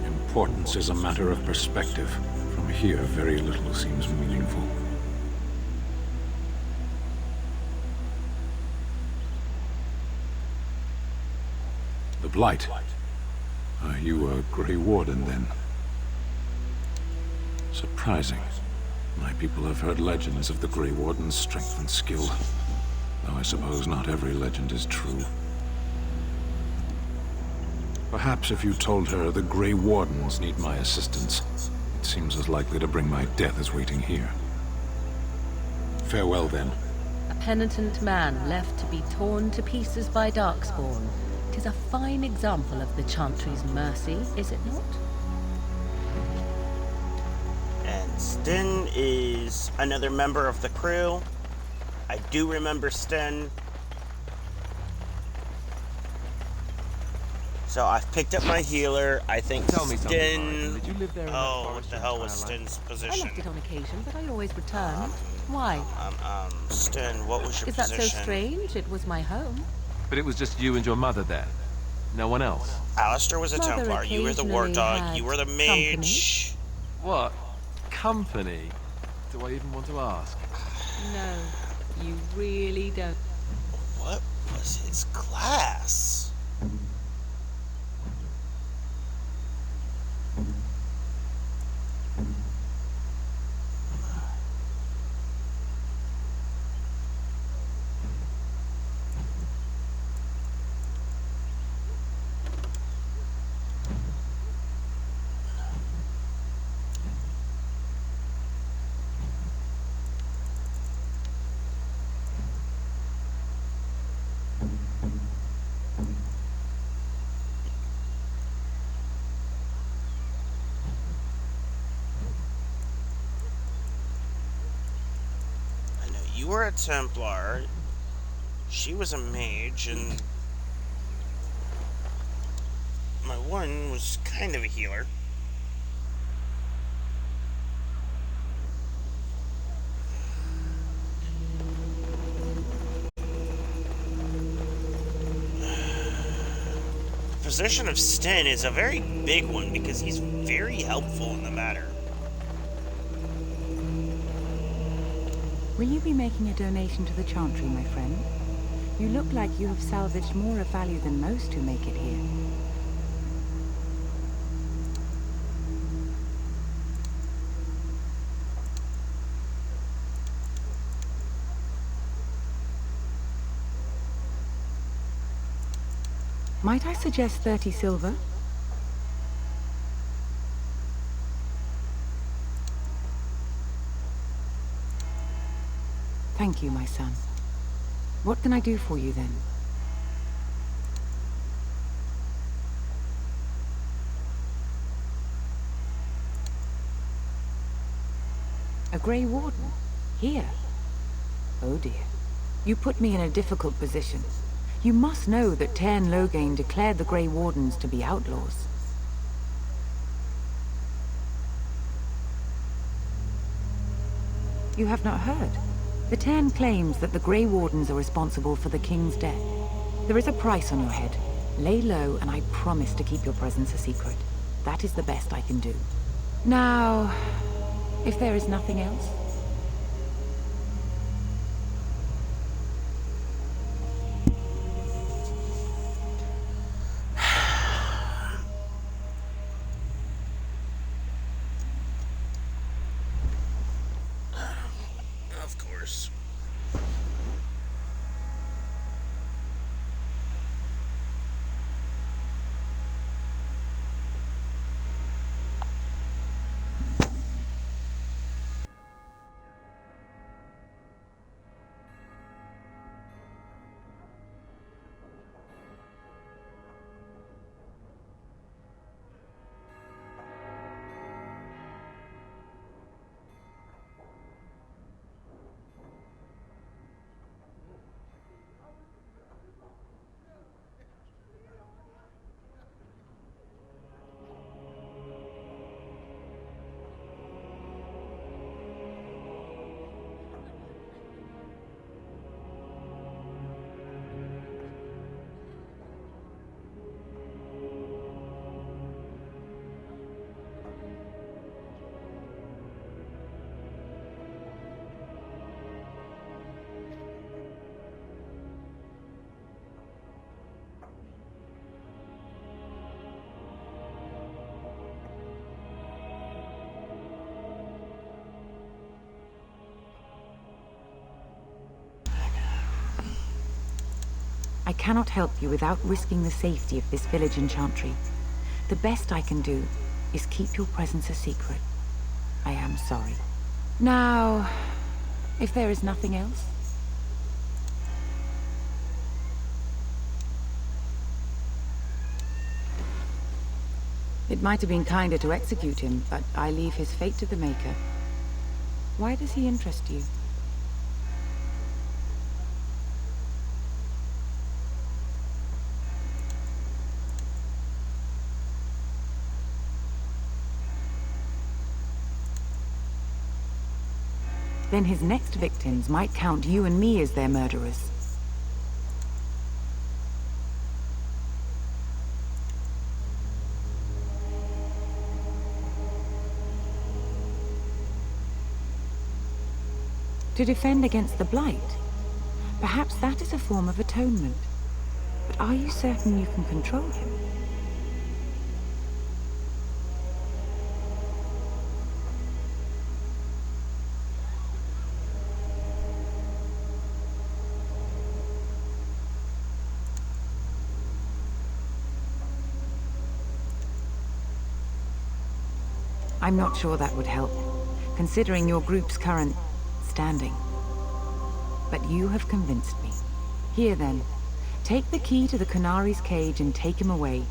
Speaker 18: Importance is a matter of perspective. From here, very little seems meaningful. The Blight. Are you a Grey Warden, then? Surprising. My people have heard legends of the Grey Warden's strength and skill, though I suppose not every legend is true. Perhaps if you told her the Grey Wardens need my assistance, it seems as likely to bring my death as waiting here. Farewell, then.
Speaker 16: A penitent man left to be torn to pieces by Darkspawn. 'Tis a fine example of the Chantry's mercy, is it not?
Speaker 2: And Sten is another member of the crew. I do remember Sten. So I've picked up my healer. I think
Speaker 14: Tell me something,
Speaker 2: Sten...
Speaker 14: Morrigan. Did you live there in that
Speaker 2: Oh, what
Speaker 14: forest
Speaker 2: the
Speaker 14: your
Speaker 2: hell was
Speaker 14: entire life?
Speaker 2: Sten's
Speaker 16: I
Speaker 2: position?
Speaker 16: left it on occasion, but I always return. Why?
Speaker 2: Sten, what was your
Speaker 16: Is that
Speaker 2: position?
Speaker 16: so strange? It was my home.
Speaker 14: But it was just you and your mother there. No one else.
Speaker 2: Alistair was a
Speaker 16: Mother
Speaker 2: Templar. You were the war
Speaker 16: occasionally
Speaker 2: dog.
Speaker 16: had
Speaker 2: You were the mage.
Speaker 14: What? Company? Do I even want to ask?
Speaker 16: No, you really don't.
Speaker 2: What was his class? You were a Templar, she was a mage, and my one was kind of a healer. The position of Sten is a very big one because he's very helpful in the matter.
Speaker 4: Will you be making a donation to the Chantry, my friend? You look like you have salvaged more of value than most who make it here. Might I suggest 30 silver? Thank you, my son. What can I do for you then? A Grey Warden? Here? Oh dear. You put me in a difficult position. You must know that Tairn Loghain declared the Grey Wardens to be outlaws. You have not heard? The Tairn claims that the Grey Wardens are responsible for the King's death. There is a price on your head. Lay low, and I promise to keep your presence a secret. That is the best I can do. Now, if there is nothing else...
Speaker 2: Of course.
Speaker 4: I cannot help you without risking the safety of this village in Chantry. The best I can do is keep your presence a secret. I am sorry. Now, if there is nothing else... It might have been kinder to execute him, but I leave his fate to the Maker. Why does he interest you? Then his next victims might count you and me as their murderers. To defend against the Blight? Perhaps that is a form of atonement. But are you certain you can control him? I'm not sure that would help, considering your group's current standing. But you have convinced me. Here then, take the key to the Canari's cage and take him away.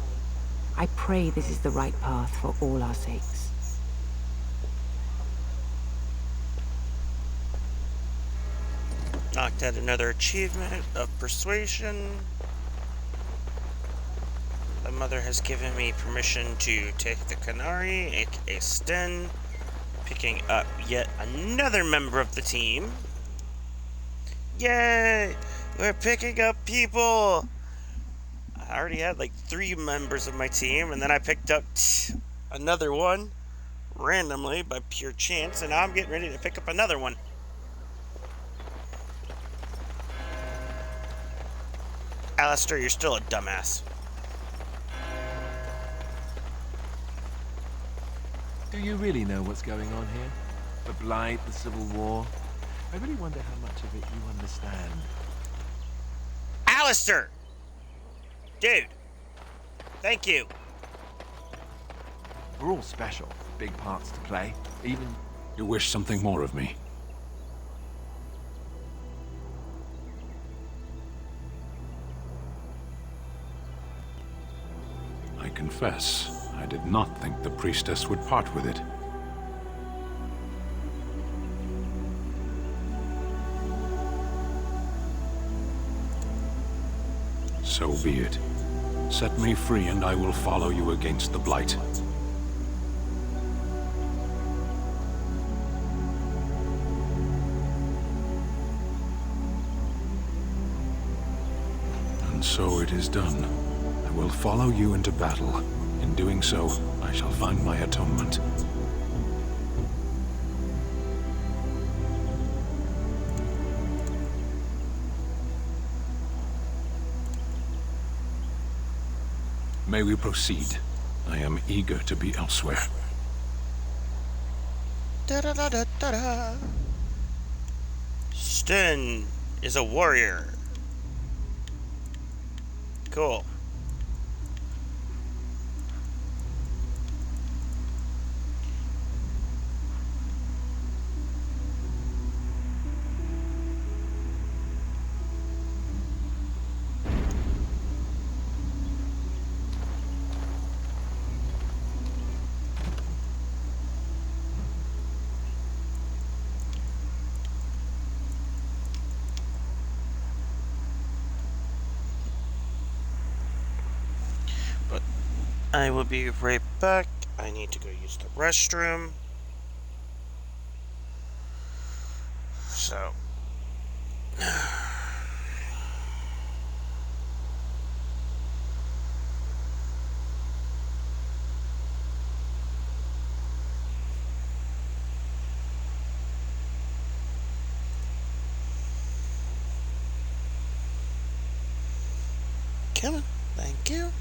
Speaker 4: I pray this is the right path for all our sakes.
Speaker 2: Knocked out another achievement of persuasion. The mother has given me permission to take the Canary, aka Sten, picking up yet another member of the team. Yay! We're picking up people! I already had like 3 members of my team, and then I picked up another one randomly by pure chance, and now I'm getting ready to pick up another one. Alistair, you're still a dumbass.
Speaker 14: Do you really know what's going on here? The Blight, the Civil War? I really wonder how much of it you understand.
Speaker 2: Alistair! Dude, Thank you.
Speaker 14: We're all special. Big parts to play. Even...
Speaker 18: You wish something more of me? I confess, I did not think the priestess would part with it. So be it. Set me free and I will follow you against the Blight. And so it is done. I will follow you into battle. In doing so, I shall find my atonement. May we proceed? I am eager to be elsewhere.
Speaker 2: Da-da-da-da-da-da. Sten is a warrior. Cool. I will be right back. I need to go use the restroom. So. Come on. Thank you.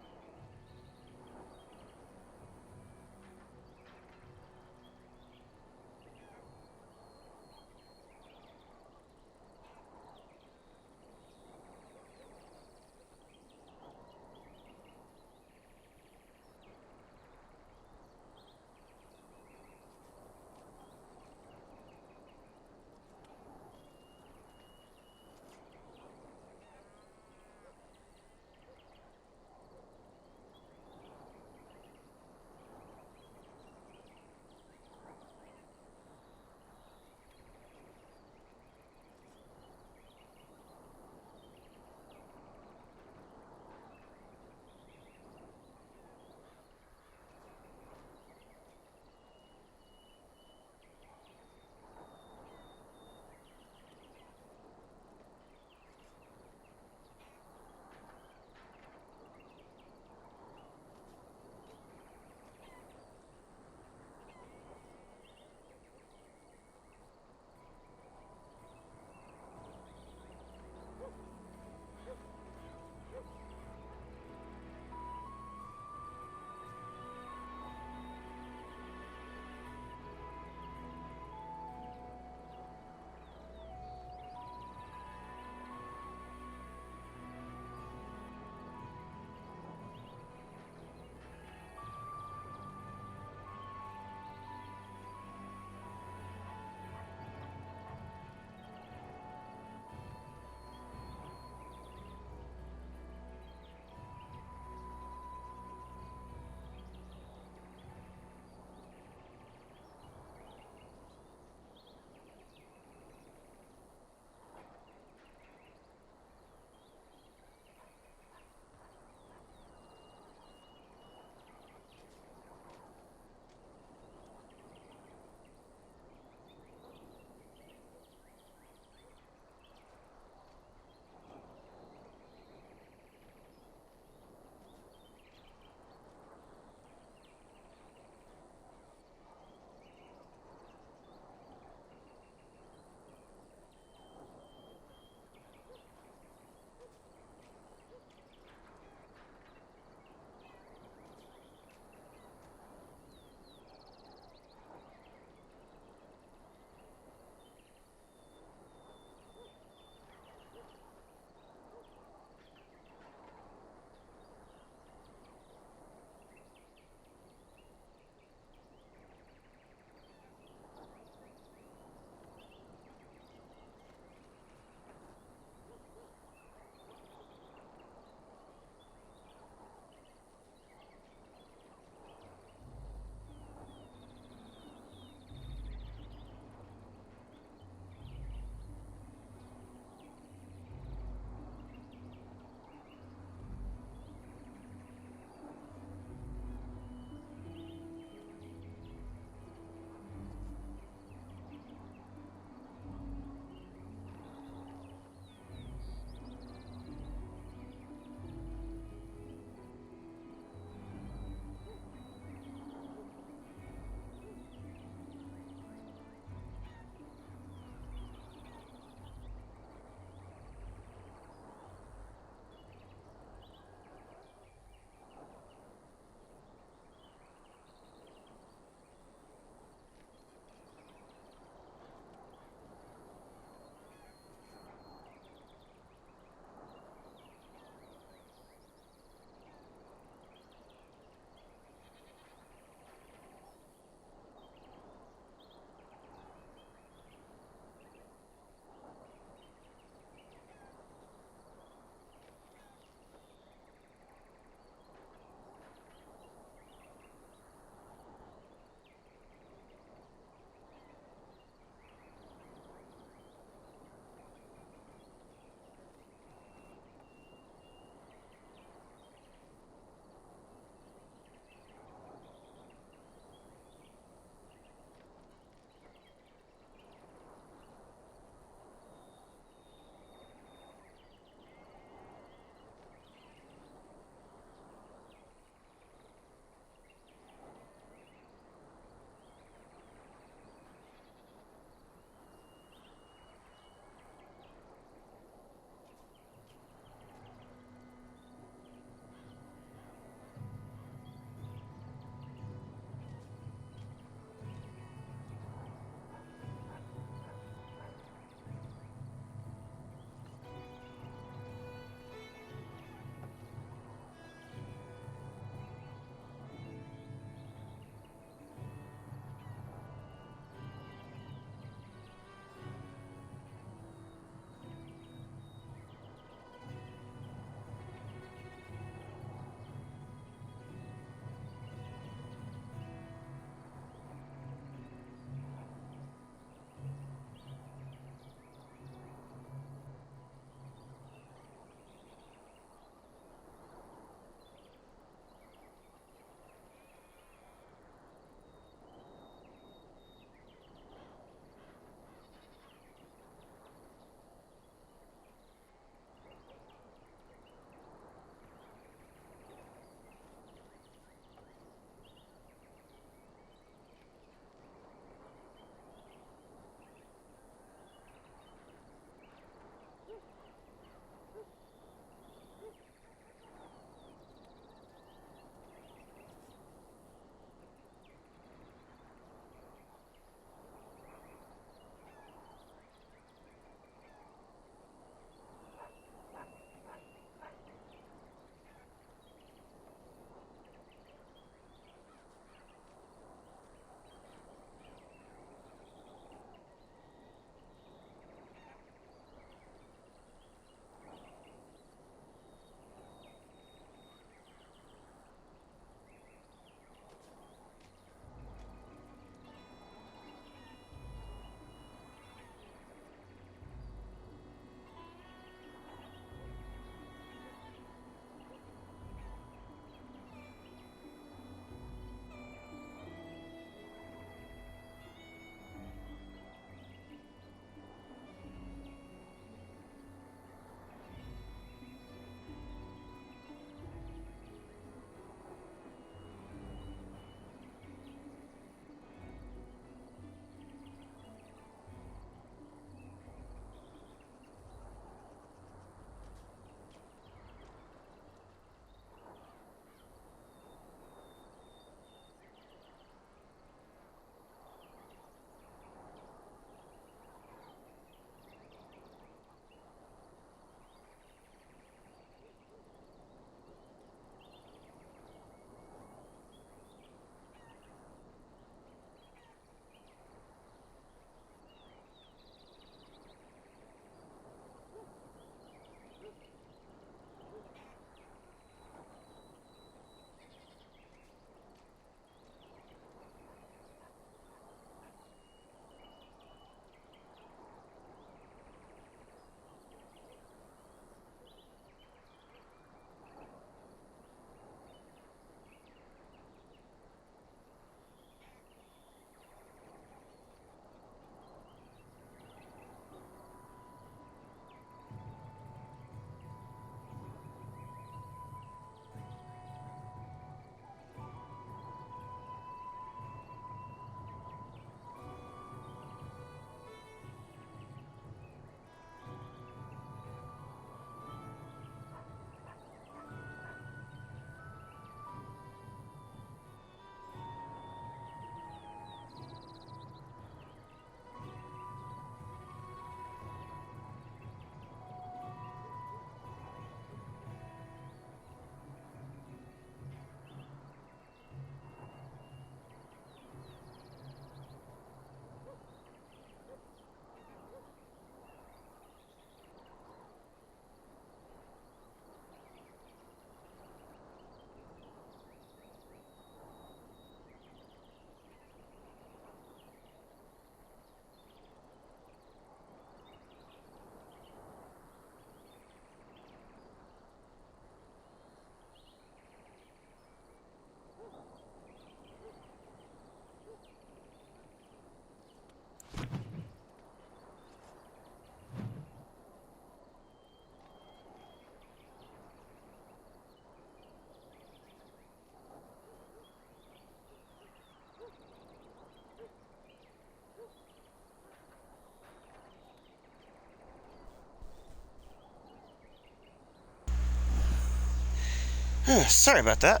Speaker 2: Sorry about that.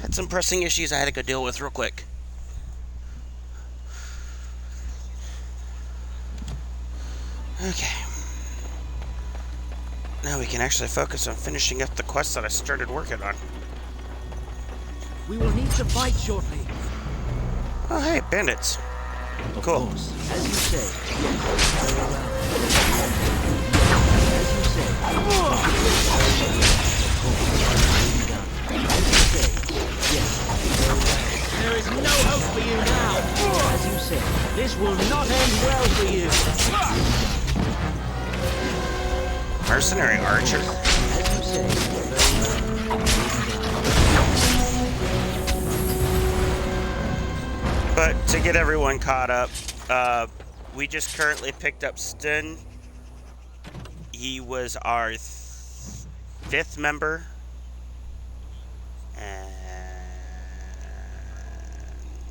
Speaker 2: Had some pressing issues I had to go deal with real quick. Okay. Now we can actually focus on finishing up the quest that I started working on.
Speaker 1: We will need to fight shortly.
Speaker 2: Oh, hey, bandits. Cool.
Speaker 1: Course, as you say. Yes, very well. As you say. As you say. Yes, very well. There is no hope for you now. As you say, this will not end well for you.
Speaker 2: Mercenary archer.
Speaker 1: As you say, very well.
Speaker 2: But to get everyone caught up, we just currently picked up Sten. He was our 5th member. And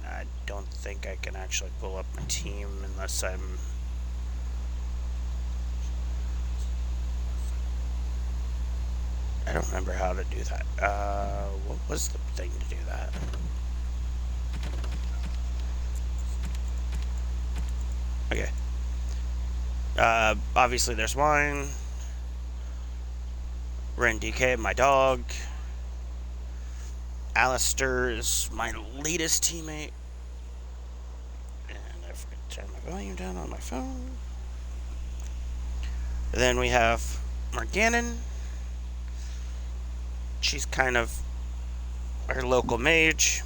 Speaker 2: I don't think I can actually pull up my team unless I'm... I don't remember how to do that. What was the thing to do that? Okay. Obviously there's wine. Ren DK, my dog. Alistair is my latest teammate. And I forgot to turn my volume down on my phone. And then we have Morganon. She's kind of our local mage.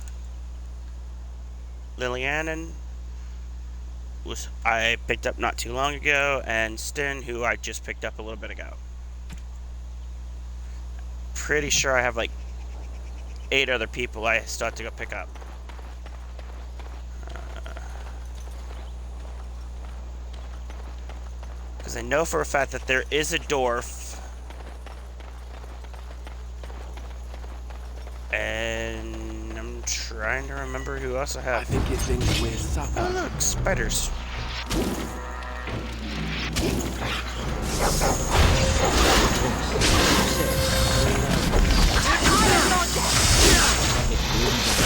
Speaker 2: Lilianen was I picked up not too long ago, and Sten, who I just picked up a little bit ago. Pretty sure I have like 8 other people I still have to go pick up. Because I know for a fact that there is a dwarf. And I'm trying to remember who else I have.
Speaker 14: I think you think we're supper.
Speaker 2: Oh look, spiders.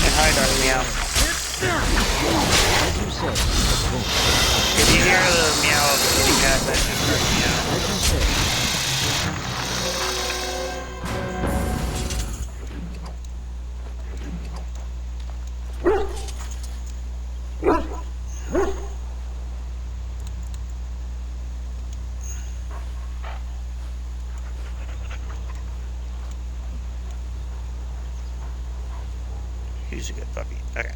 Speaker 2: And hi, darling meow. If you hear the meow of the kitty cat, that's just her meow. He's a good puppy. Okay.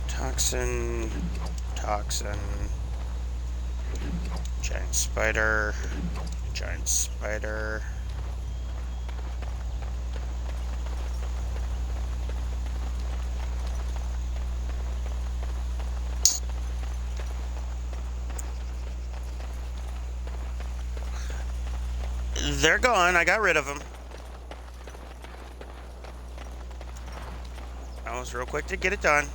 Speaker 2: Toxin. Toxin. Giant spider. Giant spider. They're gone. I got rid of them. I was real quick to get it done.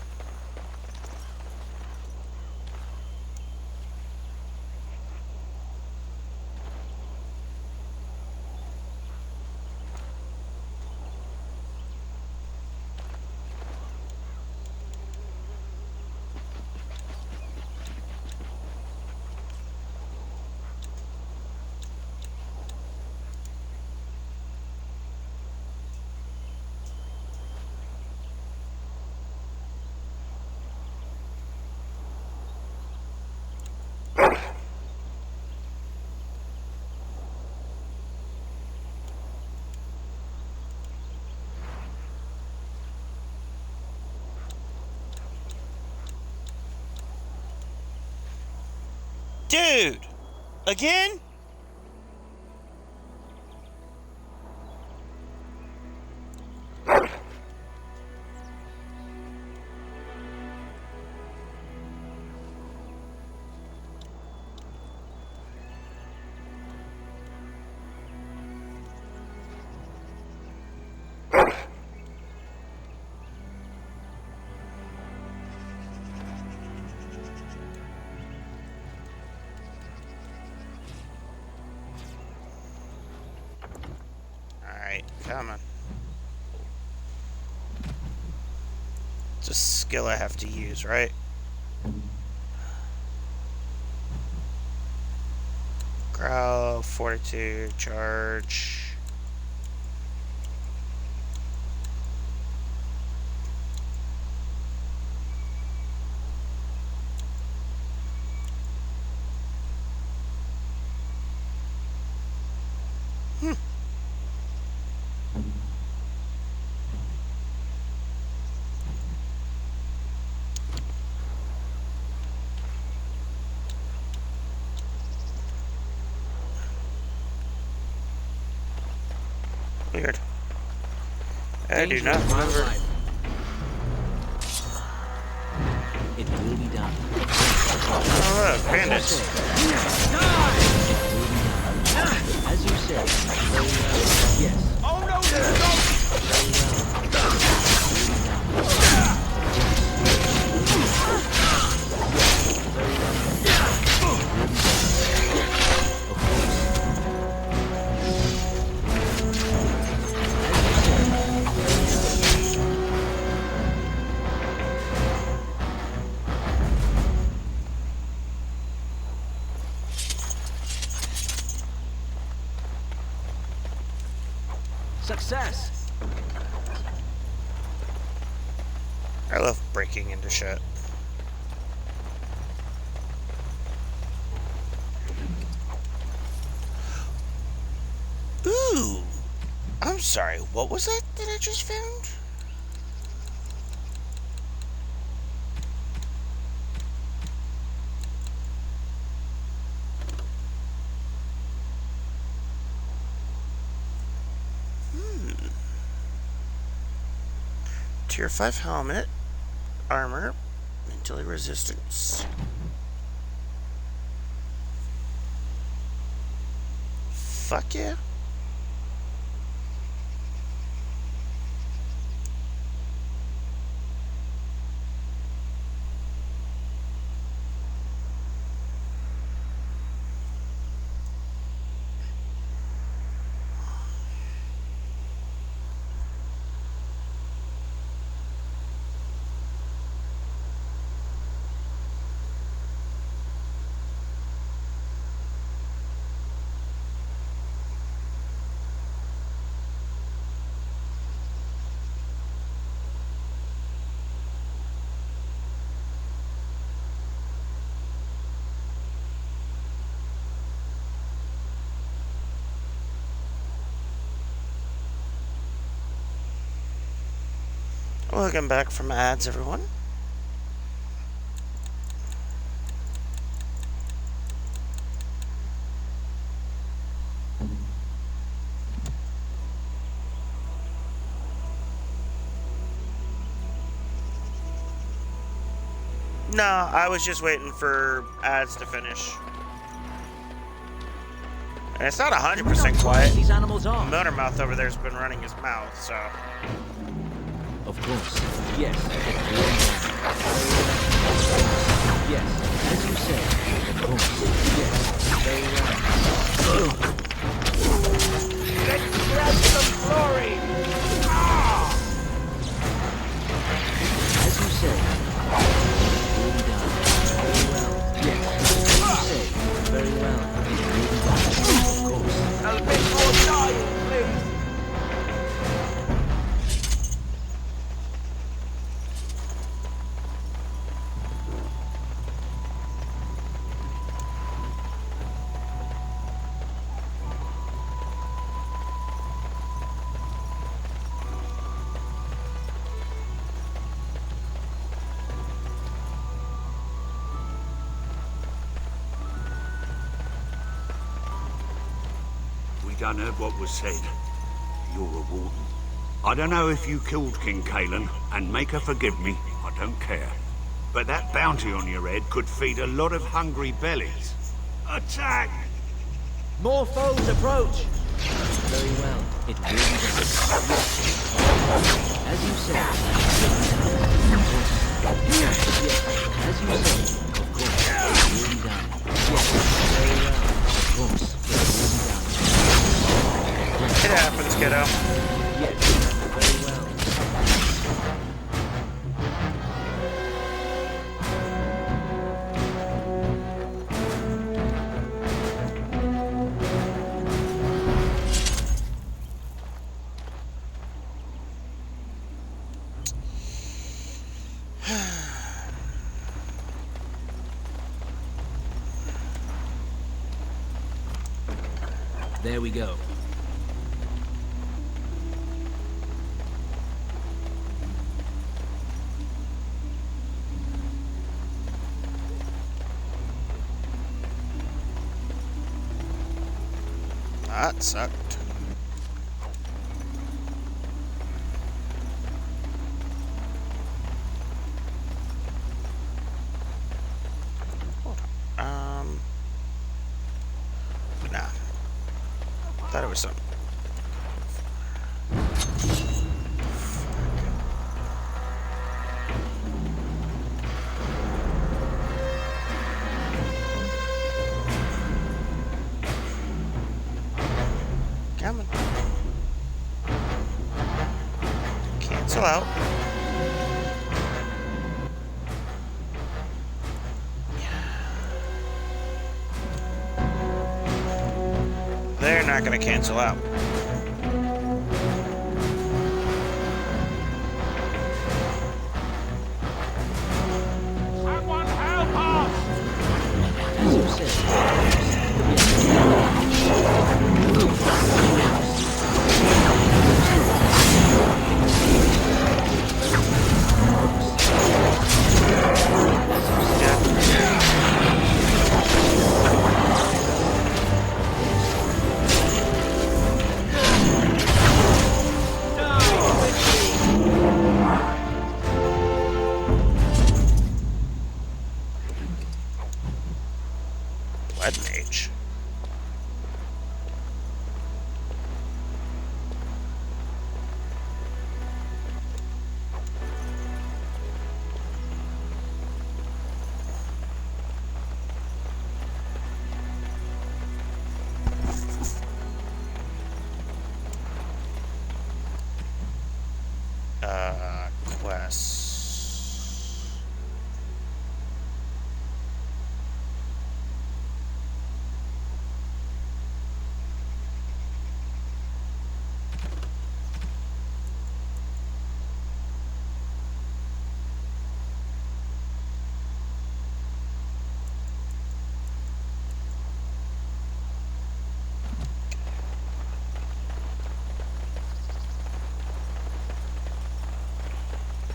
Speaker 2: Dude! Again? coming. It's a skill I have to use, right? Growl, fortitude, charge. Weird. I do not remember.
Speaker 1: It will be done.
Speaker 2: Oh, look, bandits.
Speaker 1: As you said. Yes.
Speaker 5: Oh no,
Speaker 1: Success.
Speaker 2: I love breaking into shit. Ooh! I'm sorry, what was that I just found? Tier 5 helmet, armor, mentally resistance. Fuck yeah. Welcome back from ads, everyone. No, I was just waiting for ads to finish. And it's not 100% quiet.
Speaker 1: These animals are.
Speaker 2: Motormouth over there's been running his mouth, so.
Speaker 1: Of course. Yes. Yes. As you said. Of course. Yes. Very well.
Speaker 5: let's grab some glory.
Speaker 1: As you said. Will be done. Very well. Yes. As you say. Very well. It will be done. Of course.
Speaker 5: A bit more dying, please.
Speaker 15: We done heard what was said. You're a warden. I don't know if you killed King Kalen, and make her forgive me, I don't care. But that bounty on your head could feed a lot of hungry bellies. Attack!
Speaker 1: More foes approach! Very well. It will be done. As you said. Yes. As you said. Of course. It will be done. Yes. Very well. Of course. It will be done.
Speaker 2: It happens, kiddo.
Speaker 1: There we go.
Speaker 2: That sucked. Nah. Thought it was something. Coming. Cancel out. They're not going to cancel out.
Speaker 20: Someone help us!
Speaker 10: As you said,
Speaker 2: Blood Mage. Quests.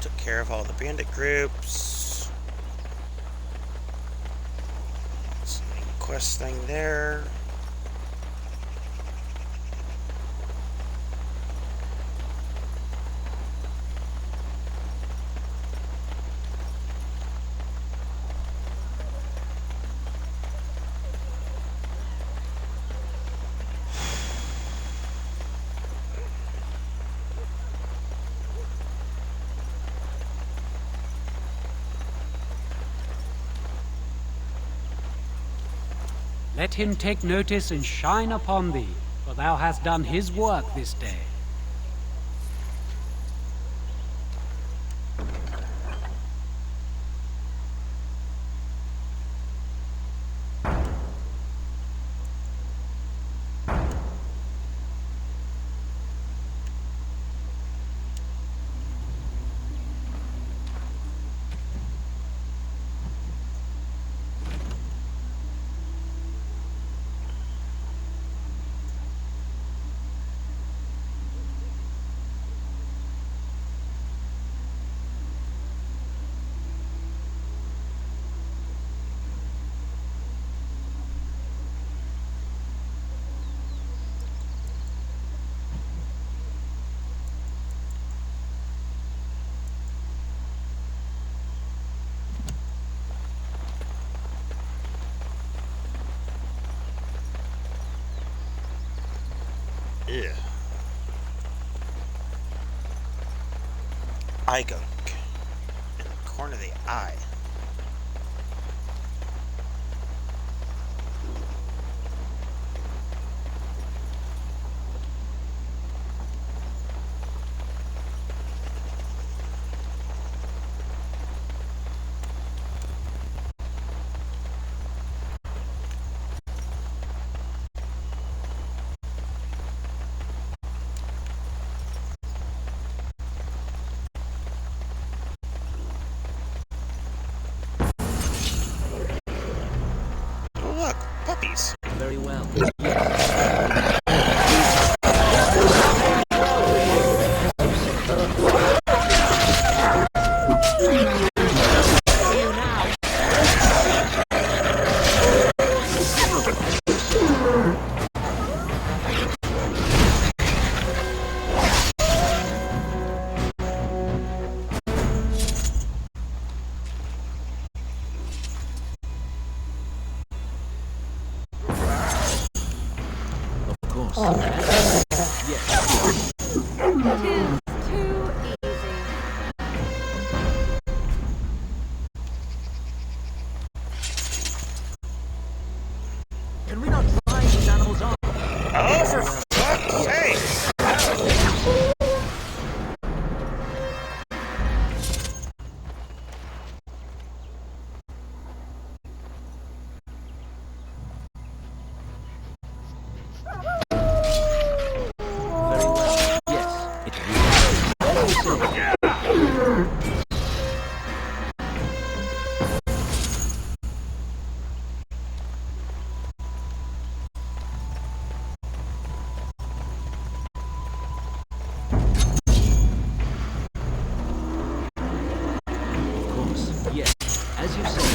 Speaker 2: Took care of all the bandit groups. Main quest thing there.
Speaker 21: Let him take notice and shine upon thee, for thou hast done his work this day. Yeah. Eye gunk. In the corner of the eye. Oh, look, puppies.
Speaker 8: Very well.
Speaker 21: Yes.
Speaker 16: Too easy.
Speaker 1: Can we not try these animals on?
Speaker 2: Oh, for fuck's sake!
Speaker 1: Very well. Yes, it will. Of course. Yes, as you say.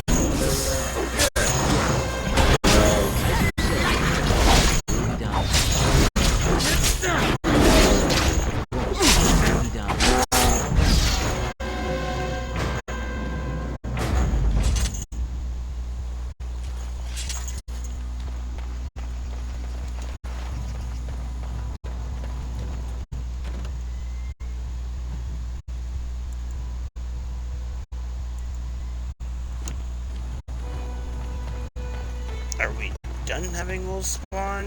Speaker 2: Are we done having wolves spawn?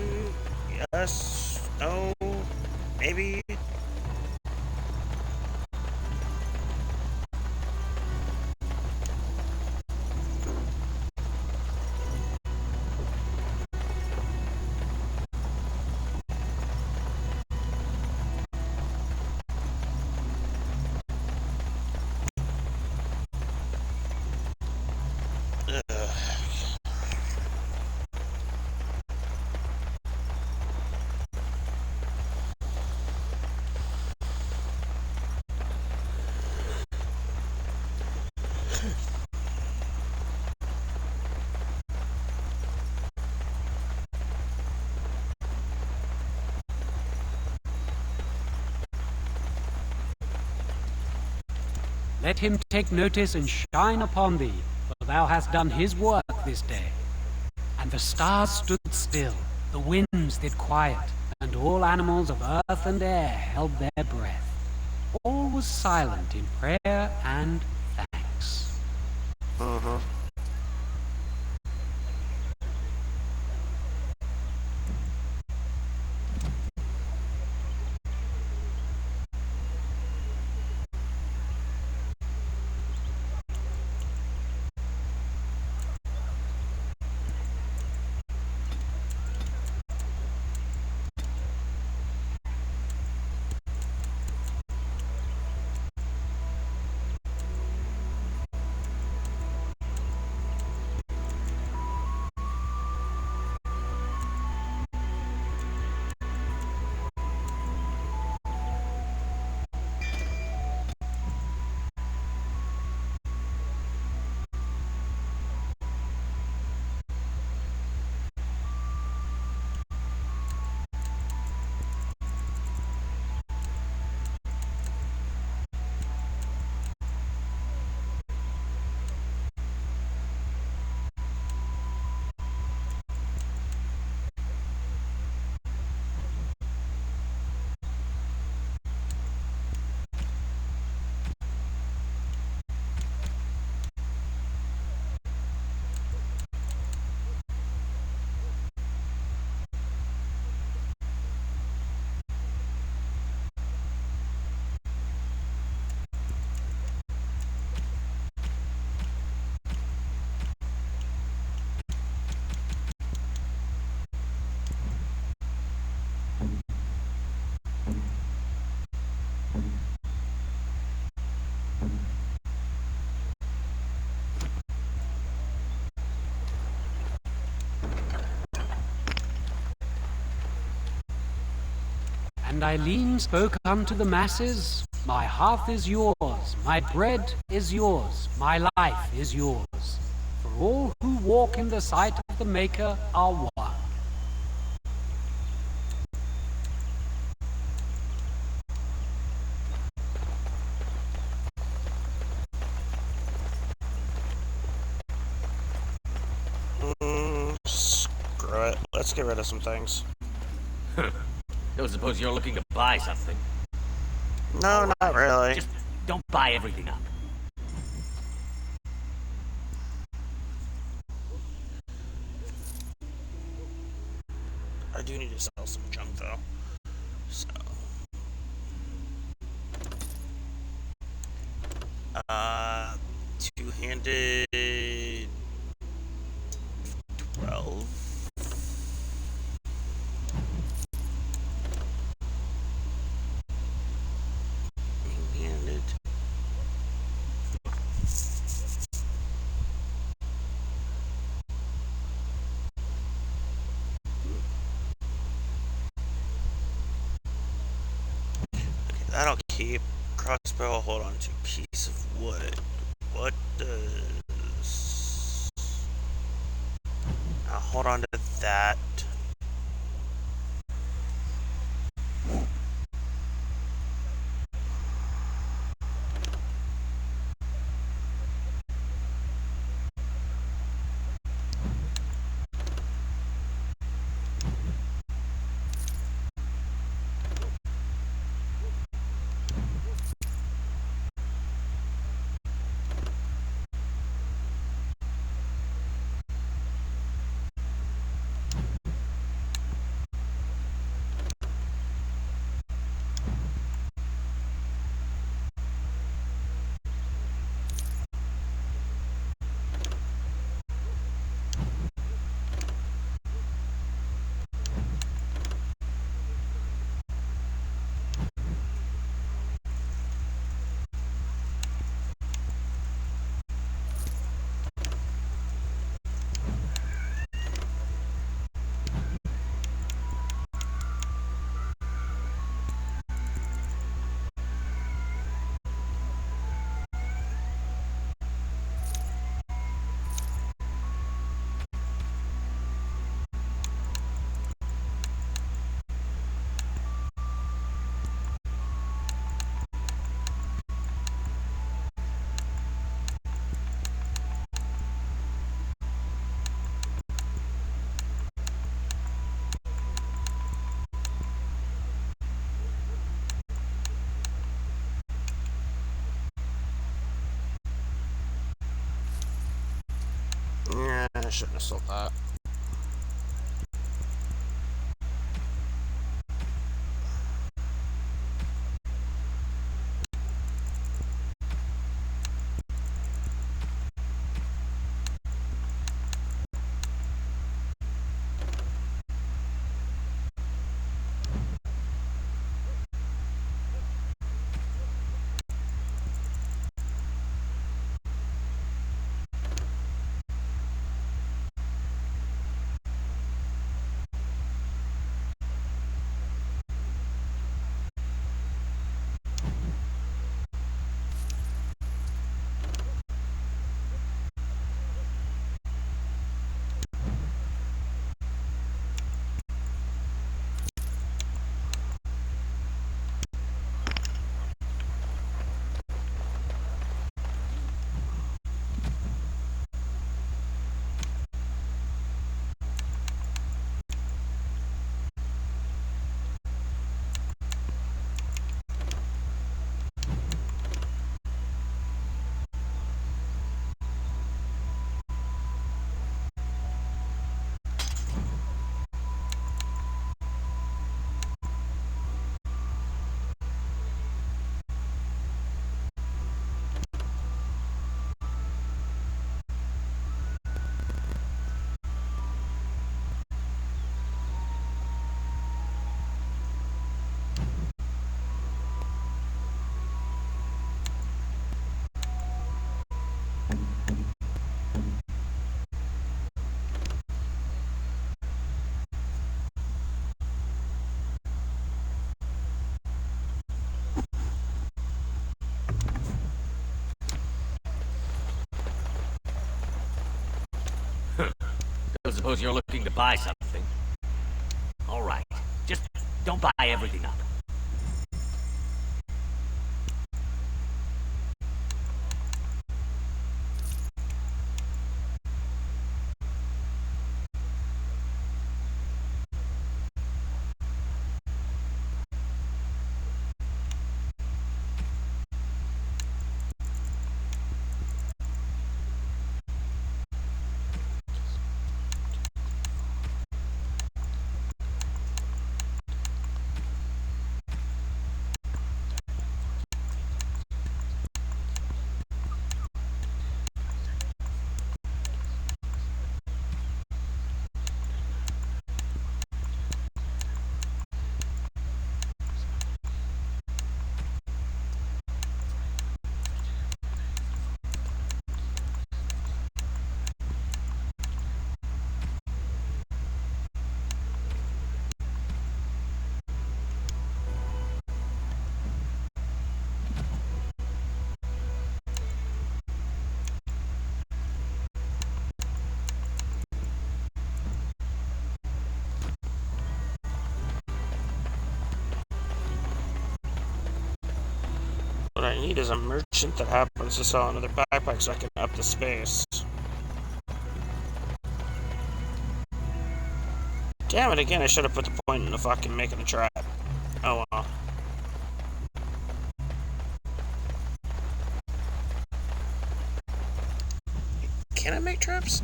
Speaker 2: Yes? No? Maybe?
Speaker 21: Let him take notice and shine upon thee, for thou hast done his work this day. And the stars stood still, the winds did quiet, and all animals of earth and air held their breath. All was silent in prayer and thanks.
Speaker 2: Uh-huh.
Speaker 21: And Eileen spoke unto the masses, my hearth is yours, my bread is yours, my life is yours. For all who walk in the sight of the Maker are one.
Speaker 2: Screw it. Let's get rid of some things.
Speaker 13: Don't suppose you're looking to buy something?
Speaker 2: No, not really.
Speaker 13: Just don't buy everything up.
Speaker 2: I do need to sell some junk though. So, two-handed 12. Two-handed. That'll keep. Crossbow, I'll hold on to. Piece of wood. What does... I'll hold on to that. Yeah, I shouldn't have sold that.
Speaker 13: Don't suppose you're looking to buy something? All right, just don't buy everything up.
Speaker 2: What I need is a merchant that happens to sell another backpack so I can up the space. Damn it again, I should have put the point in the fucking making a trap. Oh well. Can I make traps?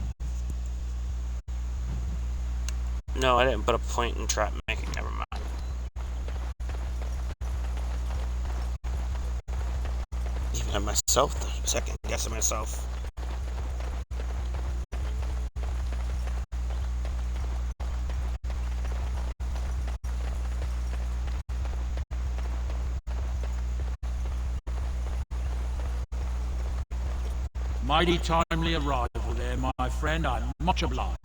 Speaker 2: No, I didn't put a point in trap making, never mind. Even at myself, the second guessing myself.
Speaker 20: Mighty timely arrival there, my friend. I'm much obliged.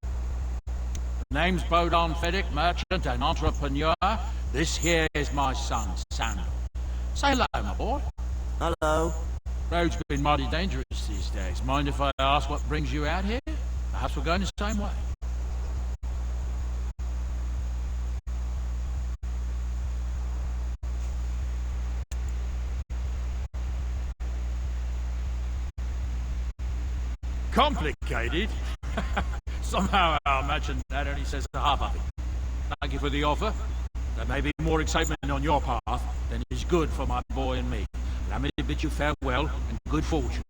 Speaker 20: The name's Bodon Feddick, merchant and entrepreneur. This here is my son, Sandal. Say hello, my boy.
Speaker 9: Hello.
Speaker 20: Road's been mighty dangerous these days. Mind if I ask what brings you out here? Perhaps we're going the same way. Complicated? Somehow I imagine that only says the half of it. Thank you for the offer. There may be more excitement on your path than is good for my boy and me. Allow me to bid you farewell and good fortune.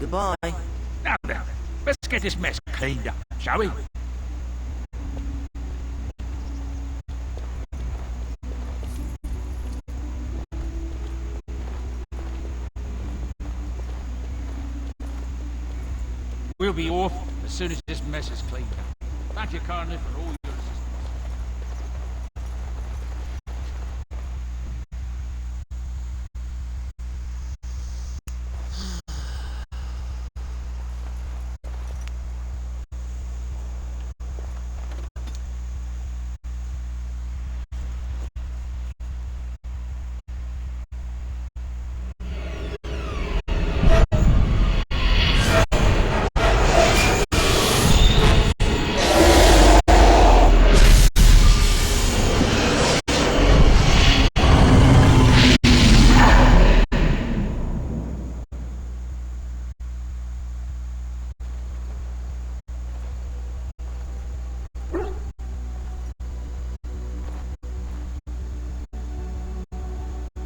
Speaker 9: Goodbye.
Speaker 20: Now then, let's get this mess cleaned up, shall we? We'll be off as soon as this mess is cleaned up. Thank you kindly for all your assistance.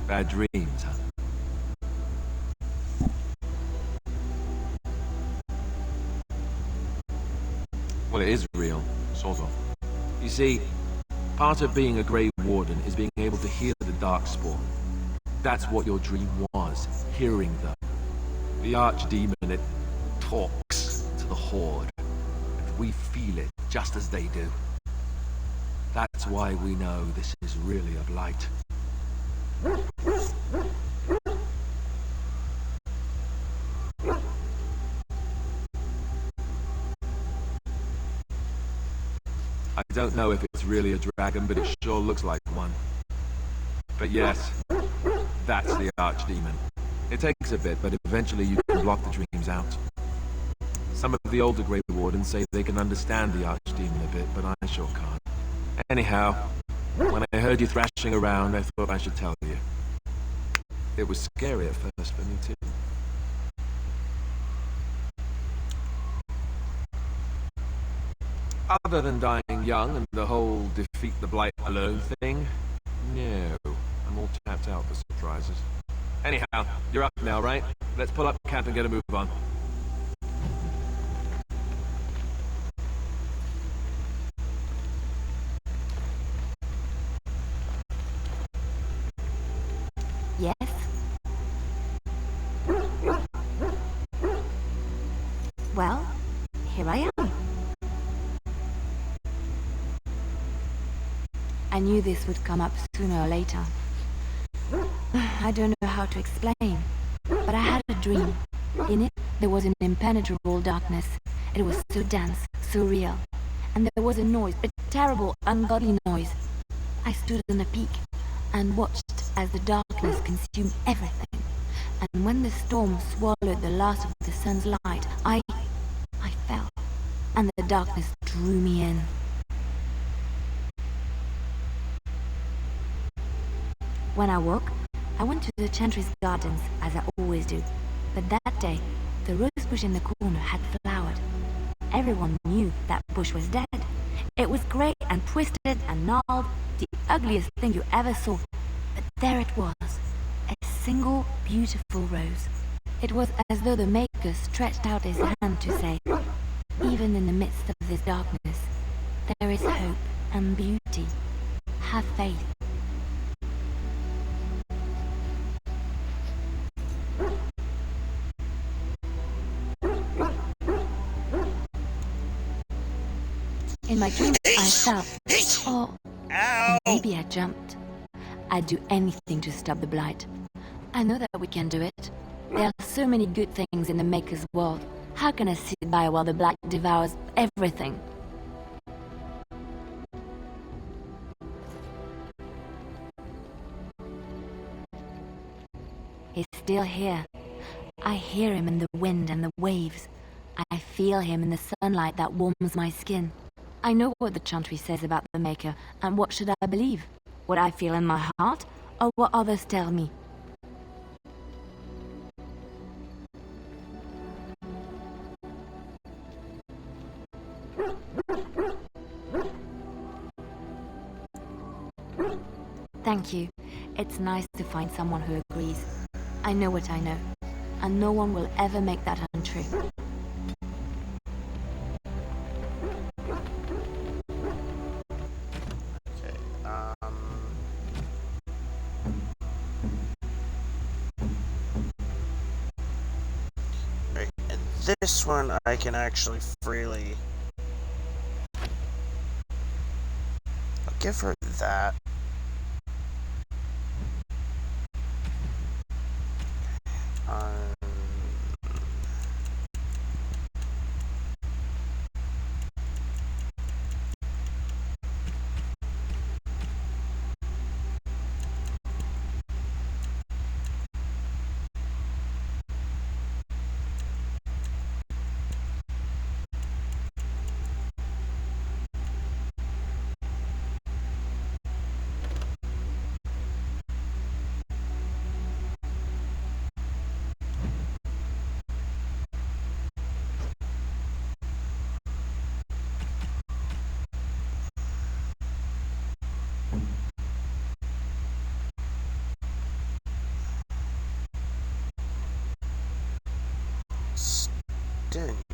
Speaker 14: Bad dreams, huh? Well, it is real, sort of. You see, part of being a Grey Warden is being able to hear the Darkspawn. That's what your dream was, hearing them. The Archdemon, it talks to the Horde. And we feel it just as they do. That's why we know this is really a blight. I don't know if it's really a dragon, but it sure looks like one. But yes, that's the Archdemon. It takes a bit, but eventually you can block the dreams out. Some of the older Grey Wardens say they can understand the Archdemon a bit, but I sure can't. Anyhow, when I heard you thrashing around, I thought I should tell you. It was scary at first for me too. Other than dying young and the whole defeat the blight alone thing, no, I'm all tapped out for surprises. Anyhow, you're up now, right? Let's pull up camp and get a move on.
Speaker 22: Yes? Well, here I am. I knew this would come up sooner or later. I don't know how to explain, but I had a dream. In it, there was an impenetrable darkness. It was so dense, so real. And there was a noise, a terrible, ungodly noise. I stood on a peak and watched as the darkness consumed everything. And when the storm swallowed the last of the sun's light, I fell, and the darkness drew me in. When I woke, I went to the Chantry's gardens, as I always do. But that day, the rose bush in the corner had flowered. Everyone knew that bush was dead. It was grey and twisted and gnarled, the ugliest thing you ever saw. But there it was, a single beautiful rose. It was as though the Maker stretched out his hand to say, even in the midst of this darkness, there is hope and beauty. Have faith. In my dreams, I fell. Or maybe I jumped. I'd do anything to stop the blight. I know that we can do it. There are so many good things in the Maker's world. How can I sit by while the blight devours everything? He's still here. I hear him in the wind and the waves. I feel him in the sunlight that warms my skin. I know what the Chantry says about the Maker, and what should I believe? What I feel in my heart, or what others tell me? Thank you. It's nice to find someone who agrees. I know what I know, and no one will ever make that untrue.
Speaker 2: Right, and this one I can actually freely... I'll give her that.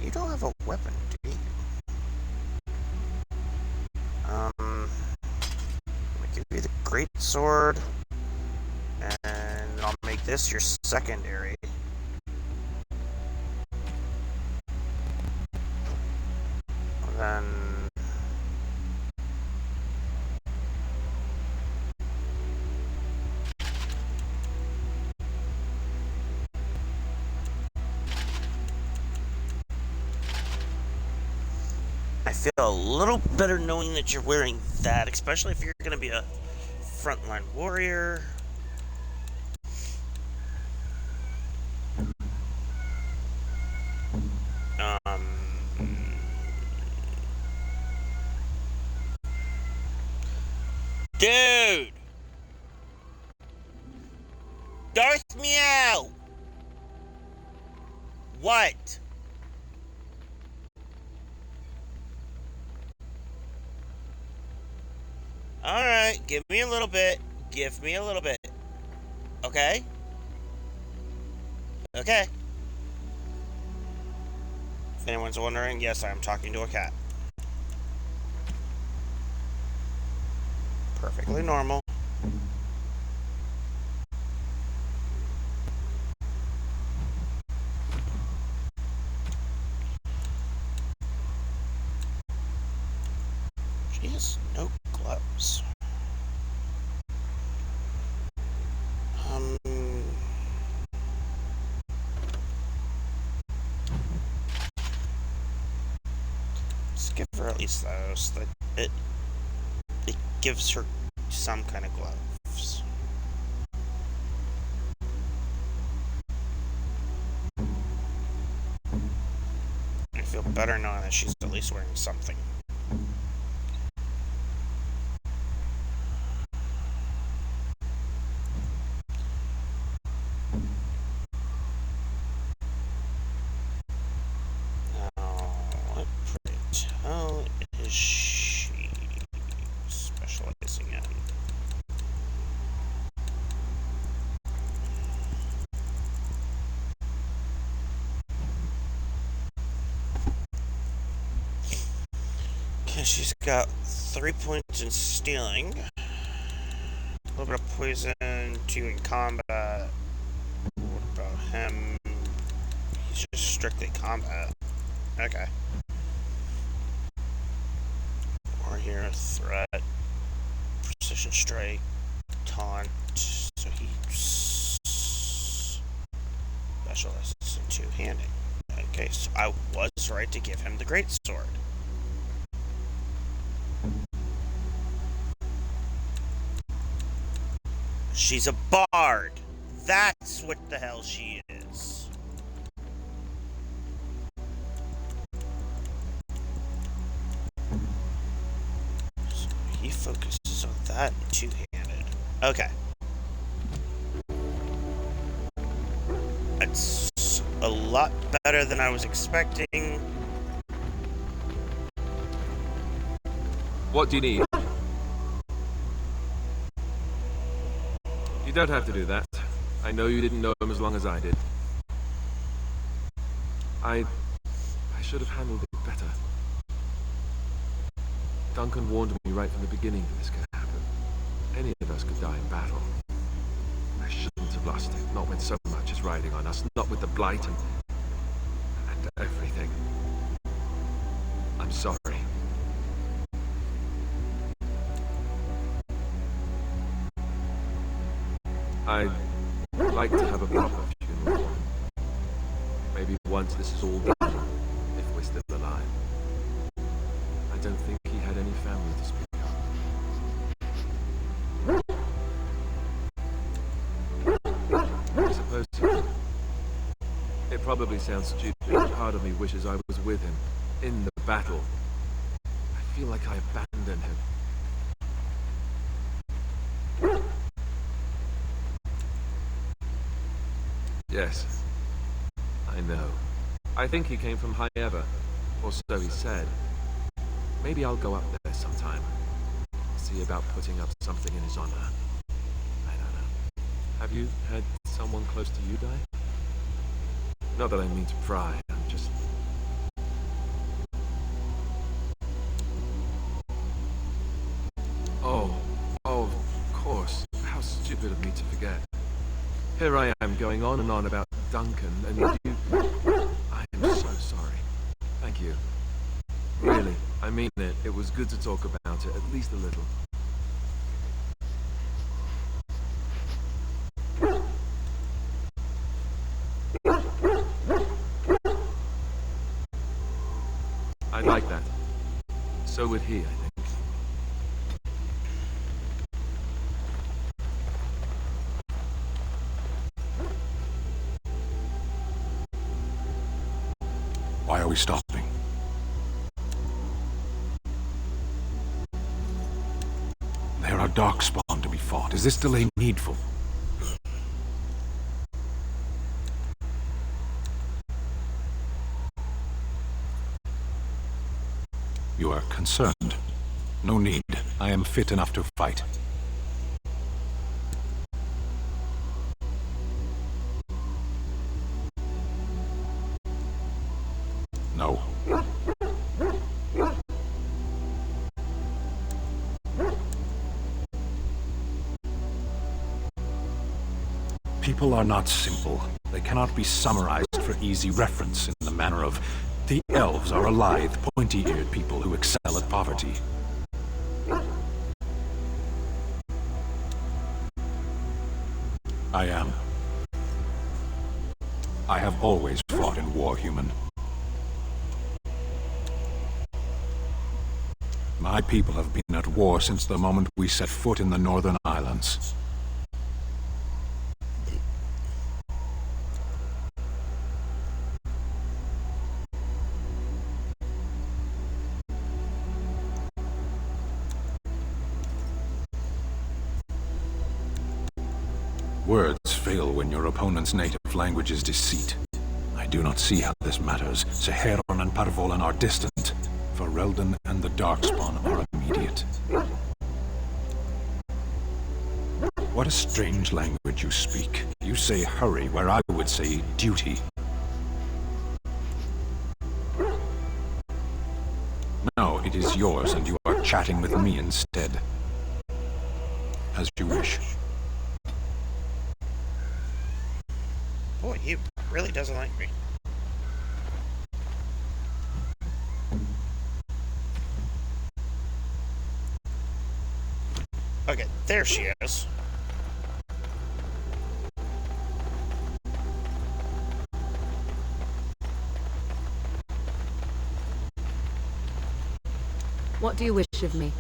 Speaker 2: You don't have a weapon, do you? Let me give you the great sword, and I'll make this your secondary. And then I feel a little better knowing that you're wearing that, especially if you're going to be a frontline warrior. Dude! Darth Meow! What? Alright, give me a little bit. Give me a little bit. Okay? Okay. If anyone's wondering, yes, I'm talking to a cat. Perfectly normal. She has no gloves. Let's give her at least those. That it gives her some kind of gloves. I feel better knowing that she's at least wearing something. And she's got 3 points in stealing. A little bit of poison, 2 in combat. What about him? He's just strictly combat. Okay. Or here, threat, precision strike, taunt. So he specializes in two-handing. Okay, so I was right to give him the greatsword. She's a bard. That's what the hell she is. So he focuses on that and two-handed. Okay. That's a lot better than I was expecting.
Speaker 14: What do you need? You don't have to do that. I know you didn't know him as long as I did. I should have handled it better. Duncan warned me right from the beginning that this could happen. Any of us could die in battle. I shouldn't have lost it, not with so much as riding on us, not with the blight and everything. I'm sorry. I'd like to have a proper funeral. Maybe once this is all done, if we're still alive. I don't think he had any family to speak of. I suppose so. It probably sounds stupid, but part of me wishes I was with him, in the battle. I feel like I abandoned him. Yes, I know. I think he came from High Ever, or so he said. Maybe I'll go up there sometime. See about putting up something in his honor. I don't know. Have you had someone close to you die? Not that I mean to pry, I'm just... Oh, of course. How stupid of me to forget. Here I am going on and on about Duncan, and you... I am so sorry. Thank you. Really, I mean it. It was good to talk about it, at least a little. I'd like that. So would he, I think.
Speaker 18: Why are we stopping? There are darkspawn to be fought. Is this delay needful? You are concerned. No need. I am fit enough to fight. No. People are not simple. They cannot be summarized for easy reference in the manner of the elves are a lithe, pointy-eared people who excel at poverty. I am. I have always fought in war, human. My people have been at war since the moment we set foot in the Northern Islands. Words fail when your opponent's native language is deceit. I do not see how this matters. Seheron and Parvolan are distant. Ferelden and the Darkspawn are immediate. What a strange language you speak. You say hurry where I would say duty. No, It is yours, and you are chatting with me instead. As you wish.
Speaker 2: Boy, he really doesn't like me. Okay, there she is.
Speaker 16: What do you wish of me?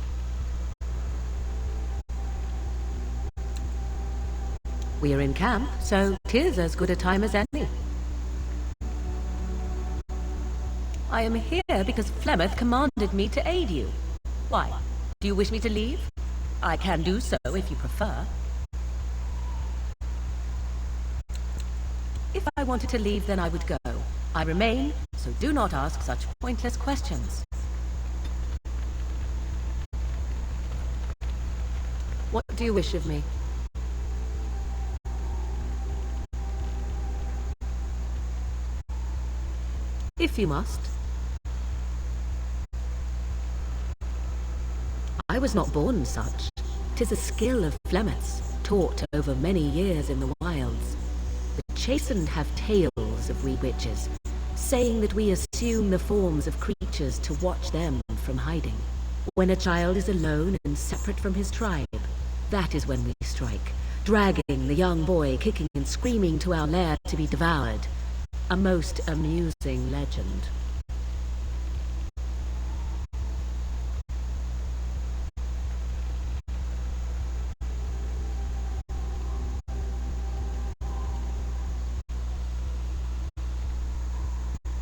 Speaker 16: We are in camp, so 'tis as good a time as any. I am here because Flemeth commanded me to aid you. Why? Do you wish me to leave? I can do so if you prefer. If I wanted to leave, then I would go. I remain, so do not ask such pointless questions. What do you wish of me? If you must. I was not born such. 'Tis a skill of Flemeth's, taught over many years in the wilds. The chastened have tales of we witches, saying that we assume the forms of creatures to watch them from hiding. When a child is alone and separate from his tribe, that is when we strike, dragging the young boy kicking and screaming to our lair to be devoured. A most amusing legend.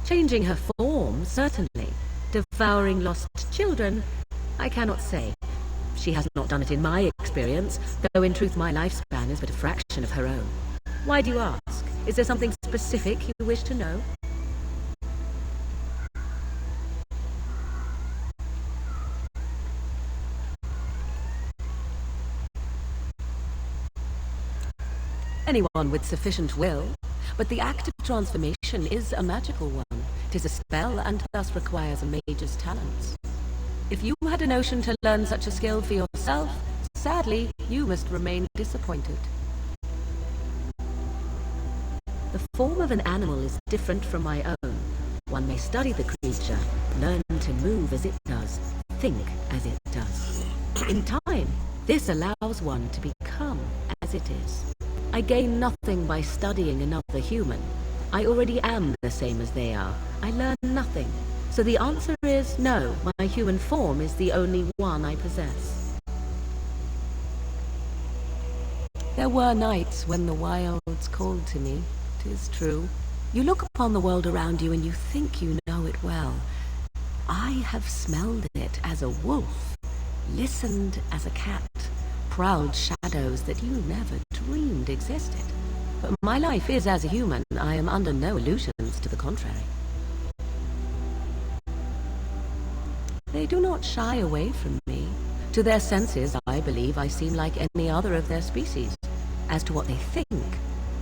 Speaker 16: Changing her form, certainly. Devouring lost children, I cannot say. She has not done it in my experience, though in truth my lifespan is but a fraction of her own. Why do you ask? Is there something specific you wish to know? Anyone with sufficient will, but the act of transformation is a magical one. 'Tis a spell and thus requires a mage's talents. If you had a notion to learn such a skill for yourself, sadly, you must remain disappointed. The form of an animal is different from my own. One may study the creature, learn to move as it does, think as it does. In time, this allows one to become as it is. I gain nothing by studying another human. I already am the same as they are. I learn nothing. So the answer is no, my human form is the only one I possess. There were nights when the wilds called to me, 'tis true. You look upon the world around you and you think you know it well. I have smelled it as a wolf, listened as a cat, prowled shadows that you never dreamed existed. But my life is as a human. I am under no illusions to the contrary. They do not shy away from me. To their senses, I believe I seem like any other of their species. As to what they think,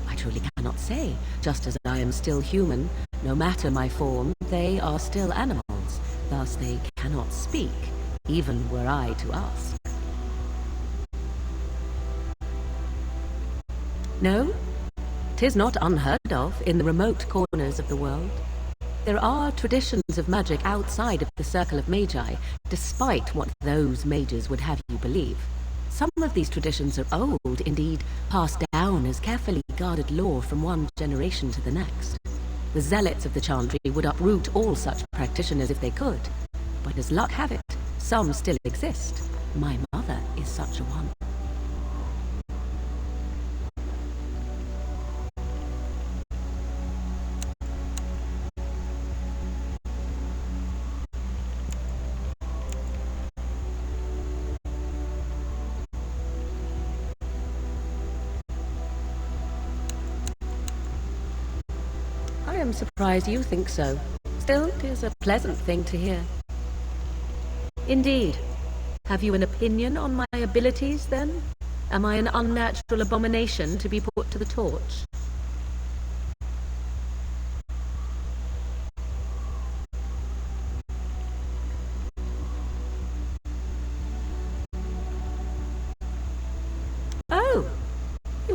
Speaker 16: I truly cannot say. Just as I am still human, no matter my form, they are still animals. Thus they cannot speak, even were I to ask. No, 'tis not unheard of in the remote corners of the world. There are traditions of magic outside of the circle of magi, despite what those mages would have you believe. Some of these traditions are old, indeed, passed down as carefully guarded lore from one generation to the next. The zealots of the Chantry would uproot all such practitioners if they could. But as luck have it, some still exist. My mother is such a one. I am surprised you think so. Still, it is a pleasant thing to hear. Indeed. Have you an opinion on my abilities, then? Am I an unnatural abomination to be put to the torch?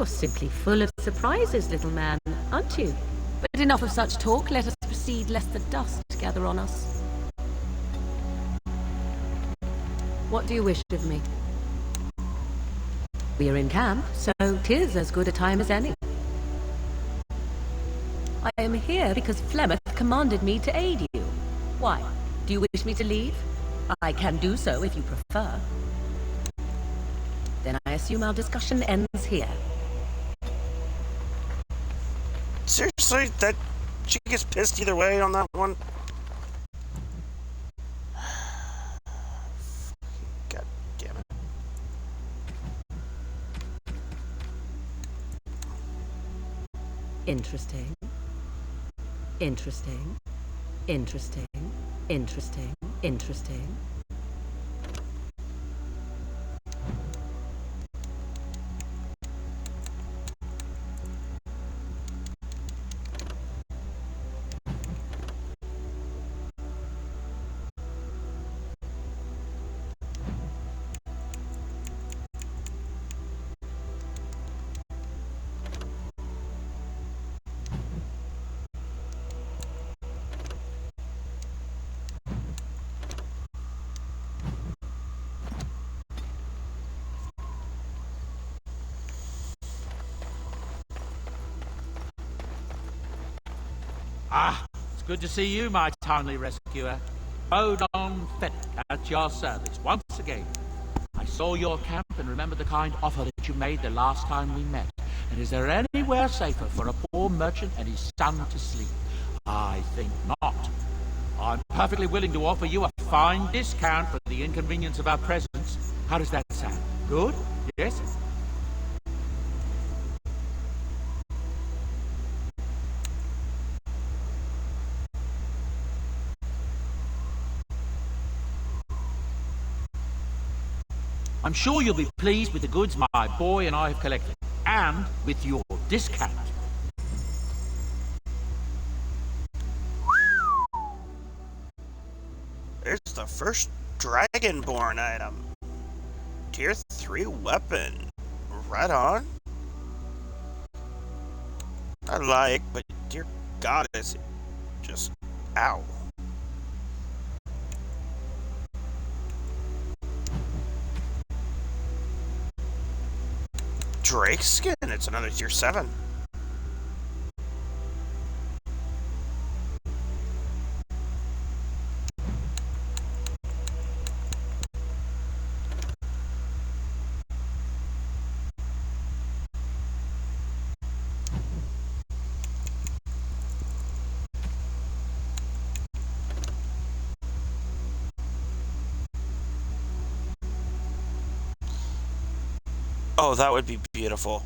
Speaker 16: You're simply full of surprises, little man, aren't you? But enough of such talk. Let us proceed, lest the dust gather on us. What do you wish of me? We are in camp, so 'tis as good a time as any. I am here because Flemeth commanded me to aid you. Why? Do you wish me to leave? I can do so if you prefer. Then I assume our discussion ends here.
Speaker 2: Seriously? That she gets pissed either way on that one? God damn it.
Speaker 16: Interesting. Interesting. Interesting. Interesting. Interesting.
Speaker 20: Ah, it's good to see you, my timely rescuer. Odon Fett at your service once again. I saw your camp and remember the kind offer that you made the last time we met. And is there anywhere safer for a poor merchant and his son to sleep? I think not. I'm perfectly willing to offer you a fine discount for the inconvenience of our presence. How does that sound? Good? Yes? I'm sure you'll be pleased with the goods my boy and I have collected, and with your discount.
Speaker 2: There's the first Dragonborn item. Tier 3 weapon. Right on. I like, but dear God, is it just... Ow. Drake skin, it's another tier 7. Oh, that would be beautiful.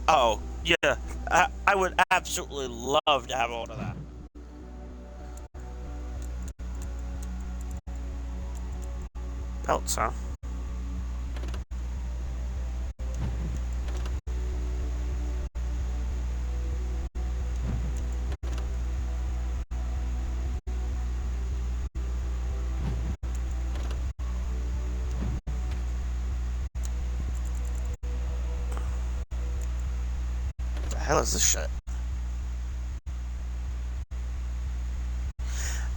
Speaker 2: Oh, yeah. I would absolutely love to have all of that. Pelts, huh? The hell is this shit?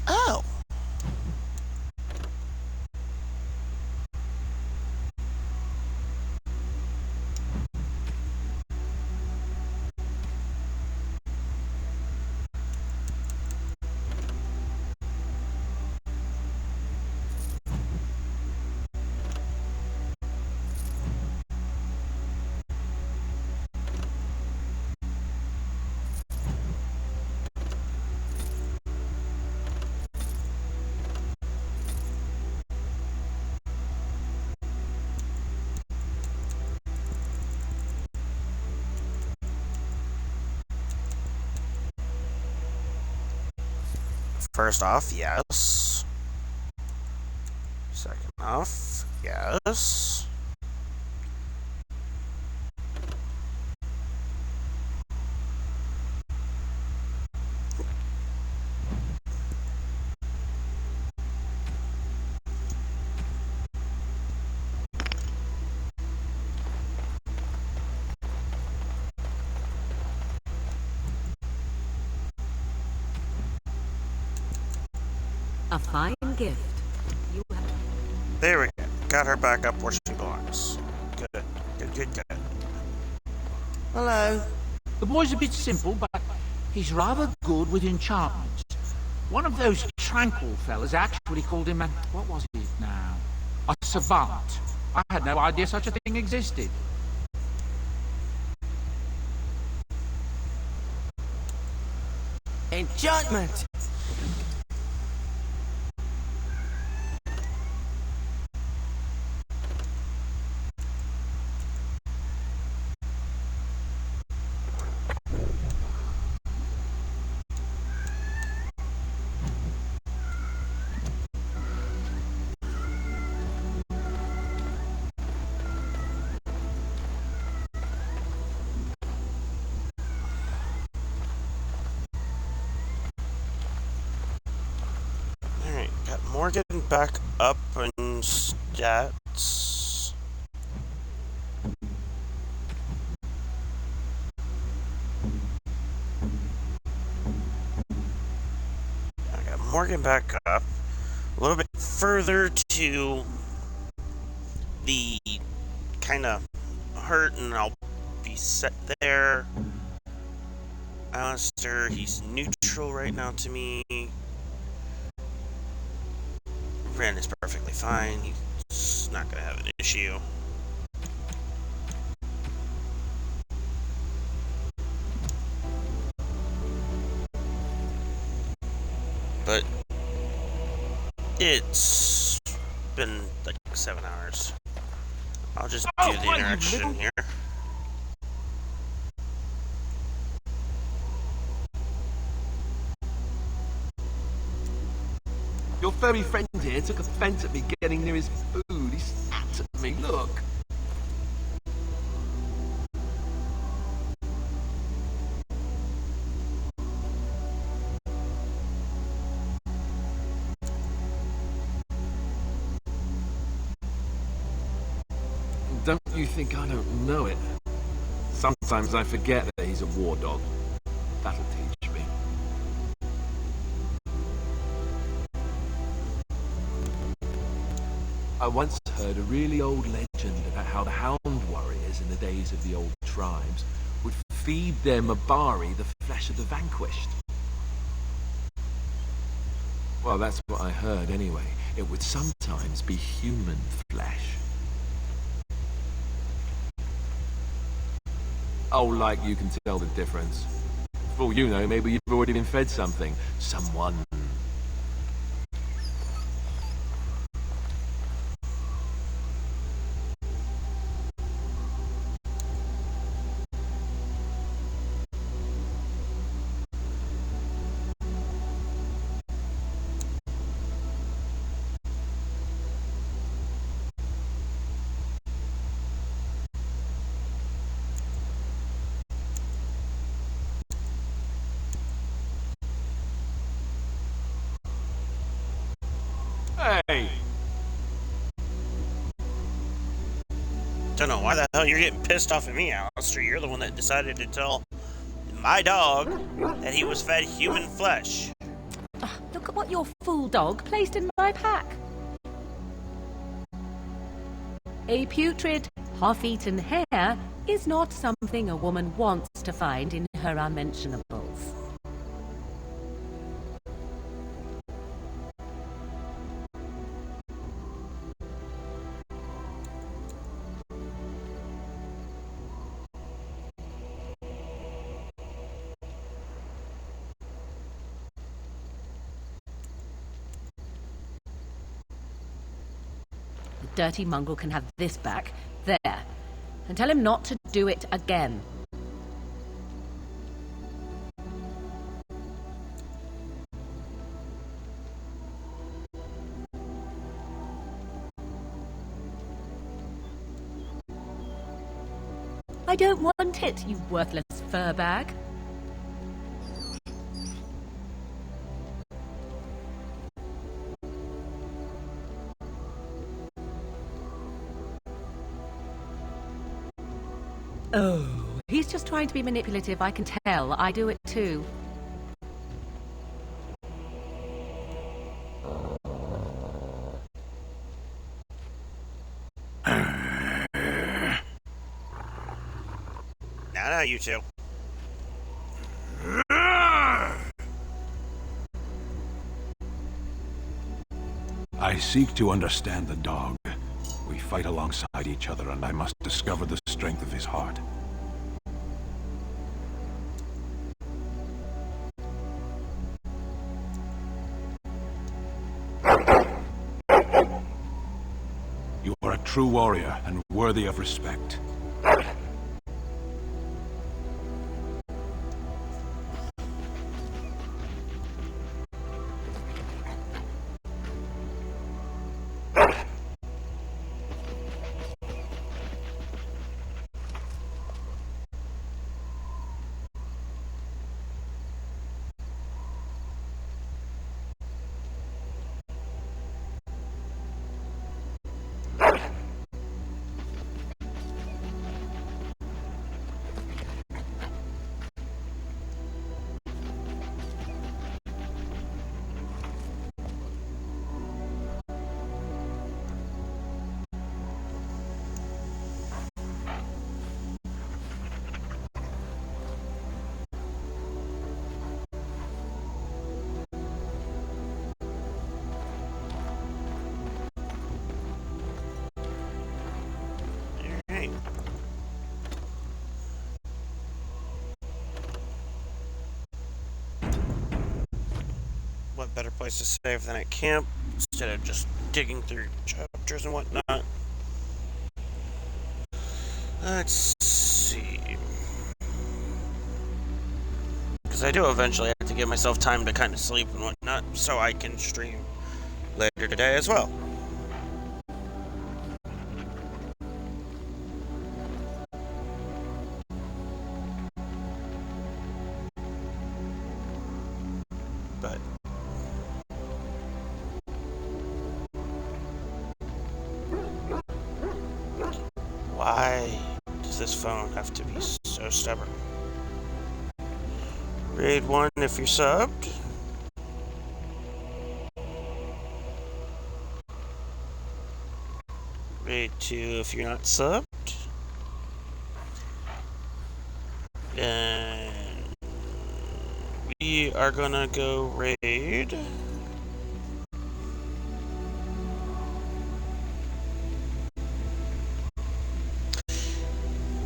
Speaker 2: Oh. First off, yes. Second off, yes.
Speaker 16: A fine gift.
Speaker 2: There we go. Got her back up where she belongs. Good. Good.
Speaker 9: Hello.
Speaker 3: The boy's a bit simple, but he's rather good with enchantments. One of those tranquil fellas actually called him, what was it now? A savant. I had no idea such a thing existed.
Speaker 9: Enchantment.
Speaker 2: Morgan back up in stats. I got Morgan back up a little bit further to the kind of hurt, and I'll be set there. Alistair, he's neutral right now to me. Ren is perfectly fine. He's not going to have an issue. But it's been like 7 hours. I'll just do the interaction here.
Speaker 14: Your furry friend here took offense at me getting near his food. He snapped at me, look. Don't you think I don't know it? Sometimes I forget that he's a war dog. That'll teach me. I once heard a really old legend about how the hound warriors in the days of the old tribes would feed their Mabari the flesh of the vanquished. Well, that's what I heard anyway. It would sometimes be human flesh. Oh, like you can tell the difference. For all you know, maybe you've already been fed something. Someone. Hey!
Speaker 2: Don't know why the hell you're getting pissed off at me, Alistair. You're the one that decided to tell my dog that he was fed human flesh.
Speaker 16: Look at what your fool dog placed in my pack. A putrid, half-eaten hare is not something a woman wants to find in her unmentionables. Dirty mongrel can have this back, there, and tell him not to do it again. I don't want it, you worthless fur bag. Oh, he's just trying to be manipulative, I can tell. I do it too.
Speaker 2: Yeah, not you two.
Speaker 18: I seek to understand the dog. We fight alongside each other, and I must discover the strength of his heart. You are a true warrior and worthy of respect.
Speaker 2: What better place to save than at camp instead of just digging through chapters and whatnot? Let's see. Because I do eventually have to give myself time to kind of sleep and whatnot so I can stream later today as well. But why does this phone have to be so stubborn? Raid 1 if you're subbed. Raid 2 if you're not subbed. And we are gonna go raid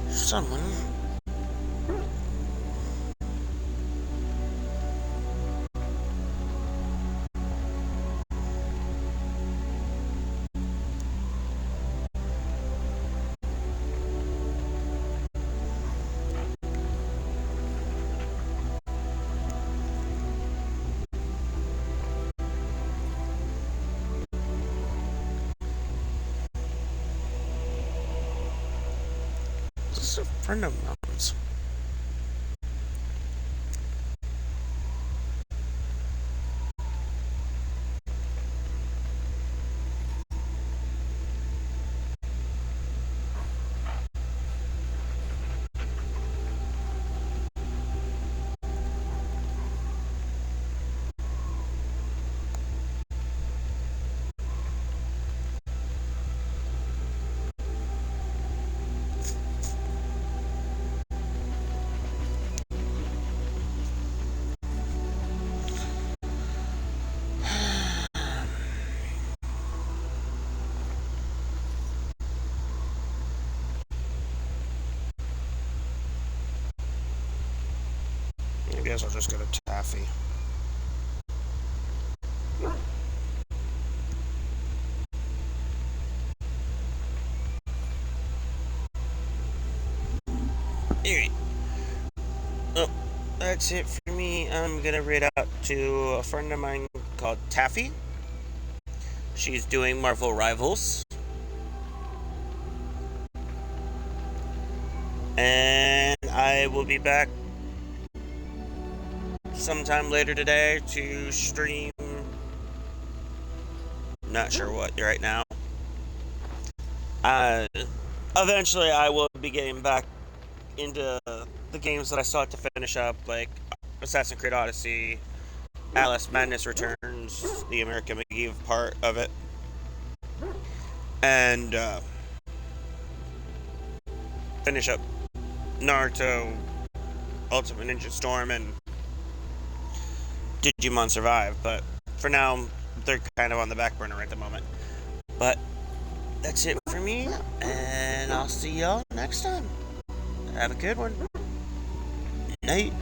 Speaker 2: someone. This is a friend of mine's. I guess I'll just go to Taffy. Alright. Oh, that's it for me. I'm gonna read out to a friend of mine called Taffy. She's doing Marvel Rivals. And I will be back sometime later today to stream. Not sure what right now. Eventually I will be getting back into the games that I still have to finish up, like Assassin's Creed Odyssey, Alice Madness Returns, the American McGee part of it, and finish up Naruto, Ultimate Ninja Storm, and Digimon Survive, but for now, they're kind of on the back burner at the moment. But that's it for me, and I'll see y'all next time. Have a good one. Night.